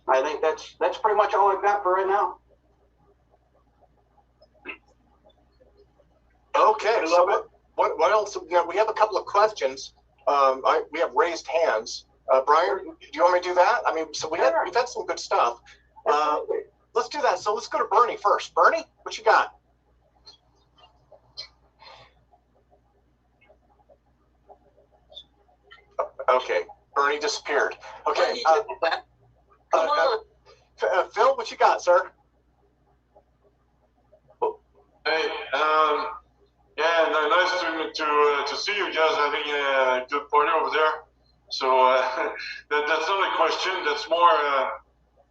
I think that's pretty much all I've got for right now. Okay, so what else? We have a couple of questions. We have raised hands. Brian, do you want me to do that? I mean, so we've had some good stuff. let's do that. So let's go to Bernie first. Bernie, what you got? Okay, Bernie disappeared. Okay, Phil, what you got, sir? Hey, yeah, nice to see you guys having a good party over there. So that's not a question. That's more.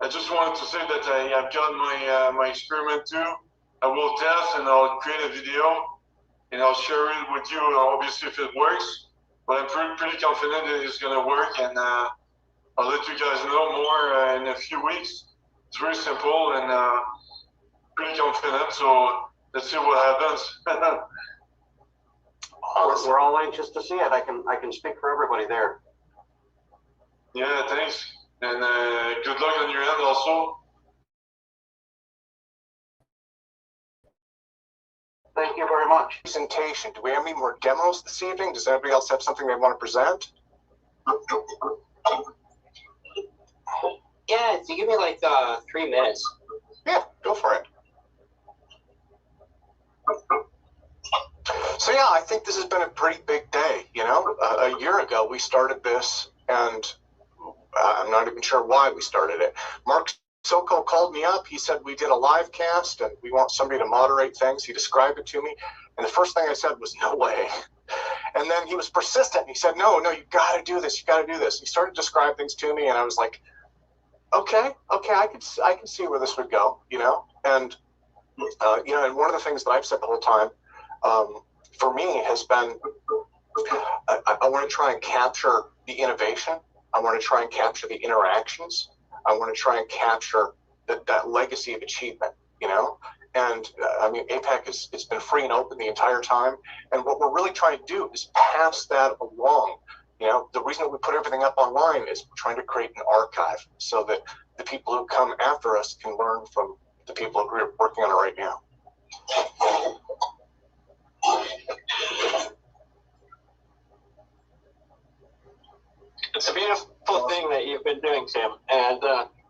I just wanted to say that I've got my experiment too. I will test and I'll create a video and I'll share it with you. Obviously, if it works, but I'm pretty confident that it's gonna work, and I'll let you guys know more in a few weeks. It's very simple and pretty confident. So let's see what happens. We're all anxious to see it. I can speak for everybody there. Yeah, thanks. And good luck on your end also. Thank you very much. Presentation. Do we have any more demos this evening? Does anybody else have something they want to present? Yeah, if you give me like 3 minutes. Yeah, go for it. So yeah, I think this has been a pretty big day. You know, a year ago we started this, and I'm not even sure why we started it. Mark Soko called me up. He said we did a live cast and we want somebody to moderate things. He described it to me, and the first thing I said was no way. And then he was persistent. He said, no, you got to do this. You got to do this. He started to describe things to me, and I was like, okay, I can see where this would go. You know, and you know, and one of the things that I've said the whole time, for me, has been I want to try and capture the innovation. I want to try and capture the interactions. I want to try and capture that legacy of achievement, you know? And I mean, Apec it's been free and open the entire time. And what we're really trying to do is pass that along. You know, the reason that we put everything up online is we're trying to create an archive so that the people who come after us can learn from the people who are working on it right now. It's a beautiful thing that you've been doing, Tim, and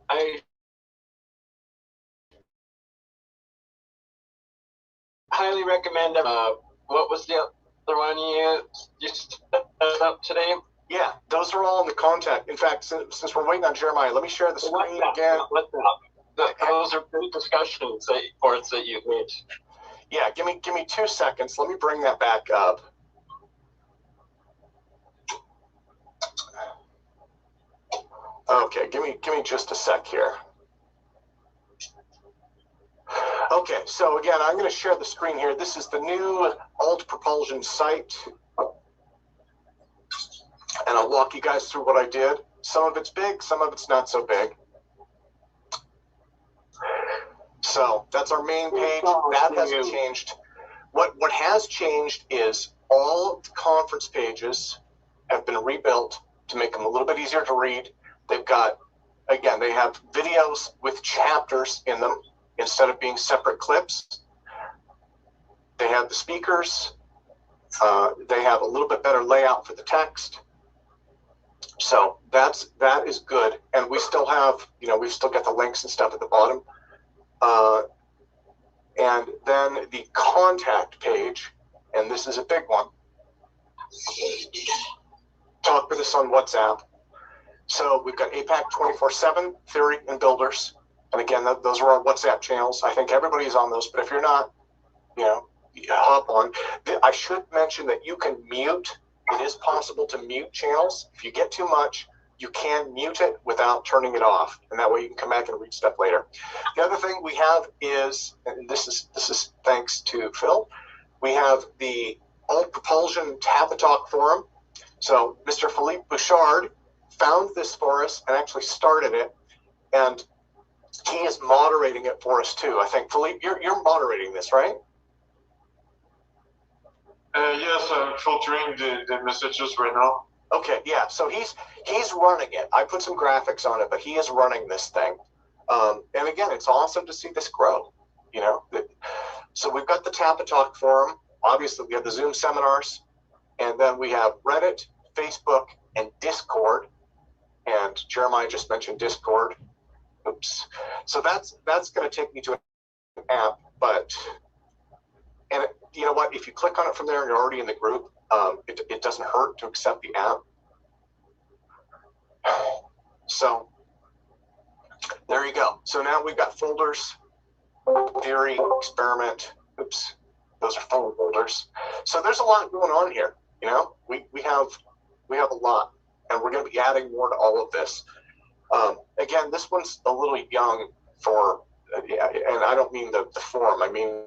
I highly recommend. What was the other one you set up today? Yeah, those are all in the contact. In fact, since we're waiting on Jeremiah, let me share the screen again. Those are good discussions boards that you've made. Yeah, give me 2 seconds. Let me bring that back up. Okay, give me just a sec here. Okay, so again, I'm going to share the screen here. This is the new Alt Propulsion site. And I'll walk you guys through what I did. Some of it's big, some of it's not so big. So that's our main page. That hasn't changed. What has changed is all of the conference pages have been rebuilt to make them a little bit easier to read. They've got, again, they have videos with chapters in them instead of being separate clips. They have the speakers. They have a little bit better layout for the text. So that is good. And we still have, you know, we've still got the links and stuff at the bottom. And then the contact page, and this is a big one. Talk with us on WhatsApp. So we've got APAC 24/7, Theory, and Builders. And again, those are our WhatsApp channels. I think everybody's on those, but if you're not, you know, hop on. I should mention that you can mute. It is possible to mute channels. If you get too much, you can mute it without turning it off. And that way you can come back and read stuff later. The other thing we have is, and this is thanks to Phil, we have the Alt Propulsion Tap and Talk Forum. So Mr. Philippe Bouchard found this for us and actually started it, and he is moderating it for us too. I think Philippe, you're moderating this, right? Yes, I'm filtering the messages right now. Okay, yeah. So he's running it. I put some graphics on it, but he is running this thing. And again, it's awesome to see this grow. You know, so we've got the Tap and Talk forum. Obviously, we have the Zoom seminars, and then we have Reddit, Facebook, and Discord. And Jeremiah just mentioned Discord. Oops. So that's going to take me to an app, and you know what? If you click on it from there and you're already in the group, it doesn't hurt to accept the app. So there you go. So now we've got folders, theory, experiment. Oops, those are phone folders. So there's a lot going on here. You know, we have a lot, and we're going to be adding more to all of this. Again, this one's a little young for, and I don't mean the form. I mean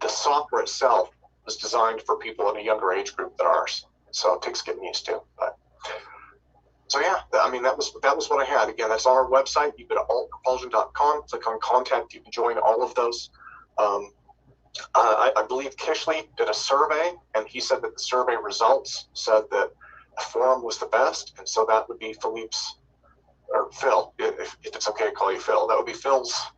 the software itself was designed for people in a younger age group than ours, so it takes getting used to. But so yeah, I mean that was what I had. Again, that's on our website. You go to altpropulsion.com, click on contact. You can join all of those. I believe Kishley did a survey, and he said that the survey results said that the forum was the best, and so that would be Philippe's, or Phil, if it's okay to call you Phil, that would be Phil's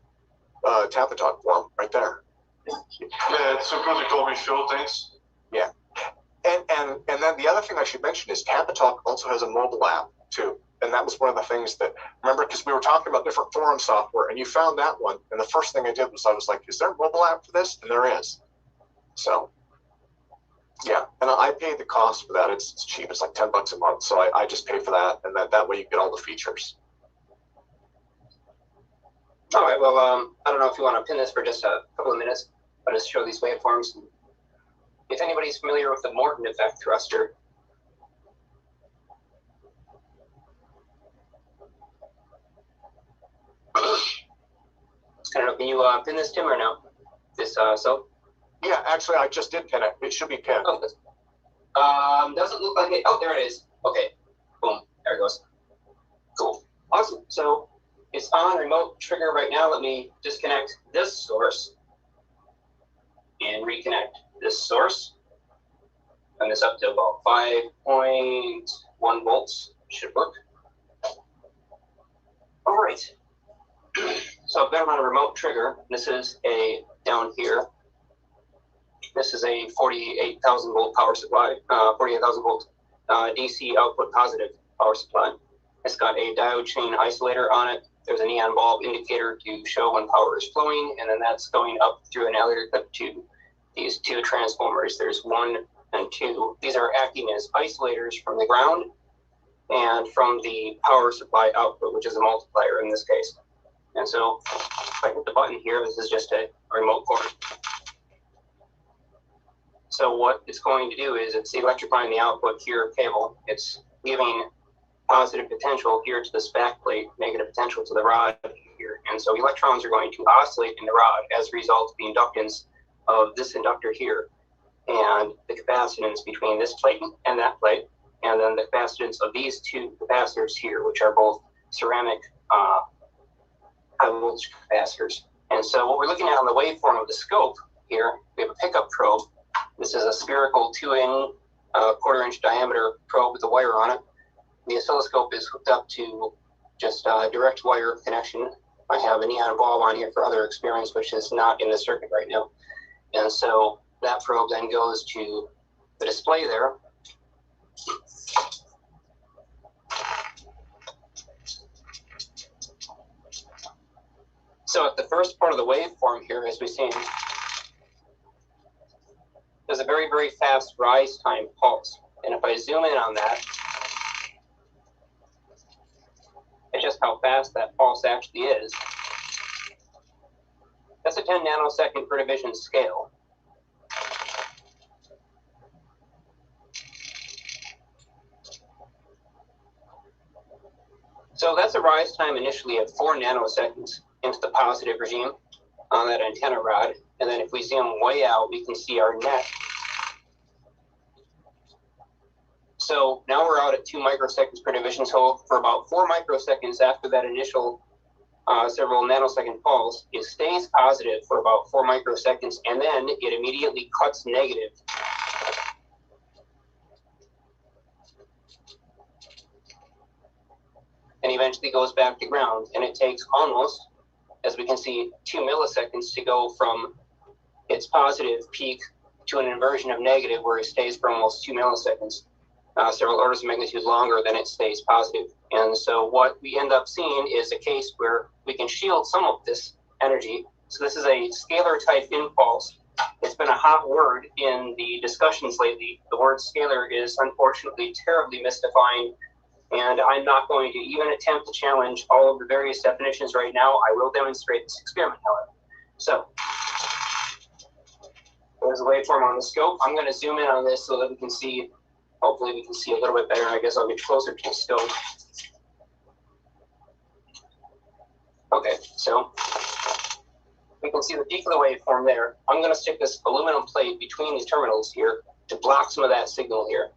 Tapatalk forum right there. Yeah, it's so good to call me Phil, thanks. Yeah. And then the other thing I should mention is Tapatalk also has a mobile app too. And that was one of the things that, remember, because we were talking about different forum software, and you found that one, and the first thing I did was I was like, is there a mobile app for this? And there is. So, yeah, and I paid the cost for that. It's cheap. It's like $10 a month. So I just pay for that, and that way you get all the features. All right, well, I don't know if you want to pin this for just a couple of minutes. I'll just show these waveforms. If anybody's familiar with the Morton effect thruster, I don't know, can you pin this, Tim, or no? This, so? Yeah, actually, I just did pin it. It should be pinned. Oh, doesn't look like it. Oh, there it is. Okay, boom, there it goes. Cool, awesome. So it's on remote trigger right now. Let me disconnect this source and reconnect this source. And this up to about 5.1 volts should work. All right. So I've got them on a remote trigger. This is a down here. This is a 48,000 volt power supply, 48,000 volt DC output positive power supply. It's got a diode chain isolator on it. There's a neon bulb indicator to show when power is flowing, and then that's going up through an alligator clip to these two transformers. There's 1 and 2. These are acting as isolators from the ground and from the power supply output, which is a multiplier in this case. And so if I hit the button here, this is just a remote cord. So what it's going to do is it's electrifying the output here cable. It's giving positive potential here to this back plate, negative potential to the rod here. And so electrons are going to oscillate in the rod as a result of the inductance of this inductor here and the capacitance between this plate and that plate, and then the capacitance of these two capacitors here, which are both ceramic high voltage capacitors. And so what we're looking at on the waveform of the scope here, we have a pickup probe. This is a spherical 2-quarter-inch diameter probe with a wire on it. The oscilloscope is hooked up to just a direct wire connection. I have a neon bulb on here for other experience, which is not in the circuit right now. And so that probe then goes to the display there. So at the first part of the waveform here, as we've seen, there's a very, very fast rise time pulse. And if I zoom in on that, it's just how fast that pulse actually is. That's a 10 nanosecond per division scale. So that's a rise time initially at 4 nanoseconds into the positive regime on that antenna rod. And then if we zoom way out, we can see our net. So now we're out at 2 microseconds per division. So for about 4 microseconds after that initial several nanosecond pulse, it stays positive for about 4 microseconds, and then it immediately cuts negative. And eventually goes back to ground. And it takes almost, as we can see, 2 milliseconds to go from its positive peak to an inversion of negative, where it stays for almost 2 milliseconds. several orders of magnitude longer, then it stays positive. And so what we end up seeing is a case where we can shield some of this energy. So this is a scalar type impulse. It's been a hot word in the discussions lately. The word scalar is unfortunately terribly mystifying, and I'm not going to even attempt to challenge all of the various definitions right now. I will demonstrate this experiment, however. So there's a waveform on the scope. I'm going to zoom in on this so that we can see, hopefully we can see a little bit better. I guess I'll get closer to the scope. Okay, so we can see the peak of the waveform there. I'm going to stick this aluminum plate between these terminals here to block some of that signal here.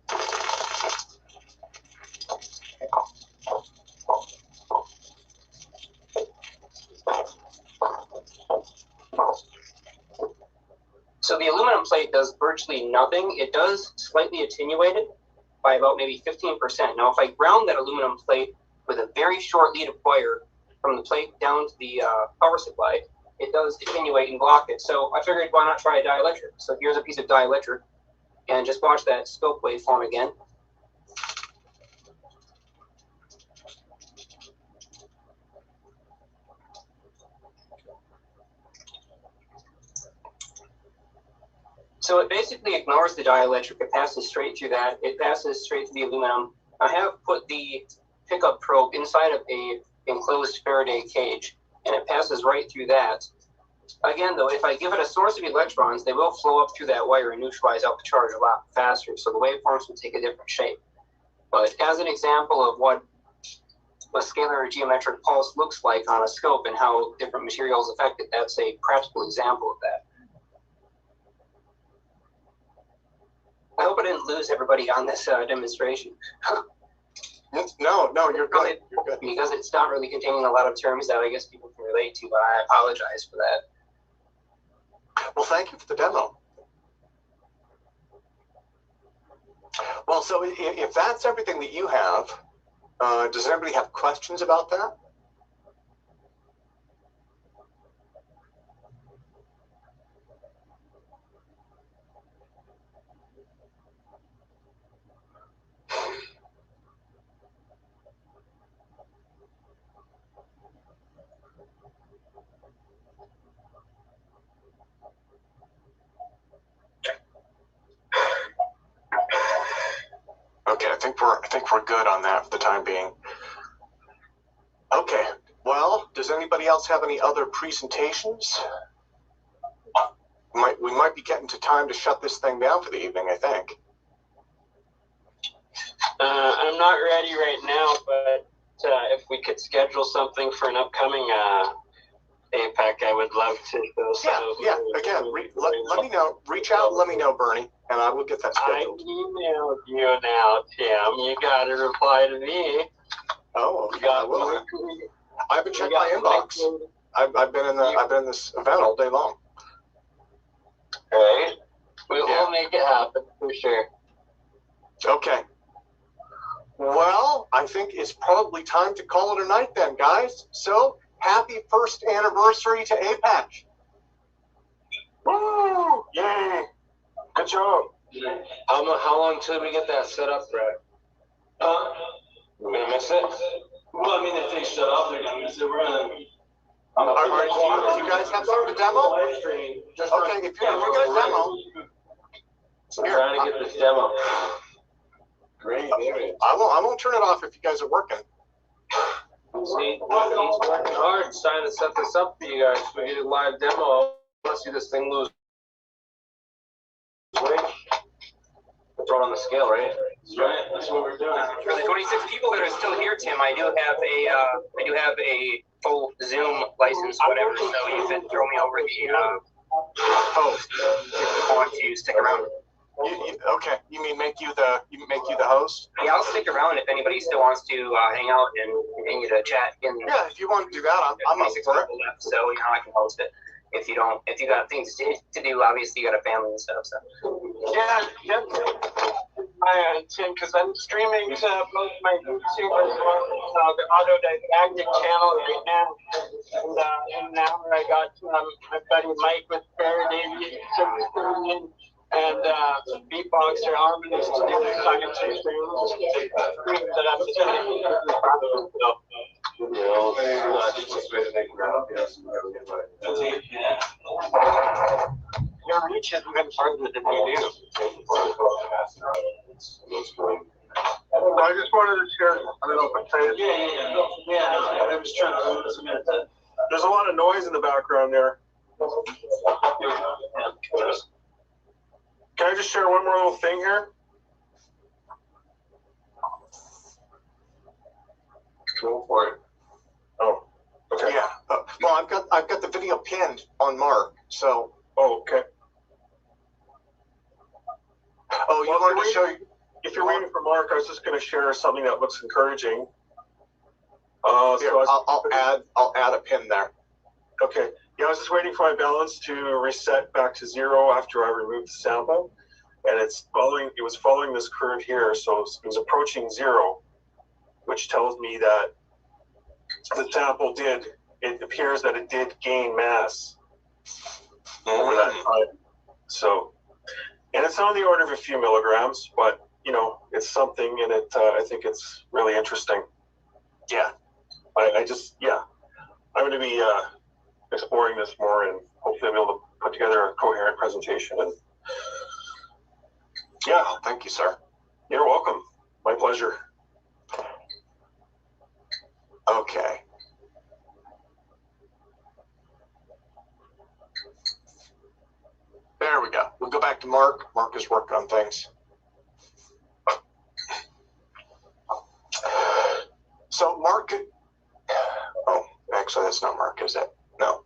So the aluminum plate does virtually nothing. It does slightly attenuate it by about maybe 15%. Now, if I ground that aluminum plate with a very short lead of wire from the plate down to the power supply, it does attenuate and block it. So I figured, why not try a dielectric? So here's a piece of dielectric, and just watch that scope waveform again. So it basically ignores the dielectric. It passes straight through that. It passes straight through the aluminum. I have put the pickup probe inside of a enclosed Faraday cage, and it passes right through that. Again, though, if I give it a source of electrons, they will flow up through that wire and neutralize out the charge a lot faster, so the waveforms will take a different shape. But as an example of what a scalar geometric pulse looks like on a scope and how different materials affect it, that's a practical example of that. I hope I didn't lose everybody on this demonstration. No, you're good. You're good. Because it's not really containing a lot of terms that I guess people can relate to, but I apologize for that. Well, thank you for the demo. Well, so if that's everything that you have, does everybody have questions about that? Okay, I think we're good on that for the time being. Okay, well, does anybody else have any other presentations? We might be getting to time to shut this thing down for the evening, I think. I'm not ready right now, but if we could schedule something for an upcoming APEC, I would love to go. Yeah. Again, let me know. Reach out and let me know, Bernie, and I will get that scheduled. I emailed you now, Tim. You got to reply to me. Oh, I will. I haven't checked my inbox. I've been in this event all day long. All right. We'll make it happen for sure. Okay. Well, I think it's probably time to call it a night then, guys. So, happy first anniversary to Apec. Woo! Yay! Good job. How long till we get that set up, Brad? We're gonna miss it? Well, I mean, if they shut off, they're gonna miss it. We're gonna. Do you guys have something to demo? Okay, if you're going to demo. I'm trying to get this demo. Great image. I won't turn it off if you guys are working. See, he's working hard trying to set this up for you guys. We get a live demo. Let's see this thing lose weight. Throw it on the scale, right? That's right. That's what we're doing. For the 26 people that are still here, Tim, I do have a full Zoom license, whatever. So you can throw me over the host if you want to stick around. Okay, you mean make you the host? Yeah, I'll stick around if anybody still wants to hang out and continue to chat. Yeah, if you want to do that, I'm up for it. Left, so I can host it. If you got things to do, obviously you got a family and stuff. So. Yeah, my Tim, because I'm streaming to both my YouTubers on the Autodidactic channel right now, and now I got my buddy Mike with Faraday. So and beatboxer harmonist to different kinds of things that I'm just your reach has been further than you do. I just wanted to share. I don't know if I say it. Yeah. I was trying to submit that. There's a lot of noise in the background there. Can I just share one more little thing here? Go for it. Oh, okay. Yeah. Well, I've got the video pinned on Mark. So. Oh, okay. Oh, you wanted to show you. If you're waiting for Mark, I was just going to share something that looks encouraging. Here, I'll add a pin there. Okay. Yeah, I was just waiting for my balance to reset back to 0 after I removed the sample, and it was following this curve here, so it was approaching 0, which tells me that the sample it appears that it did gain mass over that time. So, and it's on the order of a few milligrams, but you know, it's something, and I think it's really interesting. Yeah. I'm going to be exploring this more, and hopefully I'll be able to put together a coherent presentation. And yeah, thank you, sir. You're welcome. My pleasure. Okay. There we go. We'll go back to Mark. Mark is working on things. So Mark, oh, actually that's not Mark, is it? No.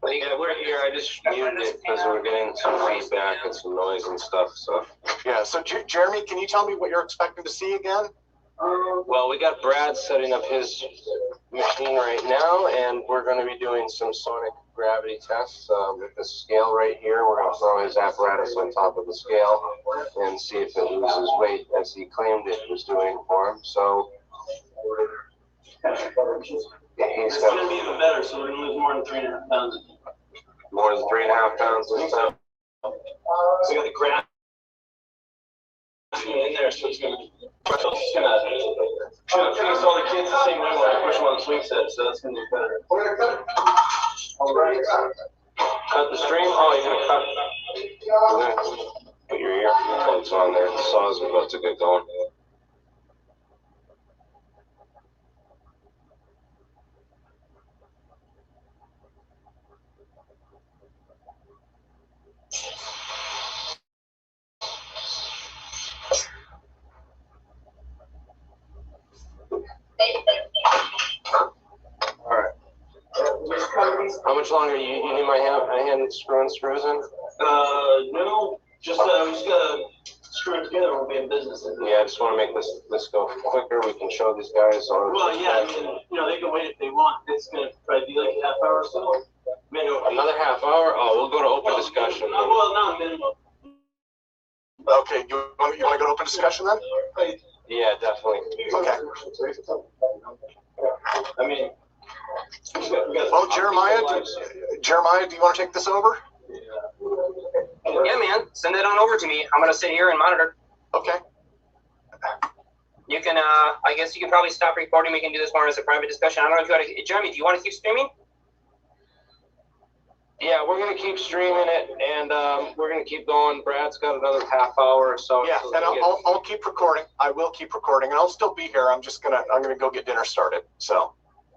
Yeah, we're here. I just muted it because we're getting some feedback and some noise and stuff. So yeah. So Jeremy, can you tell me what you're expecting to see again? Well, we got Brad setting up his machine right now, and we're going to be doing some sonic gravity tests with the scale right here. We're going to throw his apparatus on top of the scale and see if it loses weight as he claimed it was doing for him. So yeah, It's going to be even better, so we're going to lose more than 3.5 pounds. More than 3.5 pounds this time. So we got the graph in there, so it's going to face all the kids the same way when I push them on the swing set, so that's going to be better. All right. Cut the stream. Oh, you're going to put your earplugs on there. The saw's about to get going. How much longer you need my hand screwing screws in? No, just we just gotta screw it together. We'll be in business. Yeah, I just want to make this go quicker. We can show these guys. Well, yeah, I mean, you know, they can wait if they want. It's gonna probably be like a half hour or so. Another half hour? Oh, we'll go to open discussion. Minimum. Okay, you want to go to open discussion then? Yeah, definitely. Okay. I mean. Oh, Jeremiah, do you want to take this over? Yeah, man. Send it on over to me. I'm going to sit here and monitor. Okay. You can, I guess you can probably stop recording. We can do this more as a private discussion. I don't know if you want to, Jeremy, do you want to keep streaming? Yeah, we're going to keep streaming it, and we're going to keep going. Brad's got another half hour or so. Yeah, and I'll keep recording. I will keep recording, and I'll still be here. I'm gonna go get dinner started. So.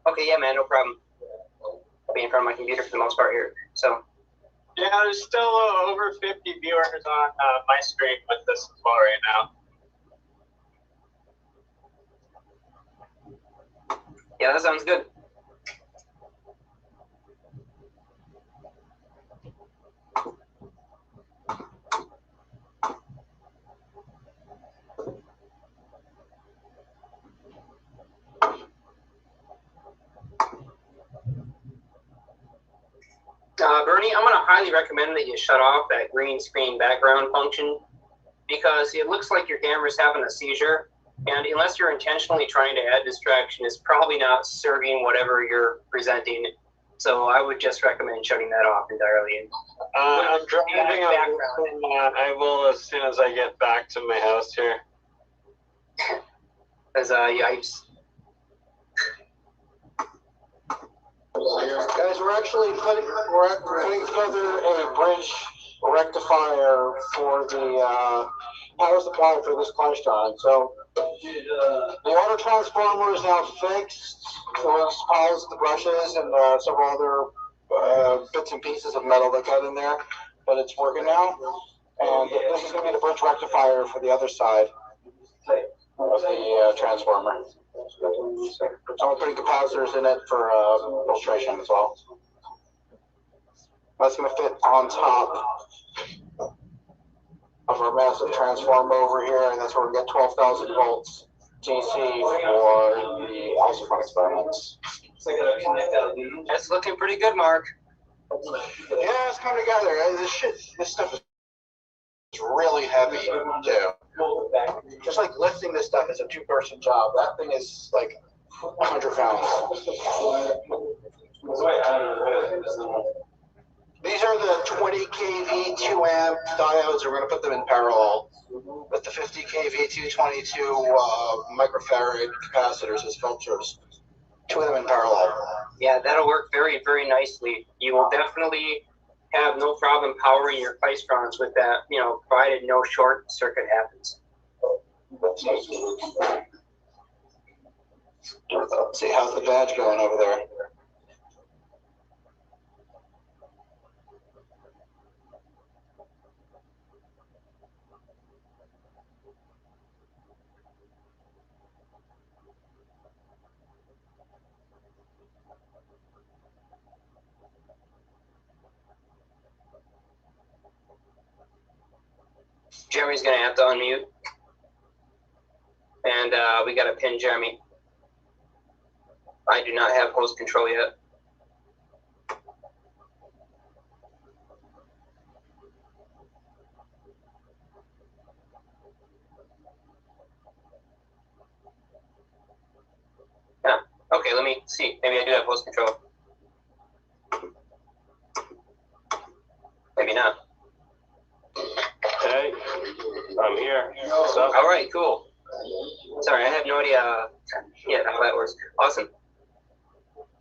Okay, yeah, man, no problem. I'll be in front of my computer for the most part here. So. Yeah, there's still over 50 viewers on my stream with this as well right now. Yeah, that sounds good. Bernie, I'm going to highly recommend that you shut off that green screen background function because it looks like your camera's having a seizure, and unless you're intentionally trying to add distraction, it's probably not serving whatever you're presenting. So I would just recommend shutting that off entirely. I'm driving. I will as soon as I get back to my house here. As yipes. Guys, we're actually putting together a bridge rectifier for the power supply for this Kleinstein. So the auto transformer is now fixed. It was piles the brushes and several other bits and pieces of metal that got in there, but it's working now. And this is going to be the bridge rectifier for the other side of the transformer. So we're putting capacitors in it for illustration as well. That's going to fit on top of our massive transformer over here, and that's where we get 12,000 volts DC for the isophone experiments. That's looking pretty good, Mark. Yeah, it's coming together. This stuff is really heavy too. Just like lifting this stuff is a two-person job. That thing is like 100 pounds. These are the 20 kV 2 amp diodes. We're going to put them in parallel with the 50 kV 222 microfarad capacitors as filters. Two of them in parallel. Yeah, that'll work very, very nicely. You will definitely have no problem powering your Klystrons with that, provided no short circuit happens. Let's see, how's the badge going over there? Jeremy's going to have to unmute. And we got to pin Jeremy. I do not have host control yet. Yeah. Okay, let me see. Maybe I do have host control. Maybe not. Hey, I'm here. All right, cool. Sorry, I have no idea how that works. Awesome.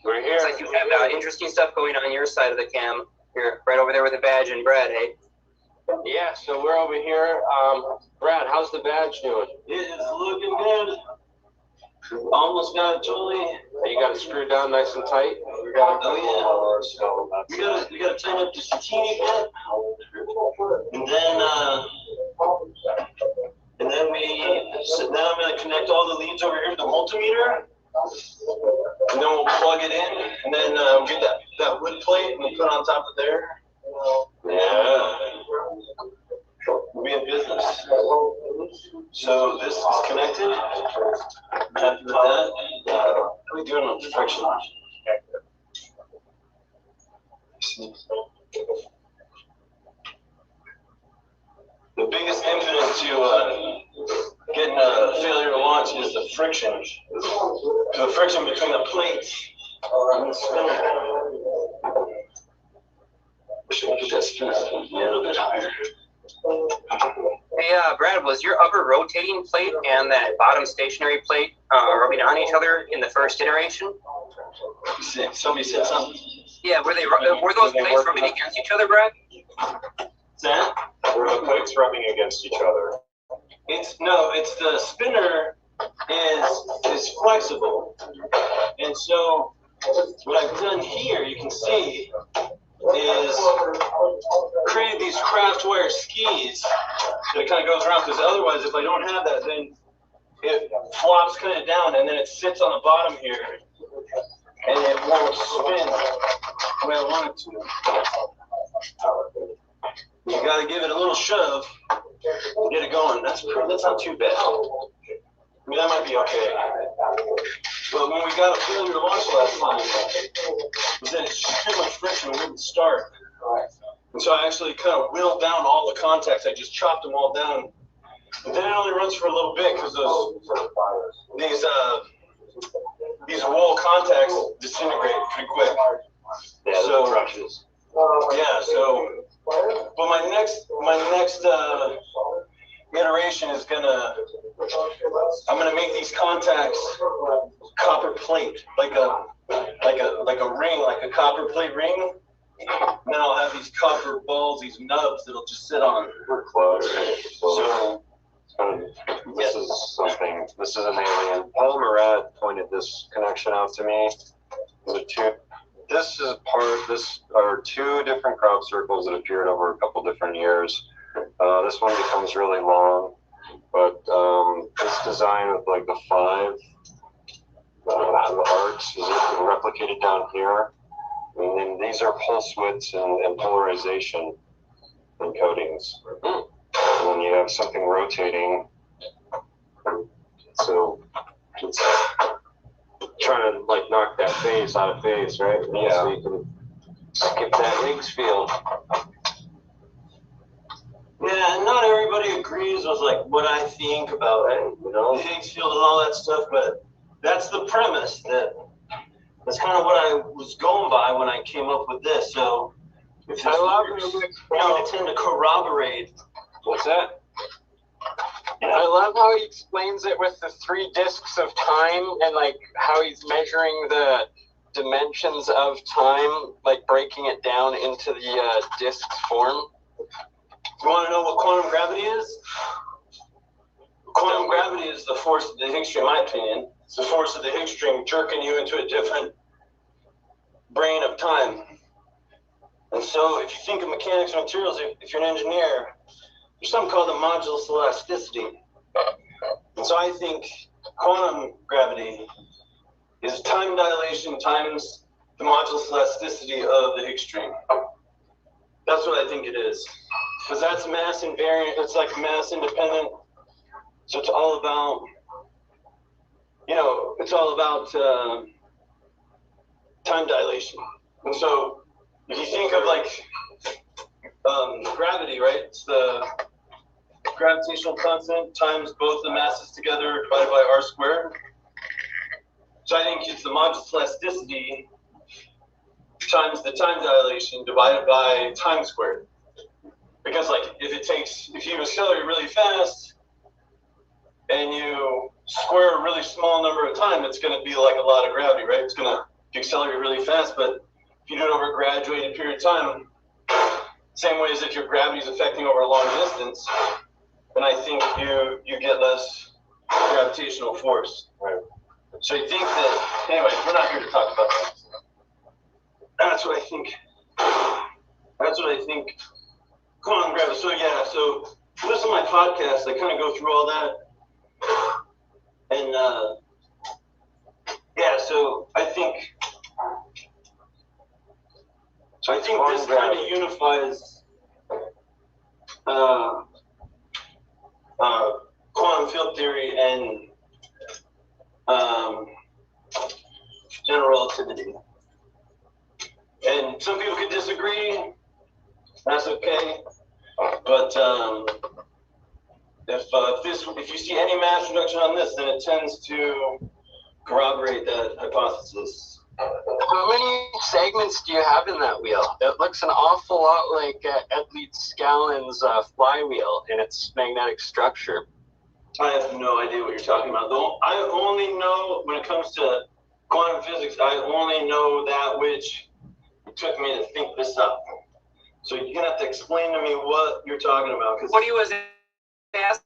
We're here. Looks like you have interesting stuff going on your side of the cam. You're right over there with the badge and Brad, hey? Yeah, so we're over here. Brad, how's the badge doing? It is looking good. Almost got it totally. You got it screwed down nice and tight? We got to tighten up just a teeny bit. And then I'm going to connect all the leads over here to the multimeter. And then we'll plug it in, and then get that wood plate and we'll put it on top of there. Yeah. We'll be in business. So this is connected. Happy with that. How are we doing on friction? The biggest impediment to getting a failure to launch is the friction. The friction between the plates and the spinner. Wish I could get that spinner a little bit higher. Hey, Brad, was your upper rotating plate and that bottom stationary plate rubbing on each other in the first iteration? Somebody said something. Yeah, were those plates rubbing against each other, Brad? That? Were the plates rubbing against each other? It's the spinner is flexible, and so what I've done here, you can see, is created these craft wire skis that kind of goes around, because otherwise if I don't have that, then it flops kind of down and then it sits on the bottom here and it won't spin the way I want it to. You got to give it a little shove to get it going. That's not too bad. I mean, that might be okay. But when we got a failure to launch last time, we had too much friction, we wouldn't start. And so I actually kind of whittled down all the contacts. I just chopped them all down But then it only runs for a little bit because these wool contacts disintegrate pretty quick. Yeah, so crushes. Yeah, so but my next iteration is I'm gonna make these contacts copper plate, like a ring, like a copper plate ring. And then I'll have these copper balls, these nubs that'll just sit on. We're close. So this is something. This is an alien. Paul Murat pointed this connection out to me. This are two different crop circles that appeared over a couple different years. This one becomes really long, but this design with like the 5 arcs is replicated down here. And then these are pulse widths and polarization encodings. And then you have something rotating. So it's trying to like knock that phase out of phase, right? Yeah. So you can skip that Higgs field. Yeah, and not everybody agrees with like what I think about the Higgs field and all that stuff, but that's the premise. That's kind of what I was going by when I came up with this. So if I tend to corroborate. What's that? I love how he explains it with the 3 discs of time and like how he's measuring the dimensions of time, like breaking it down into the disc form. You want to know what quantum gravity is? Quantum gravity is the force of the Higgs string, in my opinion. It's the force of the Higgs string jerking you into a different brain of time. And so if you think of mechanics and materials, if you're an engineer, there's something called the modulus elasticity. And so I think quantum gravity is time dilation times the modulus elasticity of the Higgs string. That's what I think it is. Because that's mass invariant, it's like mass independent. So it's all about, time dilation. And so if you think of like gravity, right? It's the gravitational constant times both the masses together divided by r squared. So I think it's the modulus elasticity times the time dilation divided by time squared. Because like if you accelerate really fast and you square a really small number of time, it's going to be like a lot of gravity, right? It's going to accelerate really fast, but if you do it over a graduated period of time, same way as if your gravity is affecting over a long distance, then I think you get less gravitational force. Right. So I think that, anyway, we're not here to talk about that. That's what I think. Quantum gravity. So yeah, so listen to my podcast. I kind of go through all that. And yeah, so I think this kind of unifies quantum field theory and general relativity. And some people could disagree. That's okay. But if you see any mass reduction on this, then it tends to corroborate that hypothesis. How many segments do you have in that wheel? It looks an awful lot like Edley Scallan's flywheel in its magnetic structure. I have no idea what you're talking about. I only know, when it comes to quantum physics, I only know that which it took me to think this up. So you're going to have to explain to me what you're talking about. What he was asking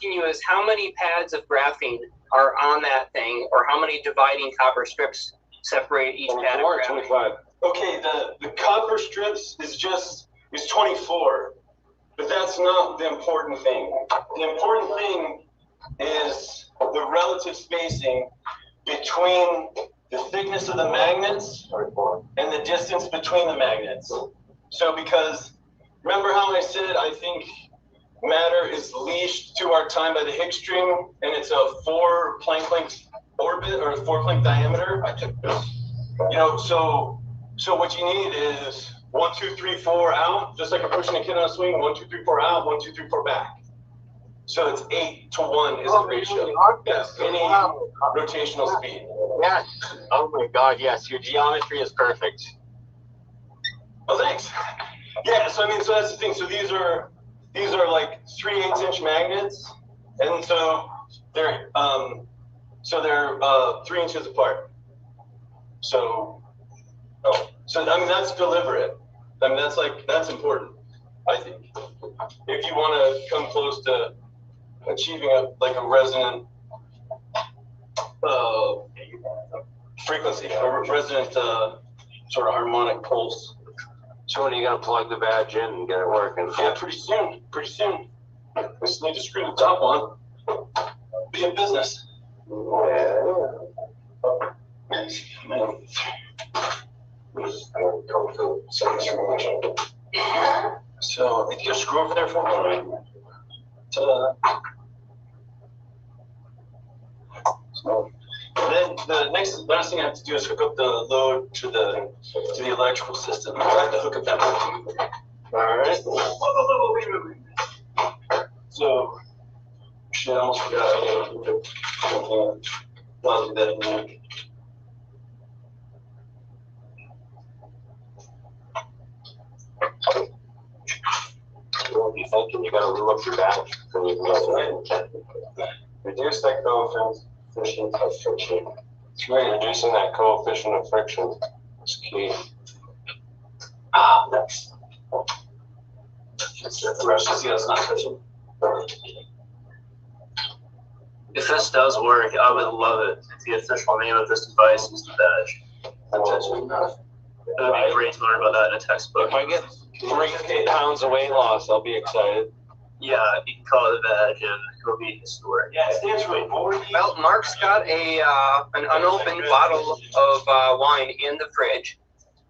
you is how many pads of graphene are on that thing, or how many dividing copper strips separate each pad of graphene? 25. Okay, the copper strips is 24, but that's not the important thing. The important thing is the relative spacing between the thickness of the magnets and the distance between the magnets. So because, remember how I said I think matter is leashed to our time by the Higgs string, and it's a 4 Planck length orbit, or a 4 Planck diameter? I took this. So what you need is 1, 2, 3, 4 out, just like a pushing a kid on a swing. 1, 2, 3, 4 out, 1, 2, 3, 4 back. So it's 8 to 1 is the ratio. Yes, any rotational speed. Yes. Oh my God, yes. Your geometry is perfect. Oh, thanks. Yeah, so I mean, so that's the thing. So these are like 3/8" magnets, and so they're 3 inches apart. So, so I mean that's deliberate. I mean that's important. I think if you want to come close to achieving a resonant frequency, a resonant sort of harmonic pulse. So when are you gonna plug the badge in and get it working? Yeah, pretty soon. Pretty soon. I just need to screw the top on. Be in business. So, if you screw over there for me, ta-da. So, then the last thing I have to do is hook up the load to the electrical system. I have to hook up that one. All right. So, shit, I almost forgot. I'll do that in a minute. What are you thinking? You gotta look your badge. Reduce that coefficient of friction. It's great. Reducing that coefficient of friction is key. Next. The rest is it's not friction. If this does work, I would love it if the official name of this device is the badge. It would be great to learn about that in a textbook. If I get 3 pounds of weight loss, I'll be excited. Yeah, you can call it a badge and it'll be historic. Yeah, it stands for Well, Mark's got an unopened bottle of wine in the fridge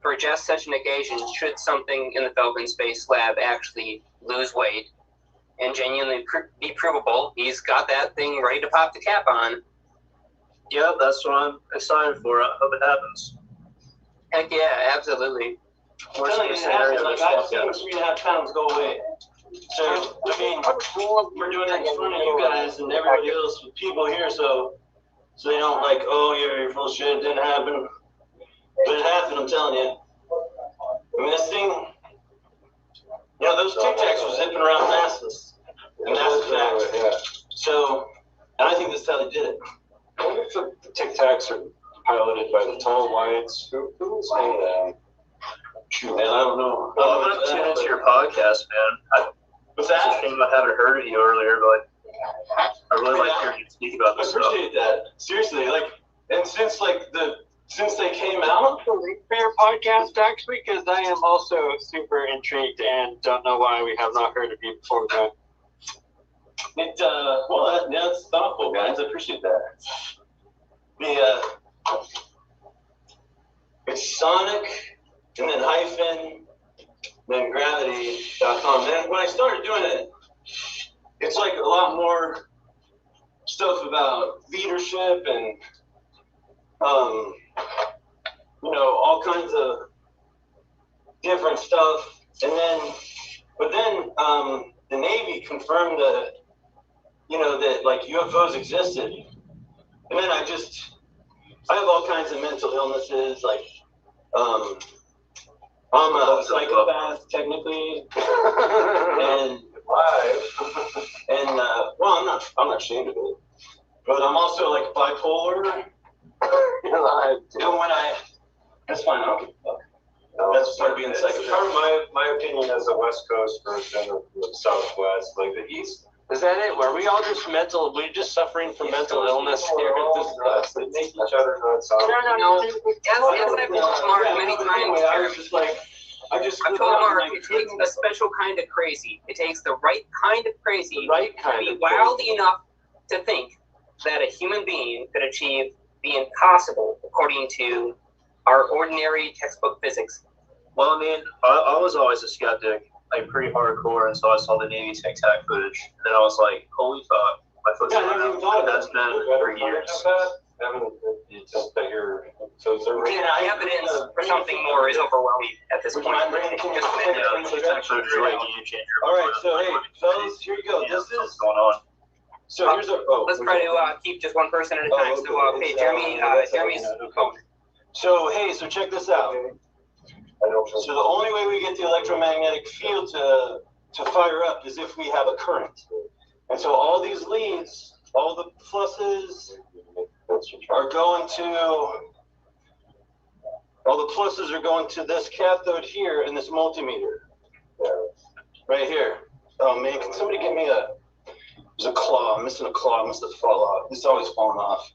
for just such an occasion should something in the Falcon Space Lab actually lose weight and genuinely be provable. He's got that thing ready to pop the cap on. Yeah, that's what I'm excited for. I hope it happens. Heck yeah, absolutely. Worst Like, case scenario, I've seen 3.5 pounds go away. So, I mean, we're doing it in front of you guys and everybody else with people here, so they don't like, oh, you're full of shit, it didn't happen. But it happened, I'm telling you. I mean, this thing, you know, those Tic Tacs were zipping around NASA's. And that's a fact. So, and I think that's how they did it. What if the Tic Tacs are piloted by the tall whites? Who's in them? Shoot, man, I don't know. Well, I'm going to tune into your podcast, man. What's that? It's a shame I haven't heard of you earlier, but I really like hearing you speak about this stuff. I appreciate that. Seriously, like, and since they came out for your podcast, actually, because I am also super intrigued and don't know why we have not heard of you before that. That's thoughtful, guys. I appreciate that. It's Sonic, and then hyphen, then gravity.com. Then when I started doing it, it's like a lot more stuff about leadership and, all kinds of different stuff. But then the Navy confirmed that, that like UFOs existed. And then I have all kinds of mental illnesses, like, I'm a psychopath, technically, and I'm not ashamed of it, but I'm also like bipolar. That's fine. I don't give a fuck. That's part of being a psychopath. My opinion is the West Coast version of the Southwest, like the East. Is that it? Were we all just suffering from mental illness here at this class? They make each other nuts. No. As I've told Mark many times, I've told Mark it takes a special kind of crazy. It takes the right kind of crazy to be wild enough to think that a human being could achieve the impossible according to our ordinary textbook physics. Well, I mean, I was always a skeptic, like pretty hardcore, until I saw the Navy Tic Tac footage. And then I was like, holy fuck, my foot's going out. And that's been for years. haven't. It's just that you're. So is there Yeah, evidence for something more is overwhelming at this point. All right, so hey, fellas, here you go. This is going on. So here's a. Let's try to keep just one person at a time. So, okay, Jeremy's phone. So hey, so check this out. So the only way we get the electromagnetic field to fire up is if we have a current. And so all these leads, all the pluses are going to this cathode here in this multimeter. Right here. Oh man, can somebody give me there's a claw, I'm missing a claw, must have fallen off. This is always falling off.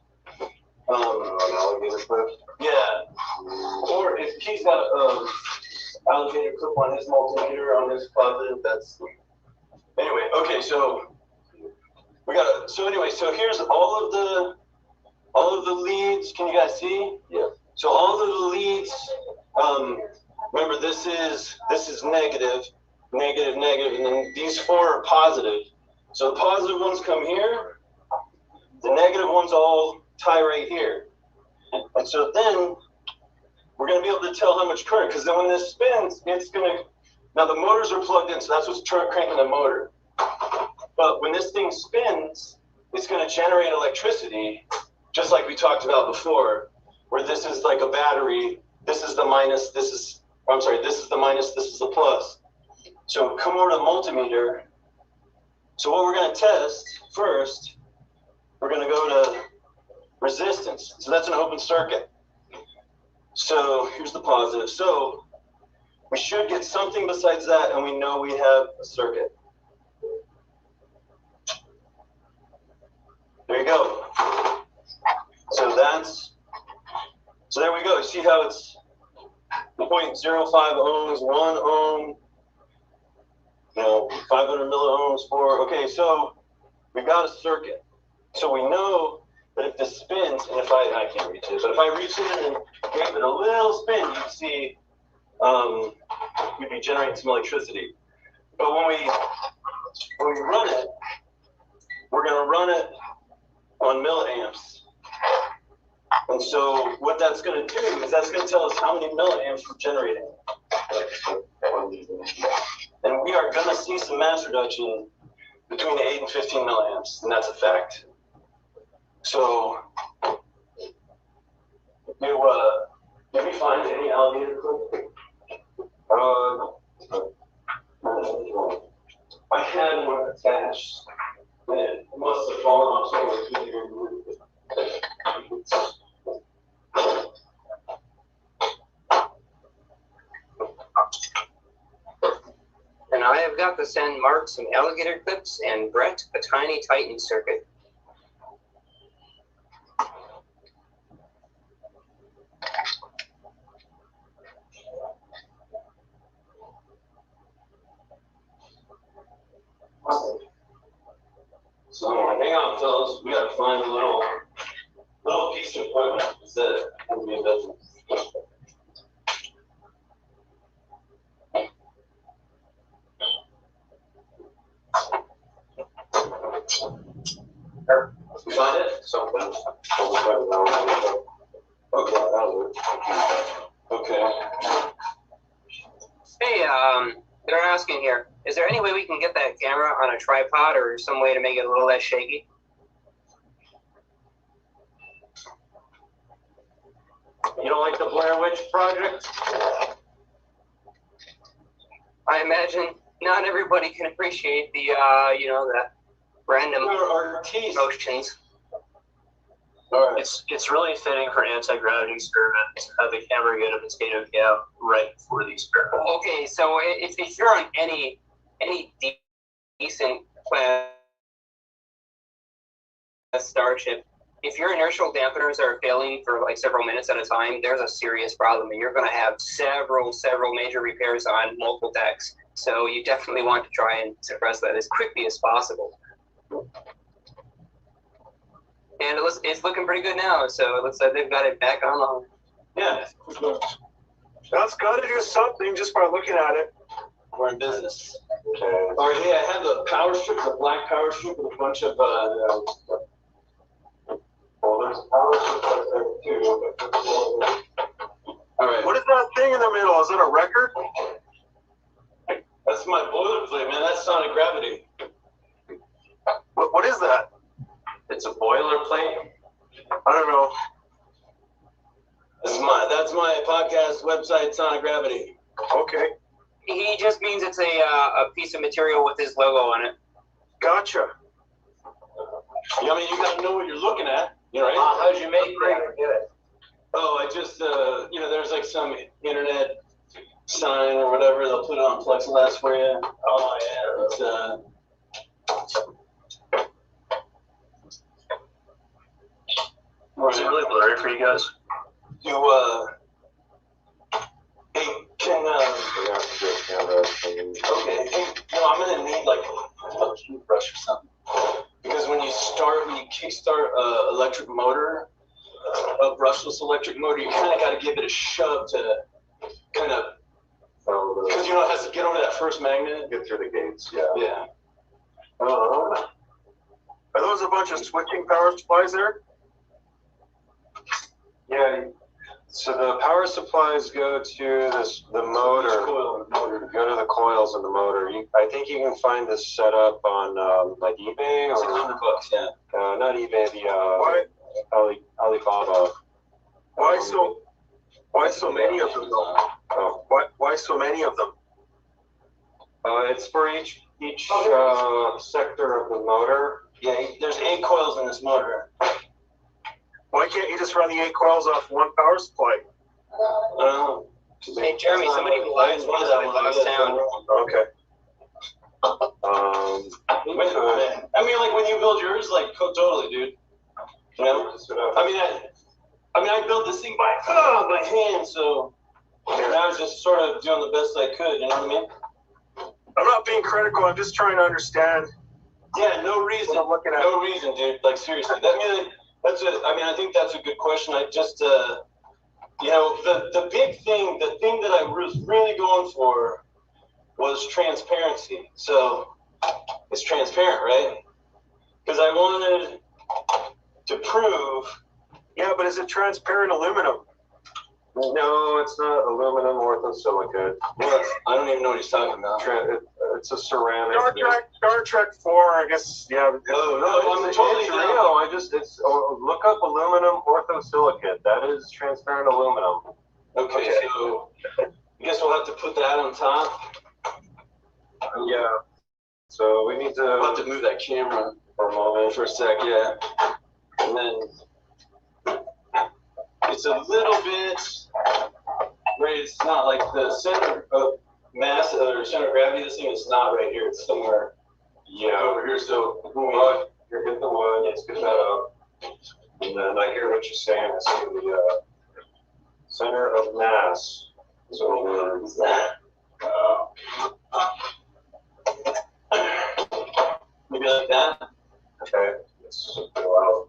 Yeah. Or if Keith's got a alligator clip on his multimeter on his closet, that's anyway, okay, so so here's all of the leads. Can you guys see? Yeah. So all of the leads, remember this is negative, and then these four are positive. So the positive ones come here, the negative ones all tie right here. And so then we're going to be able to tell how much current, because then when this spins, it's going to, now the motors are plugged in, so that's what's cranking the motor. But when this thing spins, it's going to generate electricity, just like we talked about before, where this is like a battery, this is the minus, this is the minus, this is the plus. So come over to the multimeter. So what we're going to test first, we're going to go to resistance. So that's an open circuit. So here's the positive. So we should get something besides that, and we know we have a circuit. There you go. So there we go. You see how it's 0.05 ohms, 1 ohm, 500 milliohms, 4. Okay, so we've got a circuit. So we know that if this spins, and if I can't reach it, but if I reach it and gave it a little spin, you can see we'd be generating some electricity. But when we run it, we're going to run it on milliamps. And so what that's going to do is that's going to tell us how many milliamps we're generating. And we are going to see some mass reduction between 8 and 15 milliamps, and that's a fact. So, did we find any alligator clip? I had one attached, and it must have fallen off somewhere. And I have got to send Mark some alligator clips and Brett a tiny Titan circuit. So hang on, fellas. We got to find a little piece of equipment that will be investment. We find it? Something. Okay. Hey, they're asking here, is there any way we can get that camera on a tripod or some way to make it a little less shaky? You don't like the Blair Witch Project? I imagine not everybody can appreciate the, the random motions. It's really fitting for anti-gravity experiments. Have the camera get a potato cam right before the experiment. Okay, so if you're on any decent class starship, if your inertial dampeners are failing for like several minutes at a time, there's a serious problem, and you're going to have several major repairs on multiple decks. So you definitely want to try and suppress that as quickly as possible. And it's looking pretty good now, so it looks like they've got it back on. Yeah. That's got to do something just by looking at it. We're in business. Okay. All right, yeah, I have the power strip, the black power strip with a bunch of there's a power strip is that a record? That's my boilerplate, man. That's sonic gravity. What is that? It's a boilerplate. I don't know. That's my podcast website, Sonic Gravity. Okay. He just means it's a piece of material with his logo on it. Gotcha. Yeah, I mean, you gotta know what you're looking at. You know, right? How'd you make that? Oh, I just, you know, there's like some internet sign or whatever. They'll put it on plexiglass for you. Oh, yeah. It's, was it really blurry for you guys? hey, can, okay, hey, no, I'm gonna need like a toothbrush or something. Because when you kickstart an electric motor, a brushless electric motor, you kind of got to give it a shove to kind of, because you know it has to get over that first magnet. Get through the gates, yeah. Yeah. Are those a bunch of switching power supplies there? Yeah. So the power supplies go to the motor. Go to the coils in the motor. I think you can find this set up on like eBay or $100, yeah. Not eBay, the Alibaba. Why so many of them though? Oh, why so many of them? It's for each sector of the motor. Yeah, there's 8 coils in this motor. Why can't you just run the 8 coils off one power supply? Hey, Jeremy, somebody lost sound. Okay. I mean, like when you build yours, like totally, dude. You know? I built this thing by hand, so I was just sort of doing the best I could. You know what I mean? I'm not being critical. I'm just trying to understand. Yeah, no reason. What I'm looking at. No reason, dude. Like seriously, I think that's a good question. I just, you know, the big thing, the thing that I was really going for was transparency. So it's transparent, right? Because I wanted to prove. Yeah, but is it transparent aluminum? No, it's not aluminum orthosilicate. Well, I don't even know what he's talking about. It's a ceramic. Star Trek 4, I guess. Yeah. No, it's real. Look up aluminum orthosilicate. That is transparent aluminum. Okay, so I guess we'll have to put that on top. Yeah. So we need to. We'll have to move that camera for a moment, for a sec, yeah. And then it's a little bit, right? It's not like the center of mass or center of gravity. This thing is not right here. It's somewhere, over here. So you're hitting the wood. Let's get that up. And then I hear what you're saying. I see the center of mass is over there. Maybe like that. Okay. Let's go out.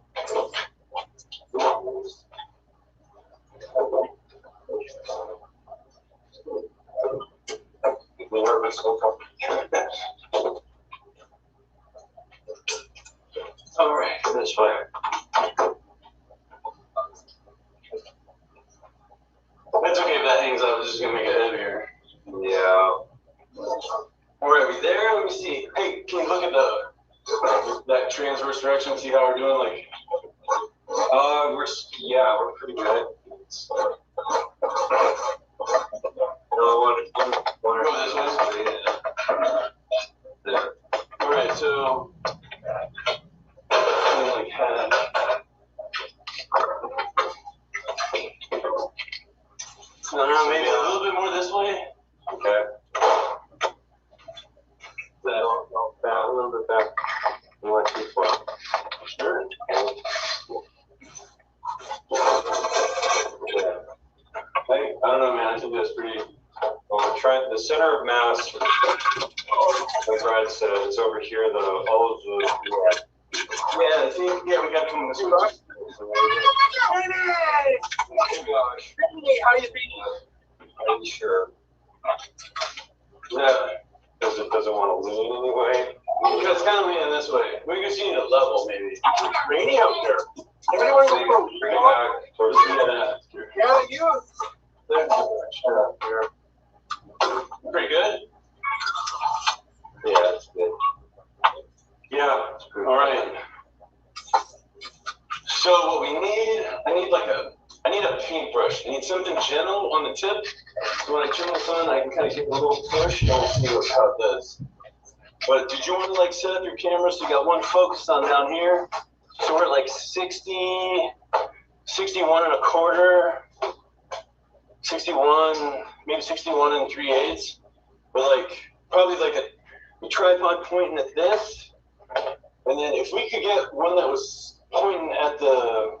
All right, this way. That's okay if that hangs up. It's just gonna make it heavier. Yeah. Or are we there? Let me see. Hey, can you look at that transverse direction? See how we're doing? Like, we're pretty good. Go this way. There. All right, so like half. I don't know, maybe a little bit more this way. Okay. That. A little bit back. You went too far. Sure. Hey, I don't know, man. I think that's pretty. Well, we're trying the center of mass. Like Brad said, it's over here. All of the. Yeah, I think. Yeah, we got to come this way. How do you think? I'm sure. Yeah. Because it doesn't want to lean anyway. Yeah, it's kind of leaning this way. We just need a level, maybe. It's rainy out there. Anybody want to go Bring it back towards the Yeah, you. There's a direction up here. Pretty good? Yeah, that's good. Yeah, all right. So what we need, I need a paintbrush. I need something gentle on the tip. So when I turn this on, I can kind of give it a little push and we'll see how it does. But did you want to like set up your camera so you got one focused on down here? So we're at like 60, 61 and a quarter, 61, maybe 61 and 3/8. But like, probably like a tripod pointing at this. And then if we could get one that was pointing at the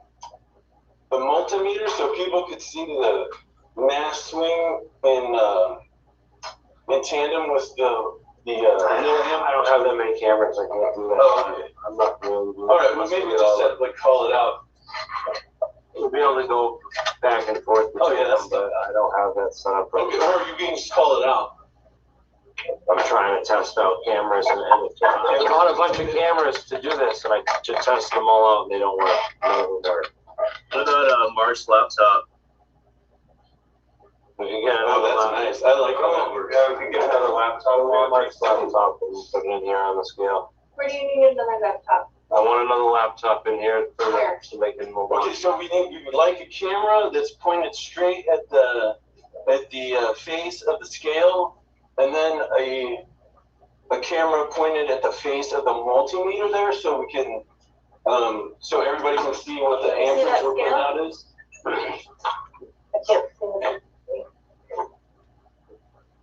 multimeter so people could see the mass swing in tandem with the I don't have that many cameras. I can't do that. Oh, okay. I'm not really. All right, well maybe just like call it out. We'll be able to go back and forth. Oh yeah, that's but I don't have that set up. Okay, or you can just call it out. I'm trying to test out cameras and I bought a bunch of cameras to do this and I just tested them all out and they don't work. None of them work. What about Mark's laptop? We can get Oh, that's nice. I like how that works. Yeah, we can get another laptop. Mark's laptop and put it in here on the scale. Where do you need another laptop? I want another laptop in here to make it mobile. Okay, so we would like a camera that's pointed straight at the face of the scale, and then a camera pointed at the face of the multimeter there, so we can so everybody can see what the amperage we're putting out is. I can't see it.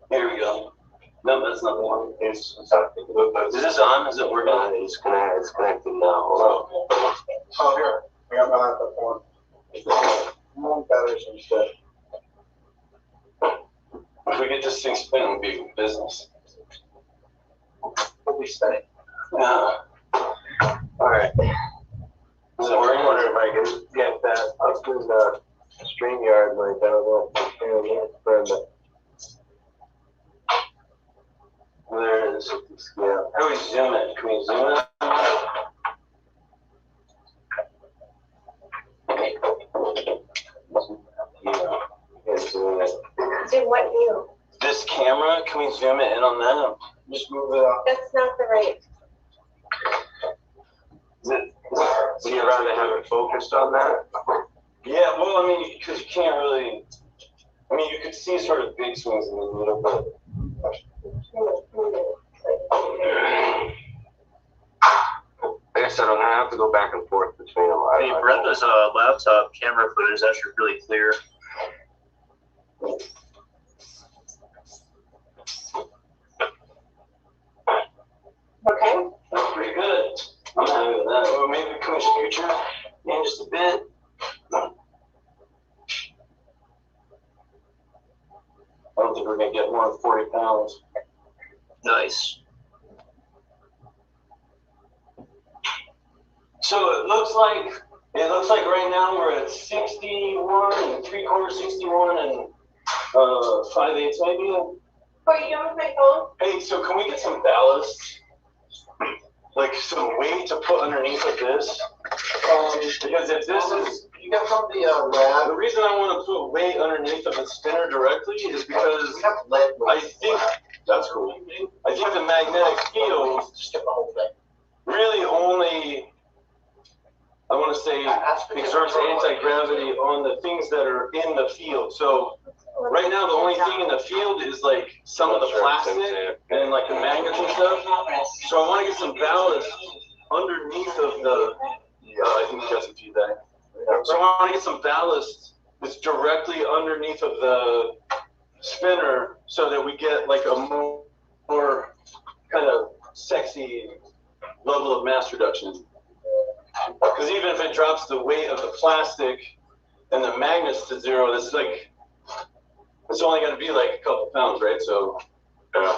Here we go. No, that's not the one. Is this on? Is it working? It's connected now. Oh, here. I got my laptop on. More batteries and stuff. If we get this thing spinning, we'll be in business. We'll be spinning. Yeah. All right. Is it working? I wonder if I can get that up in the StreamYard like I don't know if I can for the. There it is. Yeah. How do we zoom it? Can we zoom it? Zoom what view? This camera, can we zoom it in on that? Just move it up. That's not the right. Would you rather have it focused on that? Yeah, well, I mean, because you can't really. I mean, you could see sort of big swings in the middle, but. I guess I don't have to go back and forth between them. Hey, Brenda's laptop camera footage is actually really clear. Okay. That's pretty good. I'm happy with that. Or maybe can we scoot your in just a bit? I don't think we're gonna get more than 40 pounds. Nice. So it looks like right now we're at 61 and 3/4, 61 and 5/8 maybe. What are you doing with my phone? Hey, so can we get some ballast? Like some weight to put underneath of this? Because if this is, You got from the lab. the reason I want to put weight underneath of the spinner directly is because We have lead. I think that's cool. I think the magnetic field Just get the whole thing. really only, I want to say, exerts anti-gravity on the things that are in the field. So right now, the only thing in the field is like some of the plastic and like the magnets and stuff. So I want to get some ballast underneath of the, I think we got some feedback. So I want to get some ballast that's directly underneath of the spinner so that we get like a more kind of sexy level of mass reduction. Because even if it drops the weight of the plastic and the magnets to zero, this is like, it's only going to be like a couple pounds, right? So, yeah.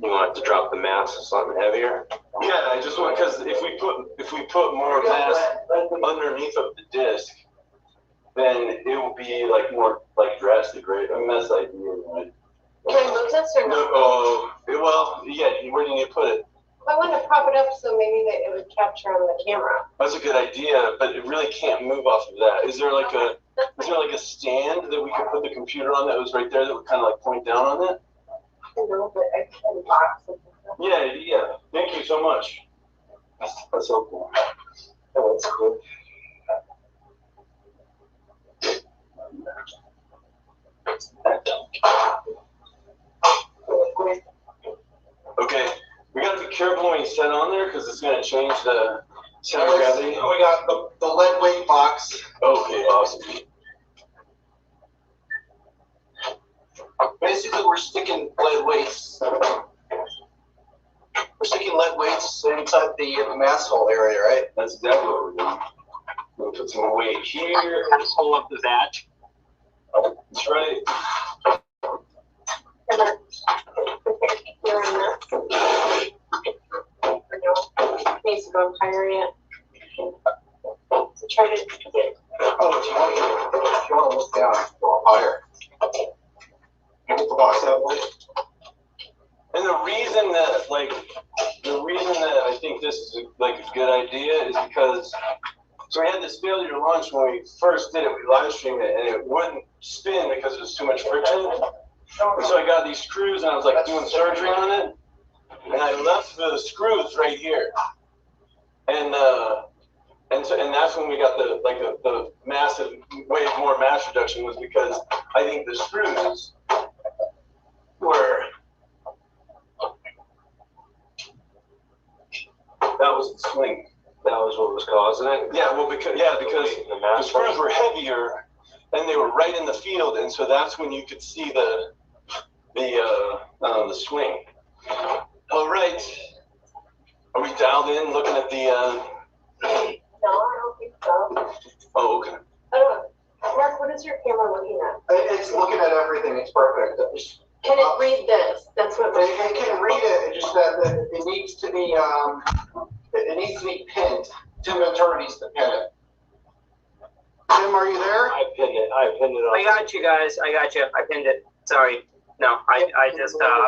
You want to drop the mass to something heavier? Yeah, I just want, because if we put more mass underneath of the disc, then it will be like more like drastic, right? I mean, that's the idea, right? Can I move this or No, not? well, yeah, where do you need to put it? I want to prop it up so maybe that it would capture on the camera. That's a good idea, but it really can't move off of that. Is there like a Is there like a stand that we could put the computer on that was right there that would kind of like point down on it? Yeah, yeah. Thank you so much. That's so cool. Oh, that's cool. Okay, we gotta be careful when you set on there because it's gonna change the center of gravity. We got the lead weight box. Okay, awesome. Basically, we're sticking lead weights. We're sticking lead weights inside the mass hole area, right? That's exactly what we're doing. We'll put some weight here. Pull up the vat. That's right. Needs to go higher yet. So try to get. Oh, if you want to look down, go higher. Get the box that way. And the reason that I think this is like a good idea is because so we had this failure to launch when we first did it. We live streamed it and it wouldn't spin because there was too much friction. And so I got these screws and I was like doing surgery on it, and I left the screws right here. And that's when we got the massive way more mass reduction was because I think the screws were. That was the swing. That was what was causing it. Yeah, well, because the screws were heavier, and they were right in the field, and so that's when you could see the swing. All right, are we dialed in? Looking at the. No, I don't think so. Oh, okay. Mark, what is your camera looking at? It's looking at everything. It's perfect. Can it read this? That's what. It can read it. It's just that it needs to be pinned. Tim Ventura needs to pin it. Tim, are you there? I pinned it. I got you guys. I got you. I pinned it. Sorry. No, I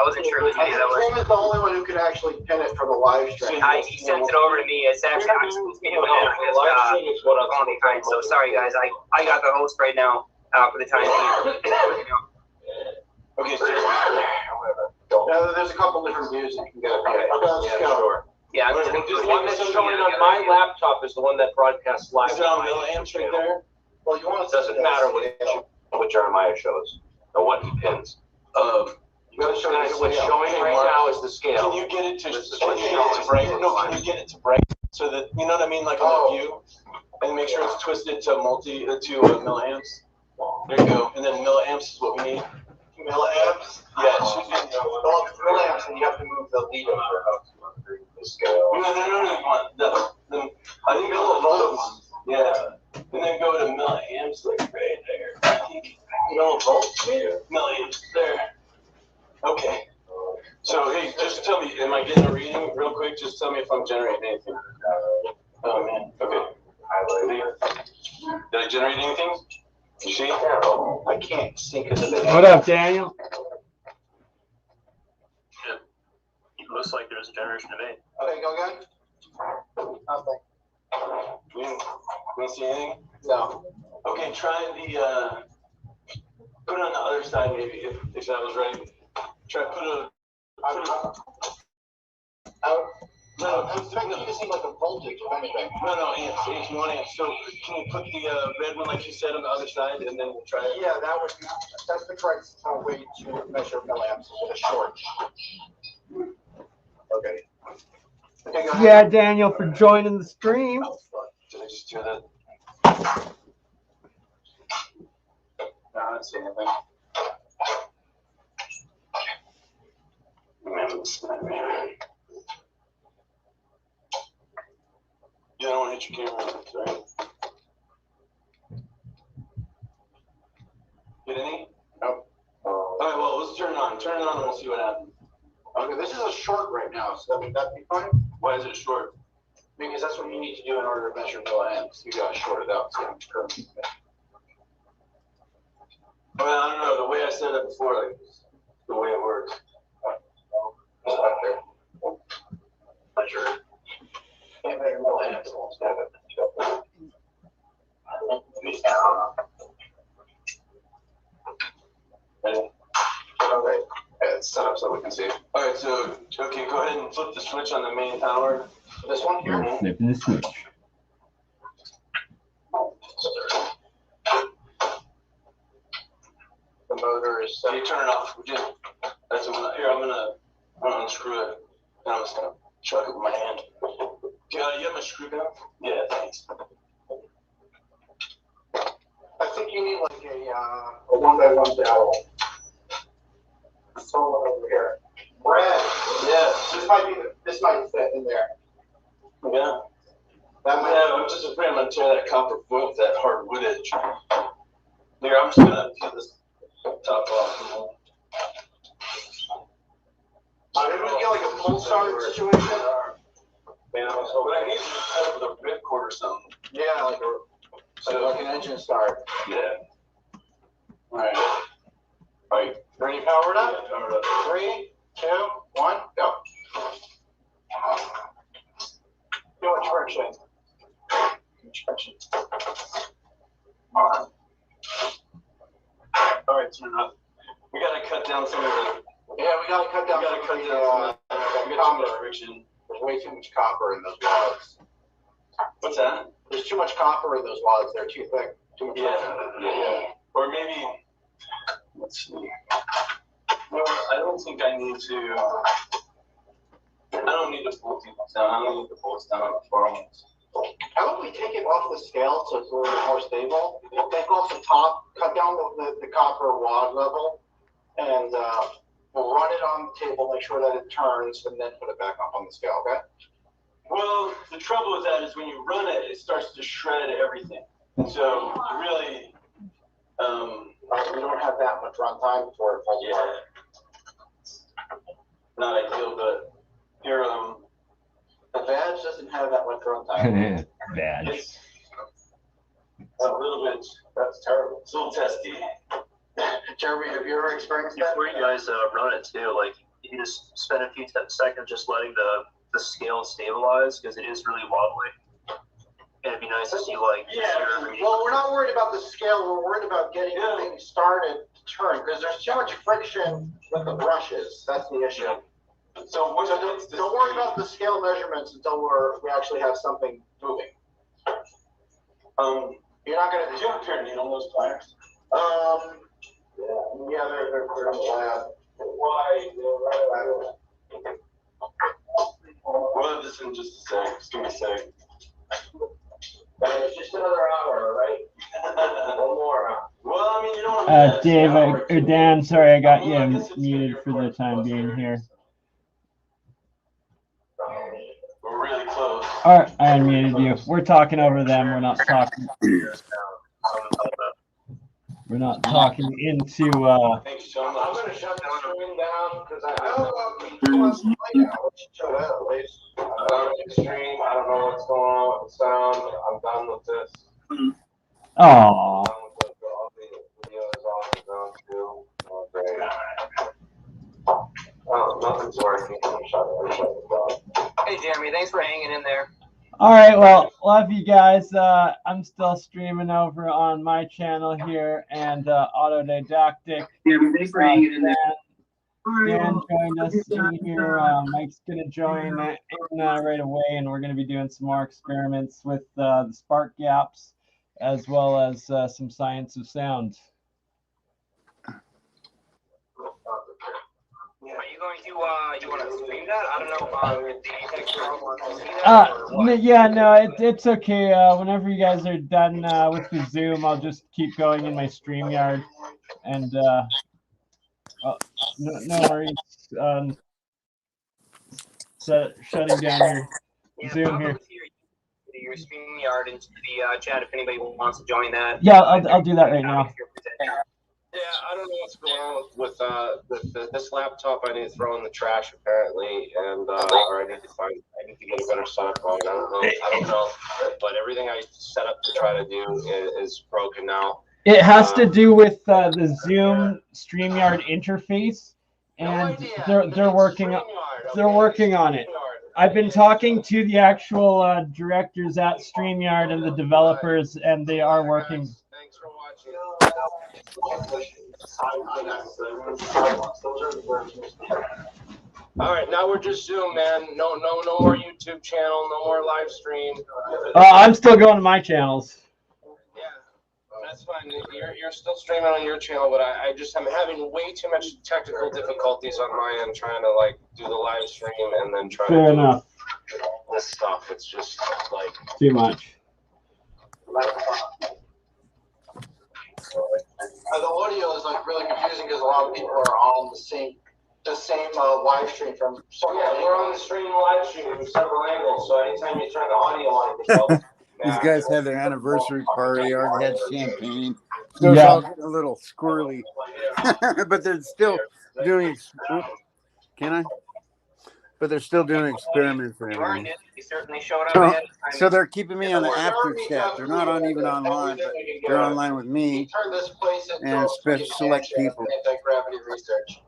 wasn't sure who to do that was. Tim is the only one who could actually pin it for the live stream. He sent it over to me. It's actually I'm supposed to be doing it. I'm just falling behind. So sorry guys. I got the host right now for the time being. Okay, so there's a couple different views you can get. Okay, let's go. Sure. Yeah, the one that's showing on my laptop is the one that broadcasts live. Is it on milliamps right there? Well, you want it doesn't matter what Jeremiah shows or what he pins. What's showing right now is the scale. Can you get it to bright? No, can you get it to bright so that you know what I mean, like on the view, and make sure it's twisted to milliamps. There you go, and then milliamps is what we need. Milliamps? Yeah, it should be. Well, if it's milliamps, then you have to move the lead over the scale. No. I think millivolts. Yeah, and then go to milliamps, like right there. I think millivolts. Milliamps there. Okay. So hey, just tell me, am I getting a reading real quick? Just tell me if I'm generating anything. Oh man. Okay. Did I generate anything? You see? I can't see because of the. What up, Daniel? Yeah. It looks like there's a generation of 8. Okay, go again. Nothing. You didn't see anything? No. Okay, try the put it on the other side maybe if that was right. Try put a. No, I was expecting you to see like a voltage, if anything. No, amps. You want amps. So can you put the red one like you said on the other side, and then we'll try it? Yeah, that's the correct way to measure milliamps with a short. Okay. Yeah, Daniel, for joining the stream. Oh, fuck. Did I just do that? No, I didn't see anything. You don't want to hit your camera, right? Get any? Nope. All right, well, let's turn it on. Turn it on and we'll see what happens. Okay, this is a short right now, so would that be fine? Why is it short? Because that's what you need to do in order to measure milliamps. You gotta short it out. So Well, I don't know. The way I said it before, like the way it works. Measure. Can't measure milliamps. flip the switch on the main power. This one here? We're flipping the switch. The motor is set. You turn it off. That's what here. I'm gonna unscrew it. And I'm just gonna chuck it with my hand. You have my screw gun? Yeah, thanks. I think you need like a 1x1 dowel. Someone over here. Brad. Yeah. This might fit in there. Yeah. I'm just afraid I'm gonna tear that copper foil with that hard wood edge. Here, I'm just gonna peel this top off. Maybe we get like a pull start situation. Man, I was hoping I need to set up with a ripcord or something. Yeah, like an engine start. Yeah. All right. Ready, powered up? Yeah, powered up. 3, 2, 1, go. Too much friction. All right, turn up. We gotta cut down some of the. Yeah, we gotta cut down some of the too much friction. There's way too much copper in those wads. What's that? There's too much copper in those wads. They're too thick. Too much Yeah. Or maybe. Let's see. No, I don't think I need to. I don't need to pull these down. I don't need to pull this down far enough. How about we take it off the scale so it's a little bit more stable? Take off the top, cut down the copper wad level, and we'll run it on the table, make sure that it turns, and then put it back up on the scale, okay? Well, the trouble with that is when you run it, it starts to shred everything. So really, we don't have that much runtime before it falls apart. Not ideal, but here, the badge doesn't have that much runtime. Badge. It's a little bit. That's terrible. It's a little testy. Jeremy, have you ever experienced that? Before you guys run it too, like you just spend a few seconds just letting the scale stabilize because it is really wobbly. And it'd be nice to see like. Well, we're not worried about the scale. We're worried about getting the thing started to turn because there's too much friction with the brushes. That's the issue. So don't worry about the scale measurements until we actually have something moving. You're not gonna. Do you have a pair of needle nose pliers? Yeah, they're flat. Why? We'll have this in just a sec. Just give me a sec. It's just another hour, right? One more hour. Well, I mean, you don't. Dave or Dan, sorry, I got you muted for the time being here. We're really close. All right, I unmuted you. We're talking over them. We're not talking. We're not talking into. Thanks so much. I'm gonna shut the stream down because I don't Stream. I don't know what's going on with the sound. I'm done with this. Oh. Oh, nothing's working. I'm shutting it down. Hey, Jeremy, thanks for hanging in there. All right, well, love you guys. I'm still streaming over on my channel here and Autodidactic. Yeah, thanks for hanging in there. Dan joined us in here. Mike's gonna join in right away, and we're gonna be doing some more experiments with the spark gaps, as well as some science of sound. Are you going to you want to stream that? I don't know if the Apex girl wants to see that or what? Yeah, no, it's okay. Whenever you guys are done with the Zoom, I'll just keep going in my StreamYard, and no worries. Shutting down your Zoom here. Your StreamYard into the chat if anybody wants to join that. Yeah, I'll do that right now. Yeah, I don't know what's going on with this laptop. I need to throw in the trash apparently, and or I need to get a better setup going. I don't know, but everything I set up to try to do is broken now. It has to do with the Zoom StreamYard interface, and they're working on it. I've been talking to the actual directors at StreamYard and the developers, and they are working. Thanks for watching. All right, now we're just Zoom, man. No more YouTube channel, no more live stream. I'm still going to my channels. That's fine. You're still streaming on your channel, but I'm having way too much technical difficulties on my end trying to like do the live stream and then try Fair to enough. do this stuff. It's just like Too much. The audio is like really confusing because a lot of people are on the same live stream from. So yeah, we're on the stream live stream from several angles. So anytime you turn the audio on, it helps. These guys had their anniversary party, already had champagne. So it's all getting a little squirrely. But they're still doing, But they're still doing experiments and everything. He certainly showed up ahead of time. So they're keeping me on the after chat. They're not on even online, but they're online with me and select people. Anti-gravity research.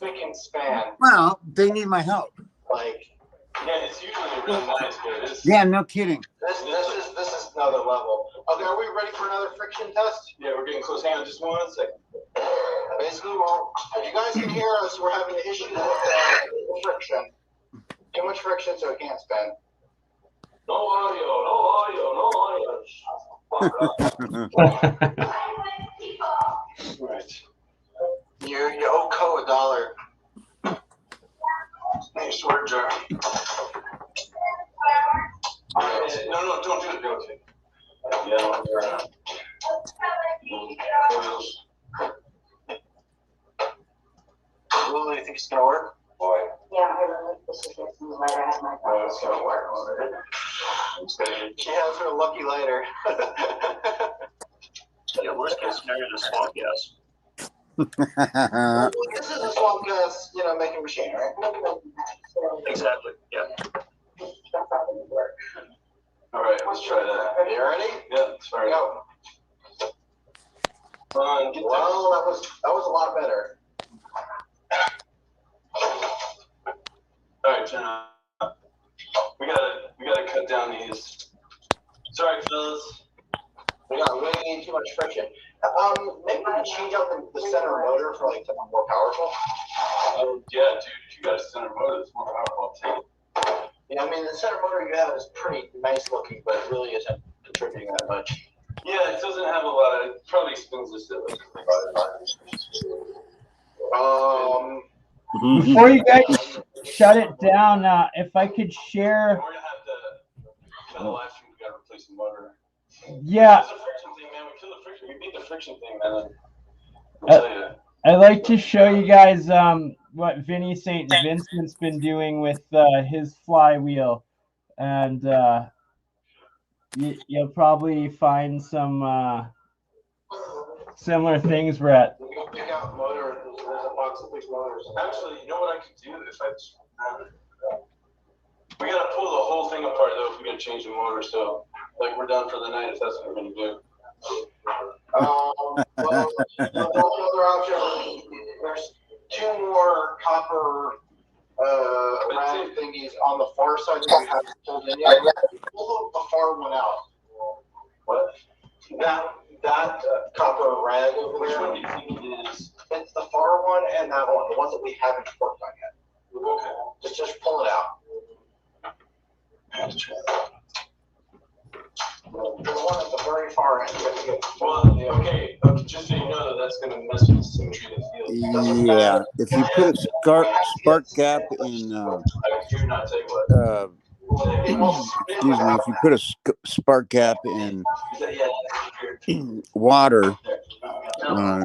Freaking span. Well, they need my help. Like, yeah, it's usually really nice, but yeah, no kidding. This is another level. Okay, are we ready for another friction test? Yeah, we're getting close. Hang on, just 1 second. Basically, well, if you guys can hear us, we're having issues with friction. Too much friction, so it can't spin. No audio. Right. You owe Co $1. Hey, swear jar. No, don't do it. Don't do it. Yeah, Really think it's gonna work? Boy. Yeah, I really this is getting later. I have my Oh, it's gonna work. She has her lucky lighter. Yeah, worst case scenario is swamp gas. This is a swamp gas, making machine, right? Exactly. Yeah. All right, let's try that. You ready? Yeah, let's try it out. Well, that was a lot better. All right, Jenna. We gotta cut down these. Sorry, fellas. We got way too much friction. Maybe we can change out the center motor for like something more powerful. Yeah, dude, if you got a center motor that's more powerful, I'll take it. Yeah, I mean the center motor you have is pretty nice looking, but it really isn't contributing that much. Yeah, it doesn't have a lot of. It probably spins this at like 25. Before you guys shut it down, if I could share. We're gonna have to. On the live stream, we gotta replace the motor. Yeah. It's a friction thing, man. We kill the friction. We beat the friction thing, man. I'll tell you. I'd like to show you guys what Vinny St. Vincent's been doing with his flywheel, and you'll probably find some similar things, Brett. We can pick out motor. There's a box of fixed motors. Actually, you know what I could do if we gotta pull the whole thing apart though if we gotta change the motor. So like we're done for the night if that's what we're gonna do. Well, another option. There's 2 more copper round thingies on the far side that we haven't pulled in yet. Pull the far one out. What? That copper rag over there. Which one do you think it is? It's the far one and that one, the ones that we haven't worked on yet. Okay. Just pull it out. The one at the very far end. Well, okay, just so you know that's going to mess with the symmetry of the field. Yeah, if you put a spark gap in, excuse me, if you put a spark gap in water,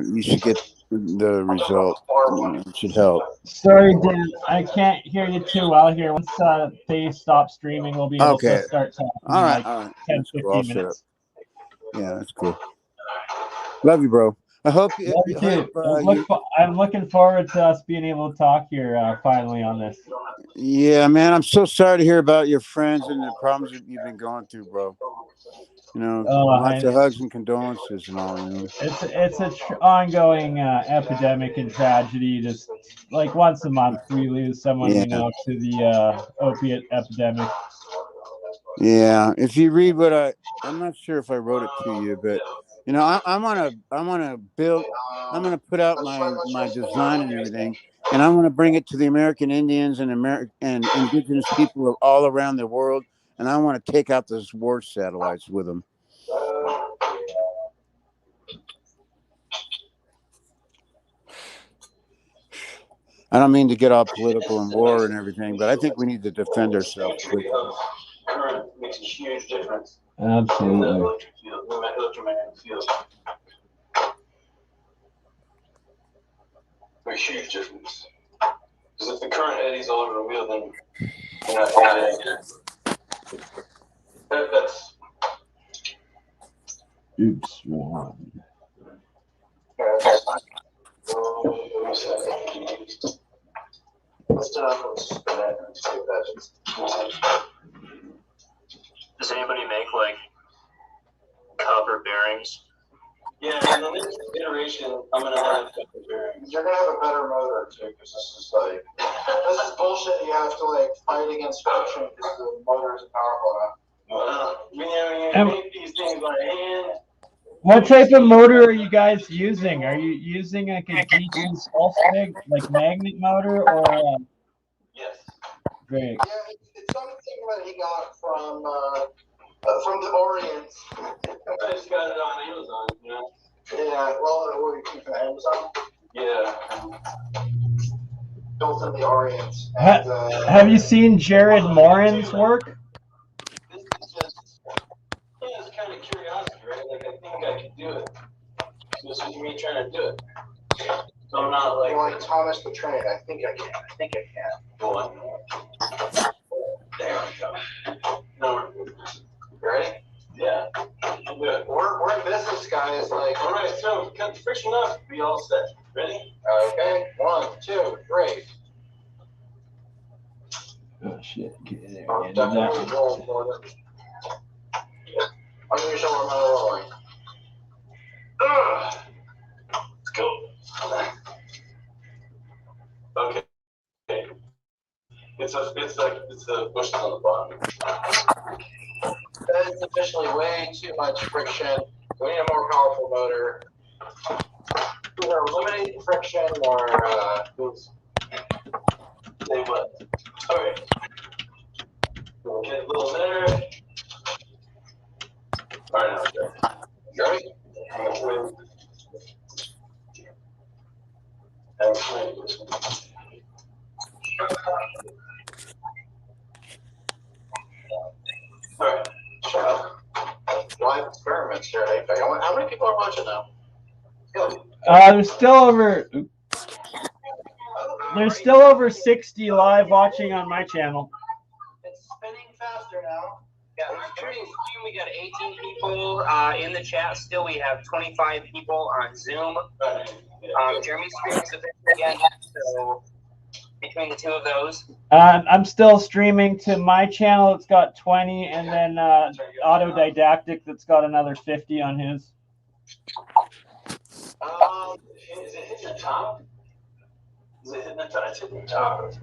you should get the result. It should help. Sorry, Dan, I can't hear you too well here. Once they stop streaming, we'll be able to start talking. All right, like all right. 10, 15 minutes. Yeah, that's cool. Love you, bro. I hope you. Love you too. I'm looking forward to us being able to talk here finally on this. Yeah, man, I'm so sorry to hear about your friends and the problems that you've been going through, bro. You know, lots of hugs and condolences and all. You know, it's an ongoing epidemic and tragedy. Just like once a month, we lose someone we know to the opiate epidemic. Yeah, if you read what I'm not sure if I wrote it to you, but you know, I'm gonna put out my design and everything, and I want to bring it to the American Indians and indigenous people all around the world, and I want to take out those war satellites with them. I don't mean to get all political and war and everything, but I think we need to defend ourselves quickly. Current makes a huge difference. Absolutely. In the electromagnetic field. A huge difference. Because if the current eddies all over the wheel, then you're not that's. Oops, one. Does anybody make like copper bearings? Yeah, in the next iteration, I'm gonna have copper bearings. You're gonna have a better motor too, because this is like this is bullshit. You have to like fight against friction because the motor isn't powerful enough. You make these things by hand. What type of motor are you guys using? Are you using like a DC Solstig, like magnet motor, or? Yes. Great. Yeah, it's something that he got from the Orient. I just got it on Amazon, you know? Yeah, well, what are you keeping Amazon? Yeah. Built in the Orient. And, have you seen Jared Morin's work? This is just, it's kind of curiosity, right? Like, I think I can do it. This is me trying to do it. So I'm not like. You're like Thomas the Train. I think I can. Go on. There we go. No, you ready? Yeah. Good. We're in business, guys. Like, all right, so cut the friction off. Be all set. Ready? Okay. 1, 2, 3. Oh shit! Get in there. Unusual amount of rolling. Let's go. Okay. It's a Bushman on the bottom. That is officially way too much friction. We need a more powerful motor. Either eliminate the friction or say what? Okay. We'll get a little there. All right, now it's ready. You ready? All right. Shut up. Live experiments here at Apec. How many people are watching now? There's still over 60 live watching on my channel. It's spinning faster now. Yeah, during Zoom we got 18 people in the chat. Still, we have 25 people on Zoom. Jeremy's stream's again, so between the two of those. I'm still streaming to my channel. It's got 20, and then Autodidactic that's got another 50 on his. Is it hit the top? Is it hitting the top? It's hitting the top.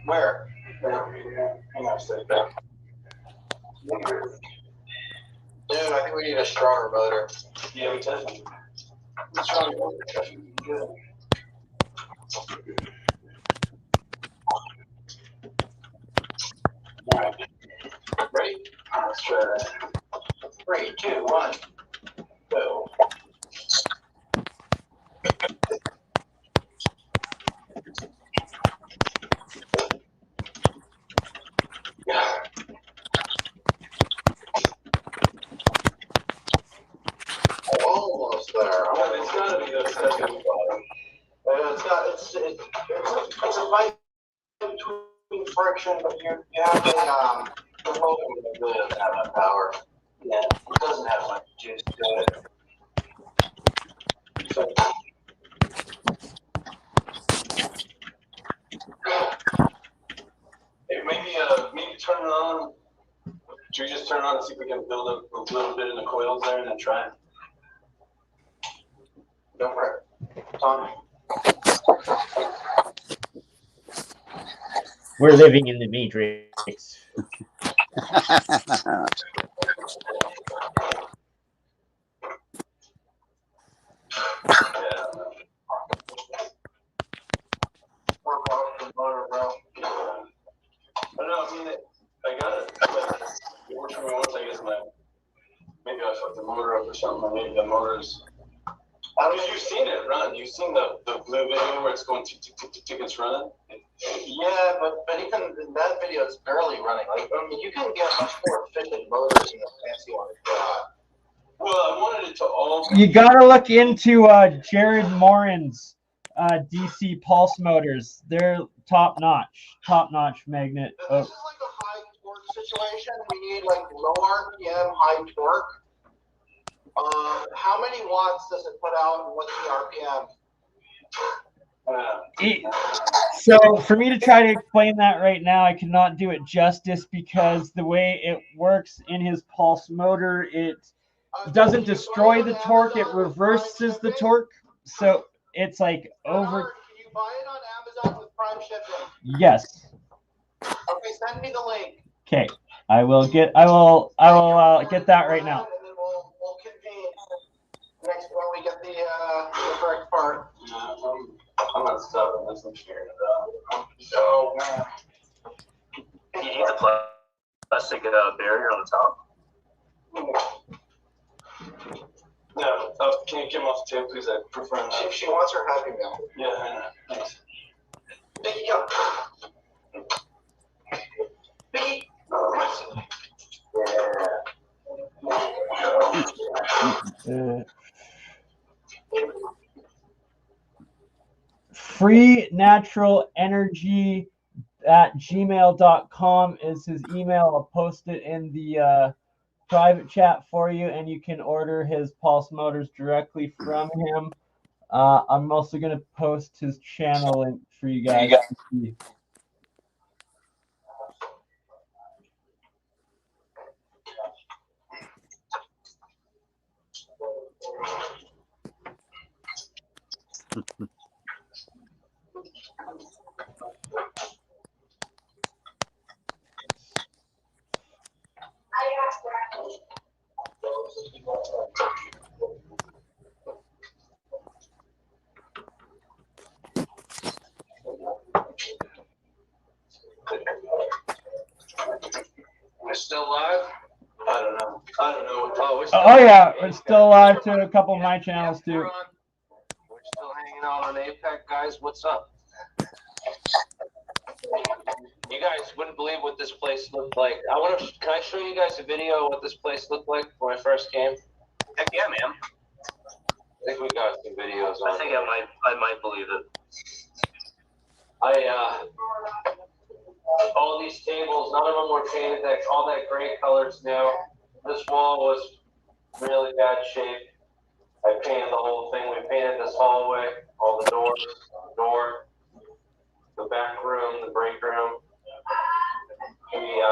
Where? Hang on a second. Dude, I think we need a stronger motor. Yeah, we definitely. Stronger motor. Good. All right. Ready? Let's try that. 3, 2, 1, go. Almost there. It's got to be the second bottom. It's a fight between friction, but you have the motor that really doesn't have that power. Yeah, it doesn't have much juice to it. So, maybe turn it on. Should we just turn it on and see if we can build a little bit in the coils there and then try it? Go for it. Tom. We're living in the Matrix. work off the motor, bro. I don't know. I mean, I got it. Like, it works for me once. I guess maybe I fucked the motor up or something. Or maybe the motor's. Because you've seen it run. You've seen the blue video where it's going tick tick tick tick tick. It's running. Yeah, but even in that video, it's barely running. Like, I mean, you can get much more efficient motors in the fancy one. Well, I wanted it to all. You gotta look into Jared Morin's DC pulse motors. They're top notch magnet. This is like a high torque situation. We need like low RPM, high torque. How many watts does it put out, and what's the RPM? So for me to try to explain that right now, I cannot do it justice because the way it works in his pulse motor, it doesn't destroy the torque, it reverses the torque. So it's like over. Can you buy it on Amazon with Prime shipping? Yes. Okay, send me the link. Okay. I will get that right now. And then we'll convene next when we get the correct part. I'm not stopping this. I'm sharing it out. So, man. You need the plastic barrier on the top. No, can you get him off the table, please? I prefer not. She wants her Happy Meal. Yeah, I know. Thanks. Biggie, go. Biggie. Free natural energy at gmail.com is his email. I'll post it in the private chat for you, and you can order his pulse motors directly from him. I'm also going to post his channel link for you guys to see. We're still live? I don't know. Oh yeah, we're still live to a couple of my channels too. We're still hanging out on Apec, guys. What's up? You guys wouldn't believe what this place looked like. Can I show you guys a video of what this place looked like when I first came? Heck yeah, man. I think we got some videos on. I think I might believe it. All these tables, none of them were painted. All that gray color's new. This wall was really bad shape. I painted the whole thing. We painted this hallway, all the doors, the door, the back room, the break room. We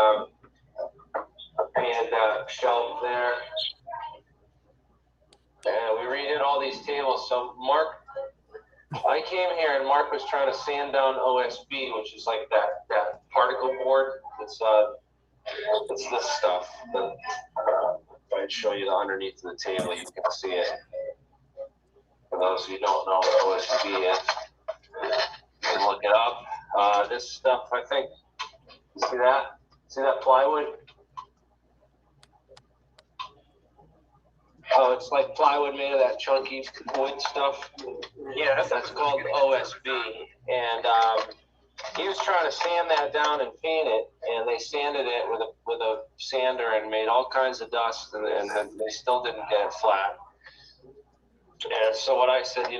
painted that shelf there. And we redid all these tables. So I came here and Mark was trying to sand down OSB, which is like that particle board. It's this stuff. If I'd show you the underneath of the table, you can see it. For those who don't know what OSB is, you can look it up. This stuff, I think, you see that? See that plywood? Oh, it's like plywood made of that chunky wood stuff. Yeah, that's called OSB. And he was trying to sand that down and paint it, and they sanded it with a sander and made all kinds of dust, and they still didn't get it flat. And so what I said, you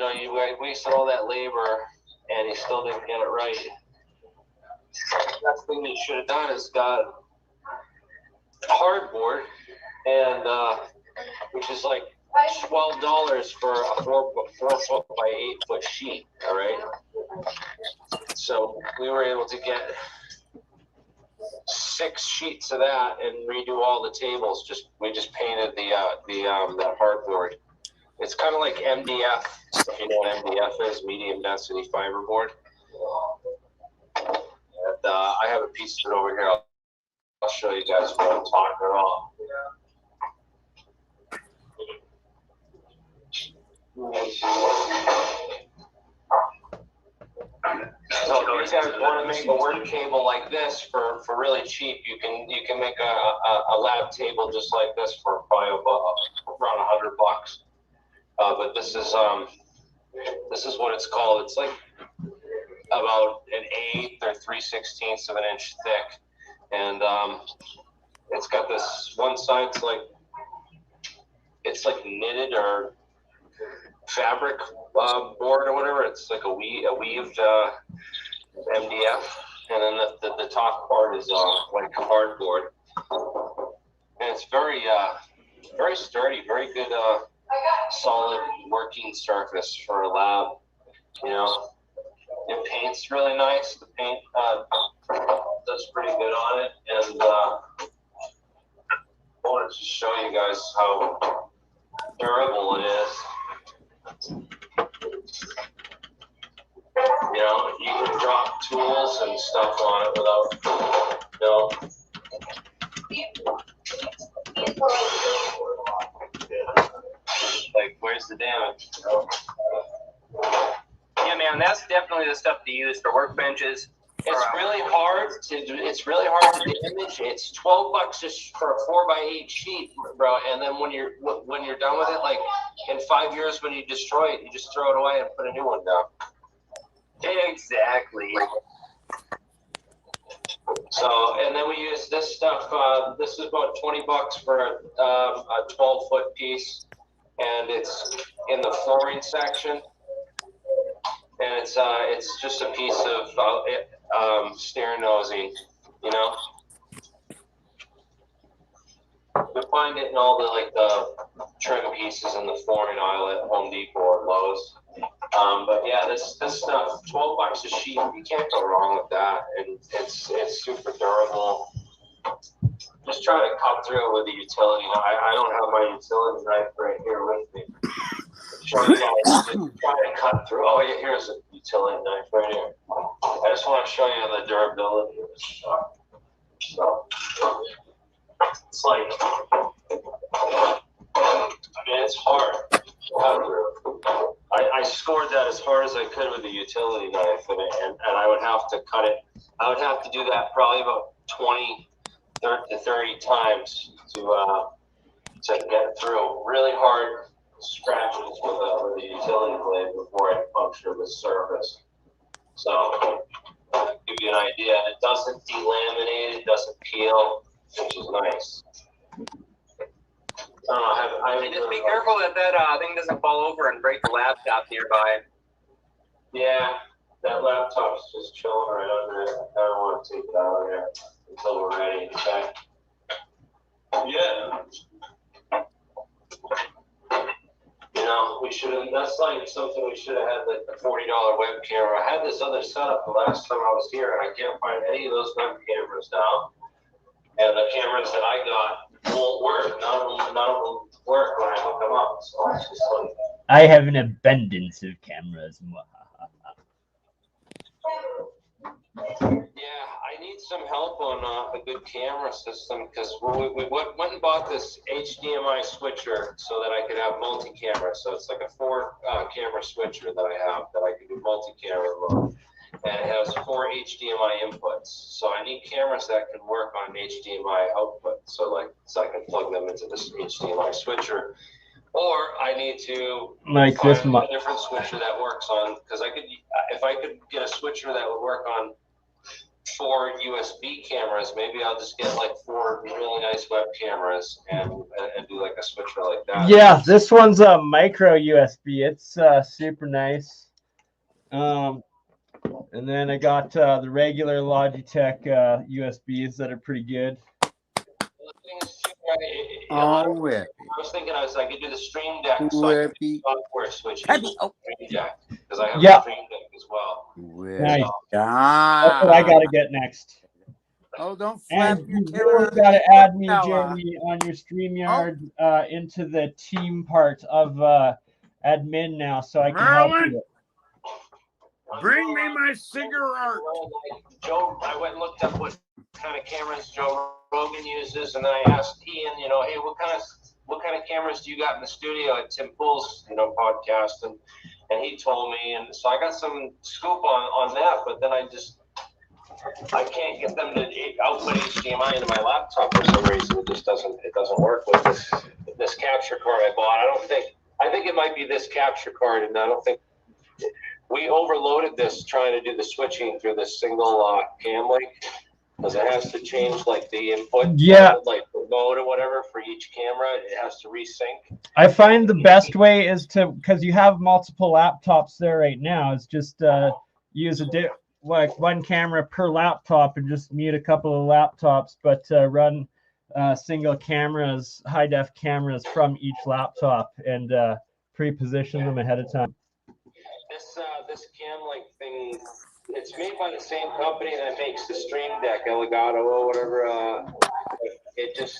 wasted all that labor, and he still didn't get it right. The best thing you should have done is got hardboard, and which is like $12 for a 4 foot by 8 foot sheet. All right. So we were able to get 6 sheets of that and redo all the tables. We just painted that hardboard. It's kind of like MDF. If you know what MDF is, medium density fiberboard. And I have a piece of it over here. I'll show you guys what I'm talking about. So you guys want to make a work table like this for really cheap, you can make a lab table just like this for probably around $100. But this is what it's called. It's like about an 1/8 or 3/16 of an inch thick, and it's got this one side's like knitted or fabric board or whatever. It's like a weaved MDF, and then the top part is like cardboard, and it's very sturdy, very good solid working surface for a lab. You know, it paints really nice. The paint does pretty good on it, and I wanted to show you guys how durable it is. You know, you can drop tools and stuff on it without, like, where's the damage? Yeah, man, that's definitely the stuff to use for workbenches. It's really hard to damage. It's $12 just for a 4x8 sheet, bro. And then when you're done with it, like in 5 years, when you destroy it, you just throw it away and put a new one down. Exactly. So, and then we use this stuff. This is about $20 for a 12-foot piece, and it's in the flooring section. And it's just a piece of stair nosing, you know. You'll find it in all the trim pieces in the flooring aisle at Home Depot or Lowe's. But yeah, this stuff, $12 a sheet, you can't go wrong with that, and it's super durable. Just try to cut through it with a utility knife. I don't have my utility knife right here with me. Try to cut through. Oh yeah, here's a utility knife right here. I just want to show you the durability of this stuff. So it's like, it's hard to cut through. I scored that as hard as I could with the utility knife, and I would have to cut it. I would have to do that probably about 20 to 30 times to get through really hard scratches with a utility blade before I puncture the surface. So, to give you an idea, it doesn't delaminate, it doesn't peel, which is nice. Just be careful that thing doesn't fall over and break the laptop nearby. Yeah, that laptop's just chilling right under it. I don't want to take it out of there until we're ready. Okay. Yeah. You know, we should have, that's like something we should have had, like the $40 web camera. I had this other setup the last time I was here, and I can't find any of those web cameras now. And the cameras that I got won't work. None of them work when I hook them up. So it's just like, I have an abundance of cameras. yeah, I need some help on a good camera system, because we went and bought this HDMI switcher so that I could have multi-camera. So it's like a 4-camera switcher that I have that I can do multi-camera mode. And it has 4 HDMI inputs. So I need cameras that can work on an HDMI output. So I can plug them into this HDMI switcher. Or I need to like find this a different switcher that works on, because if I could get a switcher that would work on 4 USB cameras, maybe I'll just get like 4 really nice web cameras and do like a switcher like that. Yeah, this one's a micro USB. It's super nice. And then I got the regular Logitech USBs that are pretty good. Oh, I was thinking I could do the Stream Deck, so I could do software switch to Stream Deck, because I have a Stream Deck as well. Nice. That's what I got to get next. Oh, don't flap and your you camera. got to add me, Jeremy, on your StreamYard into the team part of admin now, so I can help you. Bring me my cigarette. Joe, I went and looked up what kind of cameras Joe Rogan uses, and then I asked Ian, hey, what kind of cameras do you got in the studio at Tim Pool's, podcast? And and he told me, and so I got some scoop on that, but then I can't get them to output HDMI into my laptop for some reason. It just doesn't work with this capture card I bought. I think it might be this capture card, and I don't think we overloaded this trying to do the switching through this single cam link, because it has to change like the input, like the mode or whatever for each camera. It has to resync. I find the best way is to, because you have multiple laptops there right now, is just use like one camera per laptop and just mute a couple of laptops, but run single cameras, high def cameras from each laptop and pre-position them ahead of time. This cam link thing, it's made by the same company that makes the Stream Deck, Elgato or whatever. It just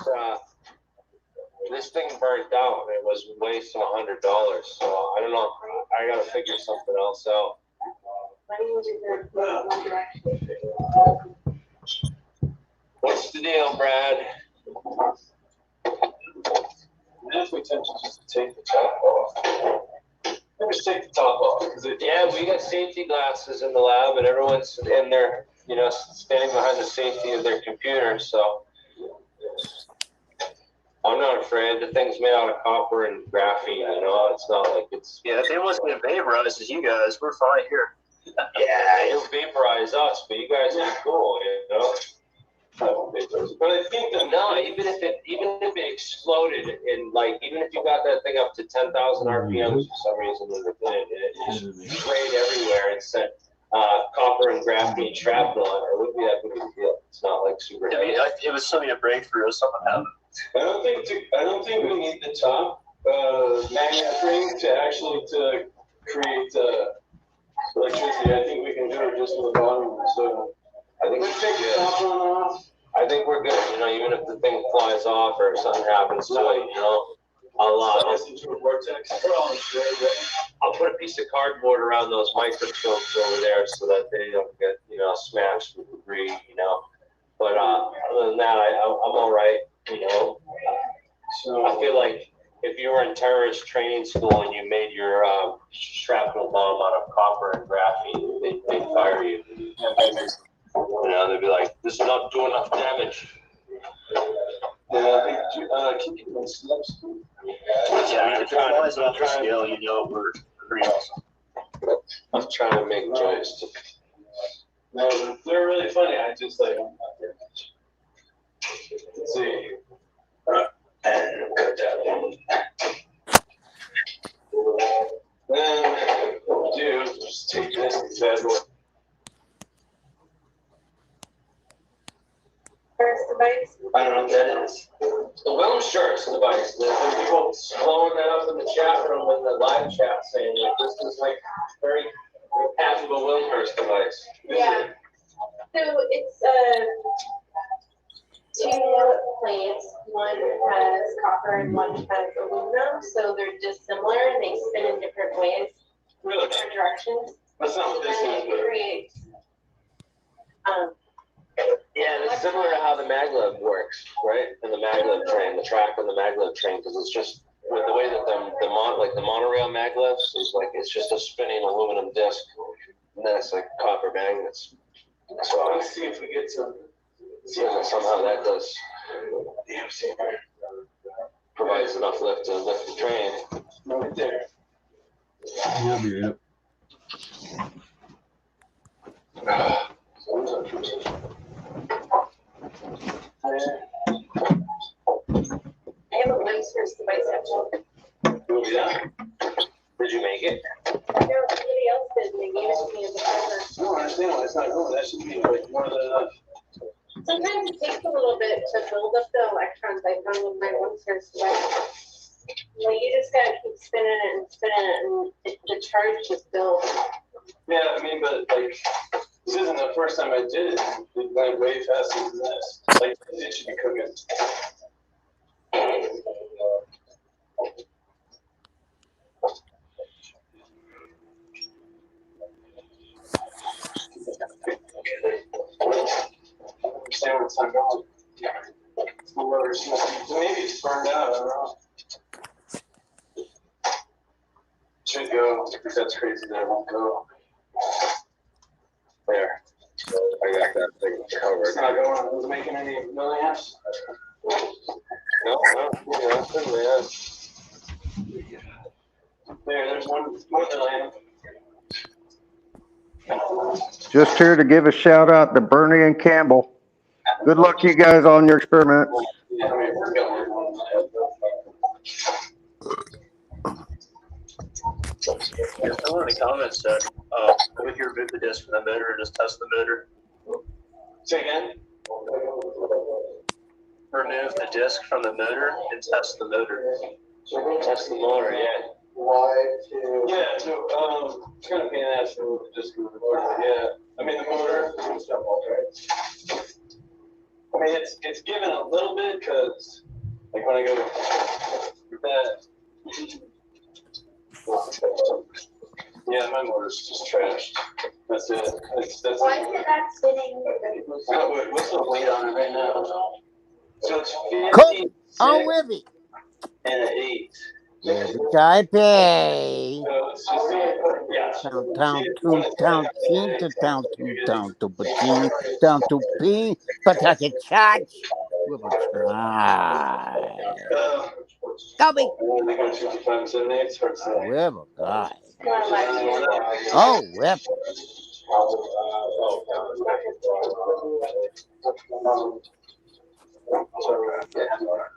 this thing burned out. It was wasting $100. So I don't know. I gotta figure something else out. What's the deal, Brad? If we tend to just take the top off. Just take the top off. Yeah, we got safety glasses in the lab, and everyone's in there, standing behind the safety of their computer. So I'm not afraid. The thing's made out of copper and graphene. It's not like it's. Yeah, if it wasn't as vaporized as you guys, we're fine here. Yeah, it'll vaporize us, but you guys are cool, But I think that even if it exploded and even if you got that thing up to 10,000 RPMs for some reason, it sprayed everywhere and sent copper and graphene shrapnel, it wouldn't be that big of a deal. It's not like super heavy. It was still be a breakthrough if something happened. I don't think we need the top magnet ring to create electricity. I think we can do it just with the bottom. So I think I think we're good. Even if the thing flies off or something happens to it, I'll put a piece of cardboard around those microscopes over there so that they don't get smashed with debris. But other than that, I'm all right. So I feel like if you were in terrorist training school and you made your shrapnel bomb out of copper and graphene, they'd fire you. They'd be like, "This is not doing enough damage." Yeah, I think keep it steps. Yeah, if it flies off the scale, we're pretty awesome. I'm trying to make jokes. No, they're really funny. I just like. Let's see. And cut that one. Then what we'll do is just take this bad boy. First device? I don't know what that is. The Wilmshurst device. There's been people blowing that up in the chat room in the live chat saying that this is very passive a Wilmshurst device. Yeah. So it's two plates. One has copper and one has aluminum, so they're dissimilar and they spin in different ways, really? Different directions. That's not what this and is. it creates. Yeah, it's similar to how the maglev works, right? And the maglev train, the track on the maglev train, because it's just with the way that the monorail maglevs is it's just a spinning aluminum disc, and then it's like copper magnets. So let's see if we get some. Somehow that does provides enough lift to lift the train. Right there. You'll be right. I have a Wilmshurst device actually. Yeah. Did you make it? No, somebody else did, and they gave it to me as a present. No, I understand why it's not going. That should be more than enough. Sometimes it takes a little bit to build up the electrons. I found with my Wilmshurst device. You just gotta keep spinning it and spinning it, and the charge just builds. Yeah, but this isn't the first time I did it. It went way faster than this. It should be cooking. Understand what's not going. Maybe it's burned out. I don't know. Should go. because that's crazy that it won't go. There. I got that thing covered. It's not going. Is it making any milliamps? No, yeah, there's 1 milliamp. Just here to give a shout out to Bernie and Campbell. Good luck to you guys on your experiments. Someone in the comments said, would you remove the disc from the motor and just test the motor? Say again? Remove the disc from the motor and test the motor. Test the motor, yeah. Yeah, so it's kind of pain in the ass to remove the disc from the motor. Yeah, I mean the motor. I mean it's given a little bit because like when I go that. Yeah, my motor's just trashed. That's it. That's Why is it not spinning? What's the weight on it right now? So it's 15 Oh, Wibby. and an 8. Guy pay. So it's just Town to pee, but I can charge. We will try. Copy. Wibble guy. Oh, whip.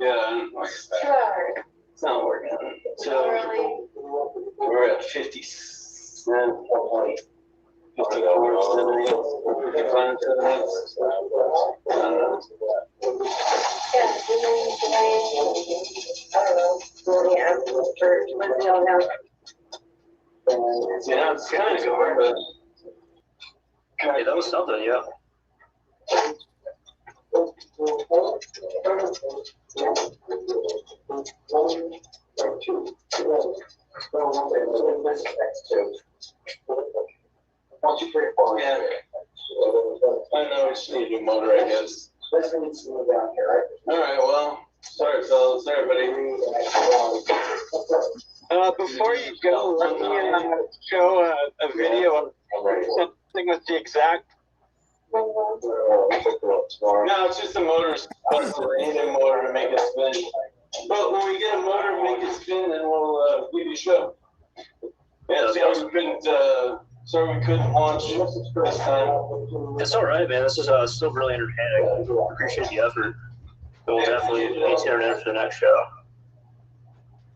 Yeah, it's not working. So we're at 50 cents. 54 cents. 55 Yeah, it's kind of going, but yeah, that was something, yeah. Yeah, I know we just need a new motor, I guess. All right, well, sorry, fellas, everybody. Before you go, let me show a video of something with the exact. No, it's just the motor's busted. I need a motor to make it spin. But when we get a motor to make it spin, then we'll give you a show. Yeah, sorry we couldn't launch this time. It's all right, man. This is still really entertaining. I appreciate the effort. We'll definitely be tuned in for the next show.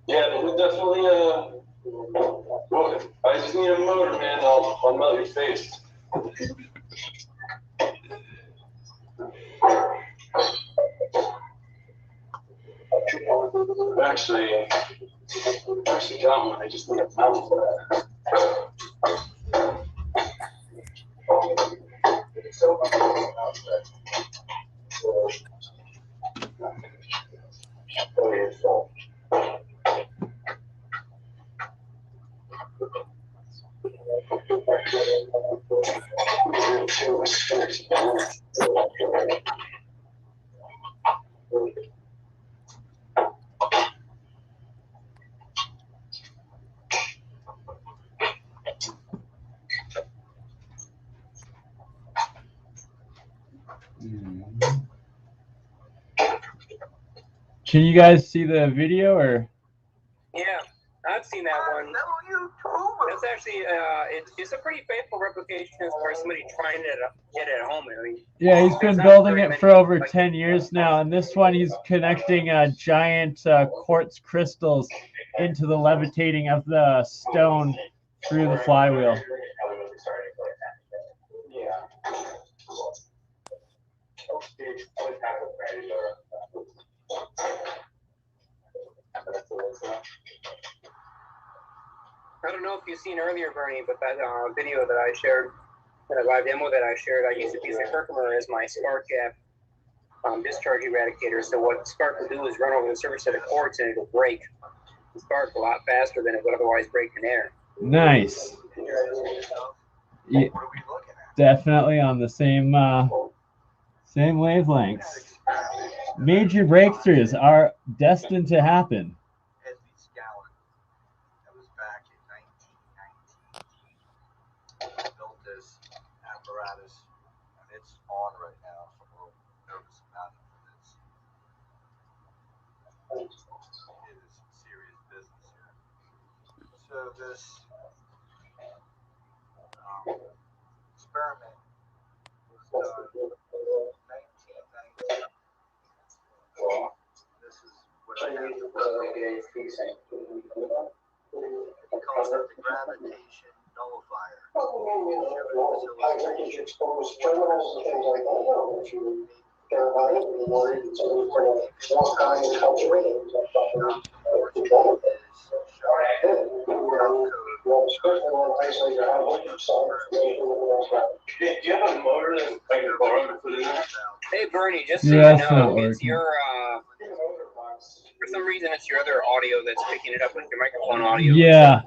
Yeah, we'll definitely. I just need a motor, man. I'll melt your face. Actually got one. I just need a mount for that. Can you guys see the video or? Yeah, I've seen that one. That's actually it's a pretty faithful replication as far as somebody trying to get it at home. I mean, Yeah, he's been building it for over 10 years now, and this one he's connecting giant quartz crystals into the levitating of the stone through the flywheel. I don't know if you've seen earlier, Bernie, but that video that I shared, that live demo that I shared, I used a piece of Herkimer as my spark gap discharge eradicator. So what spark will do is run over the surface of the quartz and it'll break the spark a lot faster than it would otherwise break in air. Nice. Yeah, definitely on the same wavelengths. Major breakthroughs are destined to happen. So this experiment was done in 1990. This is what I have to He calls it the gravitation nullifier. Do you have a motor that I can borrow to put in there? Hey Bernie, just so Yeah, you that's know, not it's working. your for some reason it's your other audio that's picking it up with your microphone audio. Yeah.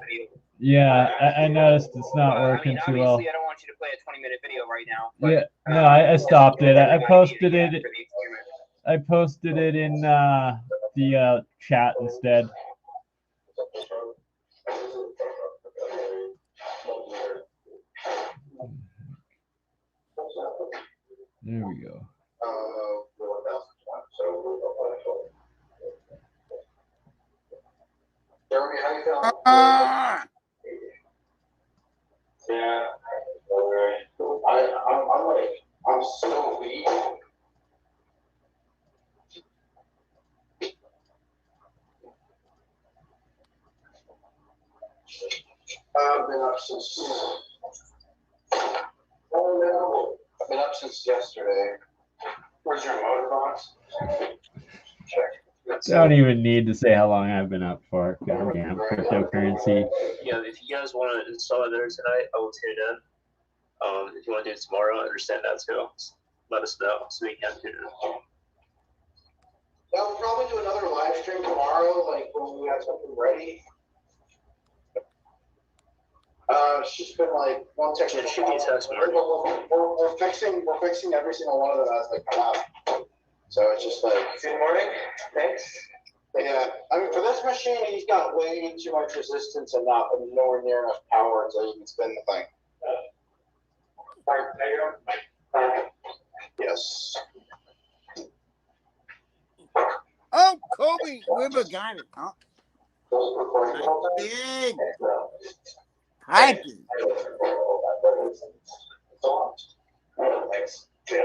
Yeah, I noticed it's not working too well. Obviously, I don't want you to play a 20-minute video right now. But, Yeah, no, I stopped it. I posted it. I posted it in the chat instead. There we go. Jeremy, how you feeling? Yeah. I'm so weak. I've been up since yesterday. Where's your motor box? Don't even need to say how long I've been up for. Goddamn cryptocurrency. Yeah, if you guys want to install it there tonight, I will tune in. If you want to do it tomorrow, I understand that too. Let us know so we can tune in. Yeah, we'll probably do another live stream tomorrow, like when we have something ready. It's just been like one text. Yeah, shoot me a text, Mark. We're fixing every single one of them as they come out. So it's just like. Good morning. Thanks. Yeah, I mean, for this machine, he's got way too much resistance and nowhere near enough power until you can spin the thing. Yes. Oh, Kobe Weber got it. Huh? Big. Hyping. Thanks. Yeah.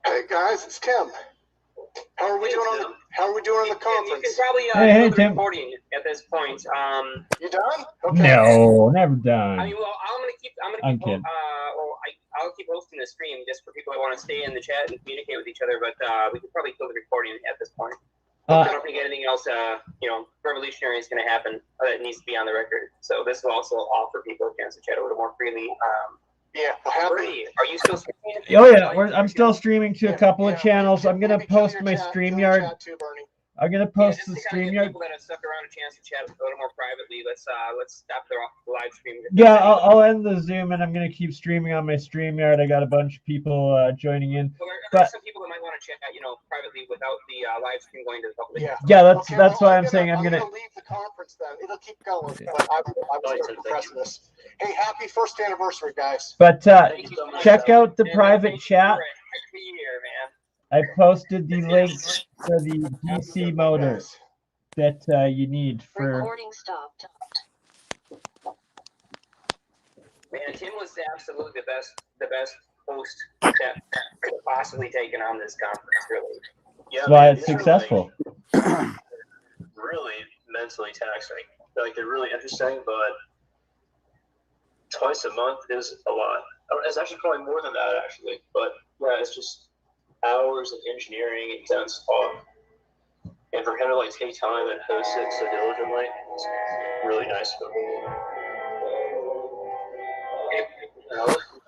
Hey guys, it's Tim. How are we doing on the conference? You can probably Hey, do the Tim. recording at this point. You done? Okay. No, never done. I mean, well, I'm kidding. I'll keep hosting the stream just for people that want to stay in the chat and communicate with each other. But we could probably kill the recording at this point. I don't think anything else, revolutionary is going to happen that needs to be on the record. So this will also offer people a chance to chat a little more freely. Yeah. Bernie, are you still streaming? Oh yeah, I'm still streaming to a couple of channels. I'm gonna post my StreamYard. I'm gonna post just the to kind of give StreamYard. people that have stuck around a chance to chat a little more privately. Let's stop the live stream. Yeah, I'll end the Zoom, and I'm gonna keep streaming on my StreamYard. I got a bunch of people joining in. Well, there are But some people that might want to chat, privately without the live stream going to the public. yeah, that's why I'm saying I'm gonna leave the conference then. It'll keep going, but I was compressing this. Hey, happy first anniversary, guys. But check out the private chat. I posted the link for the DC motor that you need for. Recording stopped. Man, Tim was absolutely the best host that could have possibly taken on this conference, really. Yeah, That's why it's successful. Really mentally taxing. Like, they're really interesting, but twice a month is a lot. It's actually probably more than that, actually. But yeah, it's just hours of engineering and dense talk. And for him to like take time and host it so diligently, it's really nice of him.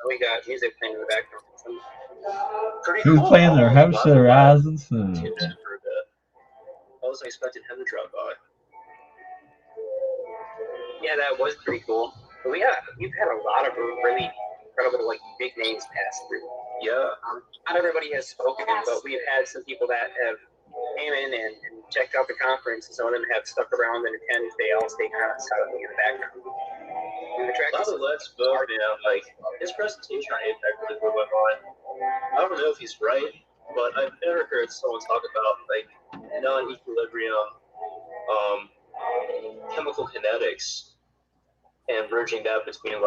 We got music playing in the background. Pretty Who's cool. playing their House of Horizons? Tuned in for a bit. I wasn't expecting him to drop by. Yeah, that was pretty cool. But we've had a lot of really incredible big names pass through. Yeah. Not everybody has spoken, but we've had some people that have came in and checked out the conference, and some of them have stuck around and attended. They all stay kind of silently in the background. Let's vote, man. Like, his presentation on Apec really blew my mind. I don't know if he's right, but I've never heard someone talk about non-equilibrium chemical kinetics and bridging that between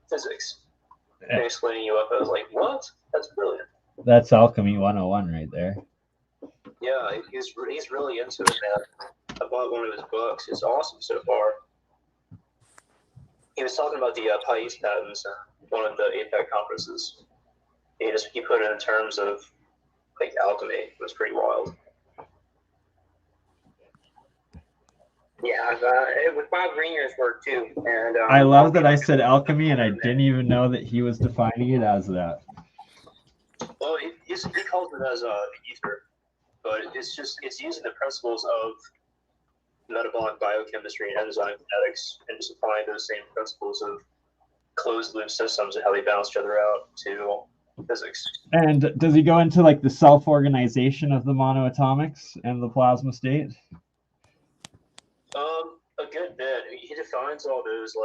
physics and explaining UFOs. Like, what? That's brilliant. That's Alchemy 101 right there. Yeah, he's really into it, man. I bought one of his books. It's awesome so far. He was talking about the Pais patents at one of the APEC conferences. He put it in terms of alchemy. It was pretty wild. Yeah, with Bob Greener's work too. And I love that I said alchemy, and I didn't even know that he was defining it as that. Well, he calls it as ether, but it's using the principles of metabolic biochemistry and enzyme kinetics, and just applying those same principles of closed loop systems and how they balance each other out to physics. And does he go into the self-organization of the monoatomics and the plasma state? A good bit. He defines all those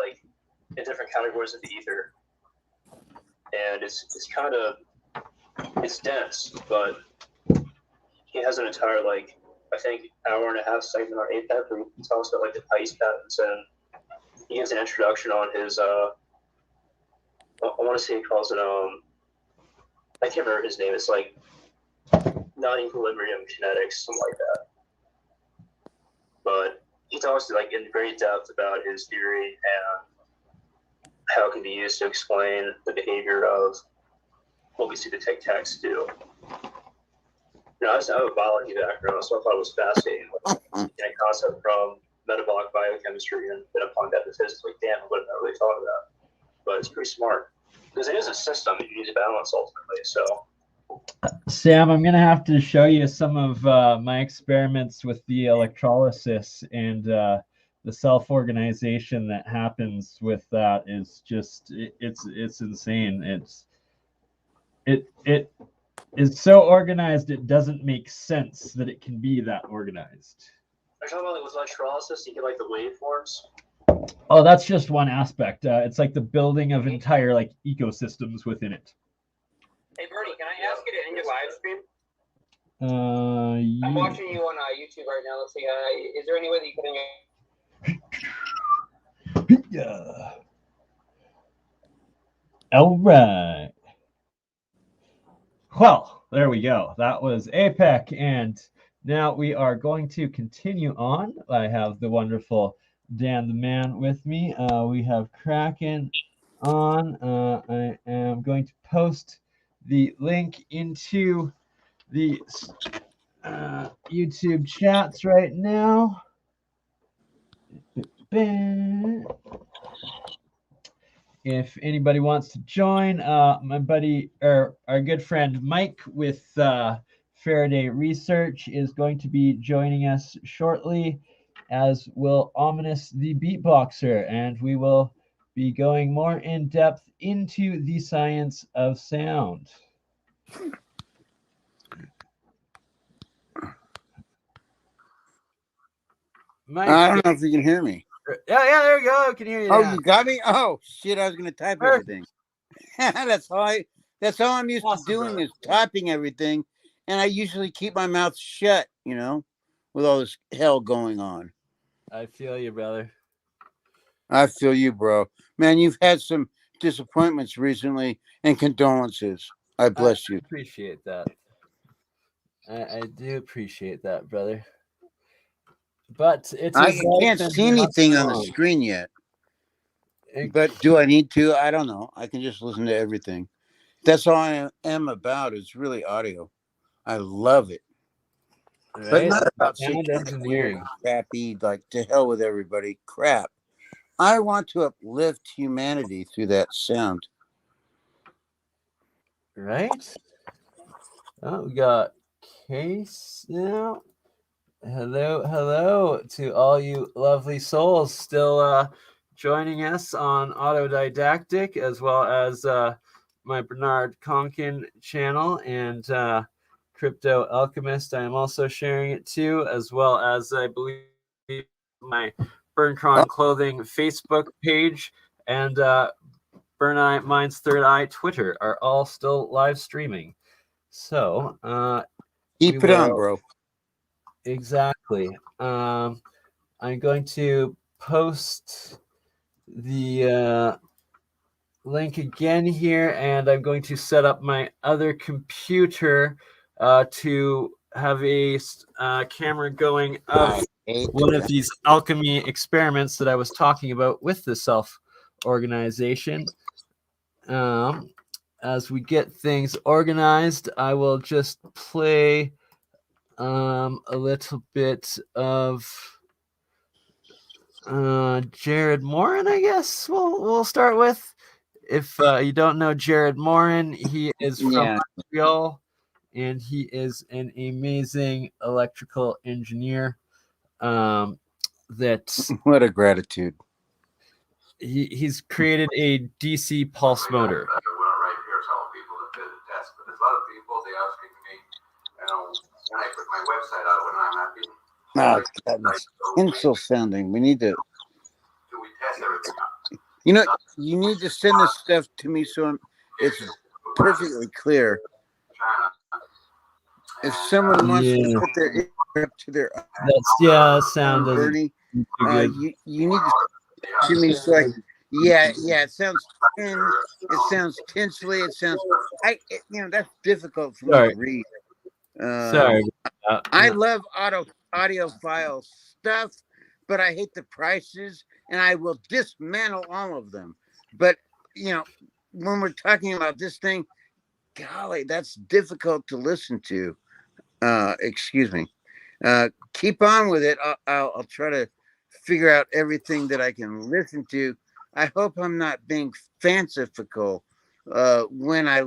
in different categories of the ether, and it's kind of dense, but he has an entire I think hour and a half segment on APEC where he talks about the Pais patents, and he gives an introduction on his I want to say he calls it I can't remember his name. It's non-equilibrium kinetics, something like that. But he talks in great depth about his theory and how it can be used to explain the behavior of what we see the tic-tacs do. I have a biology background, so I thought it was fascinating. Getting a concept from metabolic biochemistry and then applying that to physics. Damn, I wouldn't have really thought of that. But it's pretty smart because it is a system that you need to balance ultimately. So, Sam, I'm going to have to show you some of my experiments with the electrolysis, and the self-organization that happens with that is just it's insane. It is so organized it doesn't make sense that it can be that organized. Are you talking about with electrolysis? You get the waveforms. Oh, that's just one aspect. It's the building of entire ecosystems within it. Hey Bernie, can I ask you to end your live stream? I'm watching you on YouTube right now. Let's see. Is there any way that you can end your... Yeah. All right. Well, there we go. That was APEC, and now we are going to continue on. I have the wonderful Dan the Man with me. We have Kraken on. I am going to post the link into the YouTube chats right now. If anybody wants to join, my buddy or our good friend Mike with Faraday Research is going to be joining us shortly, as will Ominous the Beatboxer, and we will be going more in depth into the science of sound. I don't know if you can hear me. Yeah, there we go. I can hear you. Oh, now. you got me? Oh shit! I was gonna type everything. That's all I'm used to doing is typing everything, and I usually keep my mouth shut. You know, with all this hell going on. I feel you, brother. I feel you, bro. Man, you've had some disappointments recently, and condolences. I bless you. Appreciate that. I do appreciate that, brother. But I can't see anything on the screen yet. But do I need to? I don't know. I can just listen to everything. That's all I am about. Is really audio. I love it. Right? But not about sound engineering. Crappy, like to hell with everybody. Crap. I want to uplift humanity through that sound. Right? Oh, we got Case now. Hello to all you lovely souls still joining us on Autodidactic, as well as my Bernard Conkin channel and Crypto Alchemist. I am also sharing it too, as well as I believe my Burncron Clothing Facebook page and Burn Eye Mind's Third Eye Twitter are all still live streaming. So keep it on, bro. Exactly. I'm going to post the link again here, and I'm going to set up my other computer to have a camera going of one of these alchemy experiments that I was talking about with the self-organization. As we get things organized, I will just play a little bit of Jared Morin, I guess we'll start with. If you don't know Jared Morin, he is from Montreal, and he is an amazing electrical engineer. That what a gratitude. He's created a DC pulse motor. When I put my website out, when I'm happy. Oh, God, it's tinsel sounding. We need to. You know, you need to send this stuff to me so it's perfectly clear. If someone wants to put their ear up to their sound Bernie, you need to me so it sounds it sounds tinsely, it sounds that's difficult for me to read. Sorry. I love audiophile stuff, but I hate the prices, and I will dismantle all of them. But when we're talking about this thing, golly, that's difficult to listen to. Excuse me. Keep on with it. I'll try to figure out everything that I can listen to. I hope I'm not being fanciful when I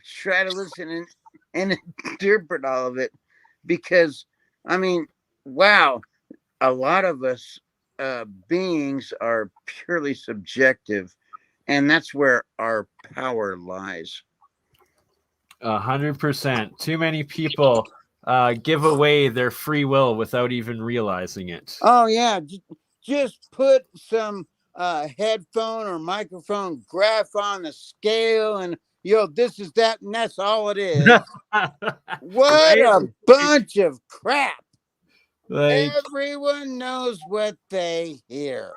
try to listen and interpret all of it, because wow, a lot of us beings are purely subjective, and that's where our power lies. 100%. Too many people give away their free will without even realizing it. Oh yeah, just put some headphone or microphone graph on the scale, and this is that, and that's all it is. What a bunch of crap. Everyone knows what they hear.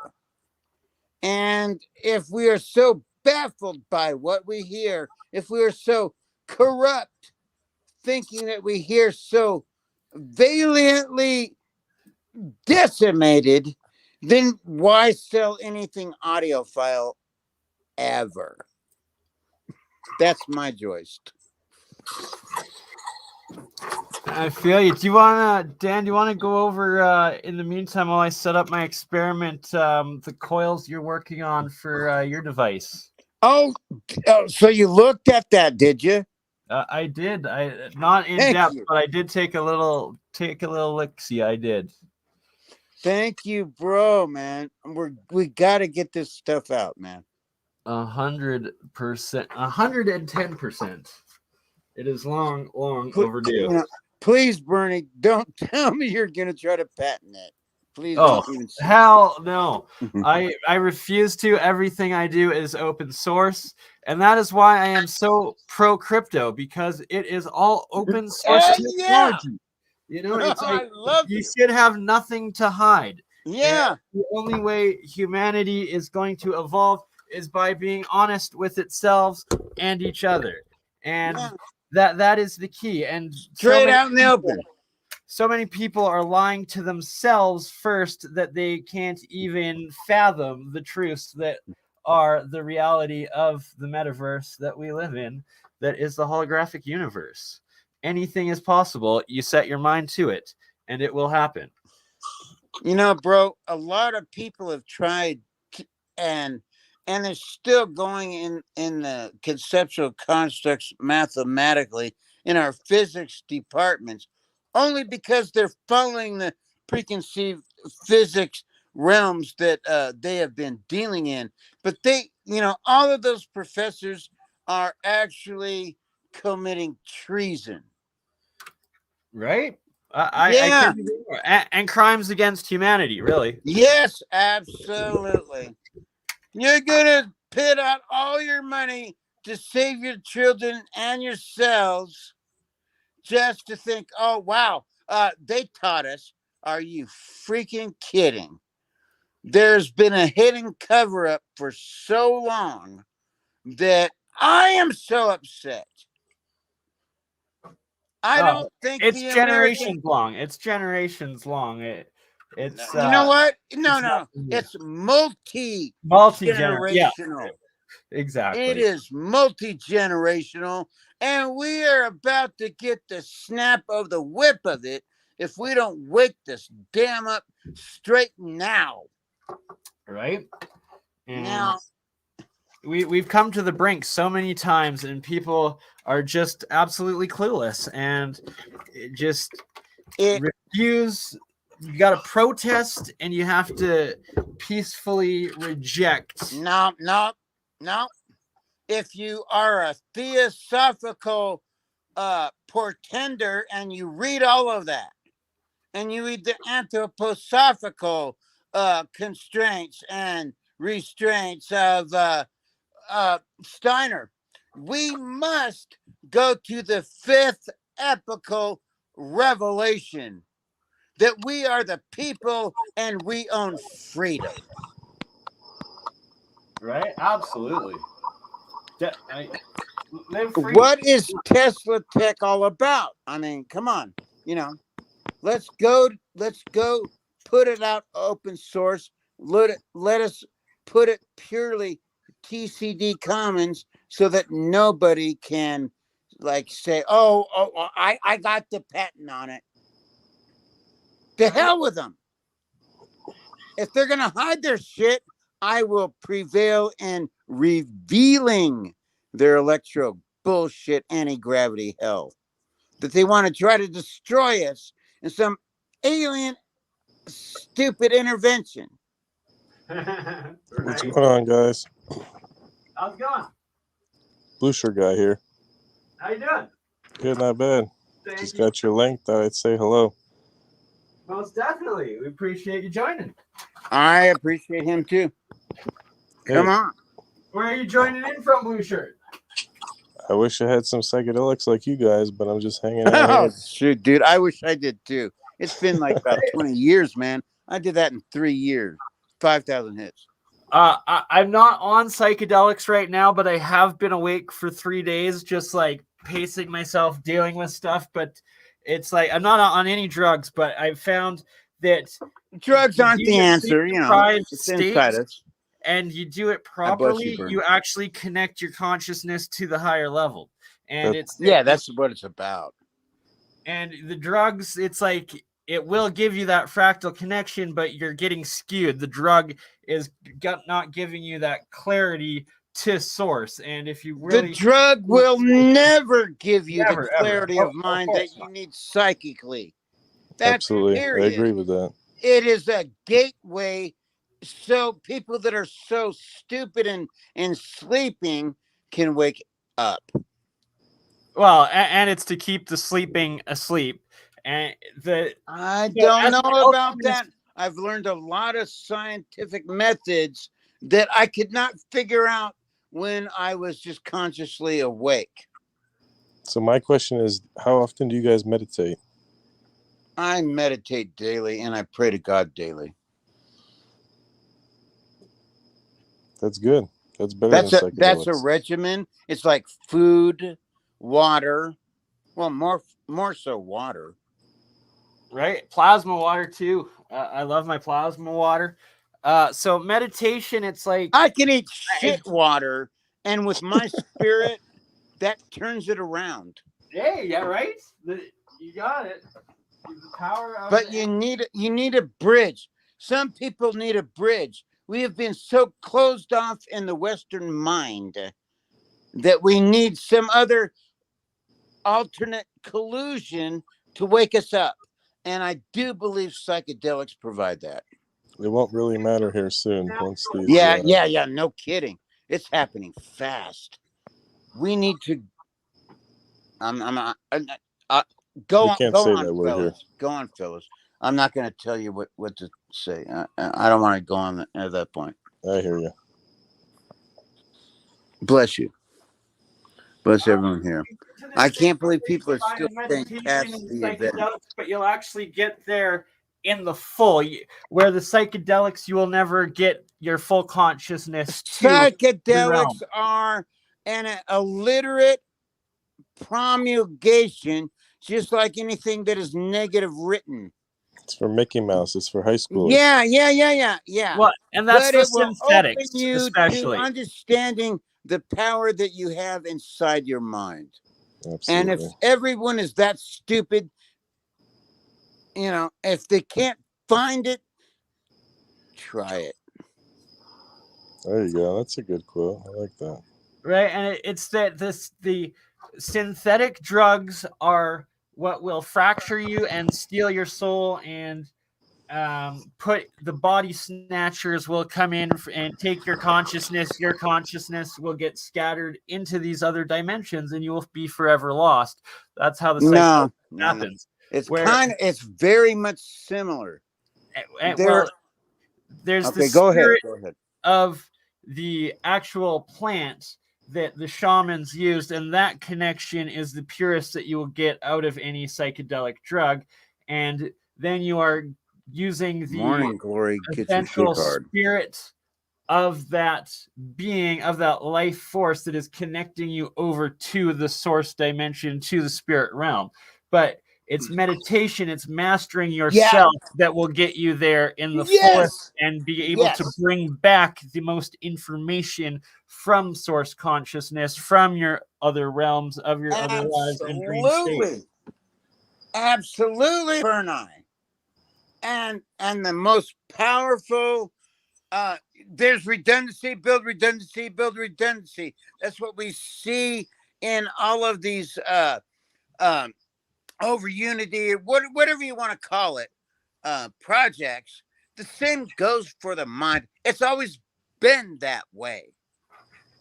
And if we are so baffled by what we hear, if we are so corrupt, thinking that we hear so valiantly decimated, then why sell anything audiophile ever? That's my joist. I feel you. Dan, do you want to go over, in the meantime, while I set up my experiment, the coils you're working on for your device? Oh, so you looked at that, did you? I did. I not in Thank depth, you. but I did take a little look. See, I did. Thank you, bro, man. We got to get this stuff out, man. 100%, 110%. It is long overdue. Please, Bernie, don't tell me you're gonna try to patent it. Please Oh, don't even say hell no. I refuse to. Everything I do is open source. And that is why I am so pro crypto, because it is all open source technology. You know, it's like I love you should have nothing to hide. Yeah. And the only way humanity is going to evolve is by being honest with itself and each other. And that is the key. And Straight out in the open. So many people are lying to themselves first that they can't even fathom the truths that are the reality of the metaverse that we live in, that is the holographic universe. Anything is possible. You set your mind to it, and it will happen. You know, bro, a lot of people have tried and they're still going in the conceptual constructs mathematically in our physics departments, only because they're following the preconceived physics realms that they have been dealing in. But they, all of those professors are actually committing treason. Right? I couldn't agree more. And crimes against humanity, really. Yes, absolutely. You're gonna pit out all your money to save your children and yourselves just to think, oh wow, they taught us. Are you freaking kidding? There's been a hidden cover-up for so long that I am so upset. I don't think it's the generations long. It's generations long. It's you know what? No. It's multi-generational. Yeah, exactly. It is multi-generational, and we are about to get the snap of the whip of it if we don't wake this damn up straight now. Right? And now we've come to the brink so many times, and people are just absolutely clueless and refuse. You got to protest, and you have to peacefully reject. No. If you are a theosophical portender and you read all of that, and you read the anthroposophical constraints and restraints of Steiner, we must go to the fifth epochal revelation that we are the people and we own freedom. Right? Absolutely. What is Tesla Tech all about? I mean, come on, let's go put it out open source. Let us put it purely TCD Commons so that nobody can say, oh, I got the patent on it. To hell with them. If they're going to hide their shit, I will prevail in revealing their electro bullshit anti-gravity hell. That they want to try to destroy us in some alien stupid intervention. What's going on, guys? How's it going? Blue shirt guy here. How you doing? Good, not bad. Thank Just you. got your link. Thought I'd say hello. Most definitely. We appreciate you joining. I appreciate him too. Come on. Where are you joining in from, Blue Shirt? I wish I had some psychedelics like you guys, but I'm just hanging out Oh, here. shoot, dude. I wish I did too. It's been like about 20 years, man. I did that in 3 years. 5,000 hits. I'm not on psychedelics right now, but I have been awake for 3 days, just like pacing myself, dealing with stuff. But it's like I'm not on any drugs, but I found that drugs aren't the answer. It's inside us. And you do it properly, you actually connect your consciousness to the higher level. And that's what it's about. And the drugs, it's like it will give you that fractal connection, but you're getting skewed. The drug is not giving you that clarity to source. And if you really, the drug will never give you Never, the ever. clarity Oh, of mind of that course you not. need psychically. That's Absolutely, I period. agree with that. It is a gateway, so people that are so stupid and sleeping can wake up. Well, and it's to keep the sleeping asleep. And I so don't as know my about ultimate- that. I've learned a lot of scientific methods that I could not figure out when I was just consciously awake. So my question is, how often do you guys meditate? I meditate daily and I pray to God daily. That's good. That's better That's than a that's a psychedelics. regimen. It's like food, water. Well, more so water. Right, plasma water too. I love my plasma water. So meditation, it's like I can eat shit water, and with my spirit, that turns it around. Yeah, right. You got it. The power of But you need a bridge. Some people need a bridge. We have been so closed off in the Western mind that we need some other alternate collusion to wake us up. And I do believe psychedelics provide that. It won't really matter here soon once these. Yeah. No kidding. It's happening fast. We need to. Go We on. can't Go say on, that word here. fellas. Go on, fellas. I'm not going to tell you what to say. I don't want to go on at that point. I hear you. Bless you. Bless everyone here. I can't believe people are Find still a saying meditation past and the event. psychedelics, but you'll actually get there in the full. Where the psychedelics, you will never get your full consciousness. Psychedelics are an illiterate promulgation, just like anything that is negative written. It's for Mickey Mouse. It's for high schoolers. Yeah. Well, and that's but the it will synthetics, open you especially. to understanding the power that you have inside your mind. Absolutely. And if everyone is that stupid, if they can't find it, try it. There you go. That's a good quote. I like that. Right, and it's that the synthetic drugs are what will fracture you and steal your soul, and put the body snatchers will come in and take your consciousness. Your consciousness will get scattered into these other dimensions, and you will be forever lost. That's how the cycle happens. No. It's very much similar. Well, there's the go spirit ahead. of the actual plant that the shamans used, and that connection is the purest that you will get out of any psychedelic drug. And then you are using the Morning glory gets your essential shit hard. spirit of that being, of that life force that is connecting you over to the source dimension, to the spirit realm. But it's meditation, it's mastering yourself that will get you there in the fullest, and be able to bring back the most information from source consciousness, from your other realms of your other lives and dream states. Absolutely, Bernai. And the most powerful, there's redundancy, build redundancy, build redundancy. That's what we see in all of these over unity, whatever you want to call it, projects. The same goes for the mind. It's always been that way.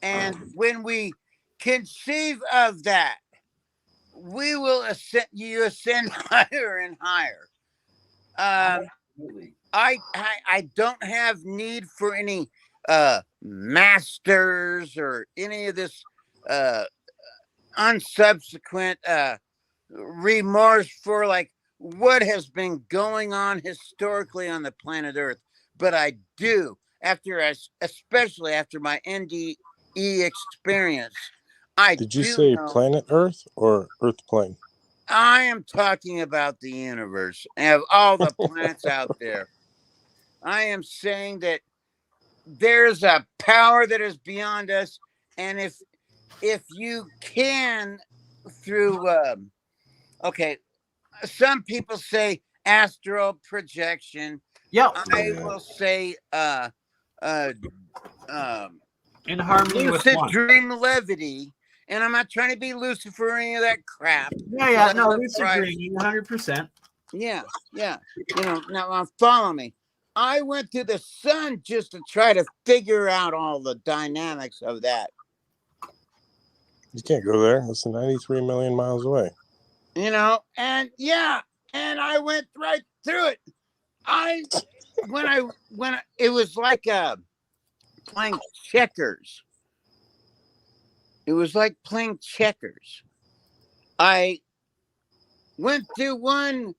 And when we conceive of that, we will ascend higher and higher. I don't have need for any masters or any of this unsubsequent remorse for like what has been going on historically on the planet Earth. But I do, especially after my NDE experience, Did you say planet Earth or Earth plane? I am talking about the universe and of all the planets out there. I am saying that there's a power that is beyond us, and if you can, through some people say astral projection. I will say in harmony with lucid one. dream levity, and I'm not trying to be Lucifer or any of that crap. Yeah, no, That's lucid right. dreaming, 100%. Yeah. Now follow me. I went to the sun just to try to figure out all the dynamics of that. You can't go there. That's 93 million miles away. And I went right through it. It was like playing checkers. It was like playing checkers. I went through one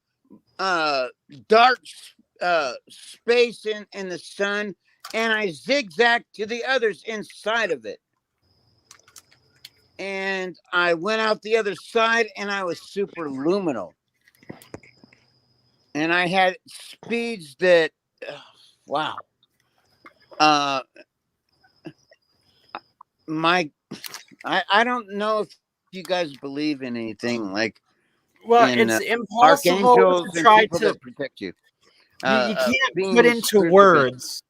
dark space in the sun, and I zigzagged to the others inside of it. And I went out the other side, and I was superluminal. And I had speeds that, wow. I don't know if you guys believe in anything like. Well, it's impossible archangels to try and people to that protect you. You can't beings, put into spiritual words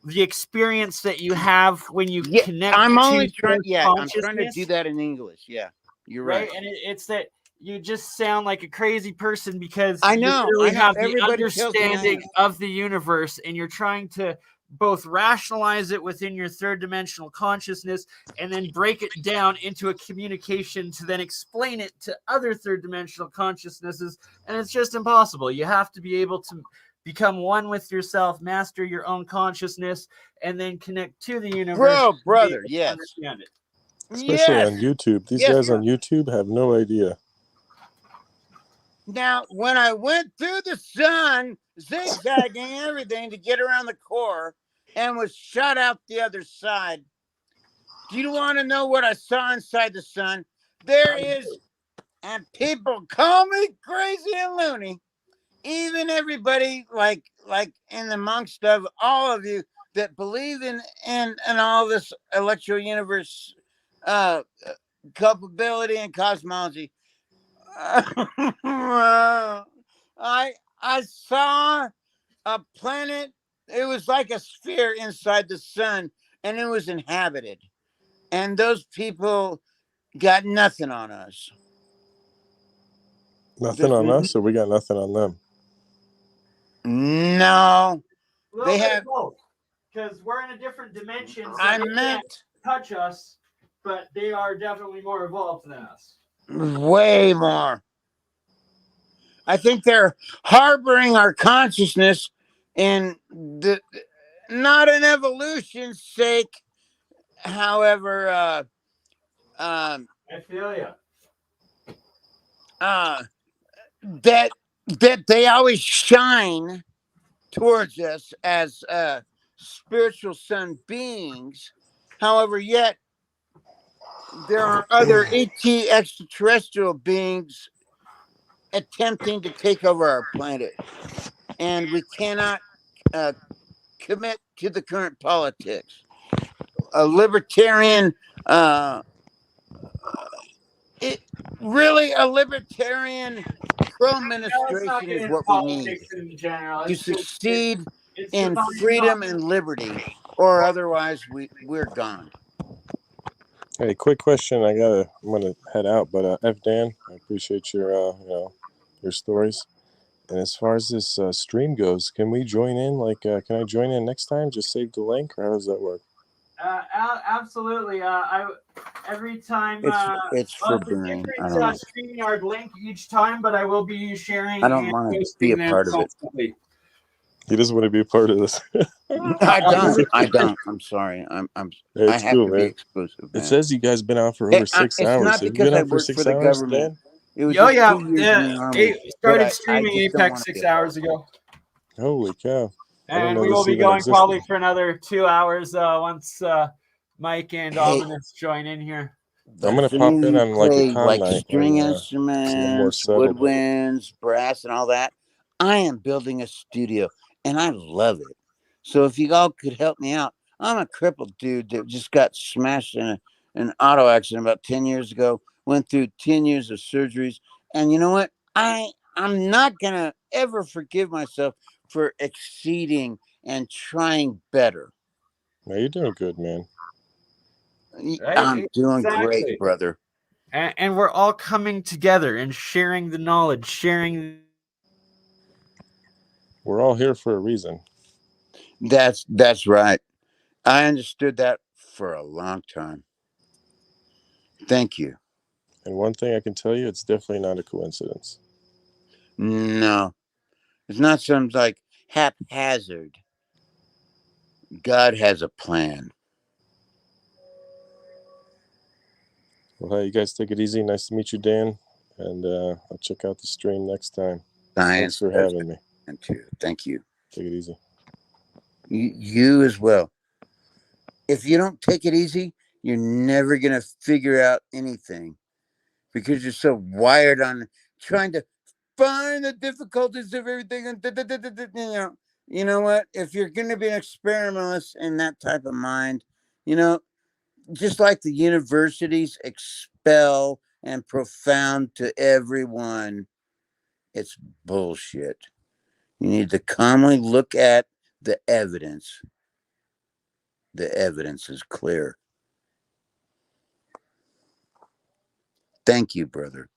the experience that you have when you connect I'm to only trying. source Yeah, I'm trying to consciousness, do that in English. Yeah, you're right. And it's that you just sound like a crazy person because I know, you really have the everybody tells me I understanding am. of the universe, and you're trying to both rationalize it within your third dimensional consciousness and then break it down into a communication to then explain it to other third dimensional consciousnesses, and it's just impossible. You have to be able to become one with yourself, master your own consciousness, and then connect to the universe. Brother, to yes. understand it. Especially on YouTube. These guys sir. on YouTube have no idea. Now, when I went through the sun, zigzagging everything to get around the core, and was shot out the other side, do you want to know what I saw inside the sun? There is, and people call me crazy and loony, even everybody like in amongst of all of you that believe in all this electro universe culpability and cosmology. I saw a planet. It was like a sphere inside the sun, and it was inhabited. And those people got nothing on us. Nothing on us, or we got nothing on them? No, they have both, because we're in a different dimension. So I they meant can't touch us, but they are definitely more evolved than us. way more. I think they're harboring our consciousness in the not an evolution's sake. However, I feel you. That they always shine towards us as spiritual sun beings. However, yet there are other ET extraterrestrial beings attempting to take over our planet, and we cannot commit to the current politics. A libertarian, a libertarian pro-administration is what we need to succeed in freedom and liberty, or otherwise we're gone. Hey, quick question. I'm gonna head out, but F Dan, I appreciate your your stories. And as far as this stream goes, can we join in? Like, can I join in next time? Just save the link, or how does that work? Absolutely. Every time it's for different I don't know. StreamYard link each time, but I will be sharing. I don't and want to posting be a them part of it. constantly. He doesn't want to be a part of this. I don't. I'm sorry. I It's have cool, to man. be exclusive. Man. It says you guys been out for over 6 it's hours. not Have you because been I out for work 6 for the hours, government. Dan? It was just 2 years in the Army. Started I streaming just don't Apex wanna 6 be a part hours ago. Holy cow! I didn't And know we will this be even going existed. probably for another 2 hours once Mike and Hey. Ominous join in here. I'm gonna If pop any of in you on like a play con like night string when it's a little more instruments, settled. woodwinds, brass, and all that, I am building a studio, and I love it. So if you all could help me out, I'm a crippled dude that just got smashed in an auto accident about 10 years ago. Went through 10 years of surgeries, and you know what? I'm not gonna ever forgive myself for exceeding and trying better. No, you're doing good, man. Right? I'm doing Exactly. great, brother. And we're all coming together and sharing the knowledge, sharing. We're all here for a reason. That's right. I understood that for a long time. Thank you. And one thing I can tell you, it's definitely not a coincidence. No, it's not some like haphazard. God has a plan. Well, hey, you guys take it easy. Nice to meet you, Dan. And I'll check out the stream next time. Thanks Science for has having me. a plan too. Thank you. Take it easy. You as well. If you don't take it easy, you're never going to figure out anything because you're so wired on trying to find the difficulties of everything. And you know what? If you're going to be an experimentalist in that type of mind, just like the universities expel and profound to everyone, it's bullshit. You need to calmly look at the evidence. The evidence is clear. Thank you, brother.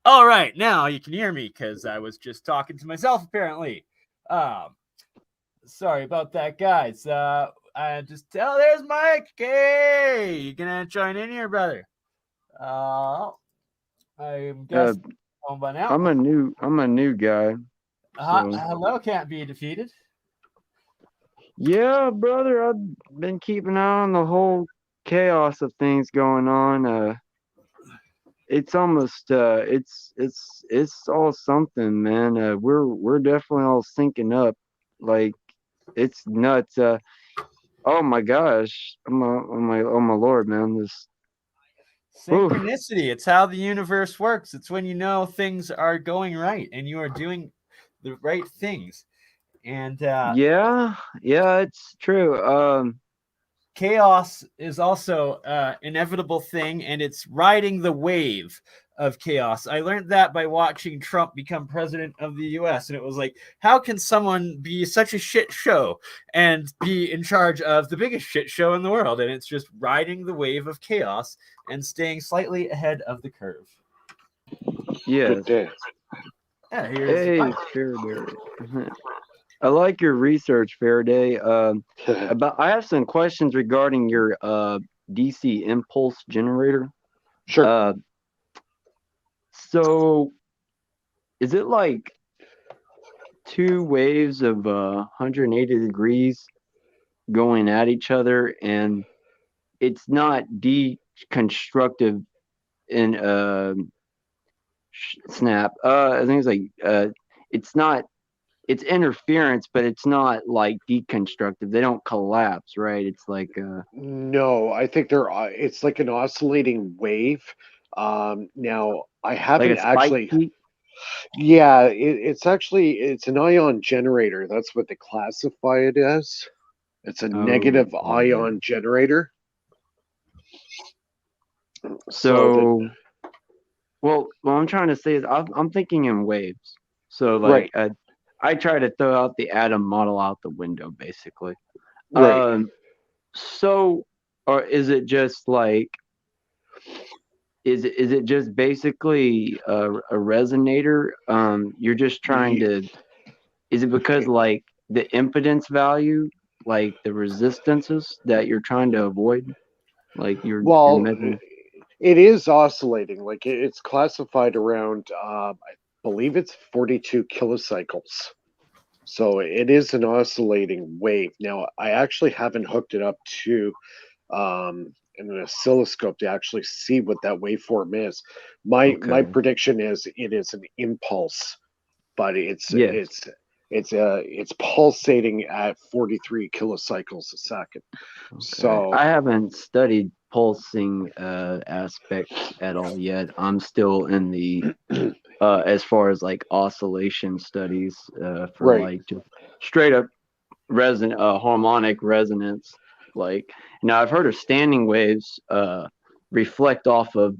All right, now you can hear me because I was just talking to myself apparently. Sorry about that, guys. I just there's Mike. Hey, you gonna join in here, brother? I'm guessing home by now. I'm a new guy. So. Hello, can't be defeated. Yeah, brother, I've been keeping an eye on the whole chaos of things going on. It's almost it's all something, man. We're definitely all syncing up. Like it's nuts. Oh my gosh. Oh my Lord, man. This Synchronicity. It's how the universe works. It's when you know things are going right and you are doing the right things. And yeah, it's true. chaos is also an inevitable thing, and it's riding the wave of chaos. I learned that by watching Trump become president of the US, and it was like, how can someone be such a shit show and be in charge of the biggest shit show in the world? And it's just riding the wave of chaos and staying slightly ahead of the curve. Yes. Good day. Yeah, here's Hey, Faraday. I like your research, Faraday. About I have some questions regarding your DC impulse generator. Sure. So is it like two waves of 180 degrees going at each other, and it's not deconstructive in snap? I think it's like it's not, it's interference, but it's not like deconstructive. They don't collapse, right? It's like No, I think it's like an oscillating wave. Now I like haven't a spike actually. heat. Yeah, it's an ion generator. That's what they classify it as. It's a negative ion generator. So, well, what I'm trying to say is I'm thinking in waves. So, like, I try to throw out the atom model out the window, basically. Right. So, or is it just like, is it just basically a resonator? You're just trying to. Is it because like the impedance value, like the resistances that you're trying to avoid, like you're measuring? It is oscillating. Like it's classified around, I believe it's 42 kilocycles. So it is an oscillating wave. Now I actually haven't hooked it up to an oscilloscope to actually see what that waveform is. My prediction is it is an impulse, but it's pulsating at 43 kilocycles a second. So I haven't studied pulsing aspects at all yet. I'm still in the as far as like oscillation studies for like just straight up harmonic resonance. Like now I've heard of standing waves reflect off of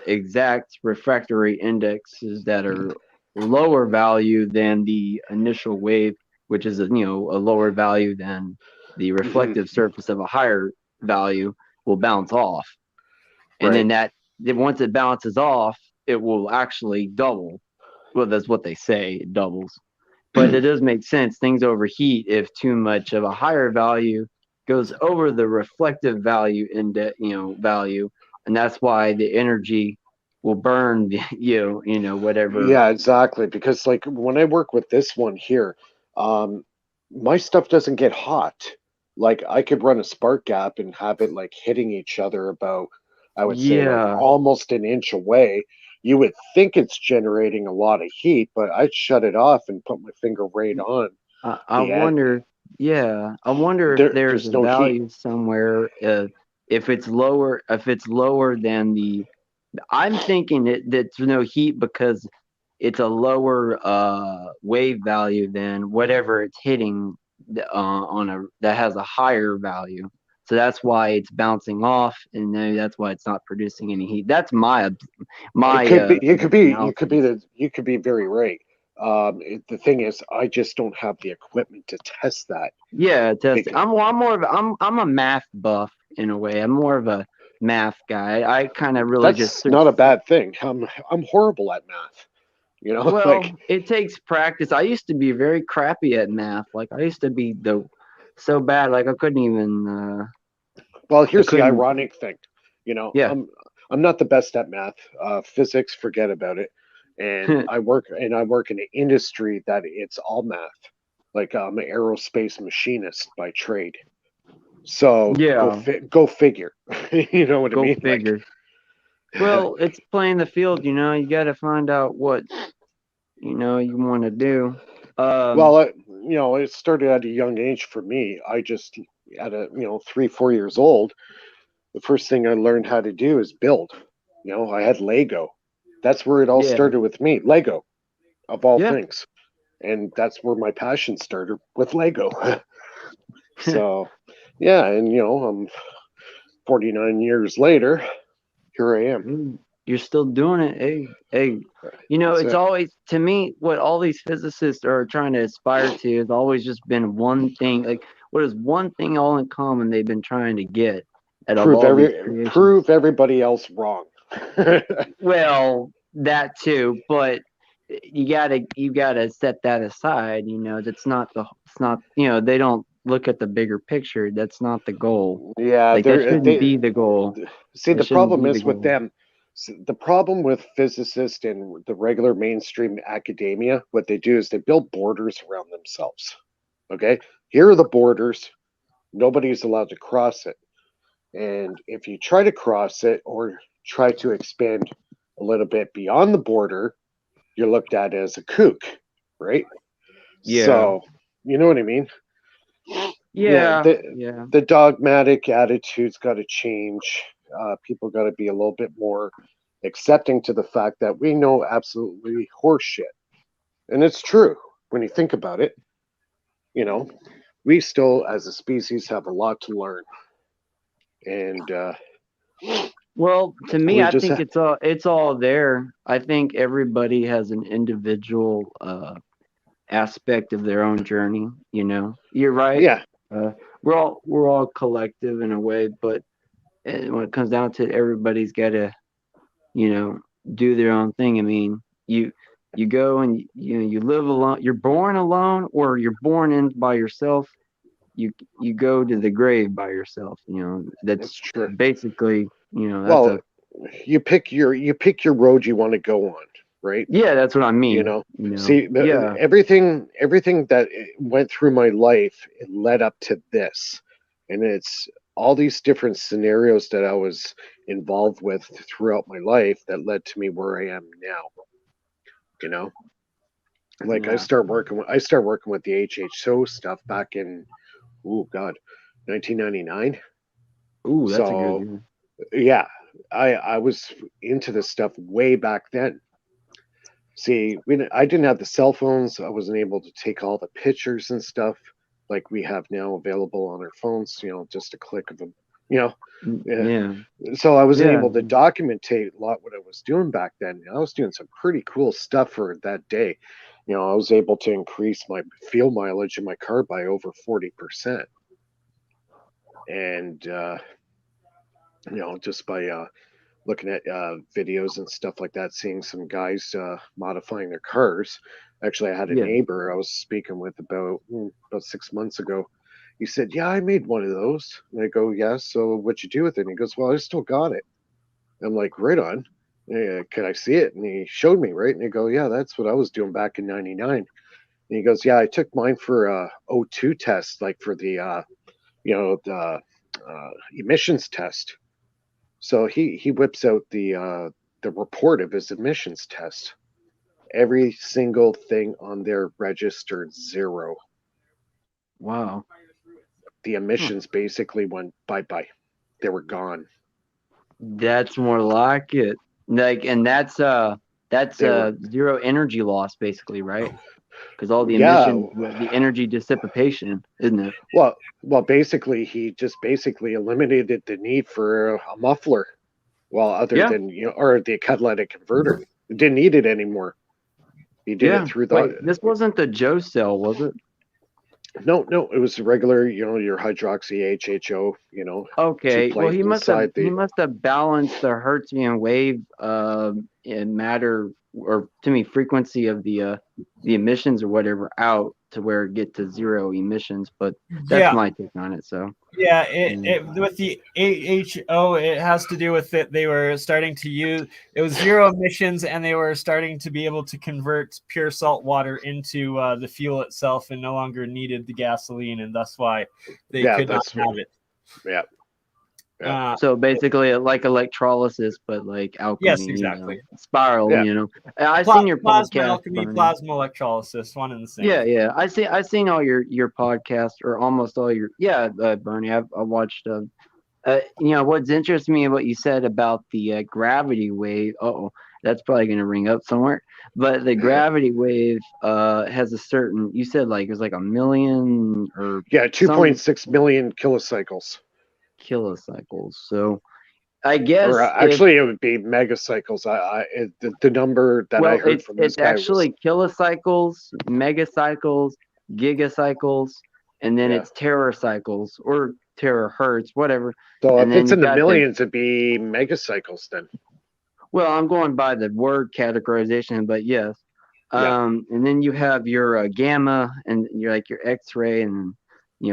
exact refractory indexes that are lower value than the initial wave, which is a lower value than the reflective surface of a higher value will bounce off. And then once it bounces off, it will actually double. Well, that's what they say, it doubles. But it does make sense. Things overheat if too much of a higher value goes over the reflective value value, and that's why the energy will burn whatever. Yeah, exactly. Because like when I work with this one here, my stuff doesn't get hot. Like I could run a spark gap and have it like hitting each other about, I would say like almost an inch away. You would think it's generating a lot of heat, but I'd shut it off and put my finger right on. I wonder if there's a value somewhere if it's lower than the. I'm thinking that there's no heat because it's a lower wave value than whatever it's hitting that has a higher value. So that's why it's bouncing off, and maybe that's why it's not producing any heat. That's my. You could be very right. The thing is, I just don't have the equipment to test that. Yeah, I'm more of I'm a math buff in a way. I'm more of a math guy. I kind of really That's not a bad thing. I'm horrible at math. Well, it takes practice. I used to be very crappy at math. Like I used to be so bad, like I couldn't even. Well, here's the ironic thing. I'm not the best at math. Physics, forget about it. And I work in an industry that it's all math. Like I'm an aerospace machinist by trade. So go figure. You know what I mean? Go figure. Well, it's playing the field. You got to find out what you want to do. Well, it started at a young age for me. I just at 3-4 years old, the first thing I learned how to do is build. I had Lego. That's where it all started with me. Lego, of all things, and that's where my passion started with Lego. So, Yeah, and I'm 49 years later, here I am. You're still doing it. Hey, That's it's it. always, to me, what all these physicists are trying to aspire to has always just been one thing. Like, what is one thing all in common they've been trying to get out of all these creations? Prove everybody else wrong. Well, that too, but you gotta set that aside. It's not, they don't look at the bigger picture. That's not the goal. Yeah, Like, that shouldn't be the goal. See, That the shouldn't problem be the is with goal. them. The problem with physicists and the regular mainstream academia, what they do is they build borders around themselves. Okay, here are the borders. Nobody's allowed to cross it. And if you try to cross it or try to expand a little bit beyond the border, you're looked at as a kook, right? Yeah. So, you know what I mean? Yeah. The dogmatic attitude's got to change. People got to be a little bit more accepting to the fact that we know absolutely horseshit. And it's true when you think about it. We still, as a species, have a lot to learn. And well, to me, we I just think it's all there. I think everybody has an individual aspect of their own journey. You're right. Yeah. We're all collective in a way, but when it comes down to it, everybody's got to do their own thing. I mean, you go and you live alone. You're born alone, or you're born in by yourself. You go to the grave by yourself. That's true. Basically, well, you pick your road you want to go on, right? Yeah, that's what I mean. See, yeah. everything that went through my life, it led up to this, and it's all these different scenarios that I was involved with throughout my life that led to me where I am now. Like I started working with the HHO stuff back in 1999. Ooh, that's a good year. Yeah, I was into this stuff way back then. See, I didn't have the cell phones. I wasn't able to take all the pictures and stuff like we have now available on our phones. Just a click of them. Yeah. So I wasn't able to documentate a lot what I was doing back then. I was doing some pretty cool stuff for that day. I was able to increase my fuel mileage in my car by over 40%. And just by looking at videos and stuff like that, seeing some guys modifying their cars. Actually, I had a neighbor I was speaking with about 6 months ago. He said, "Yeah, I made one of those." And I go, "Yeah, so what'd you do with it?" And he goes, "Well, I still got it." I'm like, "Right on. Can I see it?" And he showed me, right? And I go, "Yeah, that's what I was doing back in '99." And he goes, "Yeah, I took mine for a O2 test, like for the the emissions test." So he whips out the report of his emissions test. Every single thing on there registered 0. Wow. The emissions basically went bye-bye. They were gone. That's more like it. And that's zero energy loss, basically, right? Because all the emissions, the energy dissipation, isn't it? Well, basically, he just eliminated the need for a muffler. Well, other than or the catalytic converter, it didn't need it anymore. He did it through the. Wait, this wasn't the Joe cell, was it? No, it was regular. Your hydroxy HHO. Okay, well, he must have balanced the Hertzian wave in matter, or to me, frequency of the emissions or whatever out to where it get to 0 emissions. But that's my take on it. So yeah, with the AHO, it has to do with it. They were starting to use it was 0 emissions, and they were starting to be able to convert pure salt water into the fuel itself, and no longer needed the gasoline, and that's why they could not have it. Yeah. So basically, like electrolysis, but like alchemy. Yes, exactly. Spiral. I've seen your plasma podcast. Alchemy, plasma electrolysis, one and the same. Yeah. I've seen all your podcast, or almost all your. Bernie, I watched. What's interesting me what you said about the gravity wave. that's probably going to ring up somewhere. But the gravity wave has a certain, you said like it was like a million or Yeah, 2.6 million kilocycles. Kilocycles. So I guess Or actually, it would be megacycles. The number that I heard from this it's guy actually kilocycles, megacycles, gigacycles, and then it's teracycles or terahertz, whatever. So and if then it's you in the got millions, it'd be megacycles then. Well, I'm going by the word categorization, but yes. And then you have your gamma and you're like your X-ray, and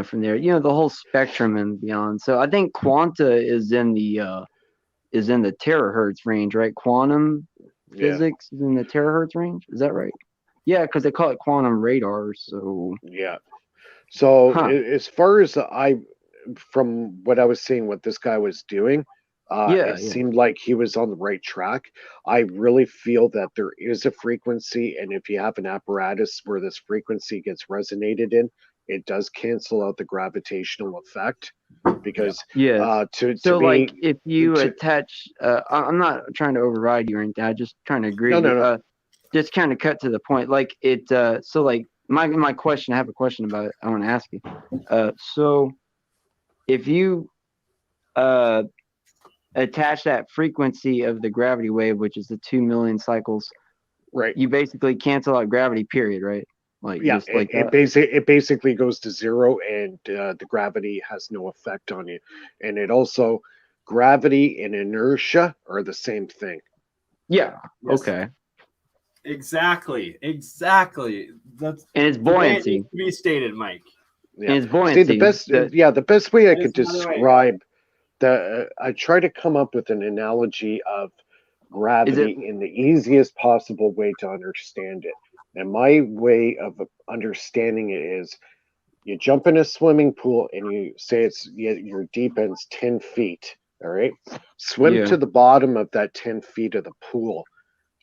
from there, the whole spectrum and beyond. So I think quanta is in the terahertz range, right? Quantum physics is in the terahertz range. Is that right? Yeah, because they call it quantum radar. So yeah. So as far as from what I was seeing, what this guy was doing, it seemed like he was on the right track. I really feel that there is a frequency, and if you have an apparatus where this frequency gets resonated in, it does cancel out the gravitational effect. Because like if you attach, I'm not trying to override you or anything. I'm just trying to agree. No. Just kind of cut to the point. Like it. So like my question. I have a question about it. I want to ask you. So if you attach that frequency of the gravity wave, which is the 2 million cycles, right? You basically cancel out gravity. Period. Right? Like yeah, just like it basically goes to zero, and the gravity has no effect on you. And it also, gravity and inertia are the same thing. Yeah. Yes. Okay. Exactly. That's and it's buoyancy. It needs to be stated, Mike. Yeah. And it's buoyancy. See, the best way I could describe I try to come up with an analogy of gravity in the easiest possible way to understand it. And my way of understanding it is, you jump in a swimming pool and you say your deep end's 10 feet. All right. Swim to the bottom of that 10 feet of the pool.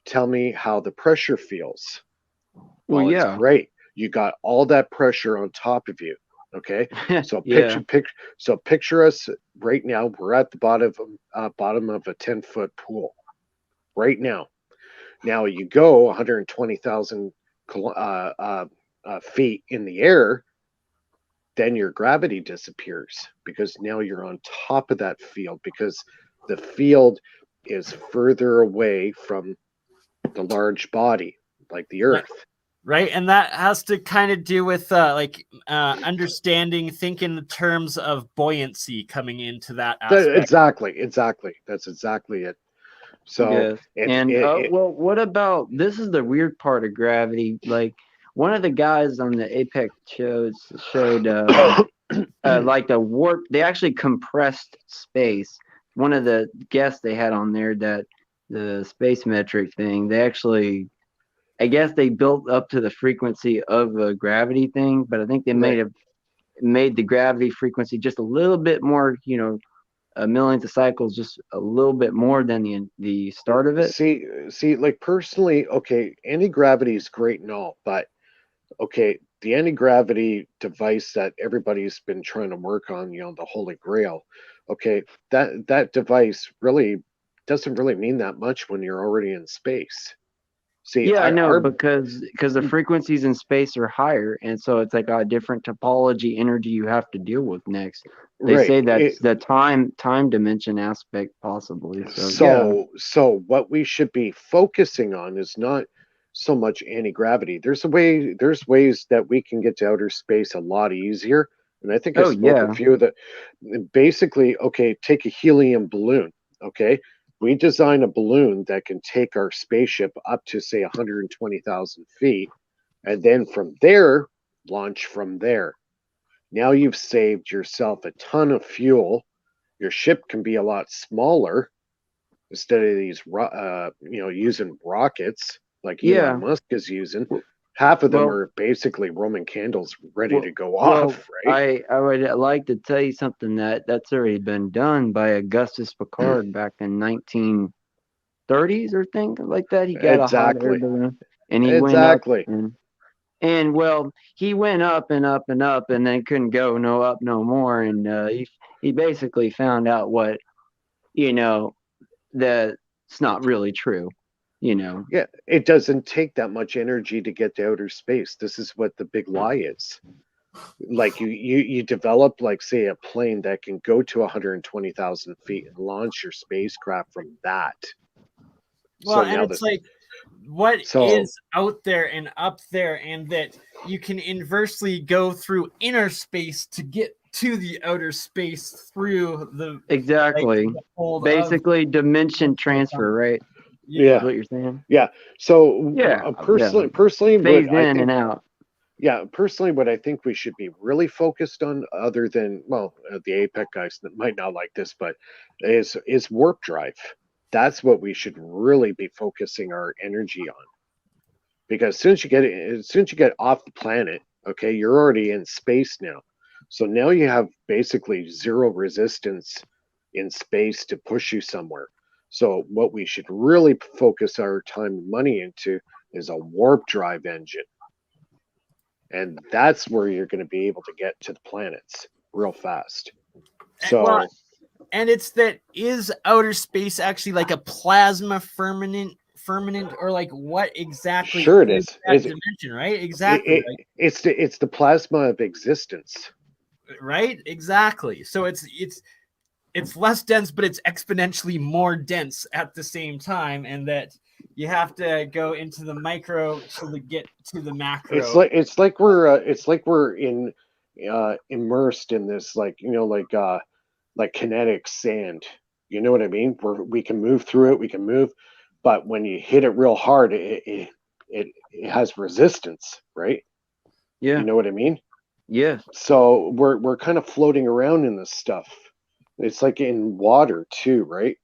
Tell me how the pressure feels. Well, it's great. You got all that pressure on top of you. Okay. So picture us right now. We're at the bottom of a 10-foot pool right now. Now you go 120,000 feet in the air, then your gravity disappears because now you're on top of that field, because the field is further away from the large body, like the Earth. Right, and that has to kind of do with understanding, think in the terms of buoyancy coming into that aspect. Exactly. That's exactly it. So, well, what about, this is the weird part of gravity. Like one of the guys on the Apec showed like the warp. They actually compressed space. One of the guests they had on there, that the space metric thing, they actually, I guess they built up to the frequency of a gravity thing, but I think they may have made the gravity frequency just a little bit more, millions of cycles, just a little bit more than the start of it. See, like personally, okay, anti-gravity is great and all, but okay, the anti-gravity device that everybody's been trying to work on, the Holy Grail, okay, that device really doesn't really mean that much when you're already in space. See, I know, because the frequencies in space are higher, and so it's like a different topology energy you have to deal with next. They say that's the time dimension aspect, possibly. So what we should be focusing on is not so much anti-gravity. There's ways that we can get to outer space a lot easier, and I think I spoke a few of the. Basically, okay, take a helium balloon. Okay. We design a balloon that can take our spaceship up to, say, 120,000 feet, and then from there, launch from there. Now you've saved yourself a ton of fuel. Your ship can be a lot smaller instead of these, using rockets like Elon Musk is using. Half of them are basically Roman candles ready to go off, right? I would like to tell you something that's already been done by Augustus Picard back in 1930s or things like that. He got a hot air balloon, and he went up, and well, he went up and up and up, and then couldn't go up no more, and he basically found out what that's not really true. you know. Yeah, it doesn't take that much energy to get to outer space. This is what the big lie is. Like you develop, like, say, a plane that can go to 120,000 feet and launch your spacecraft from that. Well, So and now it's like, what is So- out there and up there, and that you can inversely go through inner space to get to the outer space through the Exactly. like, the fold Basically, dimension transfer, right? Yeah. Is what you're saying? Yeah. So Yeah. personally, Phase what I in think, and out. Yeah, personally, what I think we should be really focused on, other than, well, the APEC guys that might not like this, but is warp drive. That's what we should really be focusing our energy on. Because as soon as you get off the planet, okay, you're already in space now. So now you have basically zero resistance in space to push you somewhere. So what we should really focus our time and money into is a warp drive engine. And that's where you're going to be able to get to the planets real fast. So, well, and it's that, is outer space actually like a plasma firmament, or like what exactly? Sure it is. That Is it- dimension, right? Exactly. It's the plasma of existence. Right? Exactly. So it's less dense, but it's exponentially more dense at the same time, and that you have to go into the micro to get to the macro. It's like we're in immersed in this, like, like kinetic sand. You know what I mean? We can move through it, we can move, but when you hit it real hard, it has resistance, right? Yeah. You know what I mean? Yes. So we're kind of floating around in this stuff. It's like in water too, right?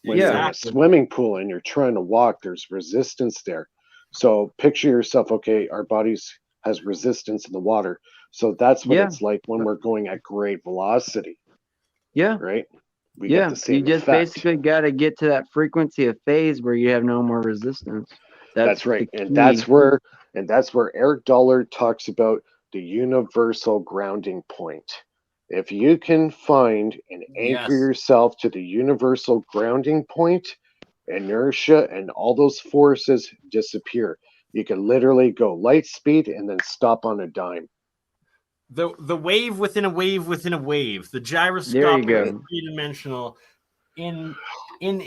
When you're in a swimming pool and you're trying to walk, there's resistance there. So picture yourself, okay, our bodies has resistance in the water. So that's what it's like when we're going at great velocity. Yeah. Right? We Yeah. get the same You just effect. basically got to get to that frequency of phase where you have no more resistance. That's right. the And key. that's where Eric Dollard talks about the universal grounding point. If you can find and anchor yourself to the universal grounding point, inertia and all those forces disappear. You can literally go light speed and then stop on a dime. The wave within a wave within a wave. The There you gyroscopic go. three-dimensional in. And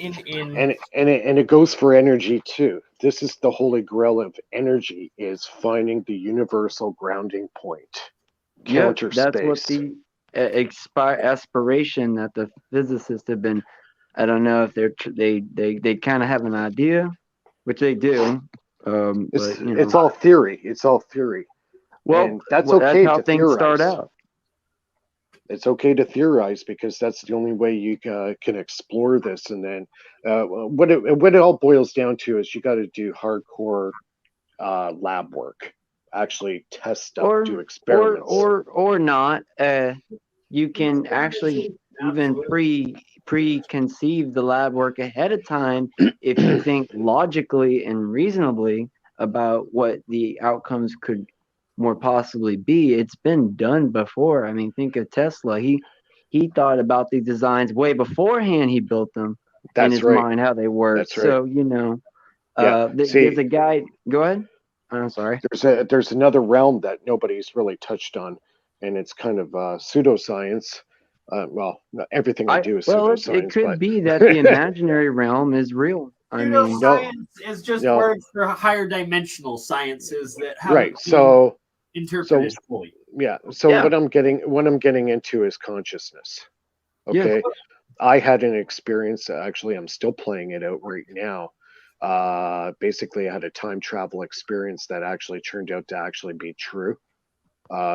it goes for energy too. This is the holy grail of energy, is finding the universal grounding point. Yeah, Counter that's space. what the aspiration that the physicists have been. I don't know if they kind of have an idea, which they do. But you know, It's all theory. It's all theory. well, And that's okay that's how to things start theorize. out. It's okay to theorize, because that's the only way you can explore this. And then what it all boils down to is you got to do hardcore lab work, actually test stuff, do experiments. or not. You can actually even preconceive the lab work ahead of time if you think logically and reasonably about what the outcomes could more possibly be. It's been done before. I mean, think of Tesla. He thought about these designs way beforehand he built them in his mind, how they work. That's right. So, you know, there's a guy. Go ahead. I'm sorry. There's another realm that nobody's really touched on, and it's kind of pseudoscience. Well, everything I do is pseudoscience. It could but... be that the imaginary realm is real. I mean, science is just words for higher dimensional sciences that haven't been interpreted fully. Yeah. So what I'm getting into is consciousness. Okay. Yes. I had an experience. Actually, I'm still playing it out right now. Basically, I had a time travel experience that actually turned out to actually be true.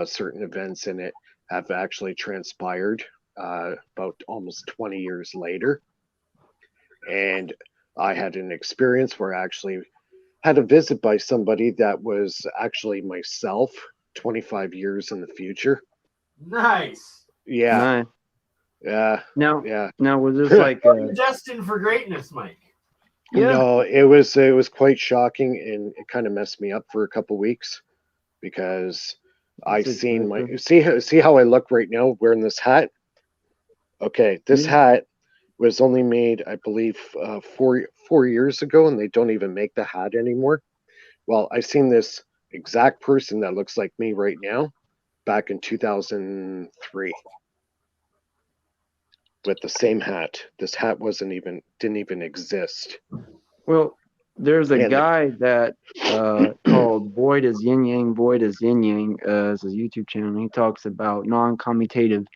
Certain events in it have actually transpired about almost 20 years later. And I had an experience where I actually had a visit by somebody that was actually myself 25 years in the future. Nice. Yeah. Nice. Yeah. Now, yeah. Now, was this like You're destined for greatness, Mike? Yeah. No, it was quite shocking, and it kind of messed me up for a couple weeks, because I've seen see how I look right now wearing this hat. Okay, this hat was only made, I believe, 4 years ago, and they don't even make the hat anymore. Well, I've seen this exact person that looks like me right now back in 2003 with the same hat. This hat didn't even exist. Well, there's a And guy that called Void is Yin Yang, Void is Yin Yang, as his YouTube channel. And he talks about non-commutative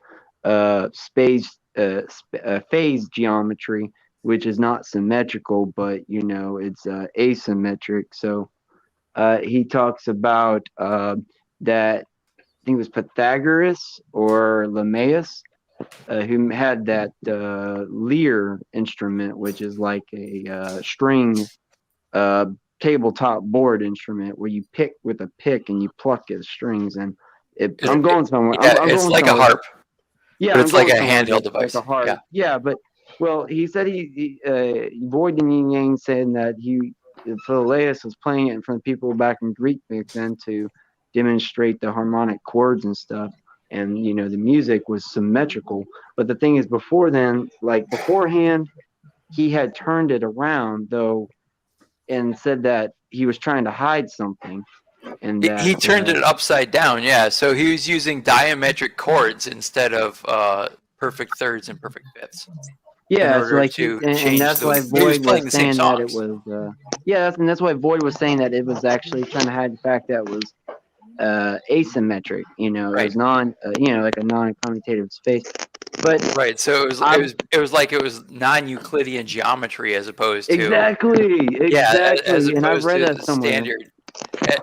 phase geometry, which is not symmetrical, but you know it's asymmetric. So he talks about that. I think it was Pythagoras or Lemmaeus who had that lyre instrument, which is like a string tabletop board instrument where you pick with a pick and you pluck at strings. And I'm going somewhere. Yeah, I'm it's going like somewhere. a harp. Yeah, But it's I'm like a going somewhere handheld with device. like a harp. Yeah. Yeah, but well, he said Void and Yin Yang said that Philaeus was playing it in front of people back in Greek back then to demonstrate the harmonic chords and stuff. And you know the music was symmetrical. But the thing is, before then, like beforehand, he had turned it around though, and said that he was trying to hide something, and that He turned it upside down, yeah. So he was using diametric chords instead of perfect thirds and perfect fifths. yeah, in it's order like to and change that's the. why He was Void playing was the same saying that it songs. was and that's why Void was saying that it was actually trying to hide the fact that it was asymmetric. You know, it was like a non-commutative space. But Right, so it was like it was non-Euclidean geometry as opposed to exactly, as and I've opposed read to that the somewhere. standard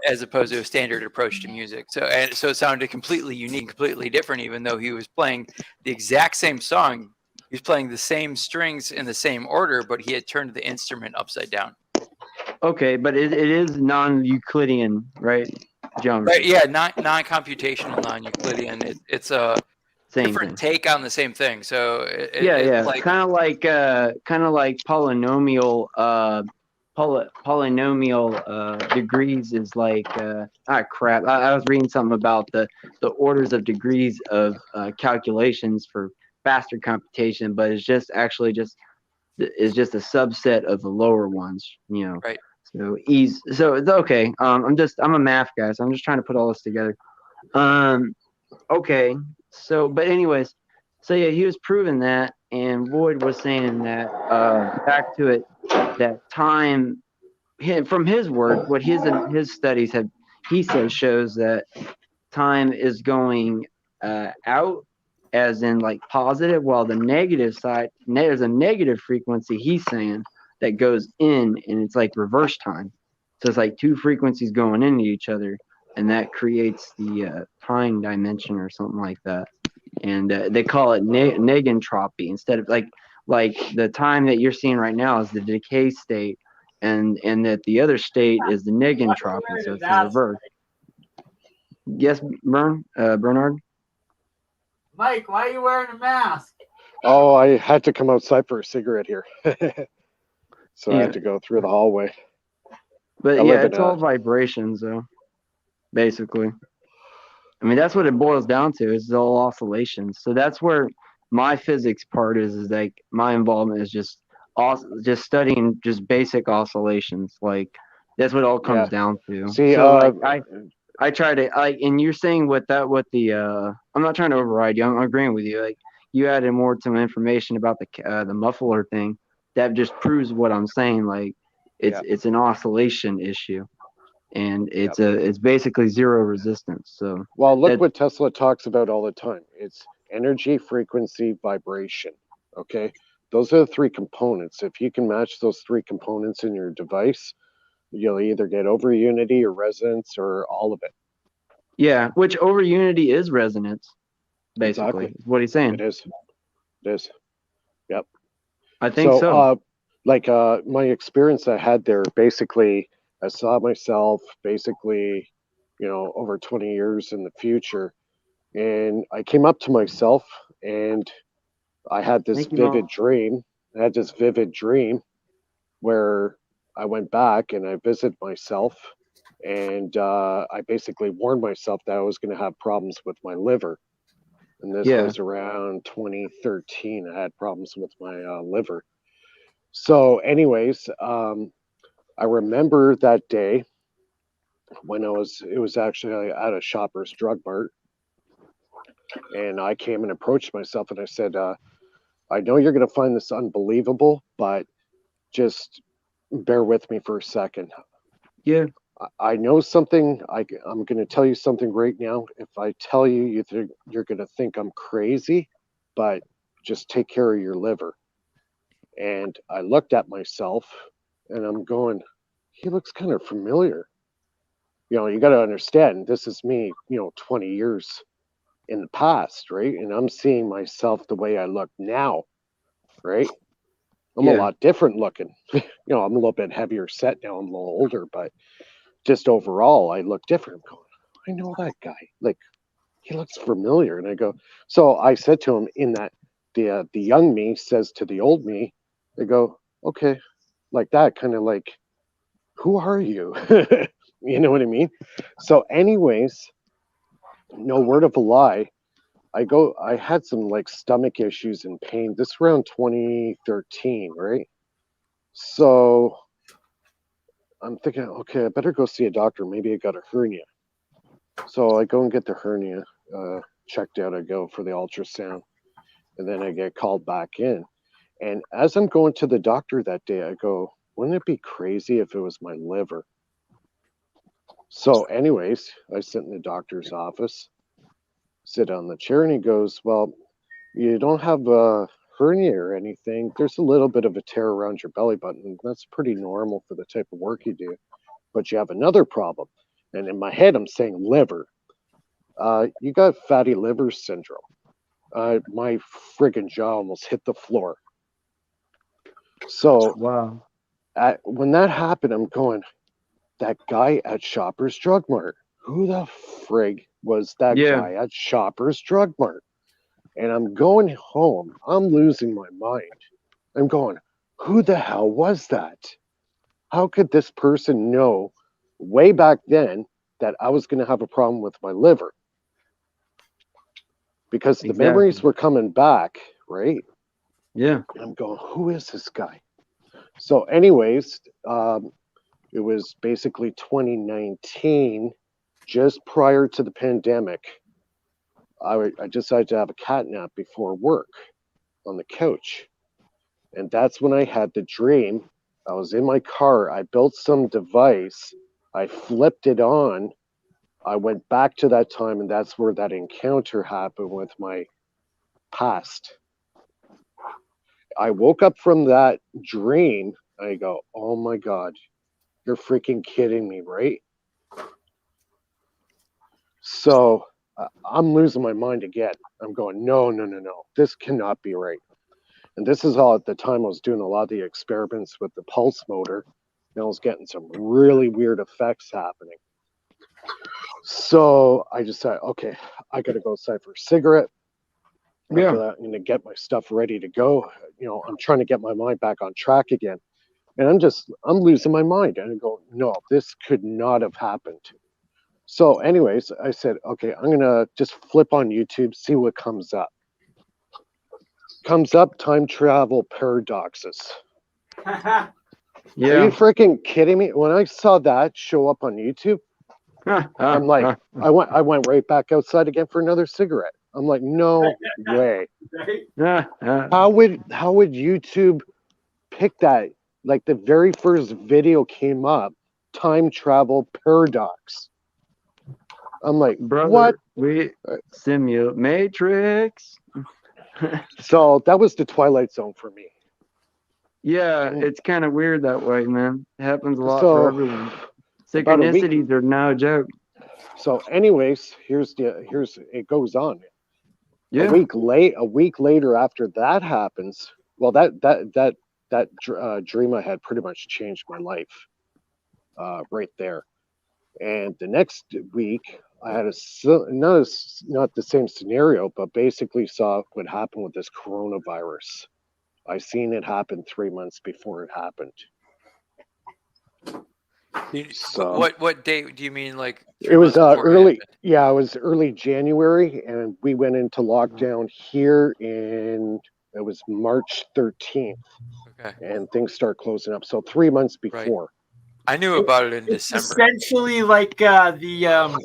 as opposed to a standard approach to music. So it sounded completely unique, completely different, even though he was playing the exact same song. He was playing the same strings in the same order, but he had turned the instrument upside down. Okay, but it is non-Euclidean, right? Geometry. Right, yeah, non-computational, non-Euclidean. It's a Same different thing. take on the same thing. So Yeah, it's like kind of like polynomial polynomial degrees is like crap. I was reading something about the orders of degrees of calculations for faster computation, but it's just actually just a subset of the lower ones, you know. Right. So it's okay. I'm a math guy, so I'm just trying to put all this together. Okay. So, but anyways, so yeah, he was proving that, and Void was saying that back to it, that time, from his work, what his studies have, he says shows that time is going out, as in like positive, while the negative side, there's a negative frequency he's saying that goes in, and it's like reverse time. So it's like two frequencies going into each other, and that creates the time dimension or something like that. And they call it negentropy instead of like the time that you're seeing right now is the decay state, and that the other state is the negentropy. So it's the reverse. Yes, Bernard. Mike, why are you wearing a mask? Oh, I had to come outside for a cigarette here. So I had to go through the hallway. But yeah, it's all vibrations, though. Basically, I mean that's what it boils down to. It's all oscillations. So that's where my physics part is like my involvement is just studying just basic oscillations. Like that's what it all comes down to. See, so like I try to and you're saying I'm not trying to override you. I'm agreeing with you. Like you added more to my information about the muffler thing. That just proves what I'm saying. Like it's an oscillation issue, and it's basically zero resistance. So well, look what Tesla talks about all the time. It's energy, frequency, vibration. Okay, those are the three components. If you can match those three components in your device, you'll either get over unity or resonance or all of it. Yeah, which over unity is resonance, basically. Is what he's saying. It is. It is. Yep. I think so. My experience I had there, basically, I saw myself basically, over 20 years in the future, and I came up to myself and I had this vivid dream. I had this vivid dream where I went back and I visited myself, and I basically warned myself that I was going to have problems with my liver. and this Yeah. was around 2013. I had problems with my liver. So, anyways, I remember that day when it was actually at a Shoppers Drug Mart, and I came and approached myself, and I said, I know you're going to find this unbelievable, but just bear with me for a second. Yeah. I know something. I'm going to tell you something right now. If I tell you, you're going to think I'm crazy, but just take care of your liver. And I looked at myself, and I'm going, he looks kind of familiar. You know, you got to understand, this is me, 20 years in the past, right? And I'm seeing myself the way I look now, right? I'm a Yeah. lot different looking. I'm a little bit heavier set now. I'm a little older, but just overall, I look different. I'm going, I know that guy. Like, he looks familiar. And I go, so I said to him in that the young me says to the old me, they go, okay, like that, kind of like, who are you? You know what I mean? So, anyways, no word of a lie. I had some like stomach issues and pain. This around 2013, right? So I'm thinking, okay, I better go see a doctor. Maybe I got a hernia. So I go and get the hernia checked out. I go for the ultrasound, and then I get called back in. And as I'm going to the doctor that day, I go, wouldn't it be crazy if it was my liver? So, anyways, I sit in the doctor's office, sit on the chair, and he goes, well, you don't have a hernia or anything. There's a little bit of a tear around your belly button. That's pretty normal for the type of work you do. But you have another problem. And in my head, I'm saying liver. You got fatty liver syndrome. My friggin' jaw almost hit the floor. So, wow. When that happened, I'm going, that guy at Shoppers Drug Mart. Who the frig was that guy at Shoppers Drug Mart? And I'm going home. I'm losing my mind. I'm going, who the hell was that? How could this person know way back then that I was going to have a problem with my liver? Because the memories were coming back, right? Yeah. And I'm going, who is this guy? So, anyways, it was basically 2019, just prior to the pandemic. I decided to have a cat nap before work on the couch. And that's when I had the dream. I was in my car. I built some device. I flipped it on. I went back to that time, and that's where that encounter happened with my past. I woke up from that dream. I go, oh my God, you're freaking kidding me, right? So I'm losing my mind again. I'm going, no. This cannot be right. And this is all at the time I was doing a lot of the experiments with the pulse motor, and I was getting some really weird effects happening. So I decided, okay, I got to go outside for a cigarette. After that, I'm going to get my stuff ready to go. I'm trying to get my mind back on track again. And I'm losing my mind. And I go, no, this could not have happened. So anyways, I said, okay, I'm going to just flip on YouTube, see what comes up. Comes up time travel paradoxes. Are you freaking kidding me? When I saw that show up on YouTube, I'm like, I went right back outside again for another cigarette. I'm like, no way. How would YouTube pick that? Like the very first video came up, time travel paradox. I'm like, brother, what? We simulate Matrix. So that was the Twilight Zone for me. Yeah, it's kind of weird that way, man. It happens a lot for everyone. Synchronicities are no joke. So, anyways, here's it goes on. Yeah. A week later after that happens, well, that dream I had pretty much changed my life, right there. And the next week, I had not the same scenario, but basically saw what happened with this coronavirus. I seen it happen 3 months before it happened. So What date do you mean? Like it was before it early. happened? Yeah, it was early January, and we went into lockdown here in it was March 13th, Okay. and things start closing up. So 3 months Right. before. I knew about it in It's December. essentially like the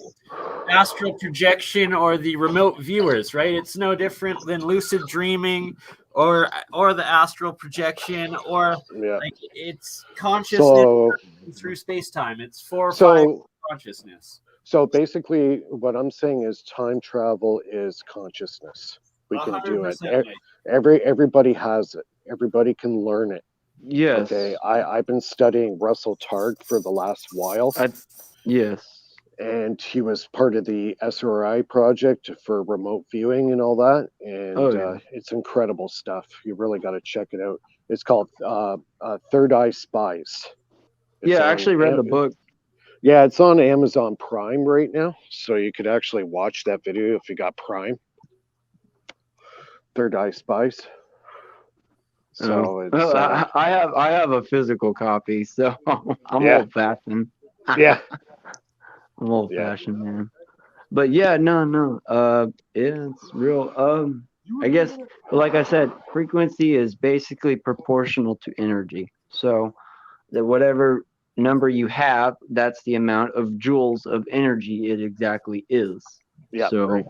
astral projection or the remote viewers, right? It's no different than lucid dreaming or the astral projection or like it's consciousness So through space-time. It's 4 or 5 so consciousness. so basically, what I'm saying is time travel is consciousness. We can do it. 100%. Everybody has it. Everybody can learn it. Yes. Okay, I've been studying Russell Targ for the last while. Yes. And he was part of the SRI project for remote viewing and all that. And it's incredible stuff. You really got to check it out. It's called Third Eye Spies. It's I actually read the book. Yeah, it's on Amazon Prime right now. So you could actually watch that video if you got Prime. Third Eye Spies. So it's I have a physical copy, so I'm Yeah. old fashioned. Yeah. I'm old fashioned, man. But yeah, no. It's real. I guess, like I said, frequency is basically proportional to energy. So that whatever number you have, that's the amount of joules of energy it exactly is. Yeah. So, right.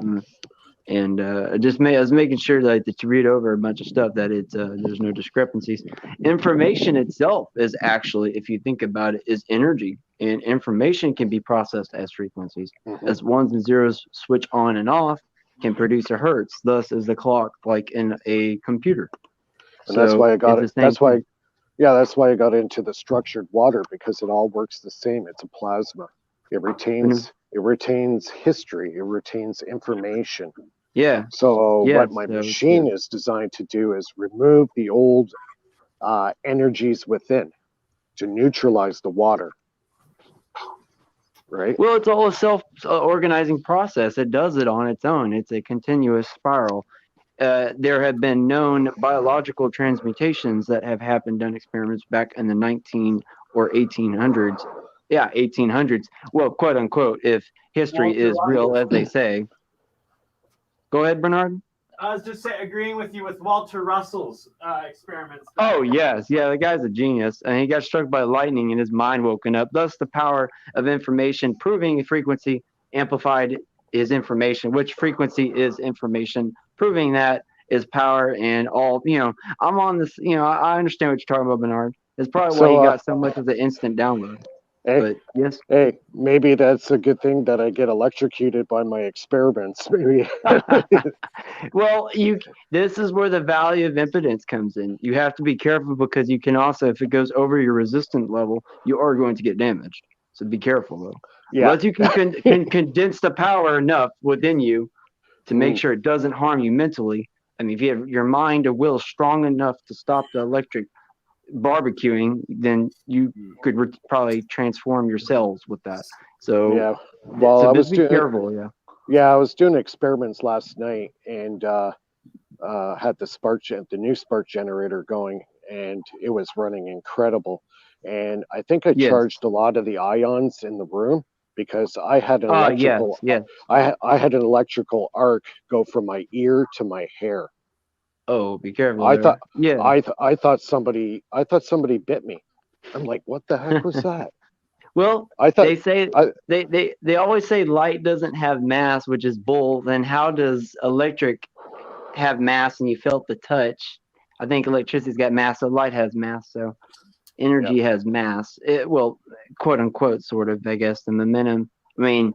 and I was making sure that you read over a bunch of stuff that there's no discrepancies. Information itself is actually, if you think about it, is energy, and information can be processed as frequencies. As ones and zeros switch on and off can produce a hertz. Thus, is the clock like in a computer. And that's why I got it. That's why thing. that's why I got into the structured water, because it all works the same. It's a plasma. It retains history. It retains information. Yeah. So what my machine is designed to do is remove the old energies within to neutralize the water. Right. Well, it's all a self-organizing process. It does it on its own. It's a continuous spiral. There have been known biological transmutations that have happened on experiments back in the 19 or 1800s. Yeah, 1800s. Well, quote unquote, if history is real, as they say. Go ahead, Bernard. I was just agreeing with you with Walter Russell's experiments. Oh, yes. Yeah, the guy's a genius. And he got struck by lightning and his mind woken up. Thus, the power of information proving a frequency amplified is information, which frequency is information, proving that is power and all, I'm on this, I understand what you're talking about, Bernard. That's probably why you got so much of the instant download. But yes. Hey, maybe that's a good thing that I get electrocuted by my experiments. Maybe. Well, this is where the value of impedance comes in. You have to be careful because you can also, if it goes over your resistance level, you are going to get damaged. So be careful, though. Yeah. But you can condense the power enough within you to make sure it doesn't harm you mentally. I mean, if you have your mind or will strong enough to stop the electric barbecuing, then you could probably transform your cells with that. So yeah, well, I was be careful. I was doing experiments last night and had the new spark generator going, and it was running incredible. And I think I charged a lot of the ions in the room because I had an electrical I had an electrical arc go from my ear to my hair. Oh, be careful. I thought somebody bit me. I'm like, what the heck was that? Well, they say they always say light doesn't have mass, which is bull. Then how does electric have mass and you felt the touch? I think electricity's got mass, so light has mass, so energy has mass. Well, quote unquote, sort of, I guess, the momentum. I mean,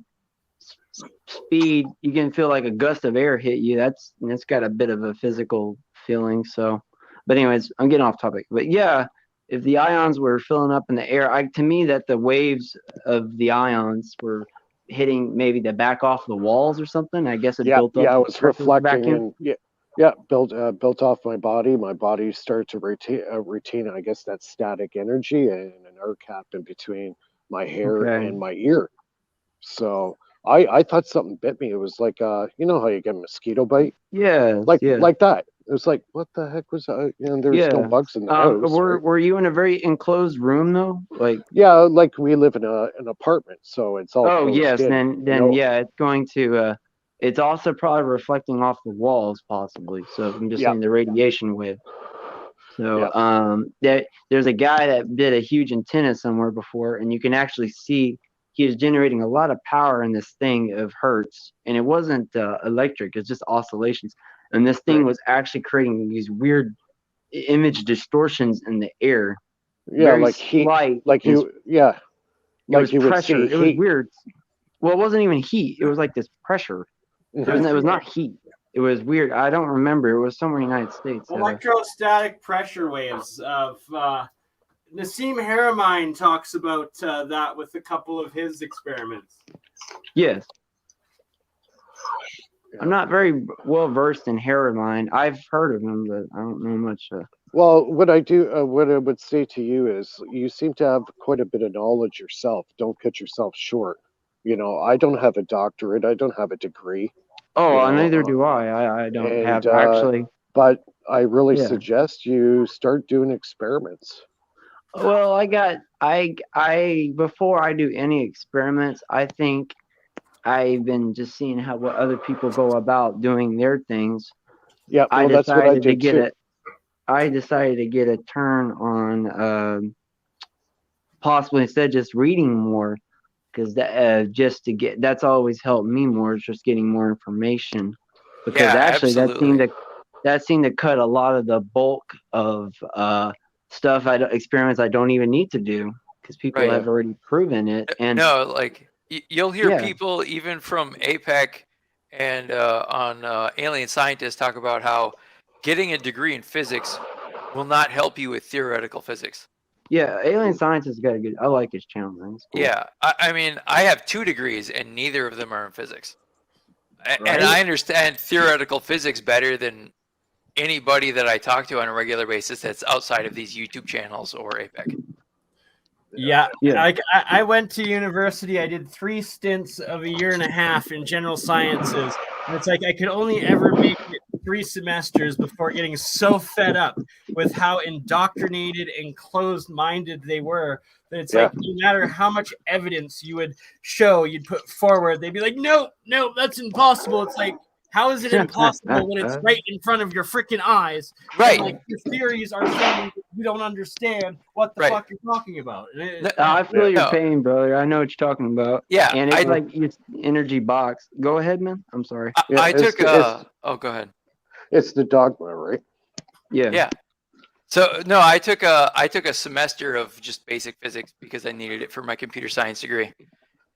speed, you can feel like a gust of air hit you. That's got a bit of a physical feeling. So, but anyways, I'm getting off topic. But yeah, if the ions were filling up in the air, to me that the waves of the ions were hitting maybe the back off the walls or something. I guess it built up. Yeah, it was reflecting built off my body. My body started to retain, I guess, that static energy, and an arc happened between my hair and my ear. So I thought something bit me. It was like you know how you get a mosquito bite? Yeah. Like that. It was like, what the heck was that? There's no Yeah. bugs in the house. Were you in a very enclosed room though? Like Yeah, like we live in an apartment, so it's all closed yes, in. then yeah, it's going to it's also probably reflecting off the walls possibly. So I'm just saying the radiation wave. So there's a guy that did a huge antenna somewhere before, and you can actually see he was generating a lot of power in this thing of hertz, and it wasn't electric, it's just oscillations. And this thing was actually creating these weird image distortions in the air. Yeah, Very like heat, slight. like you, yeah, It was like you would pressure. see It was heat. weird. Well, it wasn't even heat. It was like this pressure. It was not heat. It was weird. I don't remember. It was somewhere in the United States. Electrostatic pressure waves of Nassim Haramein talks about that with a couple of his experiments. Yes. I'm not very well versed in Haramein. I've heard of him, but I don't know much. Well, what I would say to you is, you seem to have quite a bit of knowledge yourself. Don't cut yourself short. I don't have a doctorate. I don't have a degree. Oh, neither do I. I don't have actually. But I really suggest you start doing experiments. Well, I before I do any experiments, I think I've been just seeing what other people go about doing their things. Yeah, well, that's what I did too. I decided to get a turn on possibly instead of just reading more, because that's always helped me more, is just getting more information. Because actually that seemed to cut a lot of the bulk of experiments I don't even need to do, because people have already proven it. And no, like you'll hear people even from Apec and on Alien Scientists talk about how getting a degree in physics will not help you with theoretical physics. Yeah, Alien Scientists got a good. I like his channel. Cool. Yeah, I mean, I have 2 degrees and neither of them are in physics, and I understand theoretical physics better than anybody that I talk to on a regular basis that's outside of these YouTube channels or Apec. Yeah. I went to university. I did 3 stints of a year and a half in general sciences. And it's like I could only ever make it 3 semesters before getting so fed up with how indoctrinated and closed-minded they were that it's like no matter how much evidence you'd put forward, they'd be like, no, that's impossible. It's like, how is it impossible when it's right in front of your freaking eyes? Right. And, like, your theories are saying you don't understand what the fuck you're talking about. I feel your pain, brother. I know what you're talking about. Yeah. And it's like it's energy box. Go ahead, man. I'm sorry. I took go ahead. It's the dogma, right? Yeah. Yeah. So no, I took a semester of just basic physics because I needed it for my computer science degree.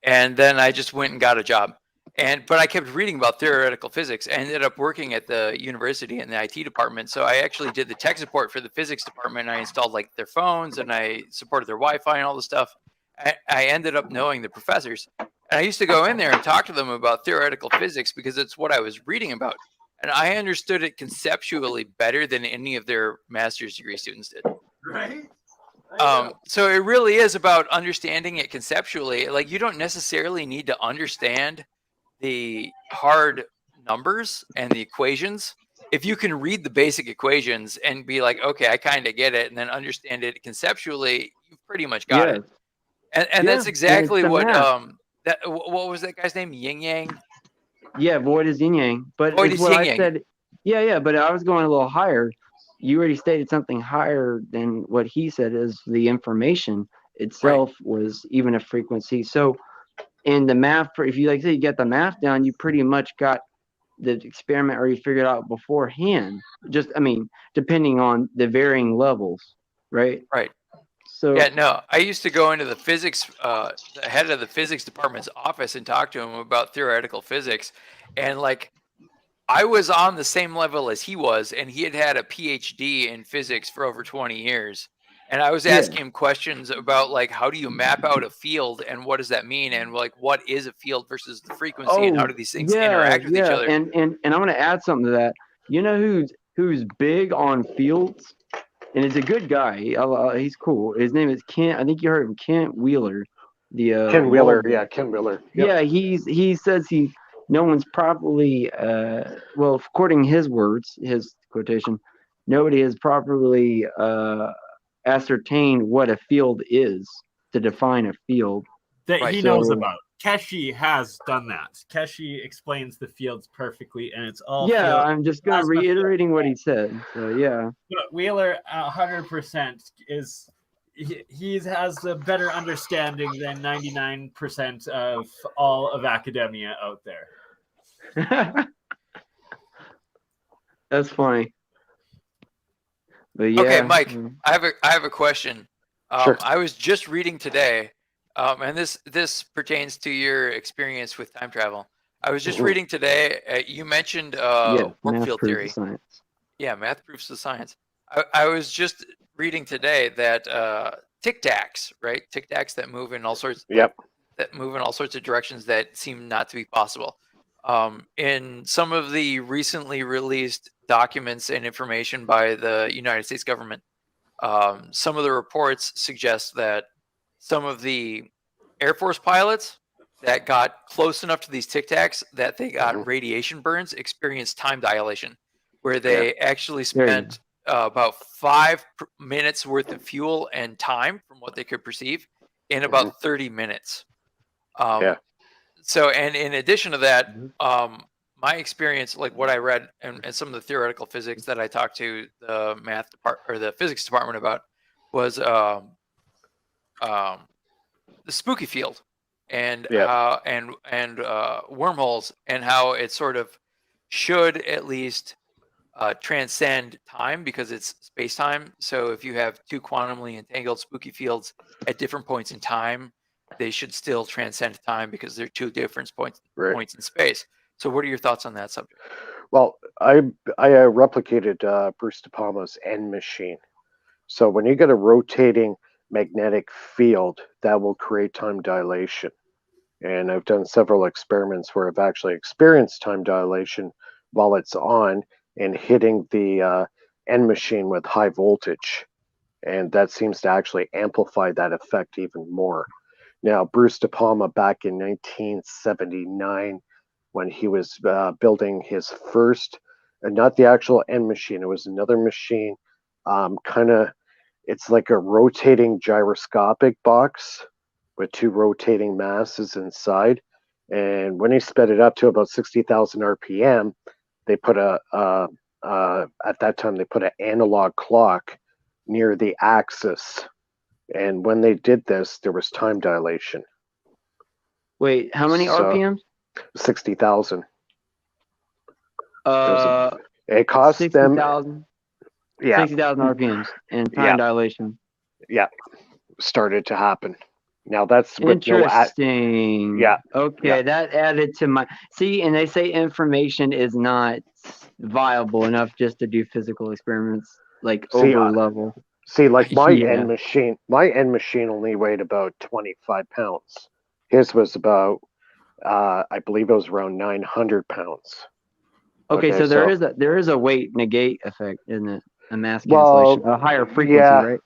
And then I just went and got a job. But I kept reading about theoretical physics. I ended up working at the university in the IT department. So I actually did the tech support for the physics department. And I installed like their phones and I supported their Wi-Fi and all the stuff. I ended up knowing the professors. And I used to go in there and talk to them about theoretical physics because it's what I was reading about. And I understood it conceptually better than any of their master's degree students did. Right? So it really is about understanding it conceptually. Like, you don't necessarily need to understand the hard numbers and the equations. If you can read the basic equations and be like, okay, I kind of get it, and then understand it conceptually, you've pretty much got it. And that's exactly what what was that guy's name? Yin Yang? Yeah, void is yin yang. But Void it's is what yin I yang. said. Yeah, but I was going a little higher. You already stated something higher than what he said, is the information itself was even a frequency. So in the math, if you like say you get the math down, you pretty much got the experiment already figured out beforehand. Just, I mean, depending on the varying levels, right? Right. So yeah, no, I used to go into the physics, the head of the physics department's office and talk to him about theoretical physics. And like, I was on the same level as he was, and he had had a PhD in physics for over 20 years. And I was asking him questions about like, how do you map out a field and what does that mean? And like, what is a field versus the frequency and how do these things interact with each other? And I'm going to add something to that. You know who's big on fields? And he's a good guy. He's cool. His name is Kent. I think you heard of him, Kent Wheeler. Ken Wheeler. Yeah, Ken Wheeler. Yep. Yeah, he says he no one's properly, well, according to his words, his quotation, nobody has properly ascertained what a field is to define a field. That Right. he So- knows about. Keshi has done that. Keshi explains the fields perfectly, and it's all Yeah, field. I'm just going to plasma reiterating what he said. So yeah. But Wheeler, 100% is he has a better understanding than 99% of all of academia out there. That's funny. But yeah. Okay, Mike, I have a question. Sure. I was just reading today, and this pertains to your experience with time travel. I was just Mhm. reading today. You mentioned Yeah, warp math field proves theory. the science. Yeah, math proves the science. I was just reading today that tic tacs, right? Tic tacs that move in all sorts. Yep. That move in all sorts of directions that seem not to be possible. In some of the recently released documents and information by the United States government, some of the reports suggest that some of the Air Force pilots that got close enough to these tic tacs that they got radiation burns experienced time dilation, where they actually There you spent about 5 minutes worth of fuel and time from what they could perceive in about 30 minutes. Yeah. So, and in addition to that, my experience, like what I read and some of the theoretical physics that I talked to the math department or the physics department about was the spooky field and Yeah. how and wormholes and how it sort of should at least transcend time because it's space time. So if you have two quantumly entangled spooky fields at different points in time, they should still transcend time because they're two different points in space. So what are your thoughts on that subject? Well, I replicated Bruce De Palma's N machine. So when you get a rotating magnetic field, that will create time dilation. And I've done several experiments where I've actually experienced time dilation while it's on and hitting the N machine with high voltage. And that seems to actually amplify that effect even more. Now, Bruce De Palma back in 1979, when he was building his first, not the actual N machine, it was another machine, it's like a rotating gyroscopic box with two rotating masses inside. And when he sped it up to about 60,000 RPM, they put at that time, they put an analog clock near the axis. And when they did this, there was time dilation. Wait, how many RPMs? 60,000. It cost 60,000. Yeah. 60,000 RPMs and time dilation. Yeah, started to happen. Now that's with interesting. Yeah. Okay, that added to my see, and they say information is not viable enough just to do physical experiments like over level. See, like my Yeah. N machine only weighed about 25 pounds. His was about, I believe it was around 900 pounds. Okay, so there is a weight negate effect, isn't it? A mass cancellation, a higher frequency, right?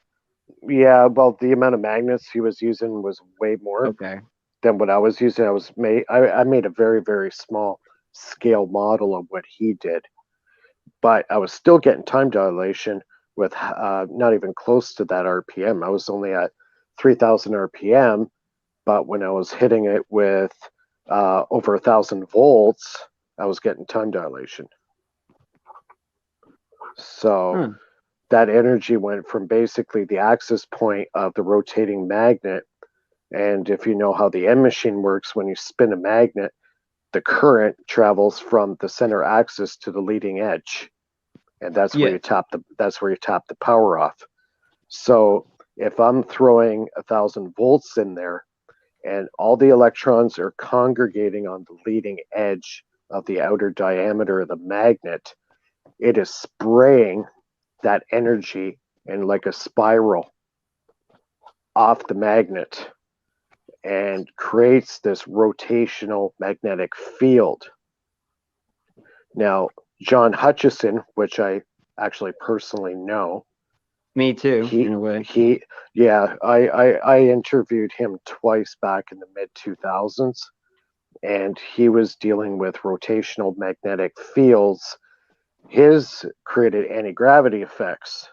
Yeah, well, the amount of magnets he was using was way more than what I was using. I made a very, very small scale model of what he did, but I was still getting time dilation with not even close to that RPM. I was only at 3,000 RPM, but when I was hitting it with over 1,000 volts, I was getting time dilation. So that energy went from basically the axis point of the rotating magnet. And if you know how the N machine works, when you spin a magnet, the current travels from the center axis to the leading edge. And that's where you tap the power off. So if I'm throwing 1,000 volts in there and all the electrons are congregating on the leading edge of the outer diameter of the magnet, it is spraying that energy in like a spiral off the magnet and creates this rotational magnetic field. Now, John Hutchison, which I actually personally know. Me too, in a way. I interviewed him twice back in the mid-2000s. and he was dealing with rotational magnetic fields. His created anti-gravity effects.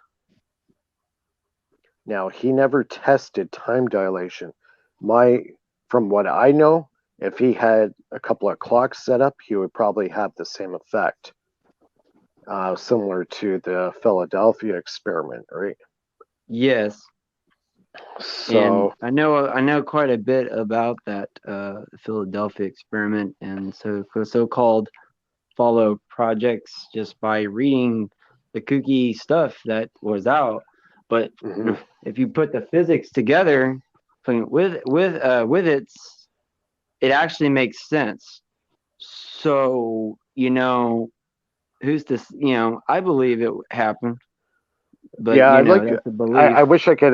Now, he never tested time dilation. From what I know, if he had a couple of clocks set up, he would probably have the same effect, similar to the Philadelphia experiment, right? Yes. So and I know quite a bit about that Philadelphia experiment and so-called follow projects just by reading the kooky stuff that was out. But if you put the physics together with it, it actually makes sense. So who's this? I believe it happened, but yeah, that's a belief. I wish I could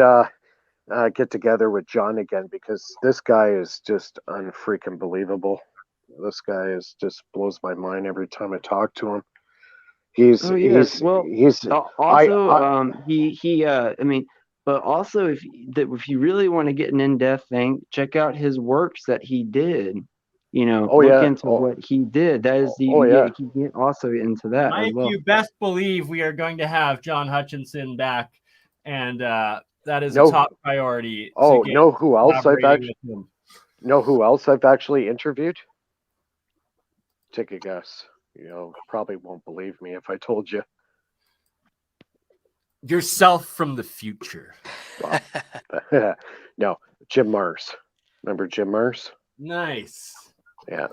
get together with John again, because this guy is just unfreaking believable. This guy just blows my mind every time I talk to him. He's Oh yes. he's Well, he's also I mean, but also if you really want to get an in-depth thing, check out his works that he did. Look into what he did. That is you get also into that as well. You best believe we are going to have John Hutchison back, and that is a top priority. Know who else I've actually interviewed? Take a guess. Probably won't believe me if I told you. Yourself from the future. Well, no, Jim Mars. Remember Jim Mars? Nice. Yeah.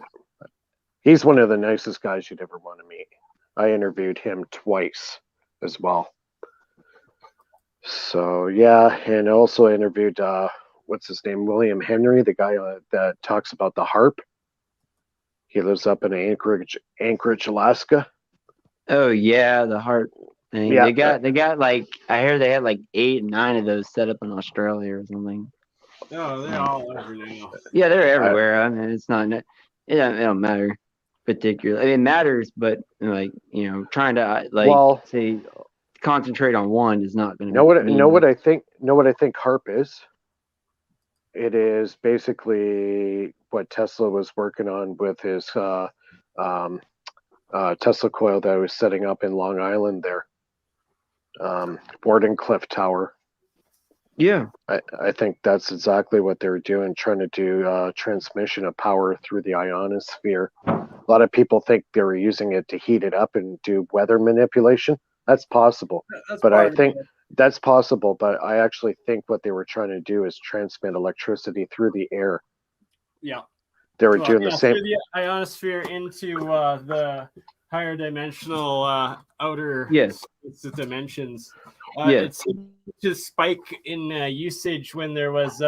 He's one of the nicest guys you'd ever want to meet. I interviewed him twice as well. So, yeah, and also interviewed, what's his name? William Henry, the guy that talks about the harp. He lives up in Anchorage, Alaska. Oh yeah, the harp thing. Yeah, they got like, I heard they had like 8, 9 of those set up in Australia or something. No, they're all over now. Yeah, they're everywhere. I mean, it's not. It don't matter particularly. I mean, it matters, but trying to say concentrate on one is not going to. Know what I think harp is? It is basically what Tesla was working on with his Tesla coil that I was setting up in Long Island there. Wardenclyffe Tower. Yeah. I think that's exactly what they were doing, trying to do transmission of power through the ionosphere. A lot of people think they were using it to heat it up and do weather manipulation. That's possible. That's possible, but I actually think what they were trying to do is transmit electricity through the air. Yeah. They were doing the same. Through the ionosphere into the higher dimensional outer dimensions. It seemed to spike in usage when there was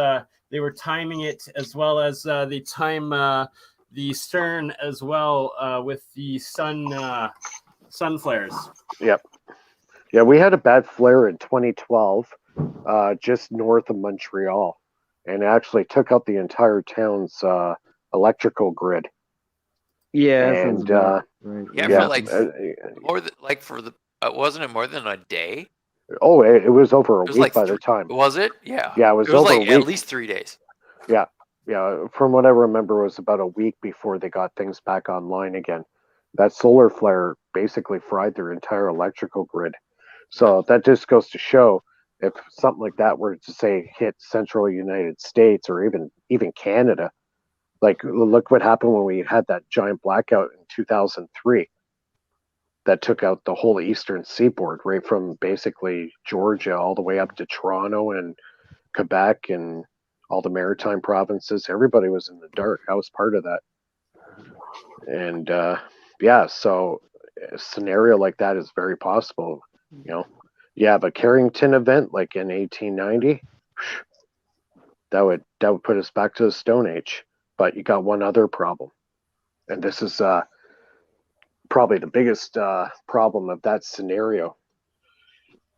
they were timing it, as well as the time the stern as well with the sun flares. Yep. Yeah, we had a bad flare in 2012, just north of Montreal, and it actually took out the entire town's electrical grid. Yeah, and for more than wasn't it more than a day? Oh, it was over a week by the time. Was it? Yeah. Yeah, it was over like a week. At least 3 days. Yeah. From what I remember, it was about a week before they got things back online again. That solar flare basically fried their entire electrical grid. So that just goes to show, if something like that were to say hit central United States or even Canada, like look what happened when we had that giant blackout in 2003 that took out the whole eastern seaboard, right from basically Georgia all the way up to Toronto and Quebec and all the maritime provinces. Everybody was in the dark. I was part of that. And so a scenario like that is very possible. You have a Carrington event like in 1890, that would put us back to the Stone Age. But you got one other problem, and this is probably the biggest problem of that scenario.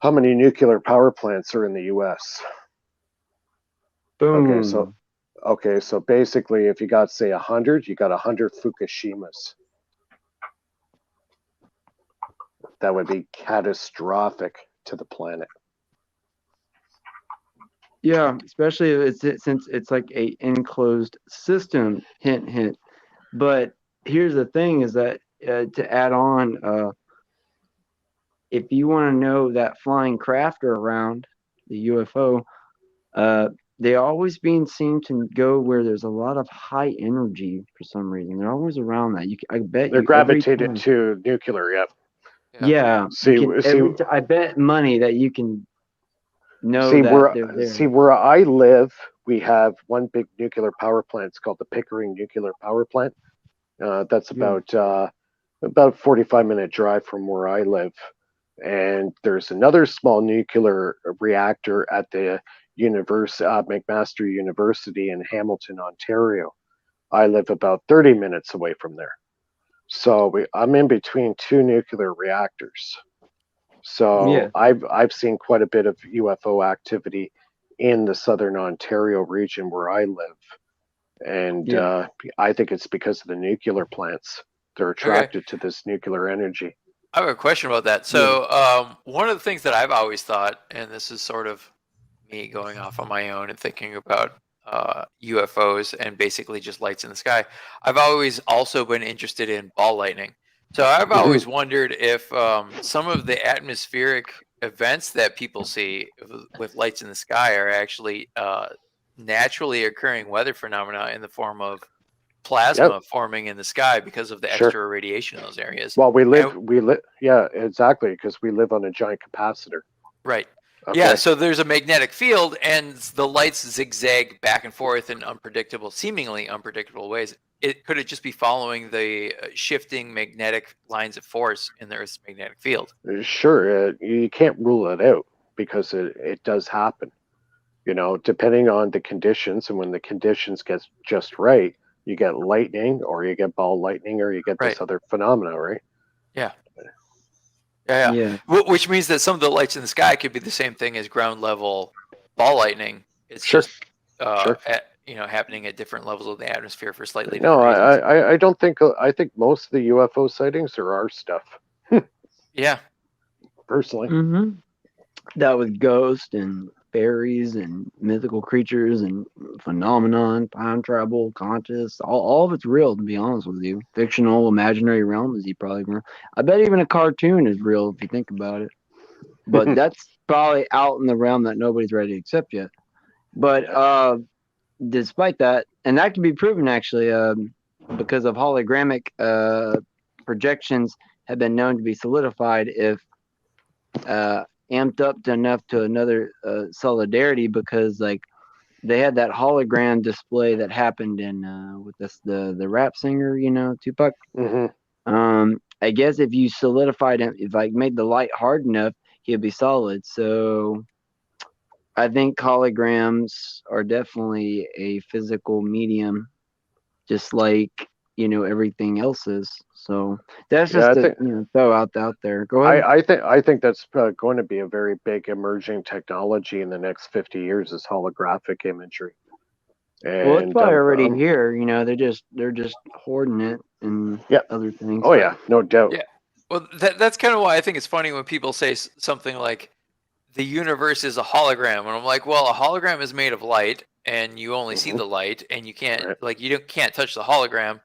How many nuclear power plants are in the U.S.? Boom. Okay, so basically, if you got, say, 100, you got 100 Fukushimas. That would be catastrophic to the planet. Yeah, especially since it's like a enclosed system. Hint, hint. But here's the thing: is that to add on, if you want to know that flying craft are around the UFO, they always being seen to go where there's a lot of high energy for some reason. They're always around that. I bet They're you every gravitated time. to nuclear. Yeah. Yeah, See, I bet money that you can know see that they're there. where I live, we have one big nuclear power plant. It's called the Pickering Nuclear Power Plant. That's Yeah. about 45-minute drive from where I live. And there's another small nuclear reactor at the McMaster University in Hamilton, Ontario. I live about 30 minutes away from there. So I'm in between two nuclear reactors. So Yeah. I've seen quite a bit of UFO activity in the southern Ontario region where I live. And Yeah. I think it's because of the nuclear plants. They're attracted to this nuclear energy. I have a question about that. So, one of the things that I've always thought, and this is sort of me going off on my own and thinking about UFOs and basically just lights in the sky, I've always also been interested in ball lightning. So I've always wondered if some of the atmospheric events that people see with lights in the sky are actually naturally occurring weather phenomena in the form of plasma forming in the sky because of the extra radiation in those areas. Well, yeah, exactly, because we live on a giant capacitor. Right. Okay. Yeah, so there's a magnetic field, and the lights zigzag back and forth in seemingly unpredictable ways. Could it just be following the shifting magnetic lines of force in the Earth's magnetic field? Sure, you can't rule it out because it does happen. You know, depending on the conditions, and when the conditions get just right, you get lightning, or you get ball lightning, or you get this other phenomena, right? Yeah. Yeah. Which means that some of the lights in the sky could be the same thing as ground level ball lightning. It's just happening at different levels of the atmosphere for slightly different reasons. I don't think. I think most of the UFO sightings are our stuff. Yeah. Personally. Mm-hmm. That with ghosts and fairies and mythical creatures and phenomenon, time travel, conscious, all of it's real, to be honest with you. Fictional, imaginary realm, as you probably remember. I bet even a cartoon is real if you think about it. But that's probably out in the realm that nobody's ready to accept yet. But despite that, and that can be proven actually, because of hologramic projections have been known to be solidified if amped up to enough to another solidarity, because like they had that hologram display that happened in with the rap singer, Tupac. I guess if you solidified him, if like made the light hard enough, he'd be solid. So I think holograms are definitely a physical medium, just like everything else is. So that's just throw out there. Go ahead. I think that's going to be a very big emerging technology in the next 50 years is holographic imagery. And, well, it's probably already here. They're just hoarding it and other things. Oh yeah, no doubt. Yeah. Well, that's kind of why I think it's funny when people say something like the universe is a hologram, and I'm like, well, a hologram is made of light, and you only see the light, and you can't can't touch the hologram.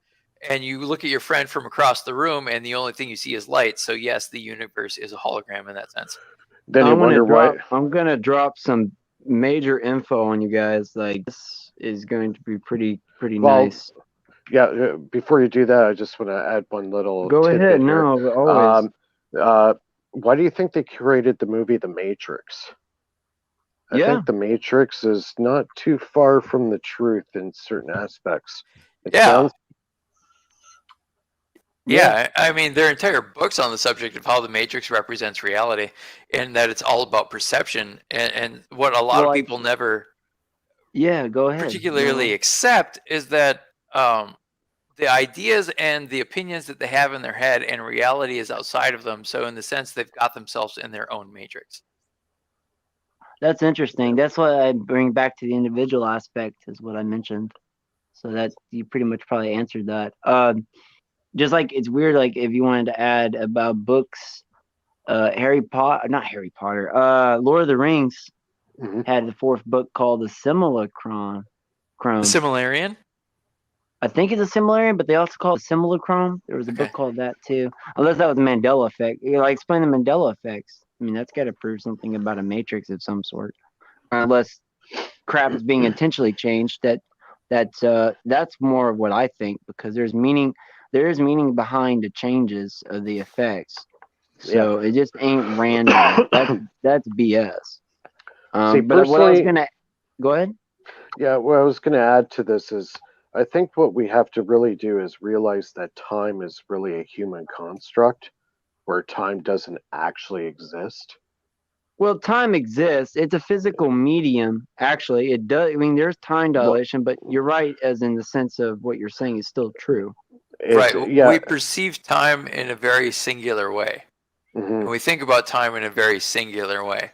And you look at your friend from across the room, and the only thing you see is light. So yes, the universe is a hologram in that sense. Then you wonder why. I'm gonna drop some major info on you guys. Like this is going to be pretty nice. Yeah. Before you do that, I just want to add one little. Go ahead. Here. No, always. Why do you think they created the movie The Matrix? I think The Matrix is not too far from the truth in certain aspects. Yeah, I mean, there are entire books on the subject of how the Matrix represents reality, and that it's all about perception. And what a lot of people never, go ahead, particularly accept is that the ideas and the opinions that they have in their head and reality is outside of them. So, in the sense, they've got themselves in their own matrix. That's interesting. That's what I bring back to the individual aspect, is what I mentioned. So that you pretty much probably answered that. Just like it's weird, like if you wanted to add about books, not Harry Potter, Lord of the Rings had the fourth book called the Simulacron. The Similarian? I think it's a similarian, but they also call it simulacrum. There was a book called that too. Unless that was the Mandela effect. You know, like explain the Mandela effects. I mean, that's got to prove something about a matrix of some sort. Unless crap is being intentionally changed. That's more of what I think, because there is meaning behind the changes of the effects. So it just ain't random. That's BS. See, but what I was personally, gonna go ahead. Yeah, what I was going to add to this is I think what we have to really do is realize that time is really a human construct where time doesn't actually exist. Well, time exists. It's a physical medium. Actually, it does. I mean, there's time dilation, but you're right, as in the sense of what you're saying is still true. Right. We perceive time in a very singular way. And we think about time in a very singular way.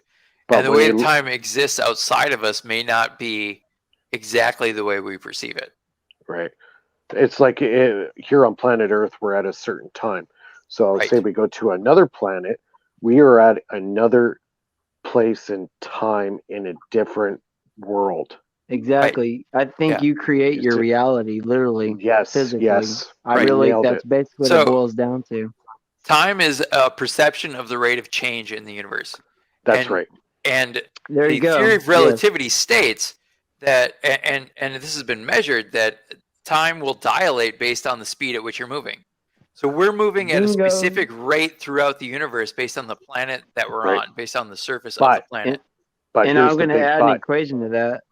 But and the way time exists outside of us may not be exactly the way we perceive it. Right. It's like here on planet Earth, we're at a certain time. So say we go to another planet, we are at another place in time in a different world. Exactly. I think you create your reality, literally. Yes. Physically. Yes. I really, that's basically what it boils down to. Time is a perception of the rate of change in the universe. That's right. And there the theory of relativity states that, and this has been measured, that time will dilate based on the speed at which you're moving. So we're moving at a specific rate throughout the universe based on the planet that we're on, based on the surface of the planet. And I'm going to add an equation to that.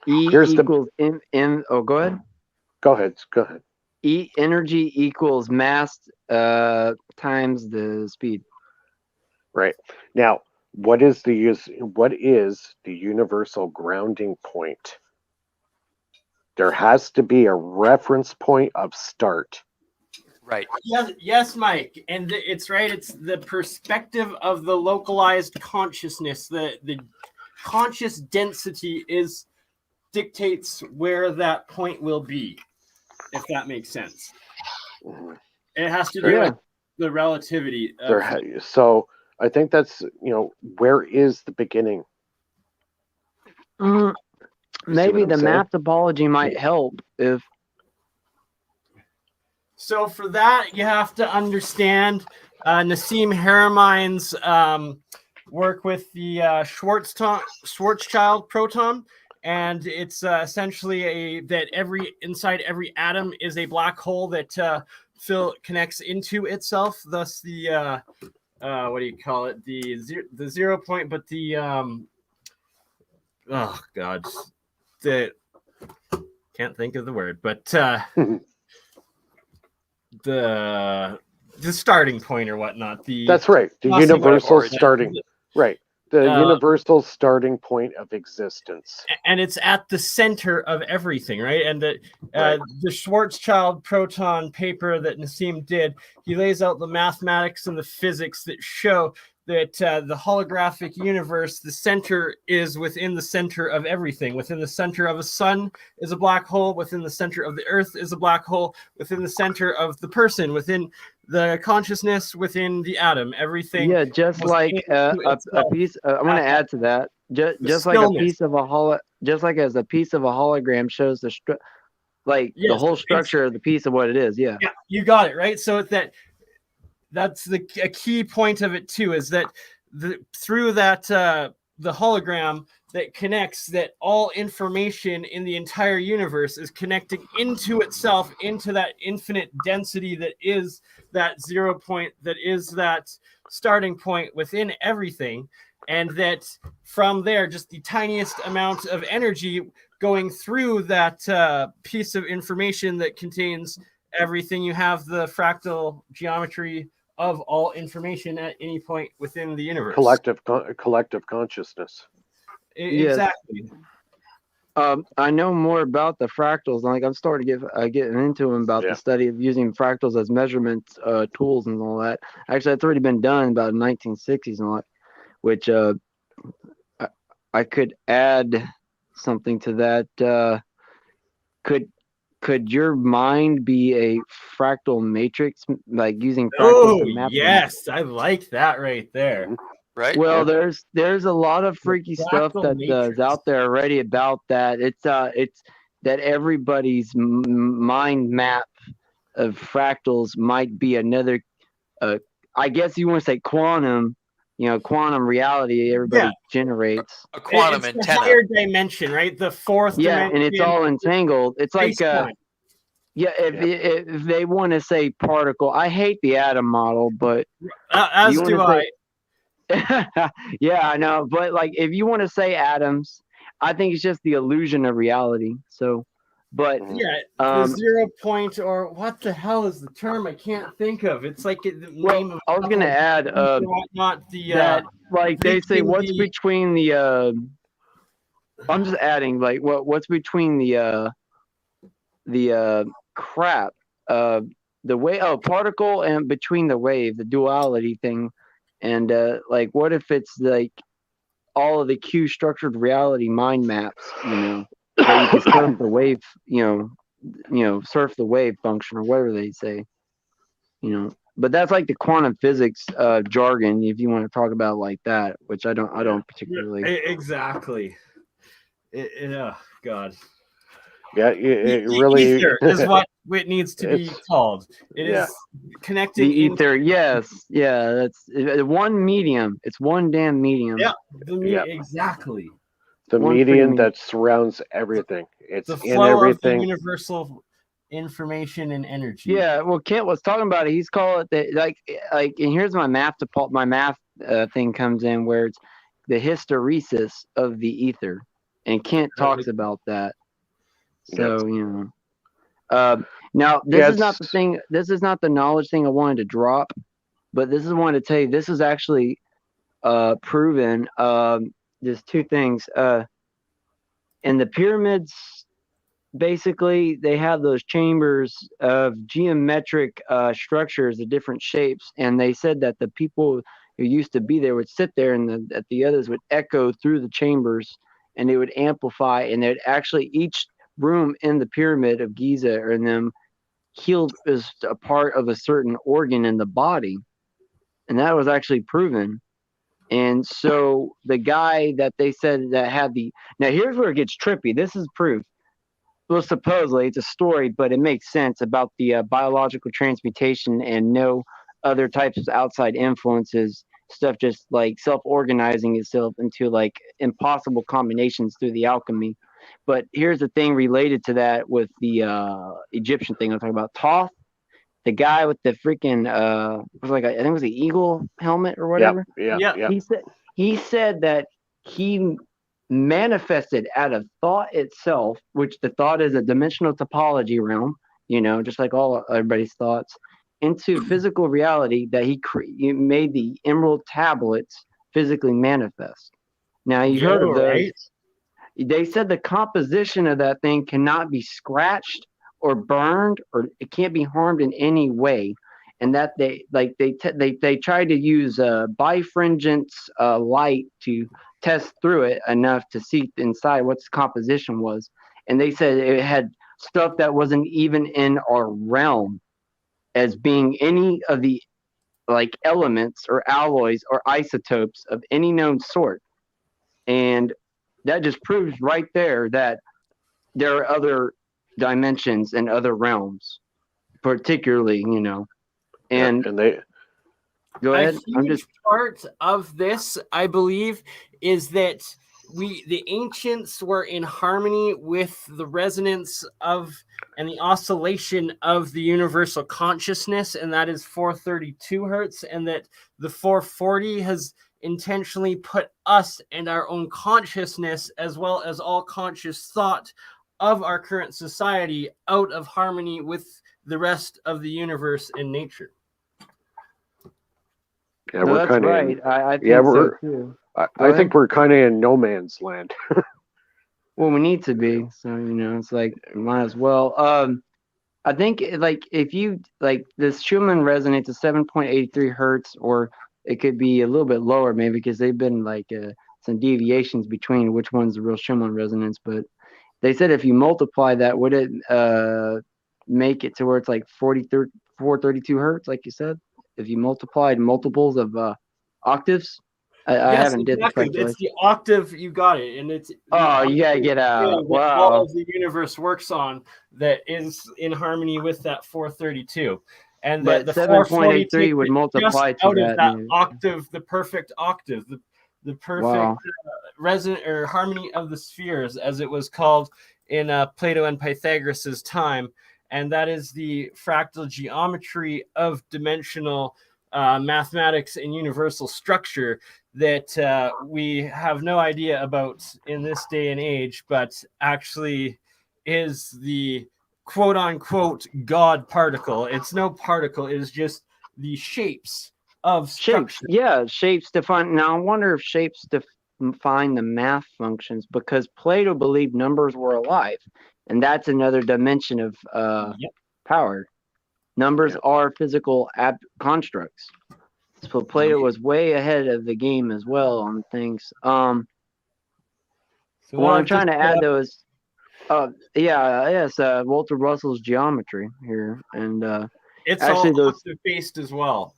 E equals m. Oh, go ahead. Go ahead. E energy equals mass times the speed. Right. Now, what is the universal grounding point? There has to be a reference point of start. Right. Yes, Mike, and it's right. It's the perspective of the localized consciousness. The conscious density dictates where that point will be, if that makes sense. It has to do with the relativity. So I think that's, where is the beginning? Maybe the math topology might help if. So for that, you have to understand Nassim Haramein's work with the Schwarzschild proton, and it's essentially that inside every atom is a black hole that connects into itself. Thus, the what do you call it? The 0 point, but the oh god, can't think of the word, but the starting point or whatnot. That's right. The universal starting. Right. The universal starting point of existence. And it's at the center of everything, right? And the Schwarzschild proton paper that Nassim did, he lays out the mathematics and the physics that show that the holographic universe, the center is within the center of everything. Within the center of a sun is a black hole. Within the center of the earth is a black hole. Within the center of the person, within the consciousness, within the atom, everything. Yeah, just like a piece. I want to add to that. Just like a piece of a just like as a piece of a hologram shows the the whole structure of the piece of what it is. Yeah. Yeah, you got it right. So that's a key point of it too, is that through that the hologram that connects, that all information in the entire universe is connecting into itself, into that infinite density that is that 0 point, that is that starting point within everything, and that from there just the tiniest amount of energy going through that piece of information that contains everything. You have the fractal geometry of all information at any point within the universe. Collective consciousness. Exactly. I know more about the fractals. Like I'm starting to getting into them about the study of using fractals as measurement tools and all that. Actually, that's already been done about the 1960s and all that, which I could add something to that. Could your mind be a fractal matrix, like using fractals to map yes, I like that right there. Right. Well, there's a lot of freaky stuff that is out there already about that. that everybody's mind map of fractals might be another, I guess you want to say quantum, quantum reality everybody generates. A quantum it's antenna. the higher dimension, right? The fourth dimension. And it's all entangled. It's like, if they want to say particle, I hate the atom model, but as do I. Yeah, I know, but like if you want to say atoms, I think it's just the illusion of reality. So, but the 0 point, or what the hell is the term? I can't think of. It's like the name of. I was gonna add not the that like they say what's between the. I'm just adding like what's between the crap the wave particle and between the wave, the duality thing. And like, what if it's like all of the Q structured reality mind maps, that you can surf the wave, surf the wave function or whatever they say, But that's like the quantum physics jargon, if you want to talk about it like that, which I don't particularly. Exactly. Oh God. Yeah, it really ether is what it needs to be called. It is connecting the ether. Yes, that's one medium. It's one damn medium. Exactly. The medium that surrounds everything. It's the in flow everything. Of the universal information and energy. Yeah, well, Kent was talking about it. He's called it like, and here's my math thing comes in where it's the hysteresis of the ether, and Kent talks about that. So now this is not the thing. This is not the knowledge thing I wanted to drop, but this is one to tell you. This is actually proven. There's two things. In the pyramids, basically, they have those chambers of geometric structures of different shapes, and they said that the people who used to be there would sit there, and that the others would echo through the chambers, and they would amplify, and they'd actually each room in the pyramid of Giza or in them healed as a part of a certain organ in the body, and that was actually proven. And so the guy that they said that had now here's where it gets trippy. This is proof. Well, supposedly it's a story, but it makes sense about the biological transmutation and no other types of outside influences, stuff just like self-organizing itself into like impossible combinations through the alchemy. But here's the thing related to that with the Egyptian thing I'm talking about. Thoth, the guy with the freaking was like I think it was the eagle helmet or whatever. Yeah. He said that he manifested out of thought itself, which the thought is a dimensional topology realm, just like everybody's thoughts, into physical reality, that he made the emerald tablets physically manifest. Now you heard of those. Right? They said the composition of that thing cannot be scratched or burned, or it can't be harmed in any way, and that they tried to use bifringent light to test through it enough to see inside what its composition was, and they said it had stuff that wasn't even in our realm as being any of the like elements or alloys or isotopes of any known sort. And that just proves right there that there are other dimensions and other realms, particularly, and they go ahead. A huge part of this, I believe, is that the ancients were in harmony with the resonance of and the oscillation of the universal consciousness, and that is 432 hertz, and that the 440 has intentionally put us and our own consciousness, as well as all conscious thought of our current society, out of harmony with the rest of the universe and nature. Yeah, we're kind of right. I think so too. I think we're kind of in no man's land. Well, we need to be. So, it's like, might as well. I think like if you like this Schumann resonates at 7.83 hertz, or it could be a little bit lower maybe, because they've been like some deviations between which one's the real Schumann resonance. But they said if you multiply that, would it make it to where it's like 432 hertz, like you said? If you multiplied multiples of octaves? I Yes, haven't did the exactly. It's calculation. the octave. You got it, and it's the Oh, you gotta octave get out. scale that Wow. all of the universe works on that is in harmony with that 432, and that But the 7.83 440 would takes it multiply just to out of that. that Maybe. octave, the perfect octave, the perfect Wow. resonant or harmony of the spheres, as it was called in Plato and Pythagoras's time, and that is the fractal geometry of dimensional mathematics and universal structure that we have no idea about in this day and age, but actually is the quote unquote God particle. It's no particle, it is just the shapes of Shapes. structure. Yeah, shapes define. Now, I wonder if shapes define the math functions, because Plato believed numbers were alive, and that's another dimension of power. Numbers are physical constructs. So Plato was way ahead of the game as well on things. So what I'm trying to add though is, Walter Russell's geometry here, and it's actually all those octave based as well.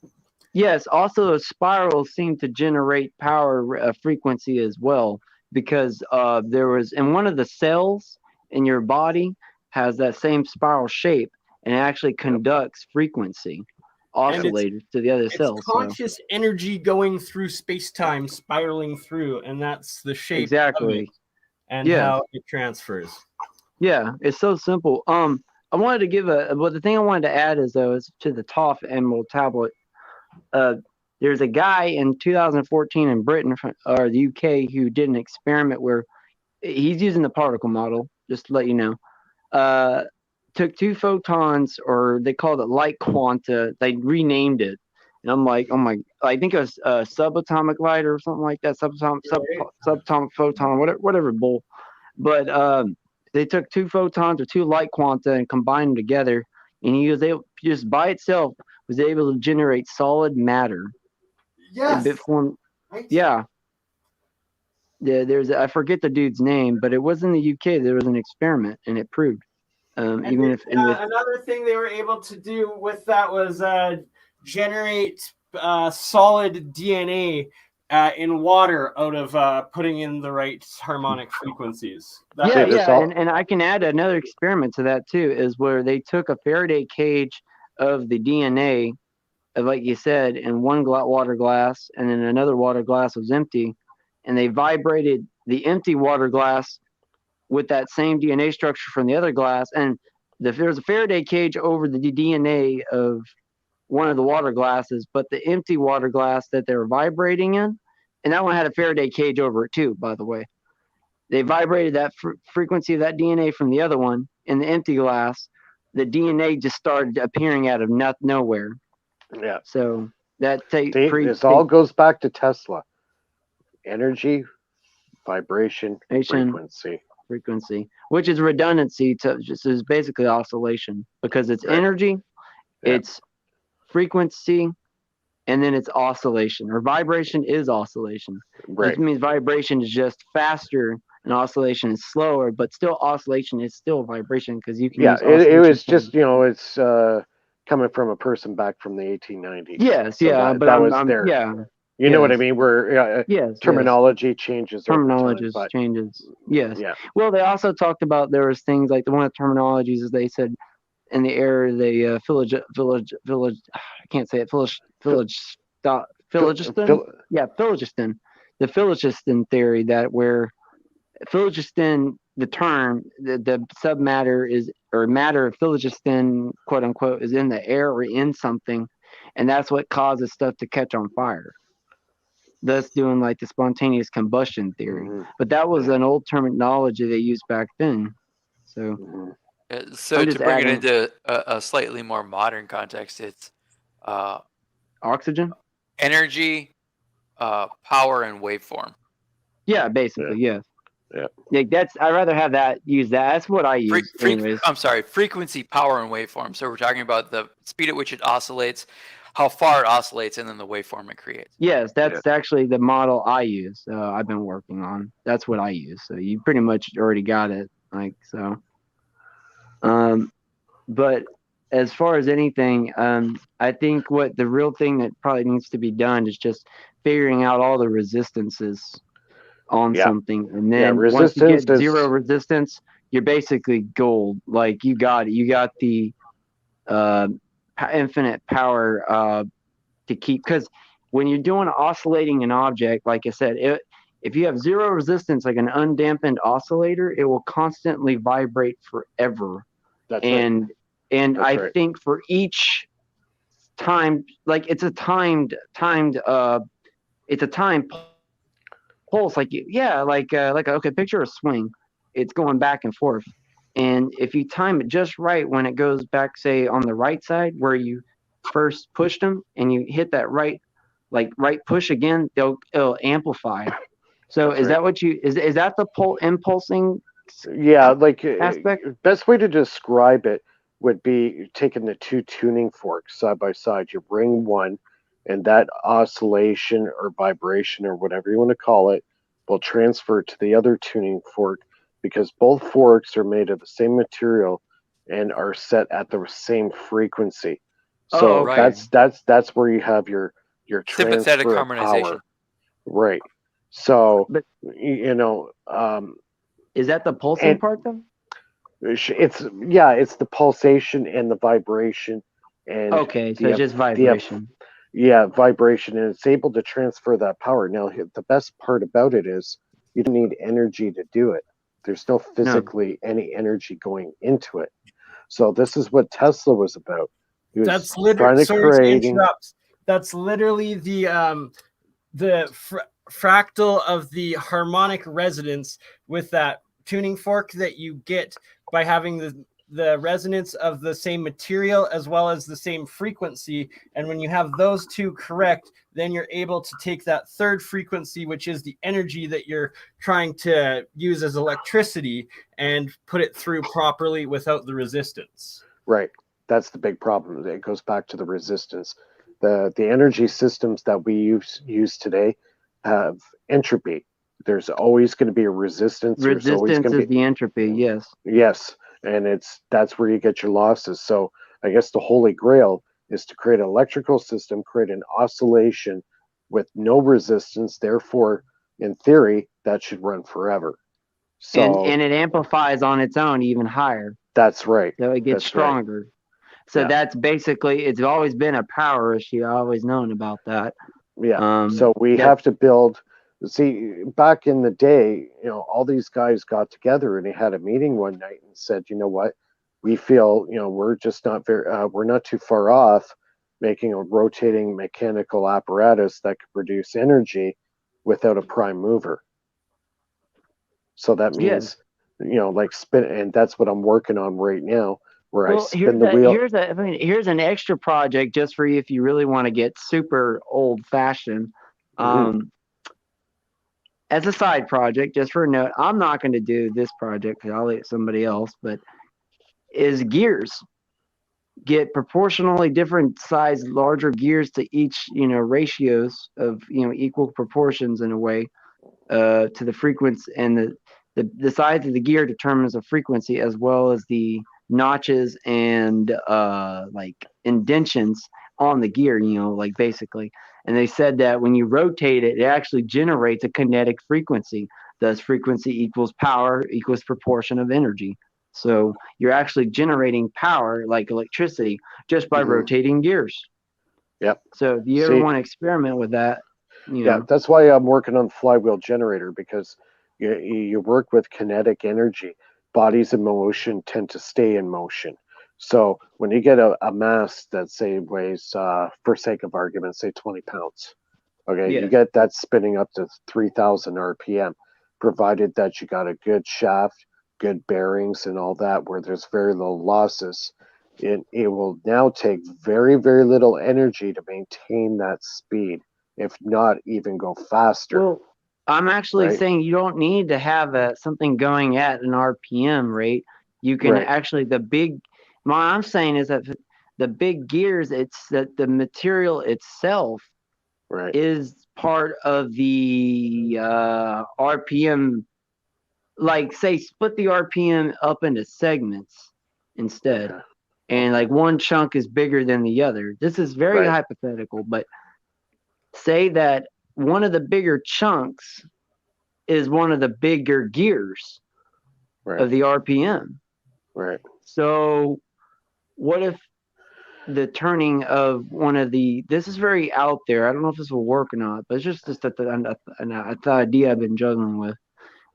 Yes, also those spirals seem to generate power frequency as well, because there was in one of the cells in your body has that same spiral shape, and it actually conducts frequency oscillators to the other cells. It's conscious energy going through space-time, spiraling through, and that's the shape Exactly. of it and Yes. how it transfers. Yeah, it's so simple. I wanted to give the thing I wanted to add is to the Toph Emerald tablet. There's a guy in 2014 in Britain or the UK who did an experiment where he's using the particle model, just to let you know. Took two photons, or they called it light quanta. They renamed it, and I'm like, oh my! I think it was subatomic light or something like that. Subatomic photon, whatever bull. But they took two photons or two light quanta and combined them together, and he was able, just by itself, was able to generate solid matter. Yes. In bit form. Yeah. I forget the dude's name, but it was in the UK. There was an experiment, and it proved. Another thing they were able to do with that was generate solid DNA in water out of putting in the right harmonic frequencies. And I can add another experiment to that too, is where they took a Faraday cage of the DNA, like you said, in one water glass, and then another water glass was empty, and they vibrated the empty water glass with that same DNA structure from the other glass, and there's a Faraday cage over the DNA of one of the water glasses, but the empty water glass that they were vibrating in, and that one had a Faraday cage over it too, by the way. They vibrated that frequency of that DNA from the other one in the empty glass. The DNA just started appearing out of nowhere. Yeah. So that this all goes back to Tesla. Energy, vibration, frequency, which is redundancy is basically oscillation, because it's energy, it's frequency, and then it's oscillation, or vibration is oscillation. Right. It means vibration is just faster and oscillation is slower, but still oscillation is still vibration, because you can use it was just, it's coming from a person back from the 1890s. Yes, so but that was there. Yeah. You know what I mean? Where terminology changes. Terminology changes. Yes. Yeah. Well, they also talked about there was things like one of the terminologies is they said in the era the I can't say it. Phlogiston. Yeah, phlogiston. The phlogiston theory, that where phlogiston, the term, the submatter is, or matter of phlogiston, quote unquote, is in the air or in something, and that's what causes stuff to catch on fire. Thus doing like the spontaneous combustion theory. But that was an old terminology they used back then. So so to bring it into a slightly more modern context, it's oxygen, energy, power, and waveform. Yeah, basically, yeah. That's, I'd rather have that use that. That's what I use. I'm sorry, frequency, power, and waveform. So we're talking about the speed at which it oscillates, how far it oscillates, and then the waveform it creates. Yes, that's actually the model I use. I've been working on. That's what I use. So you pretty much already got it. Like so. But as far as anything, I think what the real thing that probably needs to be done is just figuring out all the resistances on Yeah. something, and Yeah, then once you get resistance zero is resistance, you're basically gold. Like you got the infinite power to keep, because when you're doing oscillating an object, like I said, if you have zero resistance, like an undampened oscillator, it will constantly vibrate forever. That's and right. and That's I right. think for each time, like it's a timed it's a time pulse, like okay, picture a swing. It's going back and forth, and if you time it just right, when it goes back, say on the right side where you first pushed them, and you hit that right push again, it'll amplify. So That's is right. that what you is that the impulsing Yeah, like aspect? best way to describe it would be taking the two tuning forks side by side. You bring one, and that oscillation or vibration or whatever you want to call it will transfer to the other tuning fork, because both forks are made of the same material and are set at the same frequency. So Right. that's where you have your Sympathetic transfer of harmonization. power. Right. So But is that the pulsing and part though? it's the pulsation and the vibration and Okay, so the it's just vibration. vibration, and it's able to transfer that power. Now the best part about it is you don't need energy to do it. There's no physically any energy going into it. So this is what Tesla was about. He was That's literally, trying to sorry to creating interrupt. That's literally the fractal of the harmonic resonance with that tuning fork that you get by having the resonance of the same material as well as the same frequency. And when you have those two correct, then you're able to take that third frequency, which is the energy that you're trying to use as electricity, and put it through properly without the resistance. Right. That's the big problem. It goes back to the resistance. The energy systems that we use today have entropy. There's always going to be a resistance. There's always Resistance going to is be the entropy, yes. yes, and that's where you get your losses. So I guess the holy grail is to create an electrical system, create an oscillation with no resistance. Therefore, in theory, that should run forever. So And it amplifies on its own even higher. that's right. So it gets That's right. stronger. So that's basically, it's always been a power issue. I've always known about that. Yeah. So we have to build. See, back in the day, all these guys got together and they had a meeting one night and said, you know what, we feel, we're just not we're not too far off making a rotating mechanical apparatus that could produce energy without a prime mover. So that means, like spin, and that's what I'm working on right now, where I spin the wheel. Here's an extra project just for you if you really want to get super old fashioned. As a side project, just for a note, I'm not going to do this project because I'll let somebody else, but is gears. Get proportionally different size, larger gears to each, ratios of, equal proportions in a way, to the frequency, and the size of the gear determines the frequency as well as the notches and like indentions on the gear, like basically. And they said that when you rotate it, it actually generates a kinetic frequency. Thus, frequency equals power equals proportion of energy. So you're actually generating power like electricity just by rotating gears. Yep. So if you ever want to experiment with that, yeah, that's why I'm working on the flywheel generator, because you work with kinetic energy. Bodies in motion tend to stay in motion. So when you get a mass that say weighs, for sake of argument, say 20 pounds, okay, you get that spinning up to 3,000 RPM, provided that you got a good shaft, good bearings, and all that, where there's very little losses. It will now take very, very little energy to maintain that speed, if not even go faster. Well, I'm actually saying you don't need to have something going at an RPM rate. You can actually, what I'm saying is that the big gears, it's that the material itself is part of the RPM, like say split the RPM up into segments instead. Okay. And like one chunk is bigger than the other. This is very hypothetical, but say that one of the bigger chunks is one of the bigger gears of the RPM. Right. So what if the turning of one of this is very out there. I don't know if this will work or not, but it's just an idea I've been juggling with.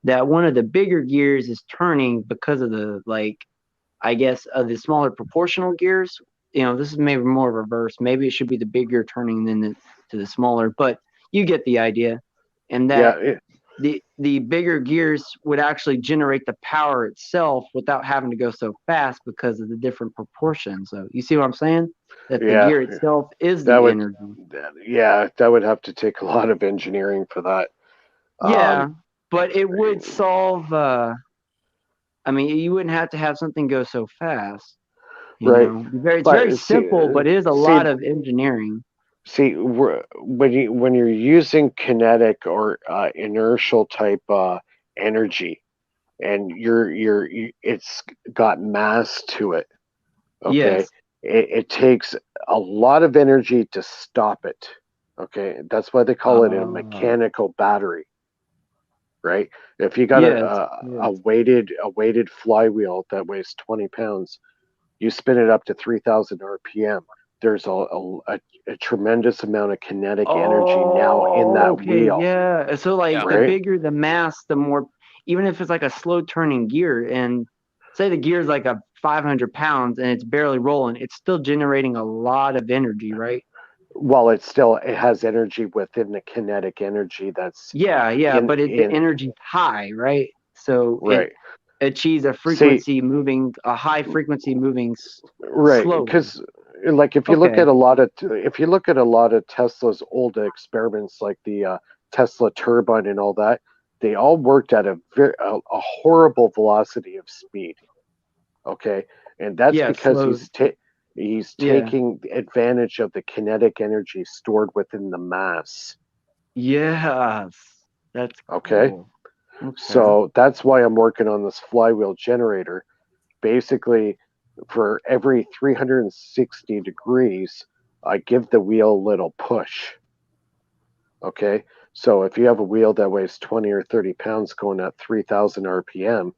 That one of the bigger gears is turning because of the, like, I guess, of the smaller proportional gears. You know, this is maybe more reverse. Maybe it should be the bigger turning than to the smaller, but you get the idea. And that the bigger gears would actually generate the power itself without having to go so fast because of the different proportions. So you see what I'm saying? That the gear itself is the energy. That would have to take a lot of engineering for that. Yeah, but it would solve. I mean, you wouldn't have to have something go so fast. You know? It's very simple, but it is a lot of engineering. See, when you're using kinetic or inertial type energy, and it's got mass to it. Okay, yes. It takes a lot of energy to stop it. Okay, that's why they call it a mechanical battery. Right? If you got a weighted flywheel that weighs 20 pounds, you spin it up to 3,000 RPM. There's a tremendous amount of kinetic energy now in that wheel. Yeah. So like the bigger the mass, the more, even if it's like a slow turning gear, and say the gear is like a 500 pounds and it's barely rolling, it's still generating a lot of energy, right? Well, it has energy within the kinetic energy that's but the energy's high, right? So it achieves a frequency a high frequency moving slowly. Because like if you look at a lot of Tesla's old experiments, like the Tesla turbine and all that, they all worked at a horrible velocity of speed. Okay, and that's because he's taking advantage of the kinetic energy stored within the mass. Yes, that's cool. Okay. So that's why I'm working on this flywheel generator. Basically, for every 360 degrees, I give the wheel a little push. Okay, so if you have a wheel that weighs 20 or 30 pounds going at 3,000 RPM,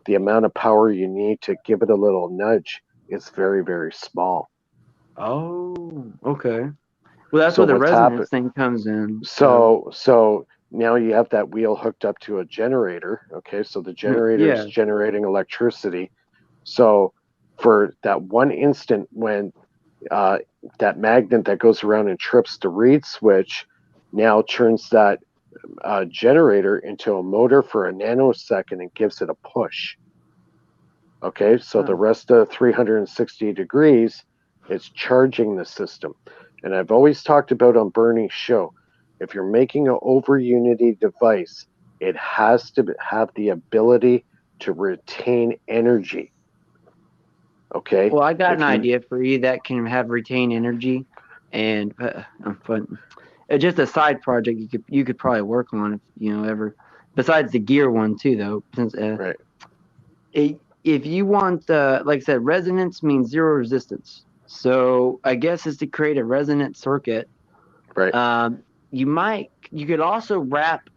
the amount of power you need to give it a little nudge is very, very small. Oh, okay. Well, that's where the resonance thing comes in. So now you have that wheel hooked up to a generator. Okay, so the generator is generating electricity. So for that one instant when that magnet that goes around and trips the reed switch now turns that generator into a motor for a nanosecond and gives it a push. Okay, so the rest of 360 degrees, it's charging the system. And I've always talked about on Bernie's show, if you're making an over unity device, it has to have the ability to retain energy. Okay. Well, I got an idea for you that can have retained energy, and just a side project you could probably work on if ever. Besides the gear one too, though. Since if you want, like I said, resonance means zero resistance. So I guess is to create a resonant circuit. Right. You could also wrap,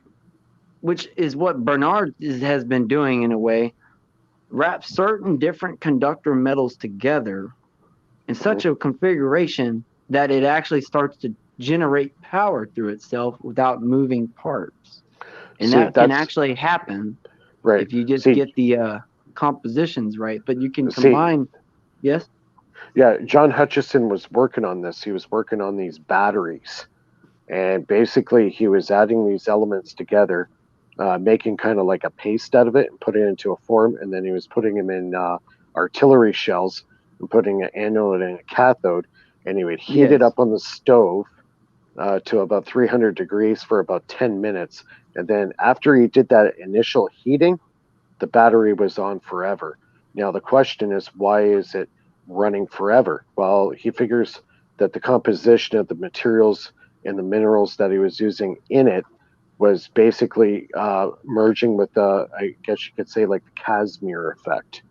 which is what Bernard has been doing in a way, wrap certain different conductor metals together in such a configuration that it actually starts to generate power through itself without moving parts. And that can actually happen if you just get the compositions right. But you can combine. Yes? Yeah, John Hutchison was working on this. He was working on these batteries. And basically, he was adding these elements together, making kind of like a paste out of it and putting it into a form. And then he was putting them in artillery shells and putting an anode and a cathode. And he would heat it up on the stove to about 300 degrees for about 10 minutes. And then after he did that initial heating, the battery was on forever. Now, the question is, why is it running forever? Well, he figures that the composition of the materials and the minerals that he was using in it was basically merging with I guess you could say, like the Casimir effect.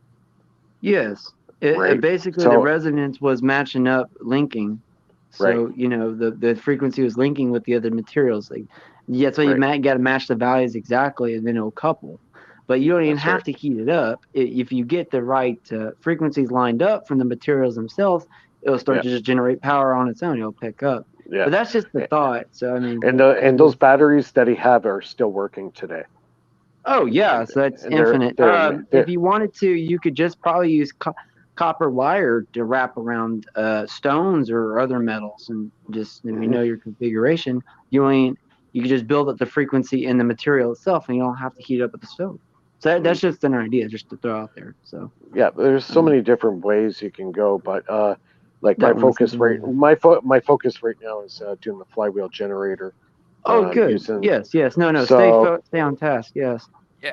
Yes. Basically, the resonance was matching up, linking. So the frequency was linking with the other materials. Like that's why you got to match the values exactly, and then it'll couple. But you don't even have to heat it up. If you get the right frequencies lined up from the materials themselves, it'll start to just generate power on its own. It'll pick up. Yeah. But that's just the thought. So I mean, and those batteries that he have are still working today. Oh yeah, so that's infinite. If you wanted to, you could just probably use copper wire to wrap around stones or other metals, and just if you know your configuration, you could just build up the frequency in the material itself, and you don't have to heat up at the stove. So that's just an idea, just to throw out there. So yeah, there's so many different ways you can go, but like my focus right now is doing the flywheel generator. Oh, good. Yes. No. So, stay on task. Yes.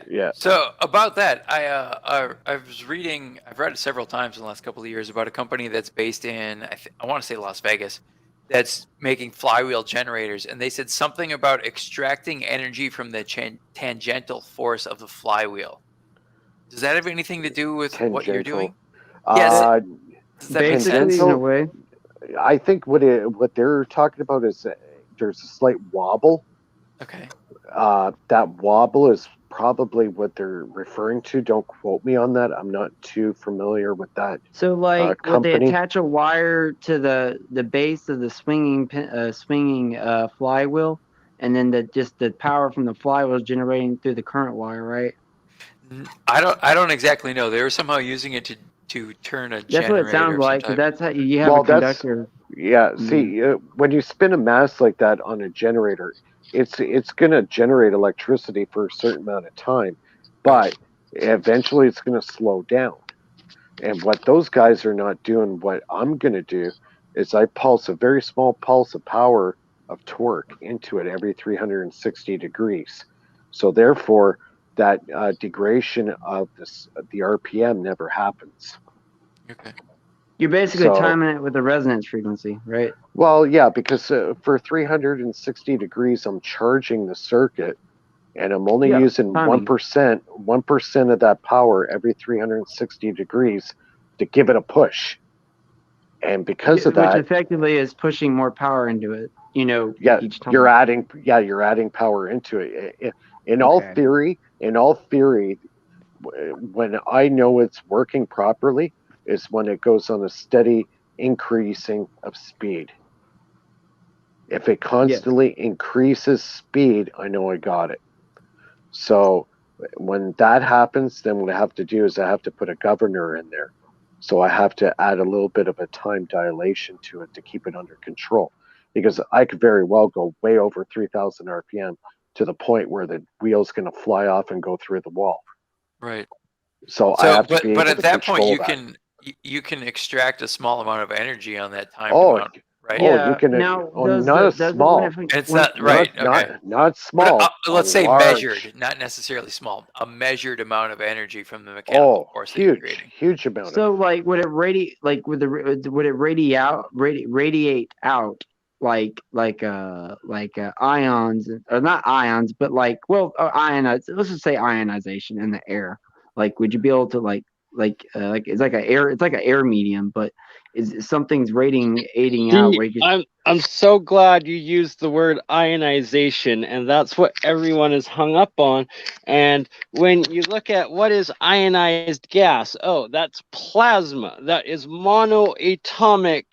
Yeah. So about that, I was reading. I've read it several times in the last couple of years about a company that's based in I want to say Las Vegas, that's making flywheel generators, and they said something about extracting energy from the tangential force of the flywheel. Does that have anything to do with what you're doing? Yes. Does that make sense? In a way. I think what they're talking about is there's a slight wobble. Okay. That wobble is probably what they're referring to. Don't quote me on that. I'm not too familiar with that. So, like, would they company. attach a wire to the base of the swinging flywheel, and then the power from the flywheel is generating through the current wire, right? I don't exactly know. They were somehow using it to turn a generator. That's what it sounds like. That's how you have a conductor. See, when you spin a mass like that on a generator, it's going to generate electricity for a certain amount of time, but eventually it's going to slow down. And what those guys are not doing, what I'm going to do, is I pulse a very small pulse of power of torque into it every 360 degrees. So therefore, that degradation of the RPM never happens. Okay. You're basically timing it with the resonance frequency, right? Well, yeah, because for 360 degrees, I'm charging the circuit, and I'm only using 1% of that power every 360 degrees to give it a push. And because of that, which effectively is pushing more power into it, each time. you're adding power into it. In all theory, when I know it's working properly is when it goes on a steady increasing of speed. If it constantly increases speed, I know I got it. So when that happens, then what I have to do is I have to put a governor in there. So I have to add a little bit of a time dilation to it to keep it under control, because I could very well go way over 3,000 RPM to the point where the wheel's going to fly off and go through the wall. Right. So I have to be able but at to that point, you can extract a small amount of energy on that time. Right. You can. Now, not a small. It's not right. Not small. But, let's say measured, not necessarily small. A measured amount of energy from the mechanical force that you're creating. Huge amount. So, like, would it radiate? Like, would it radiate out? Like ions, or not ions, but ionized. Let's just say ionization in the air. Like, would you be able to it's like an air medium, but something's radiating out. Where you I'm so glad you used the word ionization, and that's what everyone is hung up on. And when you look at what is ionized gas, that's plasma. That is monoatomic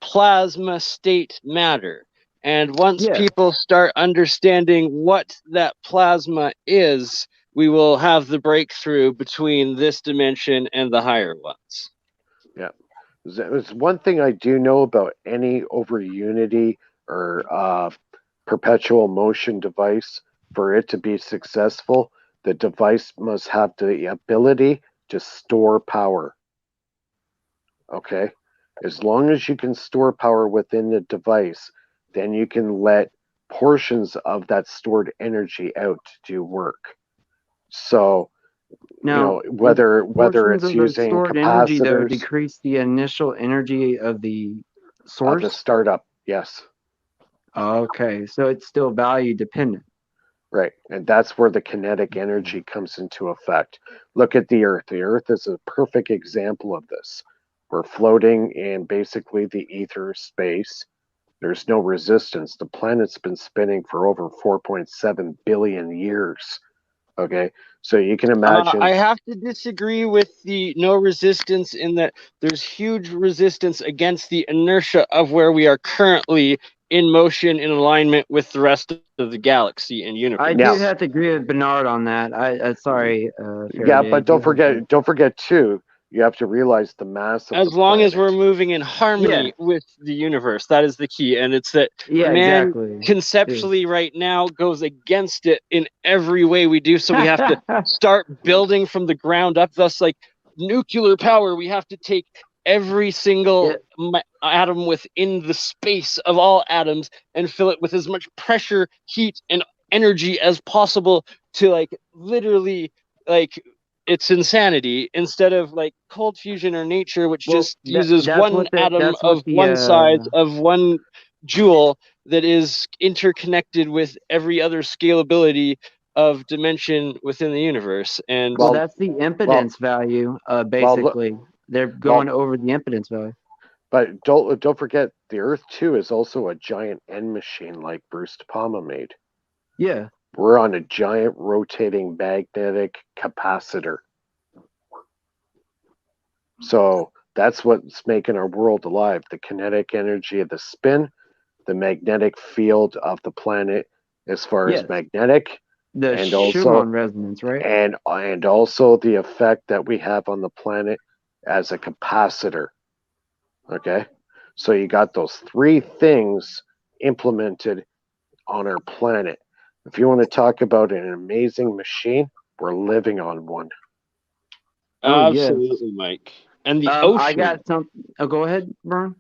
plasma state matter. And once people start understanding what that plasma is, we will have the breakthrough between this dimension and the higher ones. Yeah. There's one thing I do know about any over unity or perpetual motion device. For it to be successful, the device must have the ability to store power. Okay? As long as you can store power within the device, then you can let portions of that stored energy out to do work. So, now, whether it's using stored capacitors, energy, though, decrease the initial energy of the source. Of the startup, yes. Okay, so it's still value dependent. Right, and that's where the kinetic energy comes into effect. Look at the Earth. The Earth is a perfect example of this. We're floating in basically the ether space, There's no resistance. The planet's been spinning for over 4.7 billion years. Okay, so you can imagine. I have to disagree with the no resistance in that there's huge resistance against the inertia of where we are currently in motion in alignment with the rest of the galaxy and universe. I do have to agree with Bernard on that. Sorry. Yeah, but don't forget too. You have to realize the mass of as the long as planet. we're moving in harmony with the universe, that is the key. And it's that man conceptually right now goes against it in every way we do. So we have to start building from the ground up. Thus, like nuclear power, we have to take every single atom within the space of all atoms and fill it with as much pressure, heat, and energy as possible to like literally like it's insanity instead of like cold fusion or nature, which just uses one atom of one size of one joule that is interconnected with every other scalability of dimension within the universe. And that's the impedance value. Basically, they're going over the impedance value. But don't forget, the Earth too is also a giant end machine, like Bruce De Palma made. Yeah. We're on a giant rotating magnetic capacitor. So that's what's making our world alive. The kinetic energy of the spin, the magnetic field of the planet as far as magnetic. The and Schumann also resonance, right? And also the effect that we have on the planet as a capacitor. Okay? So you got those three things implemented on our planet. If you want to talk about an amazing machine, we're living on one. Absolutely, Mike. And the ocean. I got some. Oh, go ahead, Vern.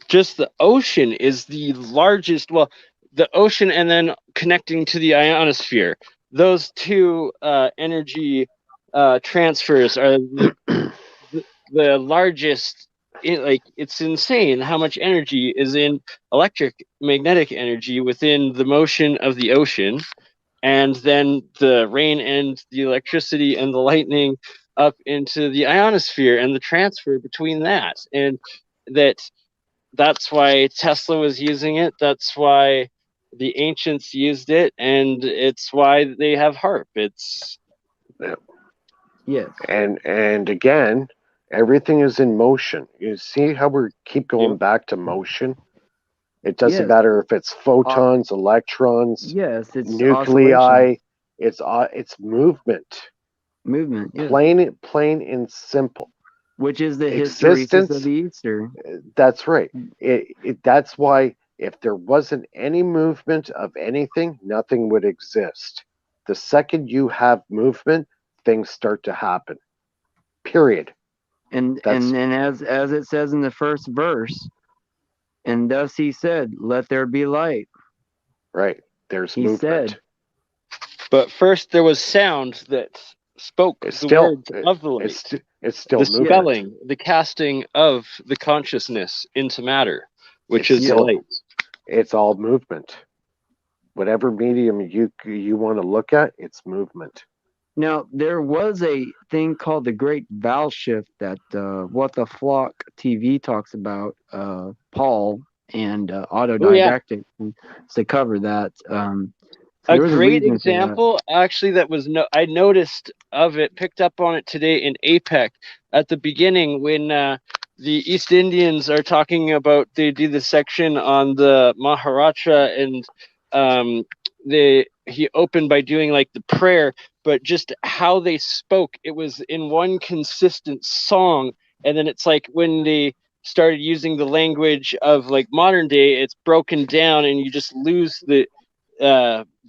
Just the ocean is the largest. Well, the ocean and then connecting to the ionosphere. Those two energy transfers are the largest. It's insane how much energy is in magnetic energy within the motion of the ocean, and then the rain and the electricity and the lightning up into the ionosphere and the transfer between that. And that's why Tesla was using it. That's why the ancients used it, and it's why they have HAARP. It's And again, everything is in motion. You see how we keep going back to motion? It doesn't matter if it's photons, electrons, it's nuclei. It's movement. Movement. Yeah. Plain and simple. Which is the hysteresis of the ether. That's right. That's why if there wasn't any movement of anything, nothing would exist. The second you have movement, things start to happen. Period. And as it says in the first verse, and thus he said, "Let there be light." Right. There's movement. Said. But first there was sound that spoke words of the light. It's still the movement. spelling, the casting of the consciousness into matter, which is light. It's all movement. Whatever medium you want to look at, it's movement. Now, there was a thing called the Great Vowel Shift that What the Flock TV talks about, Paul and Autodidactic to cover that. A great example, actually, that was I noticed of it, picked up on it today in Apec at the beginning when the East Indians are talking about, they do the section on the Maharaja, and he opened by doing like the prayer, but just how they spoke, it was in one consistent song. And then it's like when they started using the language of like modern day, it's broken down and you just lose the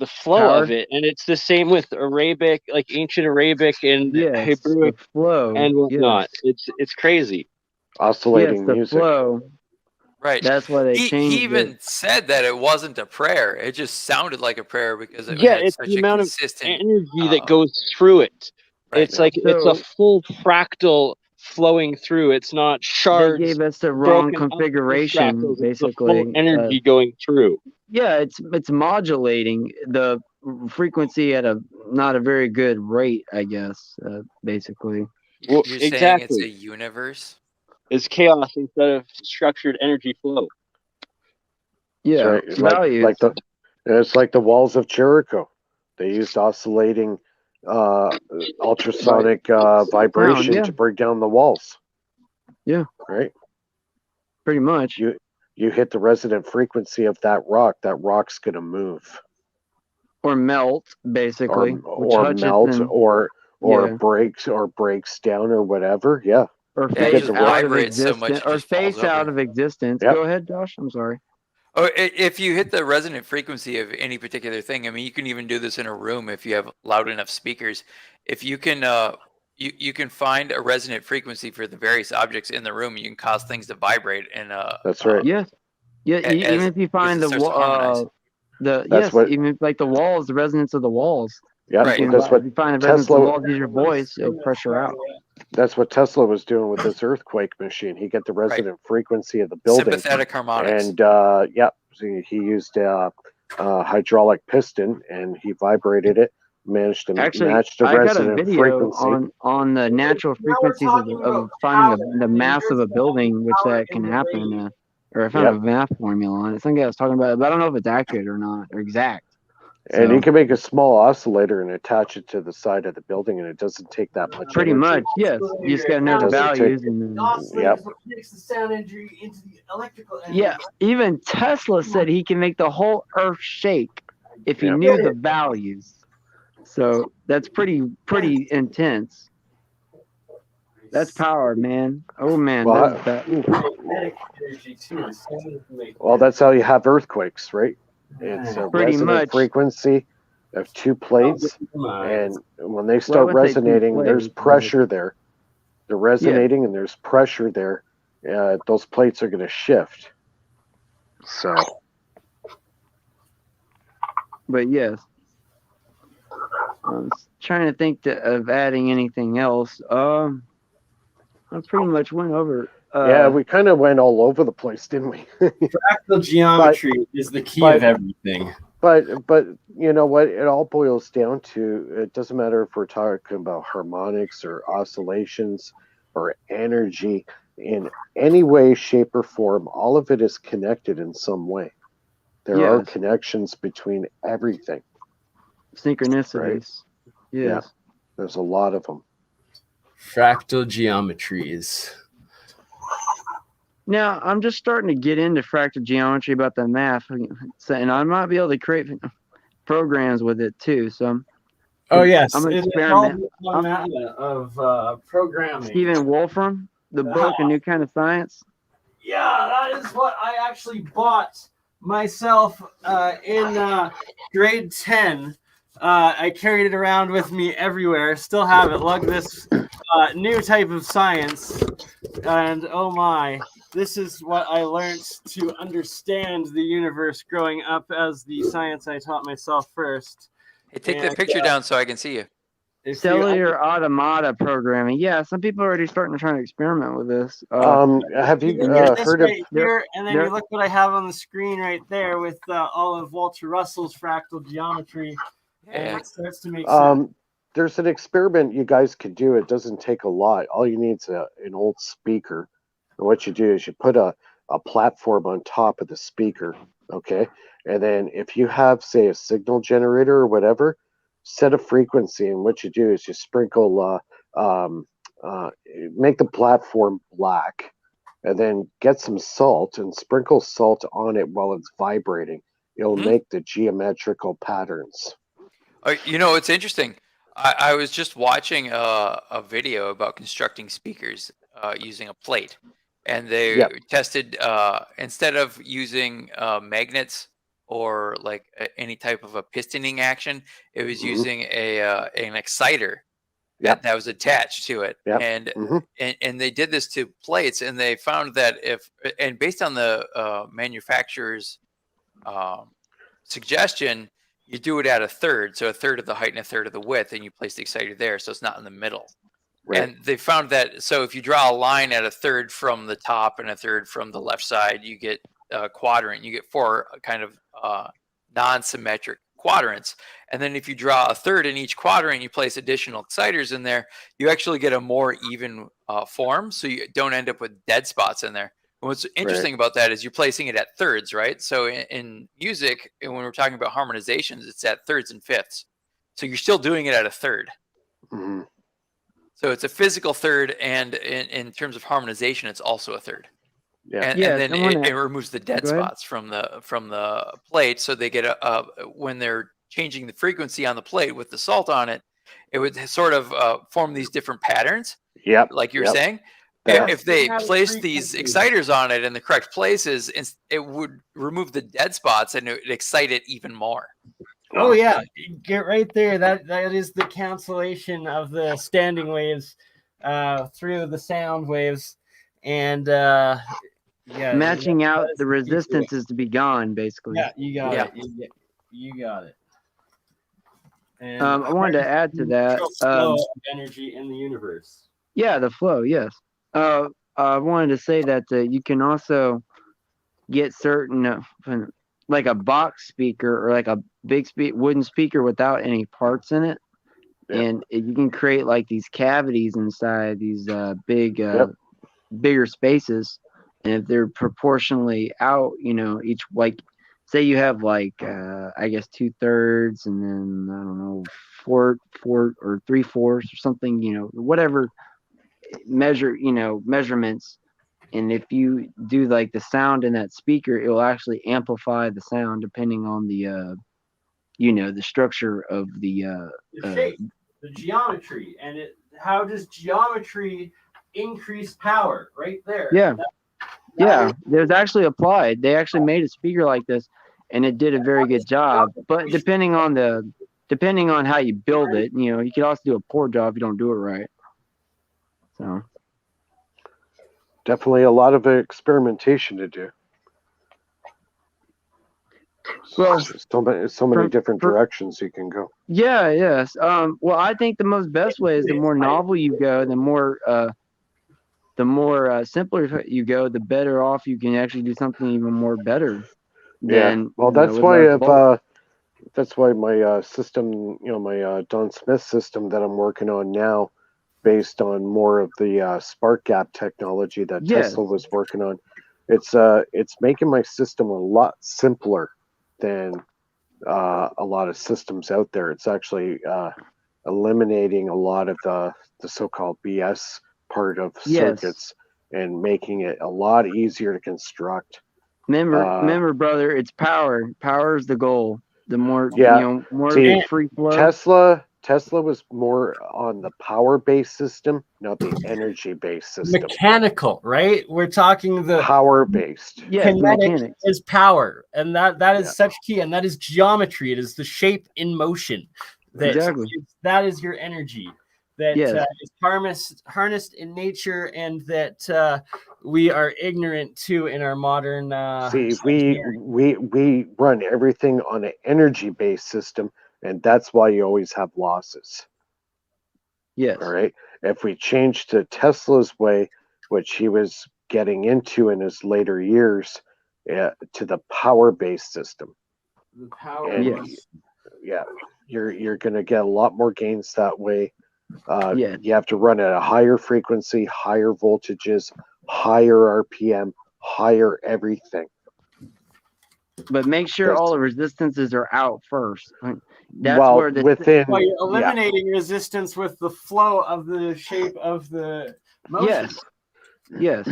flow of it. And it's the same with Arabic, like ancient Arabic and Hebrew flow and whatnot. It's crazy. Oscillating music. Flow. Right. That's why they changed He even said that it wasn't a prayer. It just sounded like a prayer because it had it's such the a amount consistent of energy that goes through it. Right. It's like it's a full fractal flowing through. It's not shards. They gave us the wrong configuration, basically. Full energy going through. Yeah, it's modulating the frequency at not a very good rate, I guess. Basically. You're saying it's a universe? It's chaos instead of structured energy flow. That's Yeah, right. It's values. it's like the walls of Jericho. They used oscillating ultrasonic vibration yeah. to break down the walls. Yeah. Right. Pretty much. You hit the resonant frequency of that rock's gonna move. Or melt, basically. Or melt or breaks down or whatever. Yeah. Or phase out of existence. Or phase out of existence. Yep. Go ahead, Josh. I'm sorry. Oh, if you hit the resonant frequency of any particular thing, I mean, you can even do this in a room if you have loud enough speakers. If you can, you can find a resonant frequency for the various objects in the room. You can cause things to vibrate, and that's right. Yes. Yeah. Even if you find even if, like the walls, the resonance of the walls. Yeah, If you find the resonance of the walls, use your voice, it'll pressure out. That's what Tesla was doing with this earthquake machine. He got the resonant frequency of the building. Sympathetic harmonics. And he used a hydraulic piston, and he vibrated it, managed to match the resonant frequency. on the natural frequencies of finding the mass of a building, which that can happen. Or I found a math formula on it. Some guy was talking about it, but I don't know if it's accurate or not, or exact. And you can make a small oscillator and attach it to the side of the building, and it doesn't take that much. Pretty energy. much, yes. You just gotta know the values. Yep. Takes the sound energy into the electrical energy. Yeah, even Tesla said he can make the whole Earth shake if he knew the values. So that's pretty intense. That's power, man. Oh man. Well, that's how you have earthquakes, right? It's a resonant frequency of two plates, and when they start resonating, there's pressure there. They're resonating, and there's pressure there. Those plates are going to shift. So, but yes, I was trying to think of adding anything else. I pretty much went over. We kind of went all over the place, didn't we? Fractal geometry is the key of everything. But you know what? It all boils down to, it doesn't matter if we're talking about harmonics or oscillations or energy in any way, shape, or form. All of it is connected in some way. There are connections between everything. Synchronicities. Right? Yes. Yeah. There's a lot of them. Fractal geometries. Now, I'm just starting to get into fractal geometry about the math, and I might be able to create programs with it too. So, I'm an experiment of programming. Stephen Wolfram, the book, A New Kind of Science. Yeah, that is what I actually bought myself in grade 10. I carried it around with me everywhere. Still have it. Lug this new type of science, and oh my. This is what I learned to understand the universe growing up as the science I taught myself first. Hey, take the picture down so I can see you. Cellular automata programming. Yeah, some people are already starting to try to experiment with this. Have you heard of here? And then you look what I have on the screen right there with all of Walter Russell's fractal geometry, and it starts to make sense. There's an experiment you guys could do. It doesn't take a lot. All you need is an old speaker. And what you do is you put a platform on top of the speaker, okay? And then if you have, say, a signal generator or whatever, set a frequency. And what you do is you sprinkle, make the platform black, and then get some salt and sprinkle salt on it while it's vibrating. It'll make the geometrical patterns. You know, it's interesting. I was just watching a video about constructing speakers using a plate. And they tested, instead of using magnets or like any type of a pistoning action, it was using an exciter that was attached to it. And they did this to plates, and they found that based on the manufacturer's suggestion, you do it at a third, so a third of the height and a third of the width, and you place the exciter there, so it's not in the middle. Right. And they found that, so if you draw a line at a third from the top and a third from the left side, you get a quadrant. You get 4 kind of non-symmetric quadrants. And then if you draw a third in each quadrant, you place additional exciters in there, you actually get a more even form, so you don't end up with dead spots in there. What's interesting about that is you're placing it at thirds, right? So in music, and when we're talking about harmonizations, it's at thirds and fifths. So you're still doing it at a third. Mm-hmm. So it's a physical third, and in terms of harmonization, it's also a third. Yeah. And then it removes the dead spots from the plate, so they get when they're changing the frequency on the plate with the salt on it, it would sort of form these different patterns. Yep. Like you're saying. If they place these exciters on it in the correct places, it would remove the dead spots and it would excite it even more. Oh yeah, get right there. That is the cancellation of the standing waves through the sound waves, and matching out the resistances to be gone, basically. Yeah, you got it. You got it. And I wanted to add to that flow of energy in the universe. Yeah, the flow. Yes. I wanted to say that you can also get certain, like a box speaker or like a big wooden speaker without any parts in it, and you can create like these cavities inside these bigger spaces, and if they're proportionally out, each, like, say you have like I guess 2/3 and then I don't know 4 or 3/4 or something, whatever measurements, and if you do like the sound in that speaker, it will actually amplify the sound depending on the the structure of the shape, the geometry, and how does geometry increase power? Right there. There's actually applied. They actually made a speaker like this, and it did a very good job. But depending on how you build it, you could also do a poor job if you don't do it right. So definitely a lot of experimentation to do. Well, so many different directions you can go. Yes. Well, I think the best way is the more novel you go, the more simpler you go, the better off you can actually do something even more better. Well, that's why my system, my Don Smith system that I'm working on now, based on more of the spark gap technology that Tesla was working on, it's making my system a lot simpler than a lot of systems out there. It's actually eliminating a lot of the so-called BS part of circuits and making it a lot easier to construct. Remember, brother, it's power. Power is the goal. The more, more free flow. Tesla was more on the power-based system, not the energy-based system. Mechanical, right? We're talking the power-based. Kinetic is power, and that is such key, and that is geometry. It is the shape in motion. That is your energy that is harnessed in nature, and that we are ignorant to in our modern. We run everything on an energy-based system. And that's why you always have losses. Yes. All right. If we change to Tesla's way, which he was getting into in his later years, to the power-based system. The power. You're going to get a lot more gains that way. You have to run at a higher frequency, higher voltages, higher RPM, higher everything. But make sure all the resistances are out first. That's where you're eliminating resistance with the flow of the shape of the motion. Yes.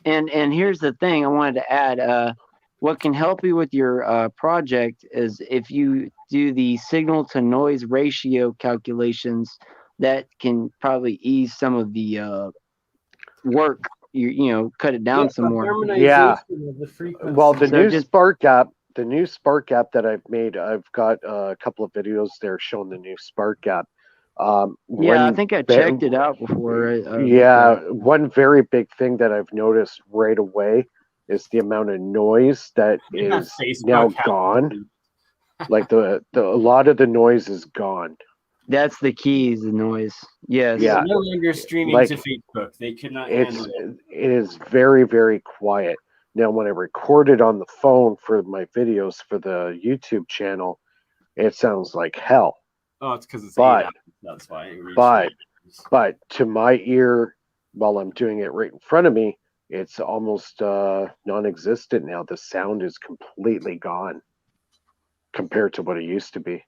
And here's the thing I wanted to add. What can help you with your project is if you do the signal to noise ratio calculations, that can probably ease some of the work. Cut it down some more. Well, the new spark gap that I've made, I've got a couple of videos there showing the new spark gap. I think I checked it out before. One very big thing that I've noticed right away is the amount of noise that is now gone. Like a lot of the noise is gone. That's the key, is the noise. Yes. Yeah. No longer streaming to Facebook. They could not handle it. It is very, very quiet. Now, when I record it on the phone for my videos for the YouTube channel, it sounds like hell. Oh, it's because it's 8 hours. That's why. But to my ear, while I'm doing it right in front of me, it's almost non-existent now. The sound is completely gone compared to what it used to be.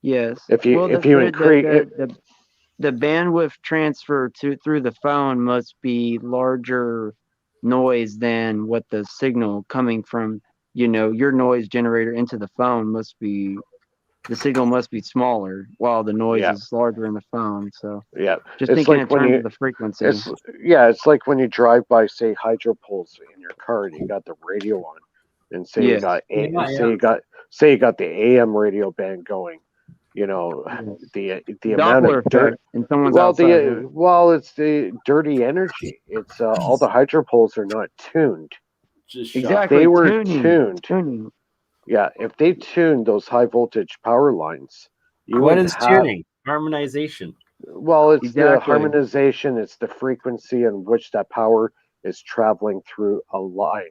Yes. If you Well, if you increase the bandwidth transfer through the phone must be larger noise than what the signal coming from, your noise generator into the phone must be. The signal must be smaller while the noise is larger in the phone. So yeah, just it's thinking like in when terms you of the frequency. it's like when you drive by, say, hydro poles in your car and you got the radio on, and say you Yes. got Yeah, you got the AM radio band going. The amount Doppler of dirt. effect, and someone's outside. It's the dirty energy. It's all the hydro poles are not tuned. Exactly. If they were tuning. Yeah, if they tuned those high voltage power lines, you What wouldn't is have. tuning? Harmonization. Well, it's the Exactly. harmonization. It's the frequency in which that power is traveling through a line.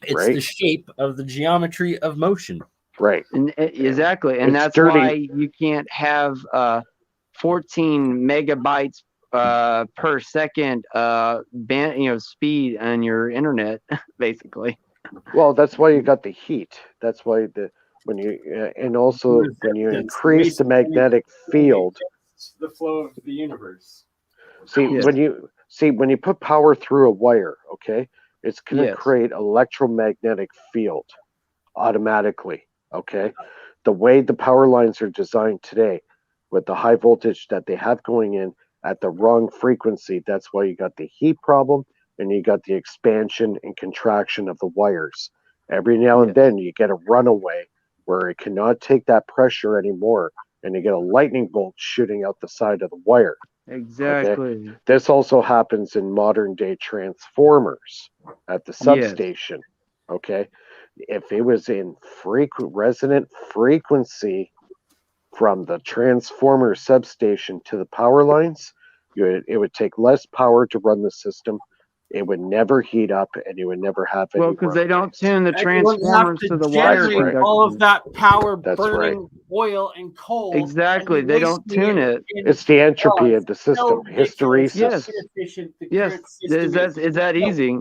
It's right? the shape of the geometry of motion. Right. Exactly. And It's that's dirty. why you can't have 14 megabytes per second speed on your internet, basically. Well, that's why you got the heat. That's why when you increase the magnetic field. The flow of the universe. When you put power through a wire, okay, it's going to create electromagnetic field automatically. Okay, the way the power lines are designed today, with the high voltage that they have going in at the wrong frequency, that's why you got the heat problem and you got the expansion and contraction of the wires. Every now and then you get a runaway where it cannot take that pressure anymore, and you get a lightning bolt shooting out the side of the wire. Exactly. Okay? This also happens in modern day transformers at the substation. Okay, if it was in resonant frequency from the transformer substation to the power lines, it would take less power to run the system. It would never heat up, and you would never have any. Well, because they don't tune the And you wouldn't have transformers to the wire generate conduction. all of that power That's burning oil and coal. Exactly. and They don't wasting tune it. It's the entropy of the system. so ridiculous how Hysteresis. inefficient the Yes. current system Is that easy?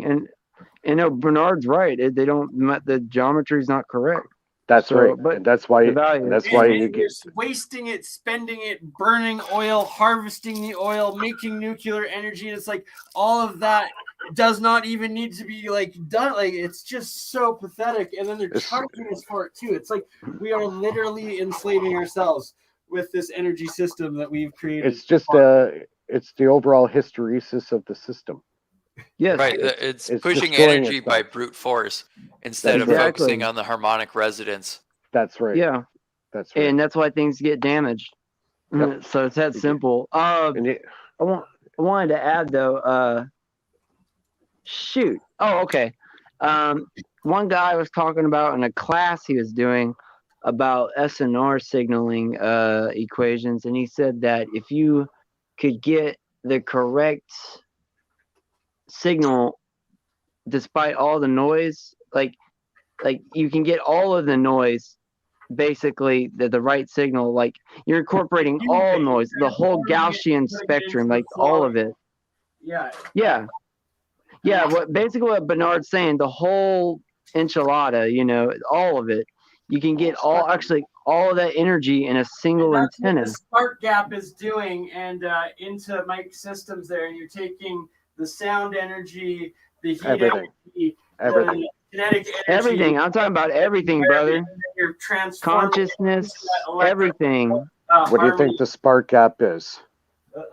And no, Bernard's right. The geometry is not correct. That's right. But And that's why. the value. That's why you you're get. wasting it, spending it, burning oil, harvesting the oil, making nuclear energy. And it's like all of that does not even need to be done. It's just so pathetic. And then they're charging us for it too. It's like we are literally enslaving ourselves with this energy system that we've created. It's just it's the overall hysteresis of the system. Yes. Right. It's pushing destroying energy by brute force instead of Exactly. focusing on the harmonic resonance. That's right. Yeah. That's right. And that's why things get damaged. Yep. So it's that simple. I wanted to add though. Shoot. Oh, okay. One guy was talking about in a class he was doing about SNR signaling equations, and he said that if you could get the correct signal despite all the noise, like you can get all of the noise, basically the right signal, like you're incorporating all noise, the whole Gaussian spectrum, like all of it. Yeah, what Bernard's saying, the whole enchilada, all of it, you can get all of that energy in a single antenna. What the spark gap is doing, and into Mike's systems there, you're taking the sound energy, the heat Everything. energy, Everything. the kinetic energy. Everything. I'm talking about everything, brother. You're transforming Consciousness, everything. What do you think the spark gap is?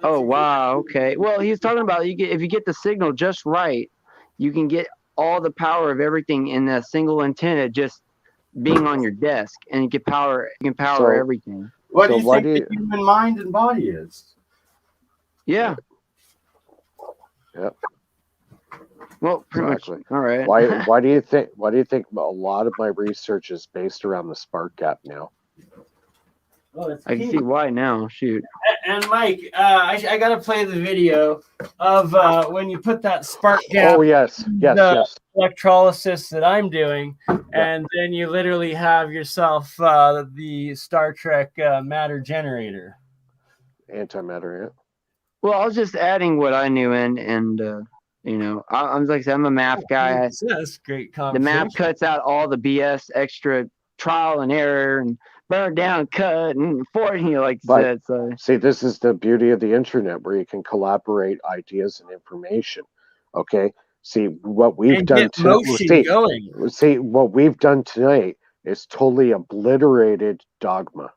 Oh wow, okay. Well, he's talking about if you get the signal just right, you can get all the power of everything in a single antenna just being on your desk, and you can power everything. What do you think the human mind and body is? Yeah. Yep. Well, pretty much. All right. Why do you think a lot of my research is based around the spark gap now? Oh, I can see why now. Shoot. And Mike, I gotta play the video of when you put that spark gap. Oh yes. Electrolysis that I'm doing, and then you literally have yourself the Star Trek matter generator. Antimatter, yeah. Well, I was just adding what I knew in, and You know, I'm like I said, I'm a math guy. That's great The conversation. math cuts out all the BS, extra trial and error, and burn down, cut, and for you know, like I said. So see, this is the beauty of the internet, where you can collaborate ideas and information. Okay, see what we've And done get motion going. See what we've done tonight is totally obliterated dogma.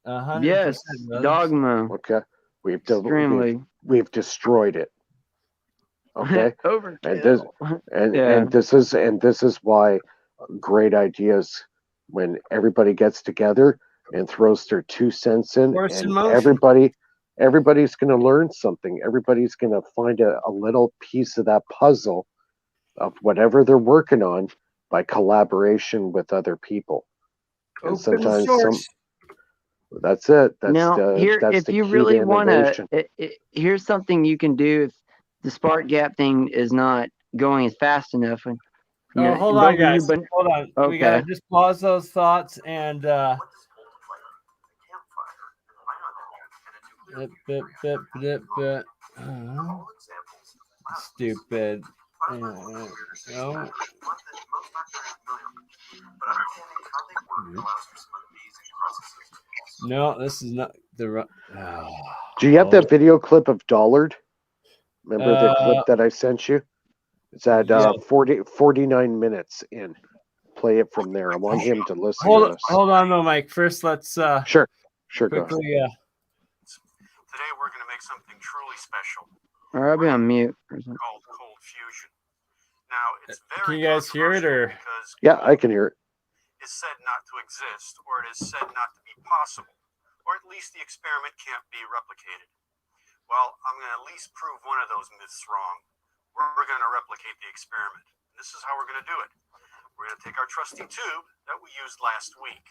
100%. yes, dogma. Okay, Extremely. we've destroyed it. Okay, Overkill. and this is why great ideas, when everybody gets together and throws their 2 cents in, Force in and motion. everybody's going to learn something. Everybody's going to find a little piece of that puzzle of whatever they're working on by collaboration with other people. And sometimes that's it. That's now, here, that's if the you key really to want innovation. to, here's something you can do if the spark gap thing is not going as fast enough. And hold on, guys. Hold on. Okay. We gotta just pause those thoughts and stupid. No. No, this is not the. Do you have that video clip of Dollard? Remember the clip that I sent you? It's at 49 minutes in. Play it from there. I want him to listen to us. Hold on, no, Mike. First, let's sure, go ahead. quickly. Today we're going to make something truly special Or I'll be on mute. called cold fusion. Now, it's Can very you guys hear it, or? Yeah, I can hear it. is said not to exist, or it is said not to be possible, or at least the experiment can't be replicated. Well, I'm going to at least prove one of those myths wrong. We're going to replicate the experiment. This is how we're going to do it. We're going to take our trusty tube that we used last week,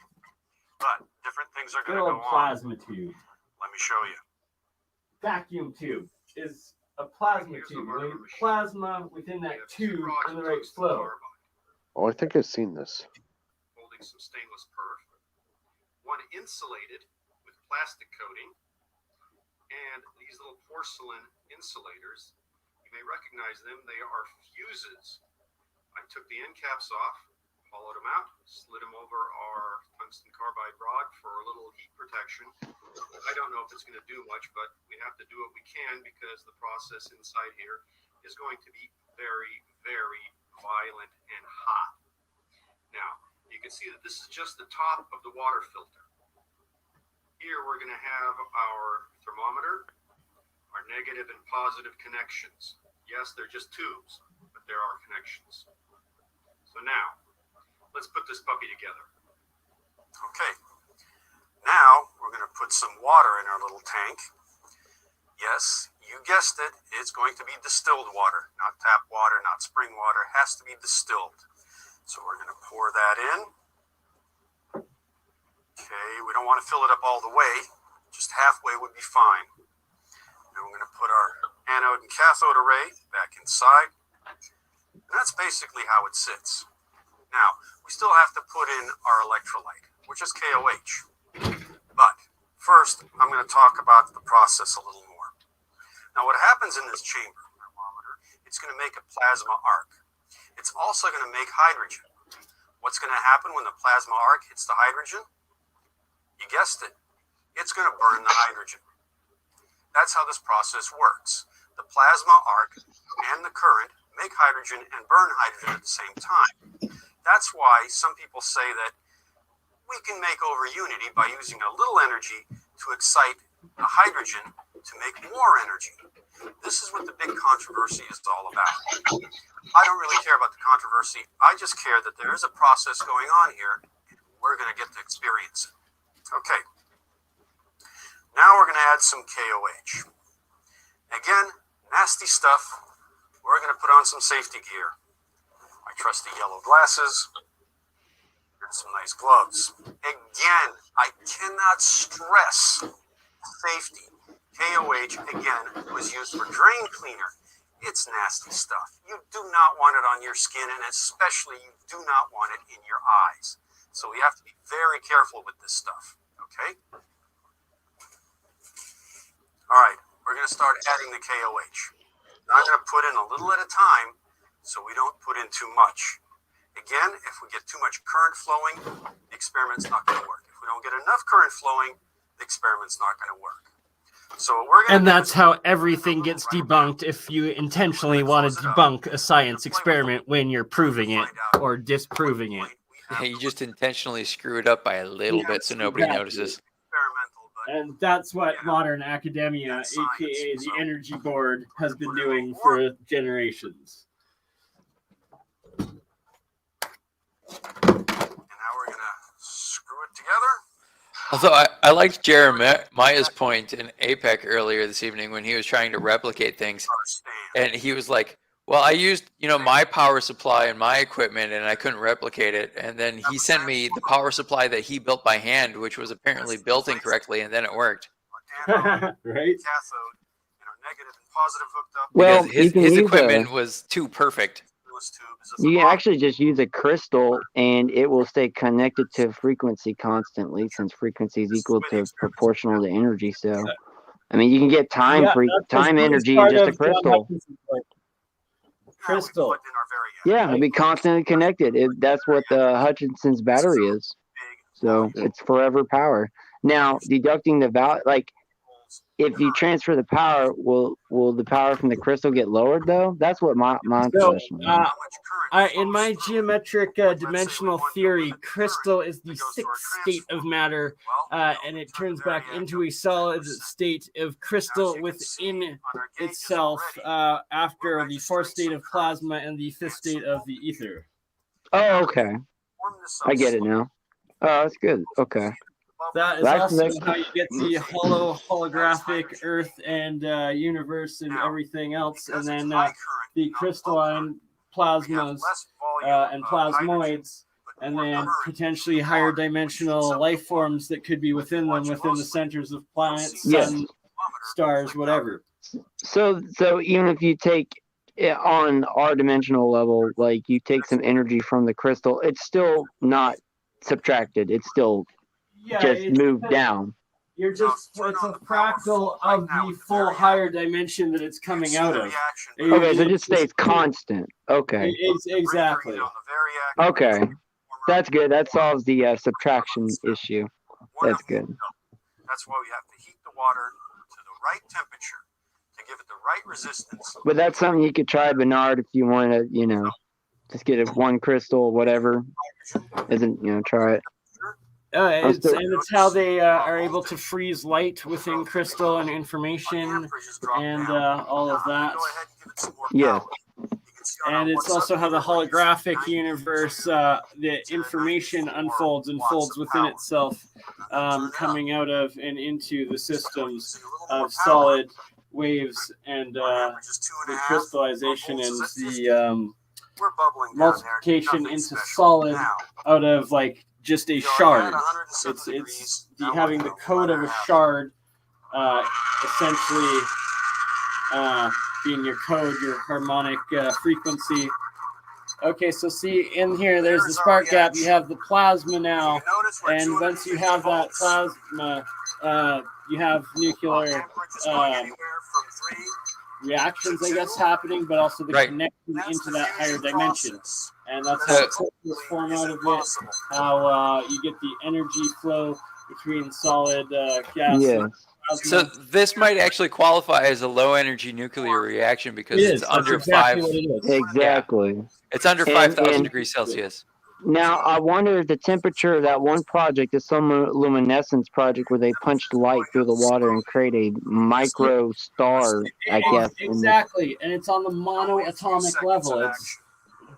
but different things are going to go on. Plasma tube. Let me show you. Vacuum tube is a plasma tube. Plasma within that tube in the right flow. Oh, I think I've seen this. Holding some stainless perf. One insulated with plastic coating, and these little porcelain insulators. You may recognize them. They are fuses. I took the end caps off, hollowed them out, slid them over our tungsten carbide rod for a little heat protection. I don't know if it's going to do much, but we have to do what we can because the process inside here is going to be very, very violent and hot. Now, you can see that this is just the top of the water filter. Here we're going to have our thermometer, our negative and positive connections. Yes, they're just tubes, but there are connections. So now, let's put this puppy together. Okay, now we're going to put some water in our little tank. Yes, you guessed it, it's going to be distilled water, not tap water, not spring water. It has to be distilled. So we're going to pour that in. Okay, we don't want to fill it up all the way, just halfway would be fine. And we're going to put our anode and cathode array back inside. And that's basically how it sits. Now, we still have to put in our electrolyte, which is KOH. But first, I'm going to talk about the process a little more. Now, what happens in this chamber thermometer, it's going to make a plasma arc. It's also going to make hydrogen. What's going to happen when the plasma arc hits the hydrogen? You guessed it. It's going to burn the hydrogen. That's how this process works. The plasma arc and the current make hydrogen and burn hydrogen at the same time. That's why some people say that we can make over unity by using a little energy to excite the hydrogen to make more energy. This is what the big controversy is all about. I don't really care about the controversy. I just care that there is a process going on here. We're going to get to experience it. Okay. Now we're going to add some KOH. Again, nasty stuff. We're going to put on some safety gear. My trusty yellow glasses and some nice gloves. Again, I cannot stress safety. KOH, again, was used for drain cleaner. It's nasty stuff. You do not want it on your skin, and especially you do not want it in your eyes. So we have to be very careful with this stuff, okay? All right, we're going to start adding the KOH. I'm going to put in a little at a time so we don't put in too much. Again, if we get too much current flowing, the experiment's not going to work. If we don't get enough current flowing, the experiment's not going to work. So what we're going And that's how everything gets debunked if you intentionally want to debunk a science experiment when you're proving it or disproving it. Yeah, you just intentionally screw it up by a little bit so nobody notices. And that's what modern academia, aka the Energy Board, has been doing for generations. And now we're going to screw it together. Although I liked Jeremiah's point in Apec earlier this evening when he was trying to replicate things. And he was like, well, I used, my power supply and my equipment and I couldn't replicate it. And then he sent me the power supply that he built by hand, which was apparently built incorrectly, and then it worked. Right? Well, because his equipment was too perfect. You can actually just use a crystal and it will stay connected to frequency constantly, since frequency is equal to proportional to energy. So, I mean, you can get time energy in just a crystal. Crystal. Yeah, it'll be constantly connected. That's what the Hutchison's battery is. So it's forever power. Now, deducting the value, like, if you transfer the power, will the power from the crystal get lowered though? That's what my question is. In my geometric dimensional theory, crystal is the sixth state of matter, and it turns back into a solid state of crystal within itself after the fourth state of plasma and the fifth state of the ether. Oh, okay. I get it now. Oh, that's good. Okay. That is also how you get the holographic Earth and universe and everything else, and then the crystalline plasmas and plasmoids, and then potentially higher dimensional life forms that could be within them, within the centers of planets, sun, stars, whatever. So even if you take it on our dimensional level, like you take some energy from the crystal, it's still not subtracted. It's still just moved down. It's a fractal of the full higher dimension that it's coming out of. Okay, so it just stays constant. Okay. Exactly. Okay. That's good. That solves the subtraction issue. That's good. That's why we have to heat the water to the right temperature to give it the right resistance. But that's something you could try, Bernard, if you want to, just get one crystal, whatever. Try it. It's how they are able to freeze light within crystal and information and all of that. Yeah. And it's also how the holographic universe, the information unfolds within itself, coming out of and into the systems of solid waves and the crystallization and the multiplication into solid out of just a shard. It's having the code of a shard, essentially being your code, your harmonic frequency. Okay, so see in here, there's the spark gap. You have the plasma now, and once you have that plasma, you have nuclear reactions, I guess, happening, but also the connection into that higher dimension. And that's how the form out of it, how you get the energy flow between solid gas. Yeah. So this might actually qualify as a low energy nuclear reaction because it's under exactly 5. What it is. Exactly. Yeah. It's under 5,000 degrees Celsius. Now, I wonder if the temperature of that one project, the luminescence project, where they punched light through the water and create a micro star, I guess. Exactly, and it's on the monoatomic level.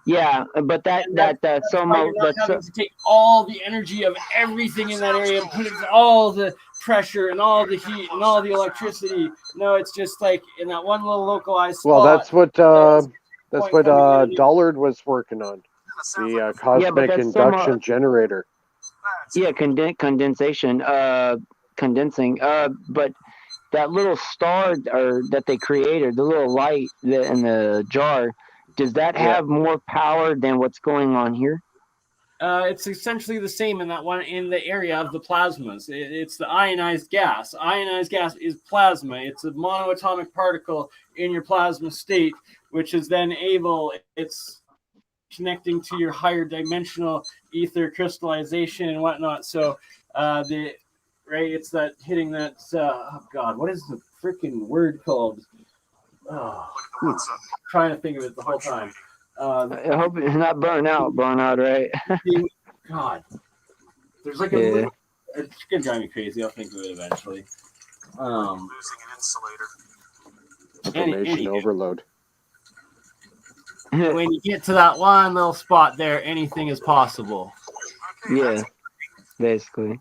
Yeah, but you're not having to take all the energy of everything in that area and put it all the pressure and all the heat and all the electricity. No, it's just in that one little localized spot. Well, that's what Dollard was working on. The cosmic induction generator. Yeah, condensing. But that little star that they created, the little light in the jar, does that have more power than what's going on here? It's essentially the same in that one in the area of the plasmas. It's the ionized gas. Ionized gas is plasma. It's a monoatomic particle in your plasma state, which is then it's connecting to your higher dimensional ether crystallization and whatnot. So it's that hitting that oh God, what is the freaking word called? Trying to think of it the whole time. I hope it's not burn out, right? God, there's like a little, it's gonna drive me crazy. I'll think of it eventually. Losing an insulator. Information overload. When you get to that one little spot there, anything is possible. Yeah, basically.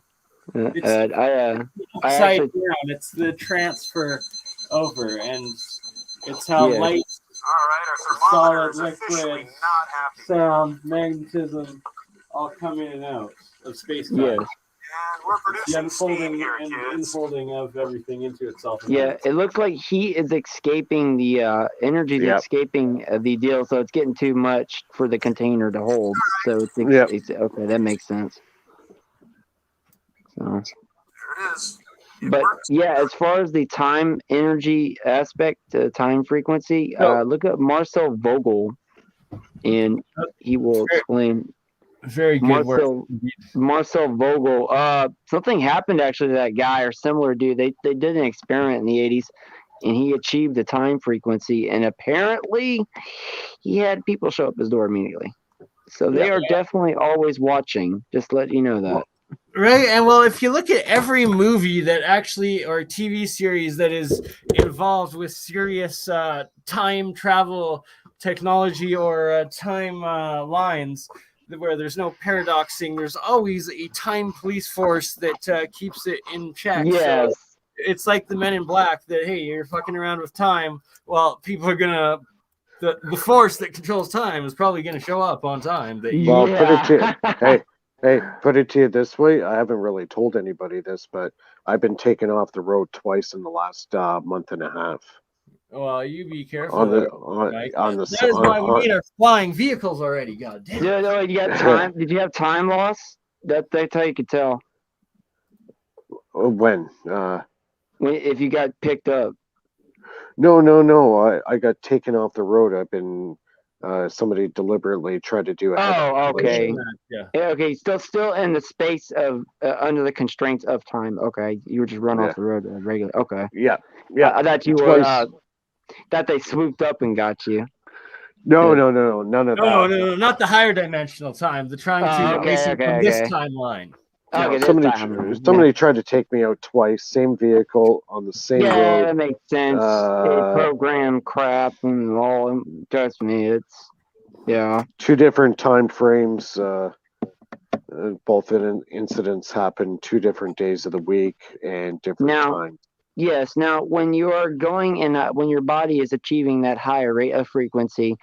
It's I actually, it's the transfer over, and it's how light, solid, liquid, sound, magnetism all come in and out of space-time. Yes. And we're producing steam here, kids. Unfolding of everything into itself. Yeah, it looks like heat is escaping the energy is escaping the deal, so it's getting too much for the container to hold. So it's okay. That makes sense. So. There it is. But yeah, as far as the time energy aspect, time frequency, look up Marcel Vogel, and he will explain. Very good work. Marcel Vogel. Something happened actually to that guy or similar dude. They did an experiment in the 80s, and he achieved the time frequency, and apparently he had people show up his door immediately. So they are definitely always watching. Just let you know that. Right, and well, if you look at every movie that actually, or TV series that is involved with serious time travel technology or time lines, where there's no paradoxing, there's always a time police force that keeps it in check. Yes. So it's like the Men in Black that, hey, you're fucking around with time. Well, people are gonna, the force that controls time is probably gonna show up on time. Put it to put it to you this way. I haven't really told anybody this, but I've been taken off the road twice in the last month and a half. Well, you be careful. That is why we need our flying vehicles already. God damn. Yeah, no, you got time. Did you have time loss? That's how you could tell. When? If you got picked up. No. I got taken off the road. I've been. Somebody deliberately tried to do it. Oh, okay. Yeah. Okay. Still in the space of under the constraints of time. Okay, you were just run off the road regular. Okay. Yeah. I thought you were. That they swooped up and got you. No, none of that. No, not the higher dimensional time. They're trying to erase it from this timeline. Somebody tried to take me out twice. Same vehicle on the same road. Yeah, that makes sense. Program crap and all. Trust me, it's two different time frames. Both incidents happened 2 different days of the week and different times. Yes. Now, when you are going and when your body is achieving that higher rate of frequency,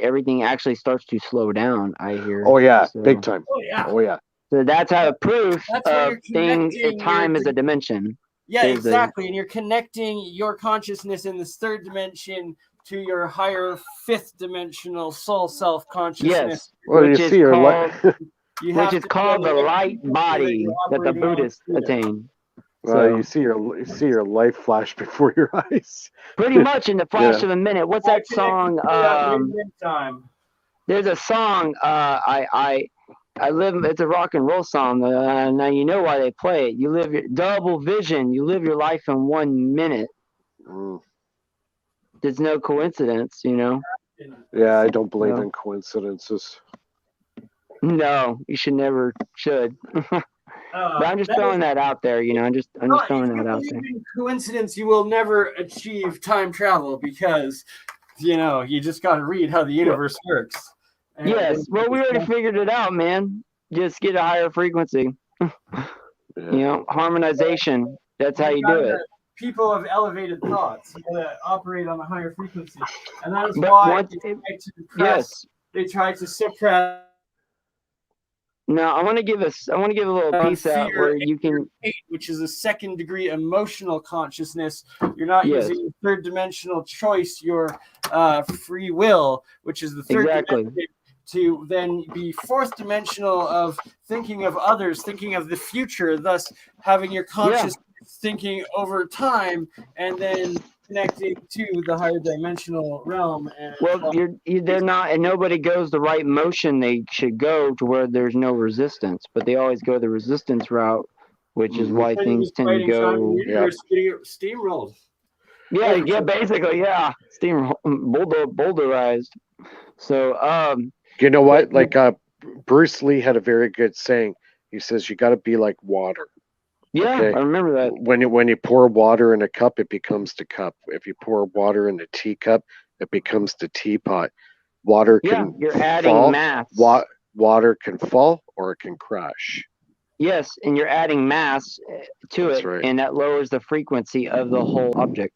everything actually starts to slow down. I hear. Oh yeah, big time. Oh yeah. So that's how proof of time is a dimension. Yeah, exactly. And you're connecting your consciousness in this 3rd dimension to your higher 5th dimensional soul self consciousness. Yes. Which is called the light body that the Buddhists attain. Well, you see your life flash before your eyes. Pretty much in the flash of a minute. What's that song? There's a song. I live. It's a rock and roll song. Now you know why they play it. You live your double vision. You live your life in 1 minute. There's no coincidence, Yeah, I don't believe in coincidences. No, you should. But I'm just throwing that out there, I'm just throwing that out there. In coincidence, you will never achieve time travel because, you just got to read how the universe works. Yes, well, we already figured it out, man. Just get a higher frequency. Harmonization. That's how you do it. People have elevated thoughts that operate on a higher frequency, and that is why they try to suppress. Now I want to give a little piece out where you can, which is a 2nd degree emotional consciousness. You're not using your 3rd dimensional choice, your free will, which is the 3rd dimension. to then be fourth dimensional of thinking of others, thinking of the future, thus having your conscious thinking over time, and then connecting to the higher dimensional realm. And well, they're not, and nobody goes the right motion they should go to where there's no resistance, but they always go the resistance route, which is why things tend to go steamrolled. Yeah, basically, yeah, boulderized. So, you know what? Like Bruce Lee had a very good saying. He says, "You got to be like water." Yeah, okay? I remember that. When you pour water in a cup, it becomes the cup. If you pour water in a teacup, it becomes the teapot. Water can you're adding fall. mass. Water can fall or it can crash. Yes, and you're adding mass to That's it, right. and that lowers the frequency of the whole object.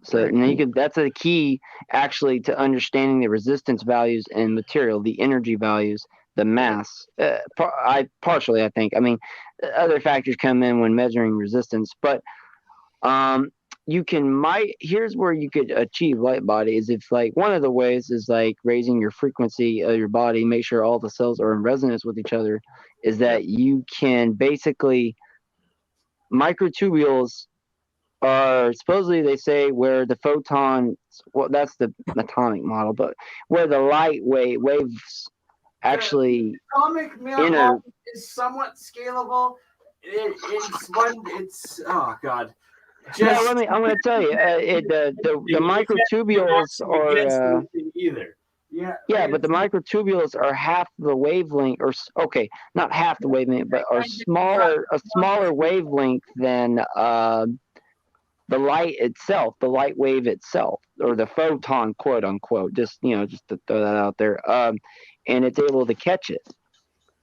So and you could, that's a key actually to understanding the resistance values and material, the energy values, the mass. Partially, I think. I mean, other factors come in when measuring resistance, but you can here's where you could achieve light body is if like one of the ways is like raising your frequency of your body, make sure all the cells are in resonance with each other, is that you can basically microtubules are supposedly, they say, where the photons, well, that's the atomic model, but where the light waves actually atomic model is somewhat scalable. It's oh god. I'm going to tell you, the microtubules are either. But the microtubules are half the wavelength, or okay, not half the wavelength, but are a smaller wavelength than the light itself, the light wave itself, or the photon, quote unquote, just to throw that out there. And it's able to catch it.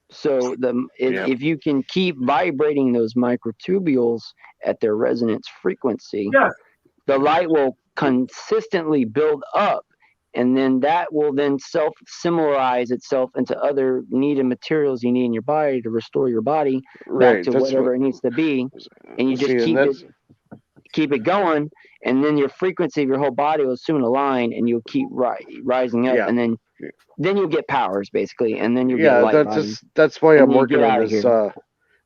So if you can keep vibrating those microtubules at their resonance frequency, the light will consistently build up, and then that will then self-similarize itself into other needed materials you need in your body to restore your body back to whatever it needs to be, and you just keep it going, and then your frequency of your whole body will soon align, and you'll keep rising up, and then you'll get powers basically, and then you'll get light body. That's why I'm you working get on outta this. here.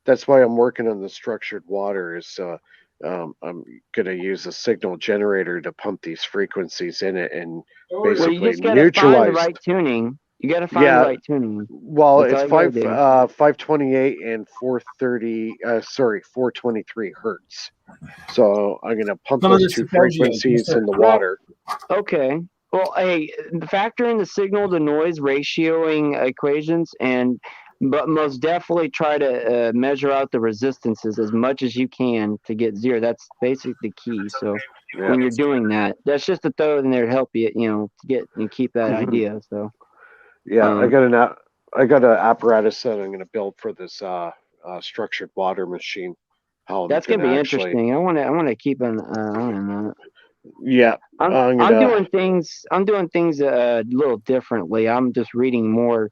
That's why I'm working on the structured water. Is I'm gonna use a signal generator to pump these frequencies in it and basically you just gotta find the right tuning. You gotta find the right tuning. Well, That's it's all you gotta do. 528 and 423 hertz. So I'm gonna pump those two frequencies in the water. Okay. Well, hey, factor in the signal to noise ratioing equations, but most definitely try to measure out the resistances as much as you can to get zero. That's basically the key. So when you're doing that, that's just a throw in there to help you, to get and keep that idea. So I got an apparatus that I'm going to build for this structured water machine. That's going to be interesting. I want to keep an eye on that. Yeah, I'm doing things a little differently. I'm just reading more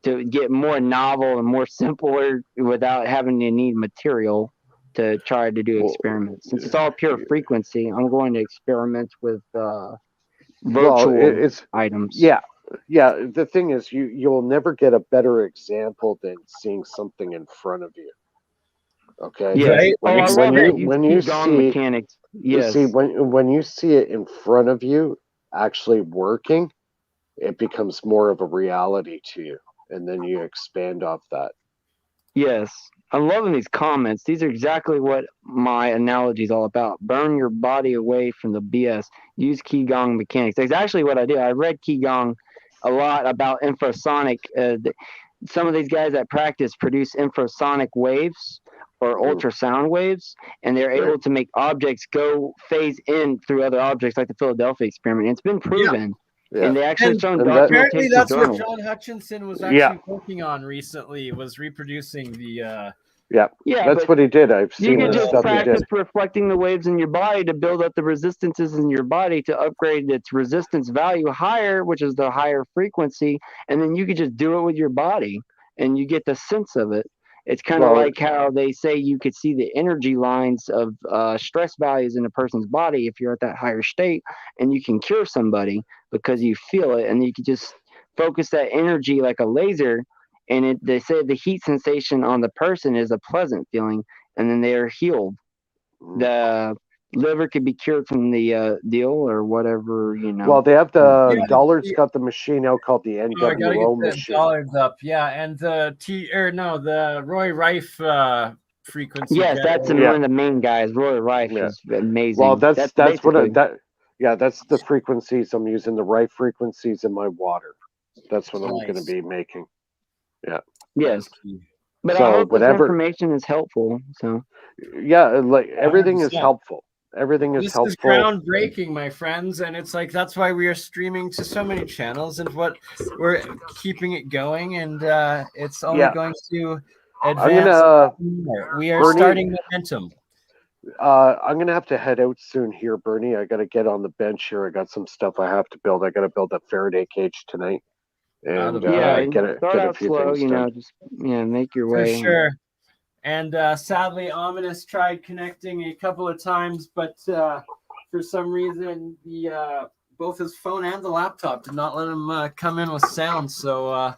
to get more novel and more simpler without having to need material to try to do experiments. Since it's all pure frequency, I'm going to experiment with virtual items. Yeah. The thing is, you'll never get a better example than seeing something in front of you. Okay. Yes. When you see mechanics. Yes. See, when you see it in front of you actually working, it becomes more of a reality to you, and then you expand off that. Yes. I'm loving these comments. These are exactly what my analogy is all about. Burn your body away from the BS. Use Qigong mechanics. That's actually what I did. I read Qigong a lot about infrasonic. Some of these guys that practice produce infrasonic waves or ultrasound waves, and they're able to make objects go phase in through other objects, like the Philadelphia experiment. It's been proven. And they actually shown apparently documentation that's what journals. John Hutchison was actually working on recently, was reproducing the that's what he did. I've seen you can the just stuff he practice did. reflecting the waves in your body to build up the resistances in your body to upgrade its resistance value higher, which is the higher frequency, and then you can just do it with your body and you get the sense of it. It's kind of like how they say you could see the energy lines of stress values in a person's body if you're at that higher state, and you can cure somebody because you feel it, and you can just focus that energy like a laser, and they say the heat sensation on the person is a pleasant feeling, and then they are healed. The liver could be cured from the deal or whatever, you know. Well, they have Dollard's got the machine out called the Oh, I gotta NWO get the machine. dollars up. Yeah, and the Roy Rife frequency. Yes, that's one of the main guys. Roy Rife is amazing. Well, that's basically that's the frequencies I'm using, the right frequencies in my water. That's what I'm going to be making. Yeah. Yes. But So I hope this whatever information is helpful. So yeah, like everything is 100%. helpful. Everything is This helpful. is groundbreaking, my friends, and it's like that's why we are streaming to so many channels, and what we're keeping it going, and it's only going to advance. We are Bernie, starting momentum. I'm gonna have to head out soon here, Bernie. I gotta get on the bench here. I got some stuff I have to build. I gotta build a Faraday cage tonight, and get a few slow, things you know, done. just make your For way. sure. And sadly, Ominous tried connecting a couple of times, but for some reason, the both his phone and the laptop did not let him come in with sound. So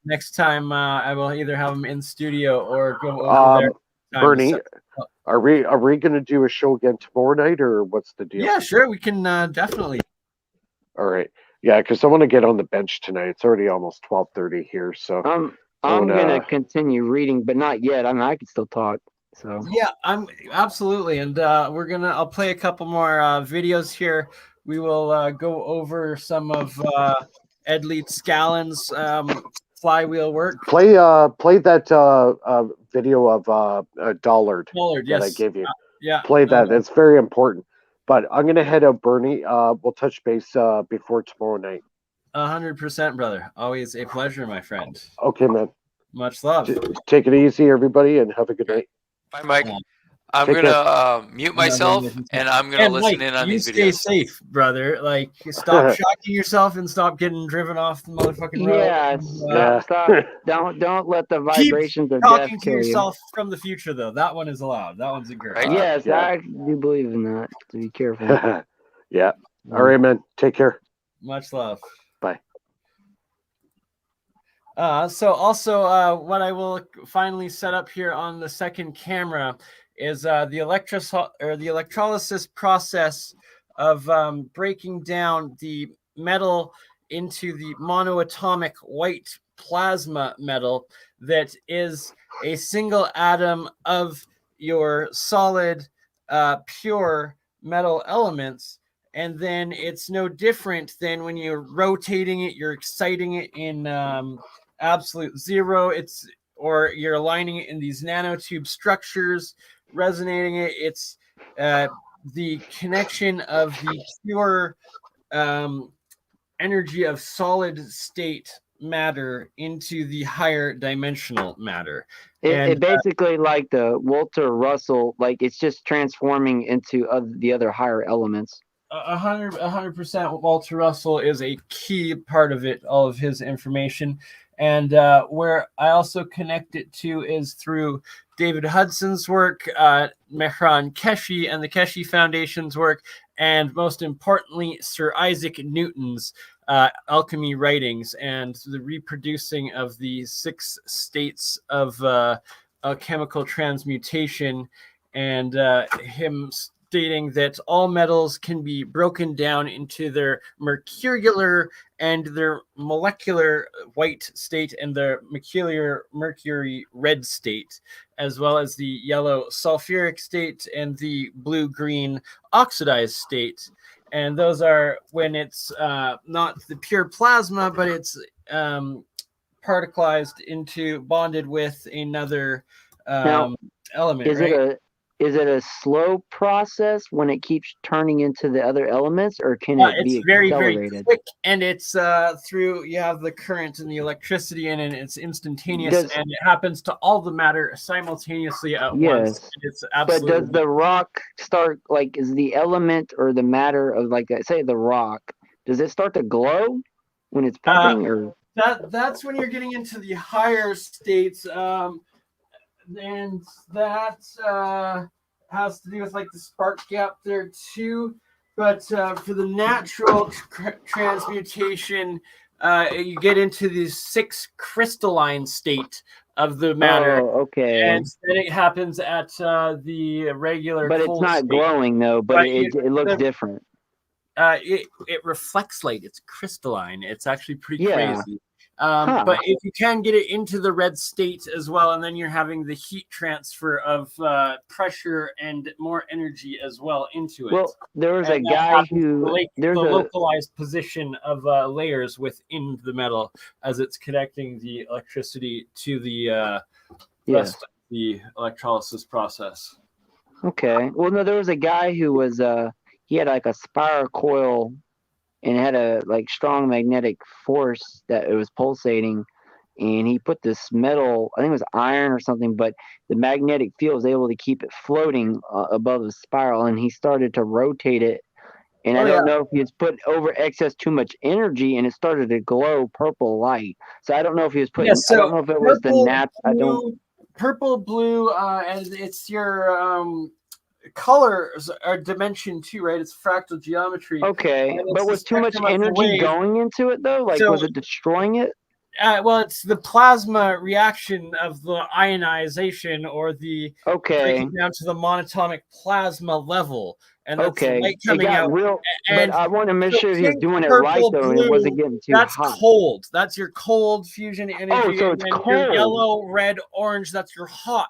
next time, I will either have him in studio or go over there. Bernie, are we going to do a show again tomorrow night, or what's the deal? Yeah, sure, we can definitely. All right, yeah, because I want to get on the bench tonight. It's already almost 12:30 here, so I'm gonna continue reading, but not yet. I mean, I can still talk. So yeah, I'm absolutely, and I'll play a couple more videos here. We will go over some of Ed Leet Scallan's flywheel work. Play that video of Dollard that yes. I gave you. Yeah, play that. It's very important. But I'm gonna head out, Bernie. We'll touch base before tomorrow night. 100%, brother. Always a pleasure, my friend. Okay, man. Much love. Take it easy, everybody, and have a good night. Bye, Mike. I'm gonna mute myself, and I'm gonna listen in on these videos. Stay safe, brother. Like, stop shocking yourself and stop getting driven off the motherfucking road. Stop. Don't let the vibrations of death talking to kill yourself from the future, though. That one is allowed. That one's a girl. Yes, I do believe in that. To be careful. Yeah. All right, man. Take care. Much love. Bye. So also, what I will finally set up here on the second camera is the electrolysis process of breaking down the metal into the monoatomic white plasma metal that is a single atom of your solid pure metal elements. And then it's no different than when you're rotating it, you're exciting it in absolute zero, or you're aligning it in these nanotube structures, resonating it. It's the connection of the pure energy of solid state matter into the higher dimensional matter. It basically like the Walter Russell, like it's just transforming into the other higher elements. 100%. Walter Russell is a key part of it, all of his information. And where I also connect it to is through David Hudson's work, Mehran Keshi and the Keshi Foundation's work, and most importantly, Sir Isaac Newton's alchemy writings and the reproducing of the 6 states of chemical transmutation, and him stating that all metals can be broken down into their mercurial and their molecular white state and their mercury red state, as well as the yellow sulfuric state and the blue-green oxidized state. And those are when it's not the pure plasma, but it's particlized into, bonded with another element. Is it a slow process when it keeps turning into the other elements, or can it be accelerated? Very quick, and it's through, you have the current and the electricity in it, and it's instantaneous, and it happens to all the matter simultaneously at once. It's absolutely. But does the rock start, like, is the element or the matter of, like, say the rock, does it start to glow when it's pumping, or? That's when you're getting into the higher states. And that has to do with like the spark gap there too. But for the natural transmutation, you get into the 6 crystalline state of the matter. Oh, okay. And then it happens at the regular But it's cold not state. glowing though, but it looks different. It reflects light. It's crystalline. It's actually pretty crazy. Huh. But if you can get it into the red state as well, and then you're having the heat transfer of pressure and more energy as well into it. Well, there was And a that guy happens who to there's the a localized position of layers within the metal as it's connecting the electricity to the rest of the electrolysis process. Okay. Well, no, there was a guy who was he had like a spiral coil and it had a like strong magnetic force that it was pulsating, and he put this metal, I think it was iron or something, but the magnetic field was able to keep it floating above the spiral, and he started to rotate it. And I don't know if he was put over excess too much energy, and it started to glow purple light. So I don't know if he was putting. I don't know if it was the nap. Purple, blue, and it's your colors are dimension 2, right? It's fractal geometry. Okay, but was too much energy going into it though? Like, was it destroying it? Well, it's the plasma reaction of the ionization or the breaking down to the monatomic plasma level. And that's the light coming out. But I want to make sure he was doing it right though, and it wasn't getting too hot. That's cold. That's your cold fusion energy. Oh, so it's and cold. Your yellow, red, orange. That's your hot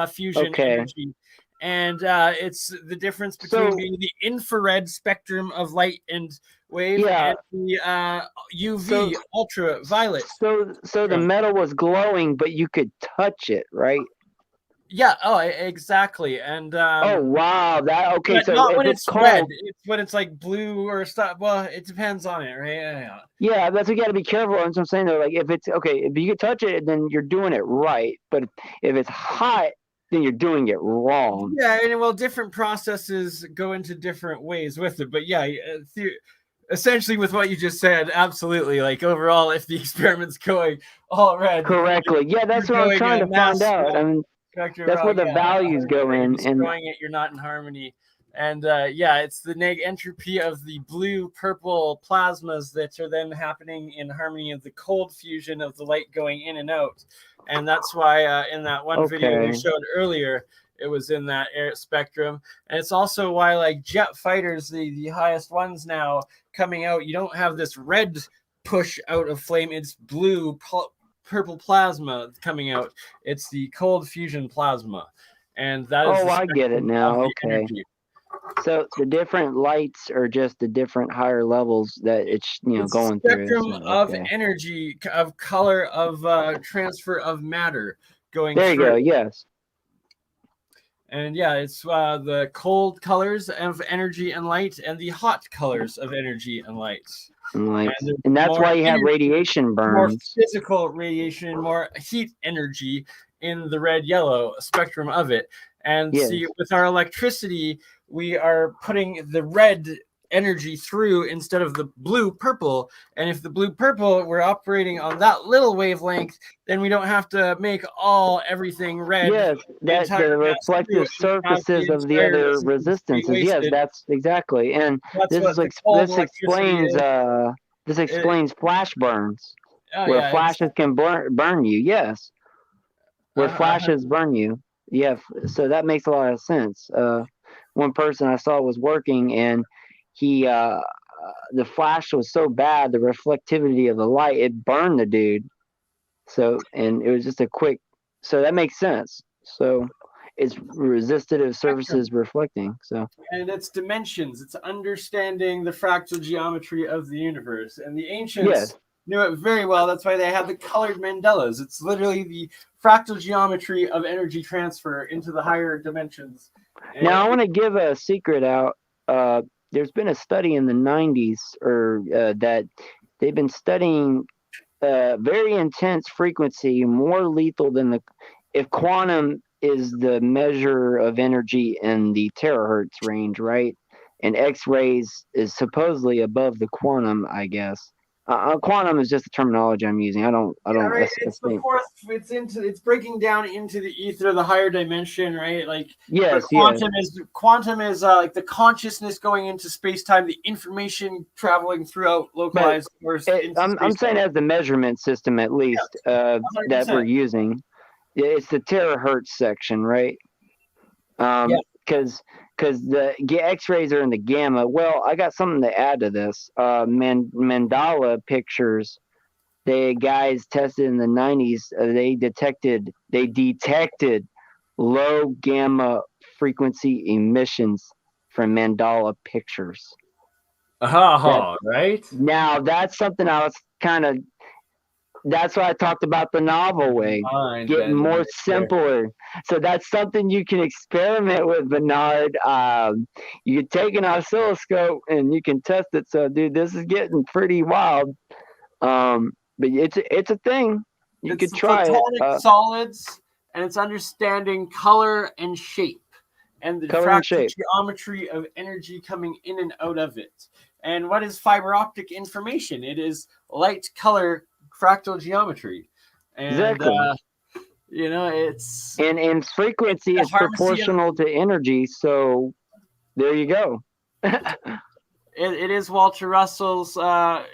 fusion energy. And it's the difference between being the infrared spectrum of light and wave and the UV ultraviolet. So the metal was glowing, but you could touch it, right? Yeah. Oh, exactly. And oh wow, that okay. But So not if when it's it's cold, red. It's when it's like blue or stuff. Well, it depends on it, right? Yeah, that's what you got to be careful. That's what I'm saying though. Like if it's okay, if you can touch it, then you're doing it right. But if it's hot, then you're doing it wrong. Yeah, and well, different processes go into different ways with it. But yeah, essentially with what you just said, absolutely. Like overall, if the experiment's going all red correctly, yeah, that's what I'm trying to find out. I mean, that's where the values go in, and destroying it, you're not in harmony. And yeah, it's the neg entropy of the blue purple plasmas that are then happening in harmony of the cold fusion of the light going in and out. And that's why in that one video we showed earlier, it was in that air spectrum. And it's also why like jet fighters, the highest ones now coming out, you don't have this red push out of flame. It's blue purple plasma coming out. It's the cold fusion plasma. And that is I get it now. Okay. Energy. So the different lights are just the different higher levels that it's going through. Spectrum of energy, of color, of transfer of matter going there. You through. go. Yes. And yeah, it's the cold colors of energy and light, and the hot colors of energy and light. And that's why you have radiation burns. More physical radiation, more heat energy in the red-yellow spectrum of it. And see, with our electricity, we are putting the red energy through instead of the blue purple. And if the blue purple, we're operating on that little wavelength, then we don't have to make everything red. Yes, that's the reflective surfaces of the other resistances. Yes, that's exactly. And this explains flash burns, where flashes can burn you. Yes, where flashes burn you. Yeah, so that makes a lot of sense. One person I saw was working, and he the flash was so bad, the reflectivity of the light, it burned the dude. So, and it was just a quick. So that makes sense. So it's resistive surfaces reflecting. So and it's dimensions. It's understanding the fractal geometry of the universe, and the ancients knew it very well. That's why they had the colored mandalas. It's literally the fractal geometry of energy transfer into the higher dimensions. And now I want to give a secret out. There's been a study in the 90s that they've been studying very intense frequency, more lethal than if quantum is the measure of energy in the terahertz range, right? And X-rays is supposedly above the quantum, I guess. Quantum is just the terminology I'm using. I don't. Right. It's the fourth. It's breaking down into the ether, the higher dimension, right? Like Yes, quantum is like the consciousness going into space time, the information traveling throughout localized. I'm saying as the measurement system, at least that we're using. It's the terahertz section, right? Because the X-rays are in the gamma. Well, I got something to add to this. Mandala pictures. The guys tested in the 90s. They detected low gamma frequency emissions from Mandala pictures. Right. Now that's something I was kind of. That's why I talked about the novel way, getting more simpler. So that's something you can experiment with, Bernard. You can take an oscilloscope and you can test it. So, dude, this is getting pretty wild. But it's a thing. You could try platonic solids, and it's understanding color and shape, and the fractal geometry of energy coming in and out of it. And what is fiber optic information? It is light, color, fractal geometry, and exactly. It's and frequency is proportional to energy. So there you go. It is Walter Russell's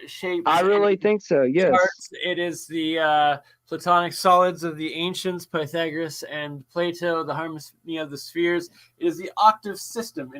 shapes. I really think so. Yes. Charts. It is the platonic solids of the ancients, Pythagoras and Plato. The harmony of the spheres. It is the octave system.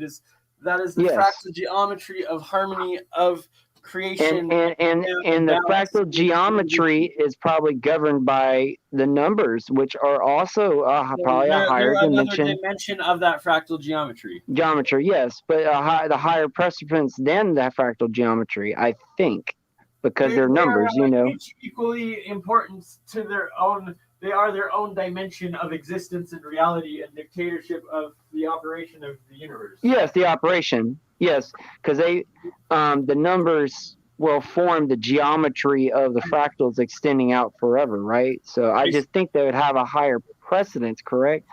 That is the fractal geometry of harmony of creation. And the fractal geometry is probably governed by the numbers, which are also probably a higher dimension. Another dimension of that fractal geometry. Geometry, yes, but the higher precipence than that fractal geometry, I think, because they're numbers, Each equally important to their own. They are their own dimension of existence and reality and dictatorship of the operation of the universe. Yes, the operation. Yes, because the numbers will form the geometry of the fractals extending out forever, right? So I just think they would have a higher precedence, correct?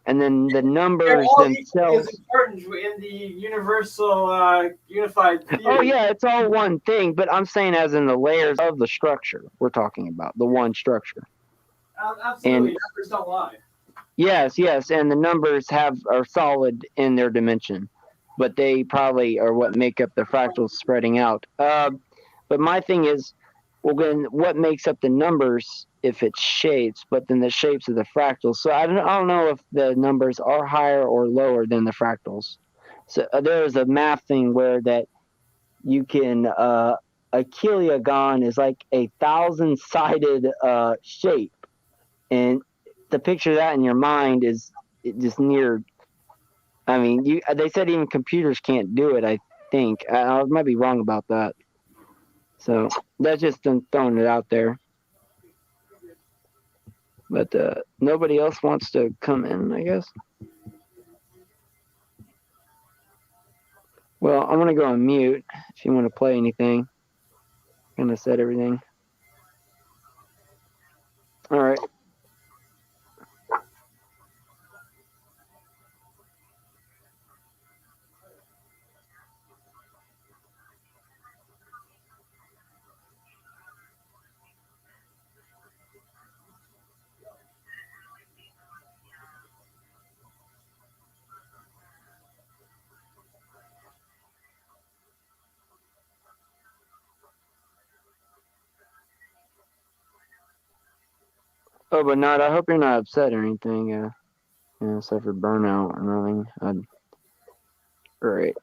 And then the numbers themselves is important in the universal unified theory. Oh yeah, it's all one thing, but I'm saying as in the layers of the structure we're talking about, the one structure. Absolutely, numbers don't lie. Yes, and the numbers are solid in their dimension, but they probably are what make up the fractals spreading out. But my thing is, well, then what makes up the numbers if it's shapes, but then the shapes of the fractals? So I don't know if the numbers are higher or lower than the fractals. So there's a math thing where that you can a kilogon is like 1,000-sided shape. And to picture that in your mind is just near. I mean, they said even computers can't do it. I think I might be wrong about that. So that's just them throwing it out there. But nobody else wants to come in, I guess. Well, I'm gonna go on mute if you want to play anything. I'm gonna set everything. All right. Oh, but not. I hope you're not upset or anything. Suffer burnout or nothing. Great.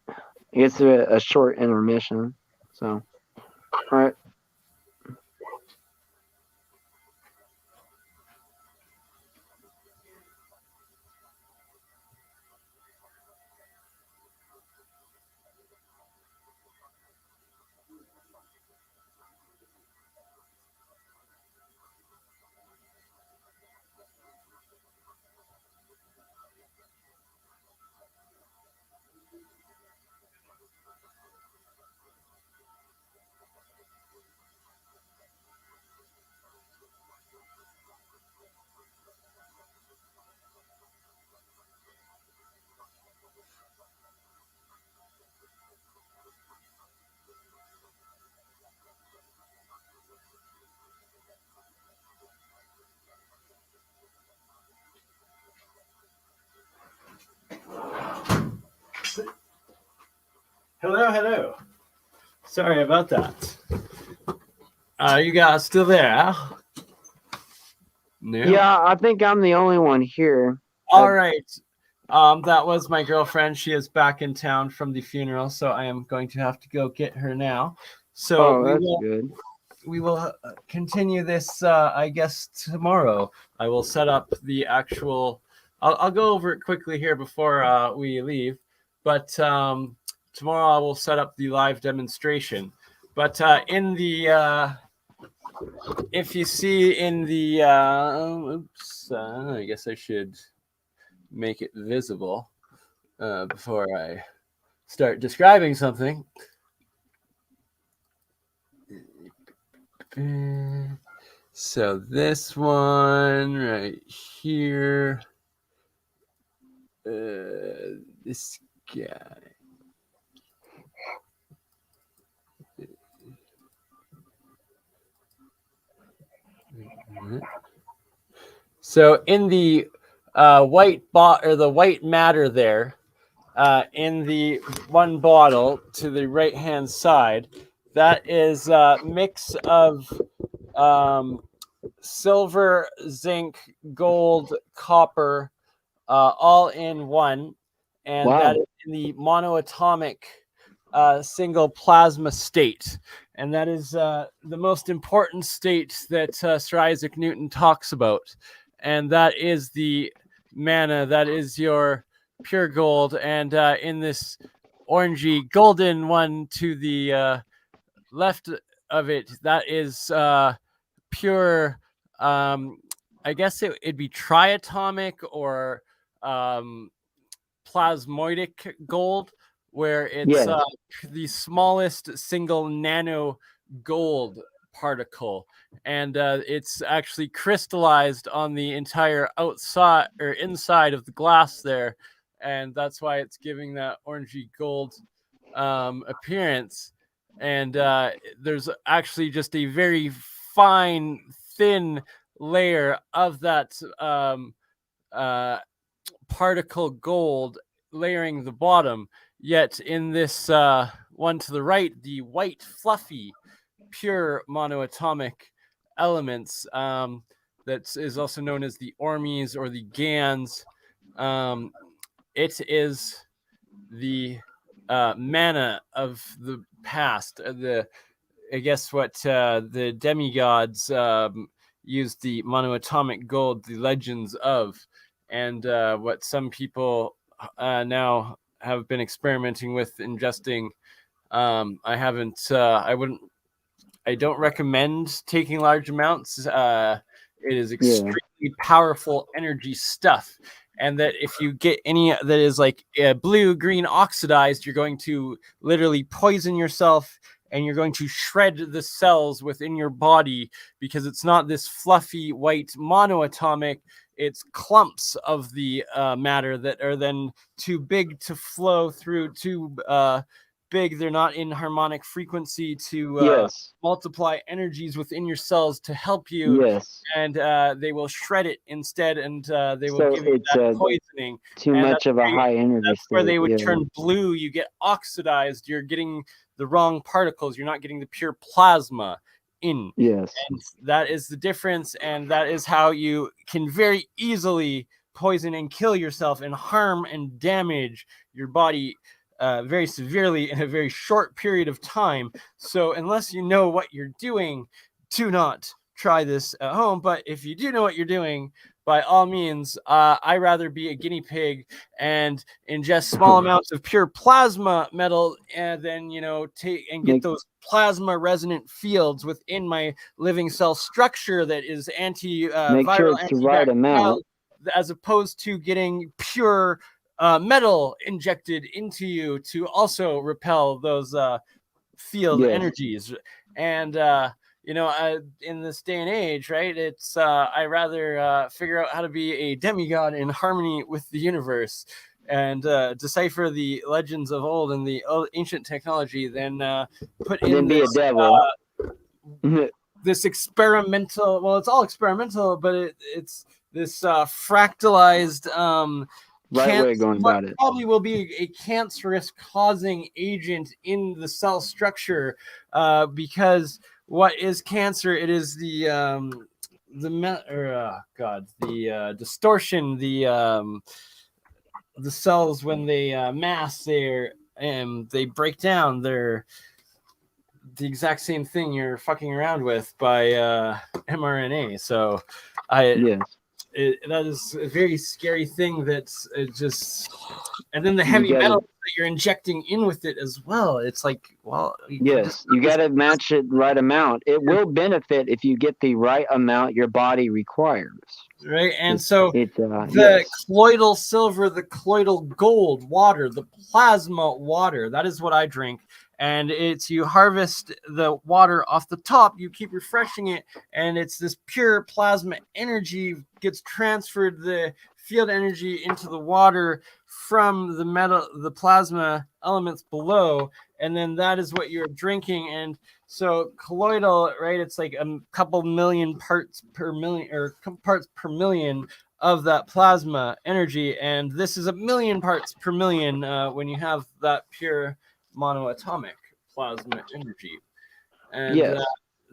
It's a short intermission. So, all right. Hello. Sorry about that. You guys still there? No. Yeah, I think I'm the only one here. All right. That was my girlfriend. She is back in town from the funeral, so I am going to have to go get her now. So that's good. We will continue this, I guess, tomorrow. I will set up the actual. I'll go over it quickly here before we leave, but tomorrow I will set up the live demonstration. But in the if you see in the I guess I should make it visible before I start describing something. So this one right here, this guy. So in the white matter there, in the one bottle to the right hand side, that is a mix of silver, zinc, gold, copper, all in one, and that is in the monoatomic single plasma state. And that is the most important state that Sir Isaac Newton talks about. And that is the mana, that is your pure gold. And in this orangey golden one to the left of it, that is pure, I guess it'd be triatomic or plasmoidic gold, where it's the smallest single nano gold particle, and it's actually crystallized on the entire outside or inside of the glass there, and that's why it's giving that orangey gold appearance. And there's actually just a very fine, thin layer of that particle gold layering the bottom. Yet in this one to the right, the white, fluffy, pure monoatomic elements, that is also known as the ormes or the gans. It is the mana of the past. I guess what the demigods used the monoatomic gold, the legends of, and what some people now have been experimenting with ingesting. I don't recommend taking large amounts. It is extremely powerful energy stuff. And that if you get any that is like blue, green oxidized, you're going to literally poison yourself, and you're going to shred the cells within your body, because it's not this fluffy white monoatomic. It's clumps of the matter that are then too big to flow through, too big. They're not in harmonic frequency to multiply energies within your cells to help you. And they will shred it instead, and they will give you that poisoning. Too much of a high energy That's where they would turn blue. You get oxidized. You're getting the wrong particles. You're not getting the pure plasma in. And that is the difference, and that is how you can very easily poison and kill yourself and harm and damage your body very severely in a very short period of time. So unless you know what you're doing, do not try this at home. But if you do know what you're doing, by all means, I'd rather be a guinea pig and ingest small amounts of pure plasma metal, and then, take and get those plasma resonant fields within my living cell structure that is make sure it's the right amount, as opposed to getting pure metal injected into you to also repel those field energies. And in this day and age, right, it's I rather figure out how to be a demigod in harmony with the universe and decipher the legends of old and the ancient technology than put in be a devil. This experimental, well, it's all experimental, but it's this fractalized right way of going about it. Probably will be a cancerous causing agent in the cell structure, because what is cancer? It is the distortion, the cells when they mass, they break down. They're the exact same thing you're fucking around with by mRNA. So that is a very scary thing. That's and then the heavy metals that you're injecting in with it as well. It's like, well, yes, you got to match it right amount. It will benefit if you get the right amount your body requires. Right, and so the colloidal silver, the colloidal gold water, the plasma water, that is what I drink. And you harvest the water off the top, you keep refreshing it, and it's this pure plasma energy gets transferred, the field energy into the water from the plasma elements below, and then that is what you're drinking. And so colloidal, right, it's like a couple million parts per million, or parts per million of that plasma energy, and this is 1,000,000 parts per million when you have that pure monoatomic plasma energy. And yes,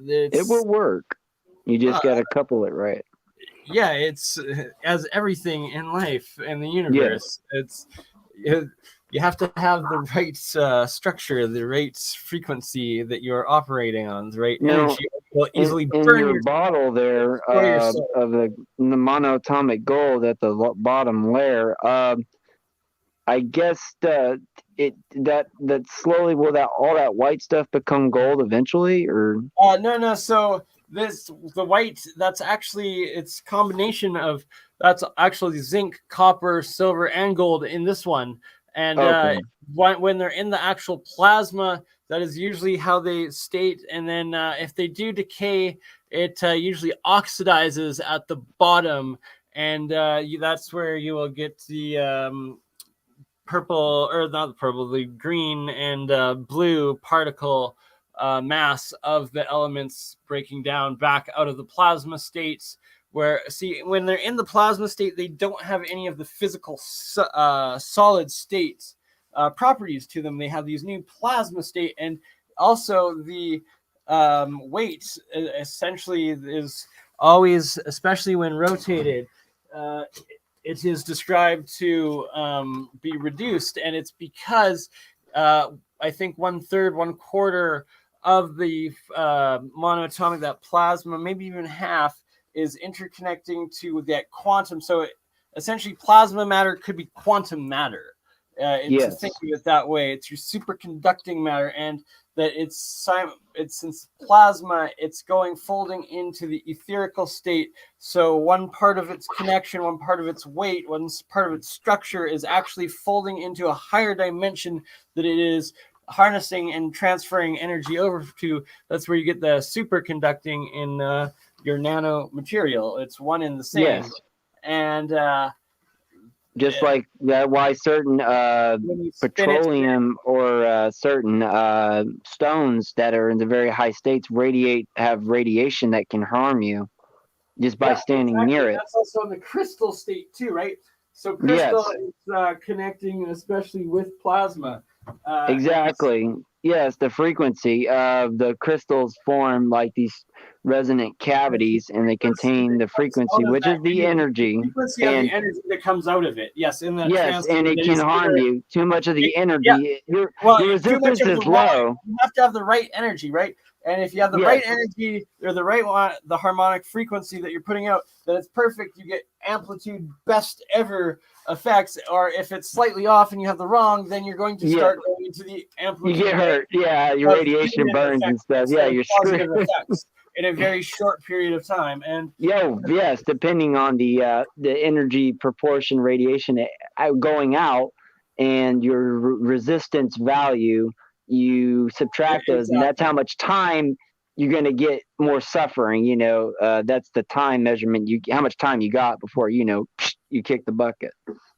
it will work. You just got to couple it right. Yeah, it's as everything in life and the universe. Yes. You have to have the right structure, the right frequency that you're operating on, the right energy will easily burn your bottle there of the monoatomic gold at the bottom layer. I guess that slowly will all that white stuff become gold eventually, or no. So the white, that's actually it's combination of that's actually zinc, copper, silver, and gold in this one. And when they're in the actual plasma, that is usually how they state. And then if they do decay, it usually oxidizes at the bottom, and that's where you will get the purple, or not the purple, the green and blue particle mass of the elements breaking down back out of the plasma states. Where, see, when they're in the plasma state, they don't have any of the physical solid state properties to them. They have these new plasma state, and also the weight essentially is always, especially when rotated, it is described to be reduced, and it's because I think 1/3, 1/4 of the monoatomic, that plasma, maybe even half, is interconnecting to that quantum. So essentially plasma matter could be quantum matter. To think of it that way, it's your superconducting matter, and that it's since plasma, it's folding into the etherical state. So one part of its connection, one part of its weight, one part of its structure is actually folding into a higher dimension that it is harnessing and transferring energy over to. That's where you get the superconducting in your nano material. It's one in the same. Yes. And just like that, why certain petroleum or certain stones that are in the very high states have radiation that can harm you just by standing near it. That's also in the crystal state too, right? So crystal is connecting especially with plasma. Exactly. Yes, the frequency of the crystals form like these resonant cavities, and they contain the frequency, which is the energy. The frequency of the energy that comes out of it. Yes, in the and it can harm you. Too much of the energy. Your resistance is low. You have to have the right energy, right? And if you have the right energy, or the right one, the harmonic frequency that you're putting out, then it's perfect. You get amplitude best ever effects. Or if it's slightly off and you have the wrong, then you're going to start going into the amplitude. You get hurt. Yeah, your radiation burns and stuff. Yeah, you're screwed. In a very short period of time. And yes, depending on the energy proportion radiation going out and your resistance value, you subtract those, and that's how much time you're going to get more suffering. That's the time measurement. How much time you got before you kick the bucket.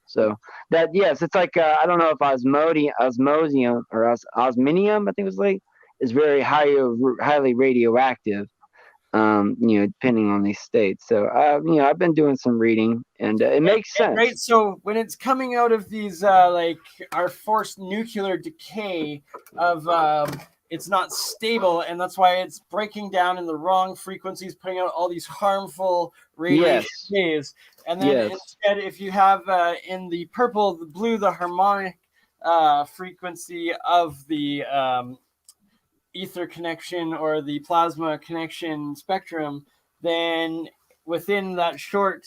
So that, yes, it's like I don't know if osmosium or osminium, I think it was, like, is very highly radioactive. depending on these states. So, I've been doing some reading, and it makes sense. Right. So when it's coming out of these, like our forced nuclear decay of, it's not stable, and that's why it's breaking down in the wrong frequencies, putting out all these harmful radiation waves. And then instead, if you have in the purple, the blue, the harmonic frequency of the ether connection or the plasma connection spectrum, then within that short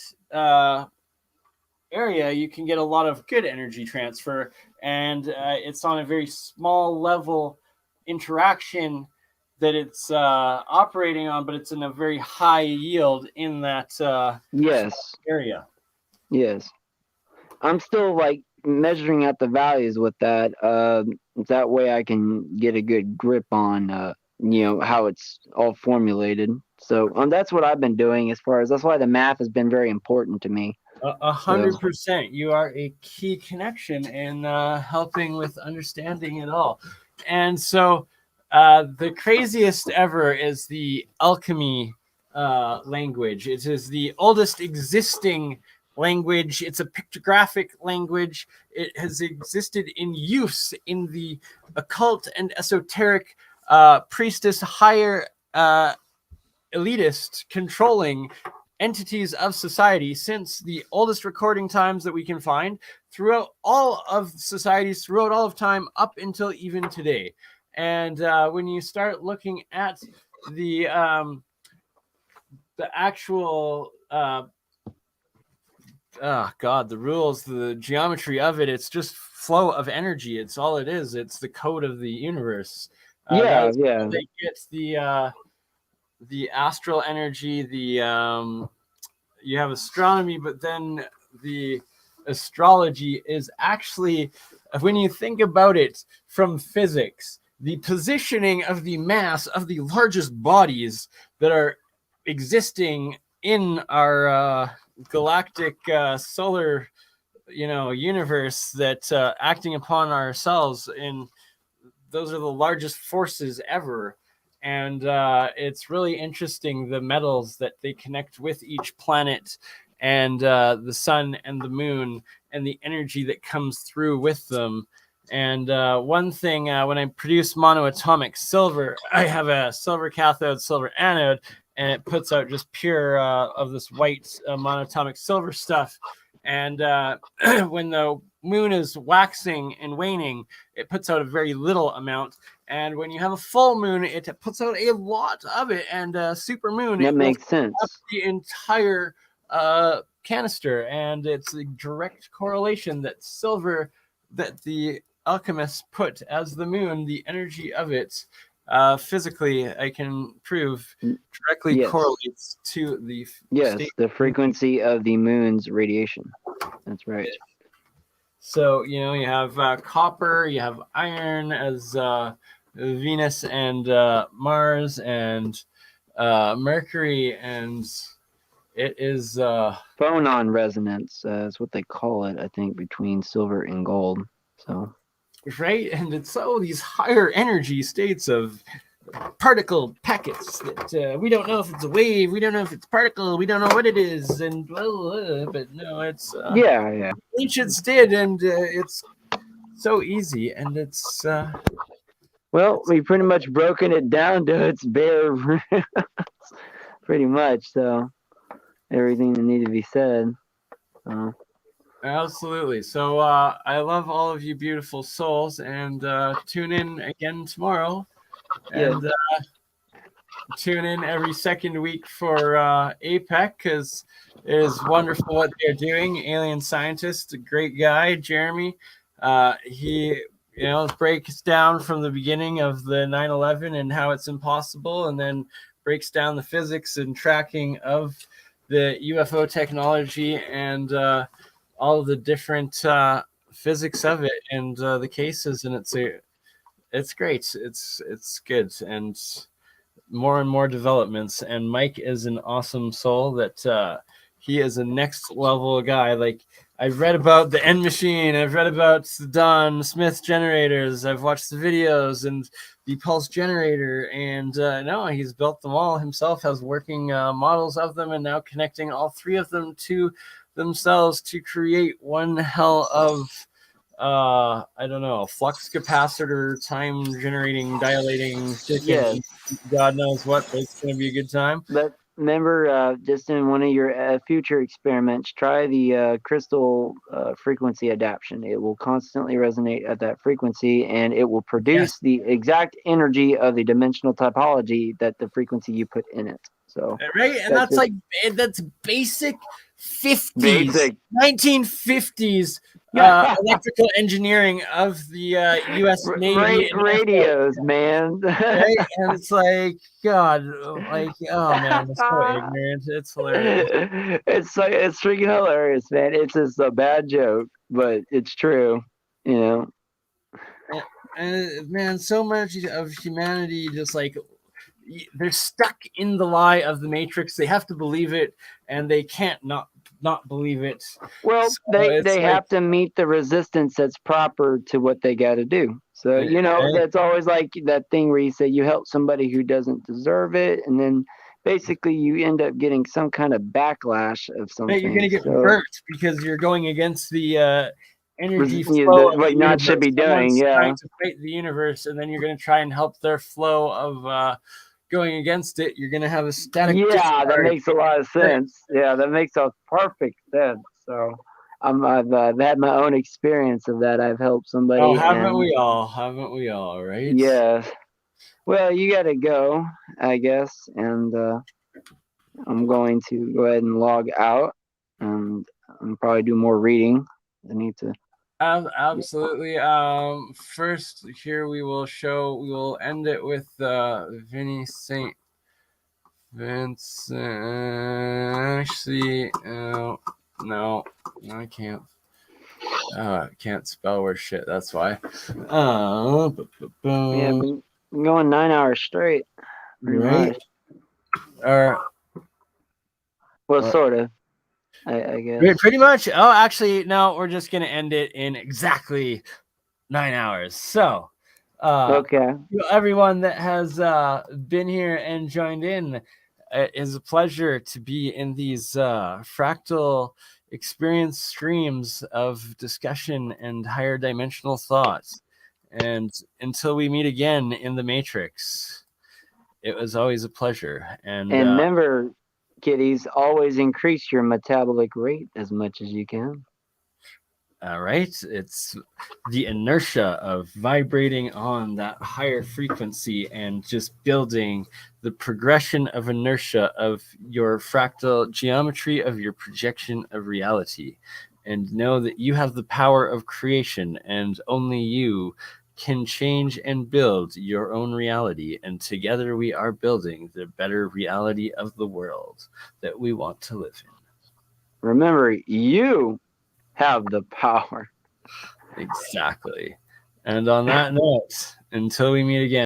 area, you can get a lot of good energy transfer, and it's on a very small level interaction that it's operating on, but it's in a very high yield in that area. Yes. I'm still like measuring out the values with that. That way I can get a good grip on how it's all formulated. So that's what I've been doing that's why the math has been very important to me. 100%. You are a key connection in helping with understanding it all. And so the craziest ever is the alchemy language. It is the oldest existing language. It's a pictographic language. It has existed in use in the occult and esoteric priestess, higher elitist controlling entities of society since the oldest recording times that we can find throughout all of societies, throughout all of time, up until even today. And when you start looking at the actual the rules, the geometry of it, it's just flow of energy. It's all it is. It's the code of the universe. They get the astral energy, you have astronomy, but then the astrology is actually, when you think about it from physics, the positioning of the mass of the largest bodies that are existing in our galactic solar universe that acting upon ourselves, in those are the largest forces ever. And it's really interesting, the metals that they connect with each planet, and the sun and the moon, and the energy that comes through with them. And one thing, when I produce monoatomic silver, I have a silver cathode, silver anode, and it puts out just pure of this white monatomic silver stuff. And when the moon is waxing and waning, it puts out a very little amount. And when you have a full moon, it puts out a lot of it. And super moon, that makes sense. The entire canister, and it's a direct correlation that silver, that the alchemists put as the moon, the energy of it, physically, I can prove directly correlates to the the frequency of the moon's radiation. That's right. So you have copper, you have iron as Venus and Mars and Mercury, and it is phonon resonance is what they call it, I think, between silver and gold. So right, and it's these higher energy states of particle packets that we don't know if it's a wave, we don't know if it's particle, we don't know what it is, and but no, it's ancients did, and it's so easy, and it's well, we've pretty much broken it down to its bare pretty much, so everything that needed to be said. Absolutely. So I love all of you beautiful souls, and tune in again tomorrow, and tune in every second week for Apec, because it is wonderful what they're doing. Alien scientist, a great guy, Jeremy. He breaks down from the beginning of the 9/11 and how it's impossible, and then breaks down the physics and tracking of the UFO technology and all of the different physics of it and the cases, and it's great. It's good, and more developments. And Mike is an awesome soul. That he is a next level guy. Like I've read about the End Machine. I've read about the Don Smith generators. I've watched the videos and the pulse generator. And no, he's built them all himself, has working models of them, and now connecting all three of them to themselves to create one hell of, I don't know, flux capacitor, time generating, dilating, Yes. God knows what, but it's going to be a good time. But remember, just in one of your future experiments, try the crystal frequency adaptation. It will constantly resonate at that frequency, and it will produce the exact energy of the dimensional topology that the frequency you put in it. So right, and that's like that's basic 50s, 1950s electrical engineering of the U.S. Navy radios, man. Right? And it's like, God, like, oh man, it's so ignorant. It's hilarious. It's like, it's freaking hilarious, man. It's just a bad joke, but it's true, you know. And man, so much of humanity just like they're stuck in the lie of the Matrix. They have to believe it, and they can't not believe it. Well, so they like, have to meet the resistance that's proper to what they got to do. So, you know, that's always like that thing where you say you help somebody who doesn't deserve it, and then basically you end up getting some kind of backlash of something. You're going to get burnt because you're going against the energy flow of what the not should be doing. Someone's Yeah, trying to fight the universe, and then you're going to try and help their flow of going against it. You're going to have a static discharge. That makes a lot of sense. Yeah, that makes a perfect sense. So I've had my own experience of that. I've helped somebody. Oh, haven't we all? Haven't we all? Right? Yes. Well, you got to go, I guess, and I'm going to go ahead and log out, and I'll probably do more reading. I need to. Absolutely. First, here we will end it with Vinny St. Vincent. Actually, no, I can't. I can't spell word shit. That's why. Yeah, been going 9 hours straight. Right. Well, sort of. I guess. Pretty much. Oh, actually, no. We're just gonna end it in exactly 9 hours. So, okay. Everyone that has been here and joined in, it is a pleasure to be in these fractal experience streams of discussion and higher dimensional thoughts. And until we meet again in the Matrix, it was always a pleasure. And remember, kiddies, always increase your metabolic rate as much as you can. All right. It's the inertia of vibrating on that higher frequency and just building the progression of inertia of your fractal geometry of your projection of reality. And know that you have the power of creation, and only you can change and build your own reality. And together we are building the better reality of the world that we want to live in. Remember, you have the power. Exactly. And on that note, until we meet again.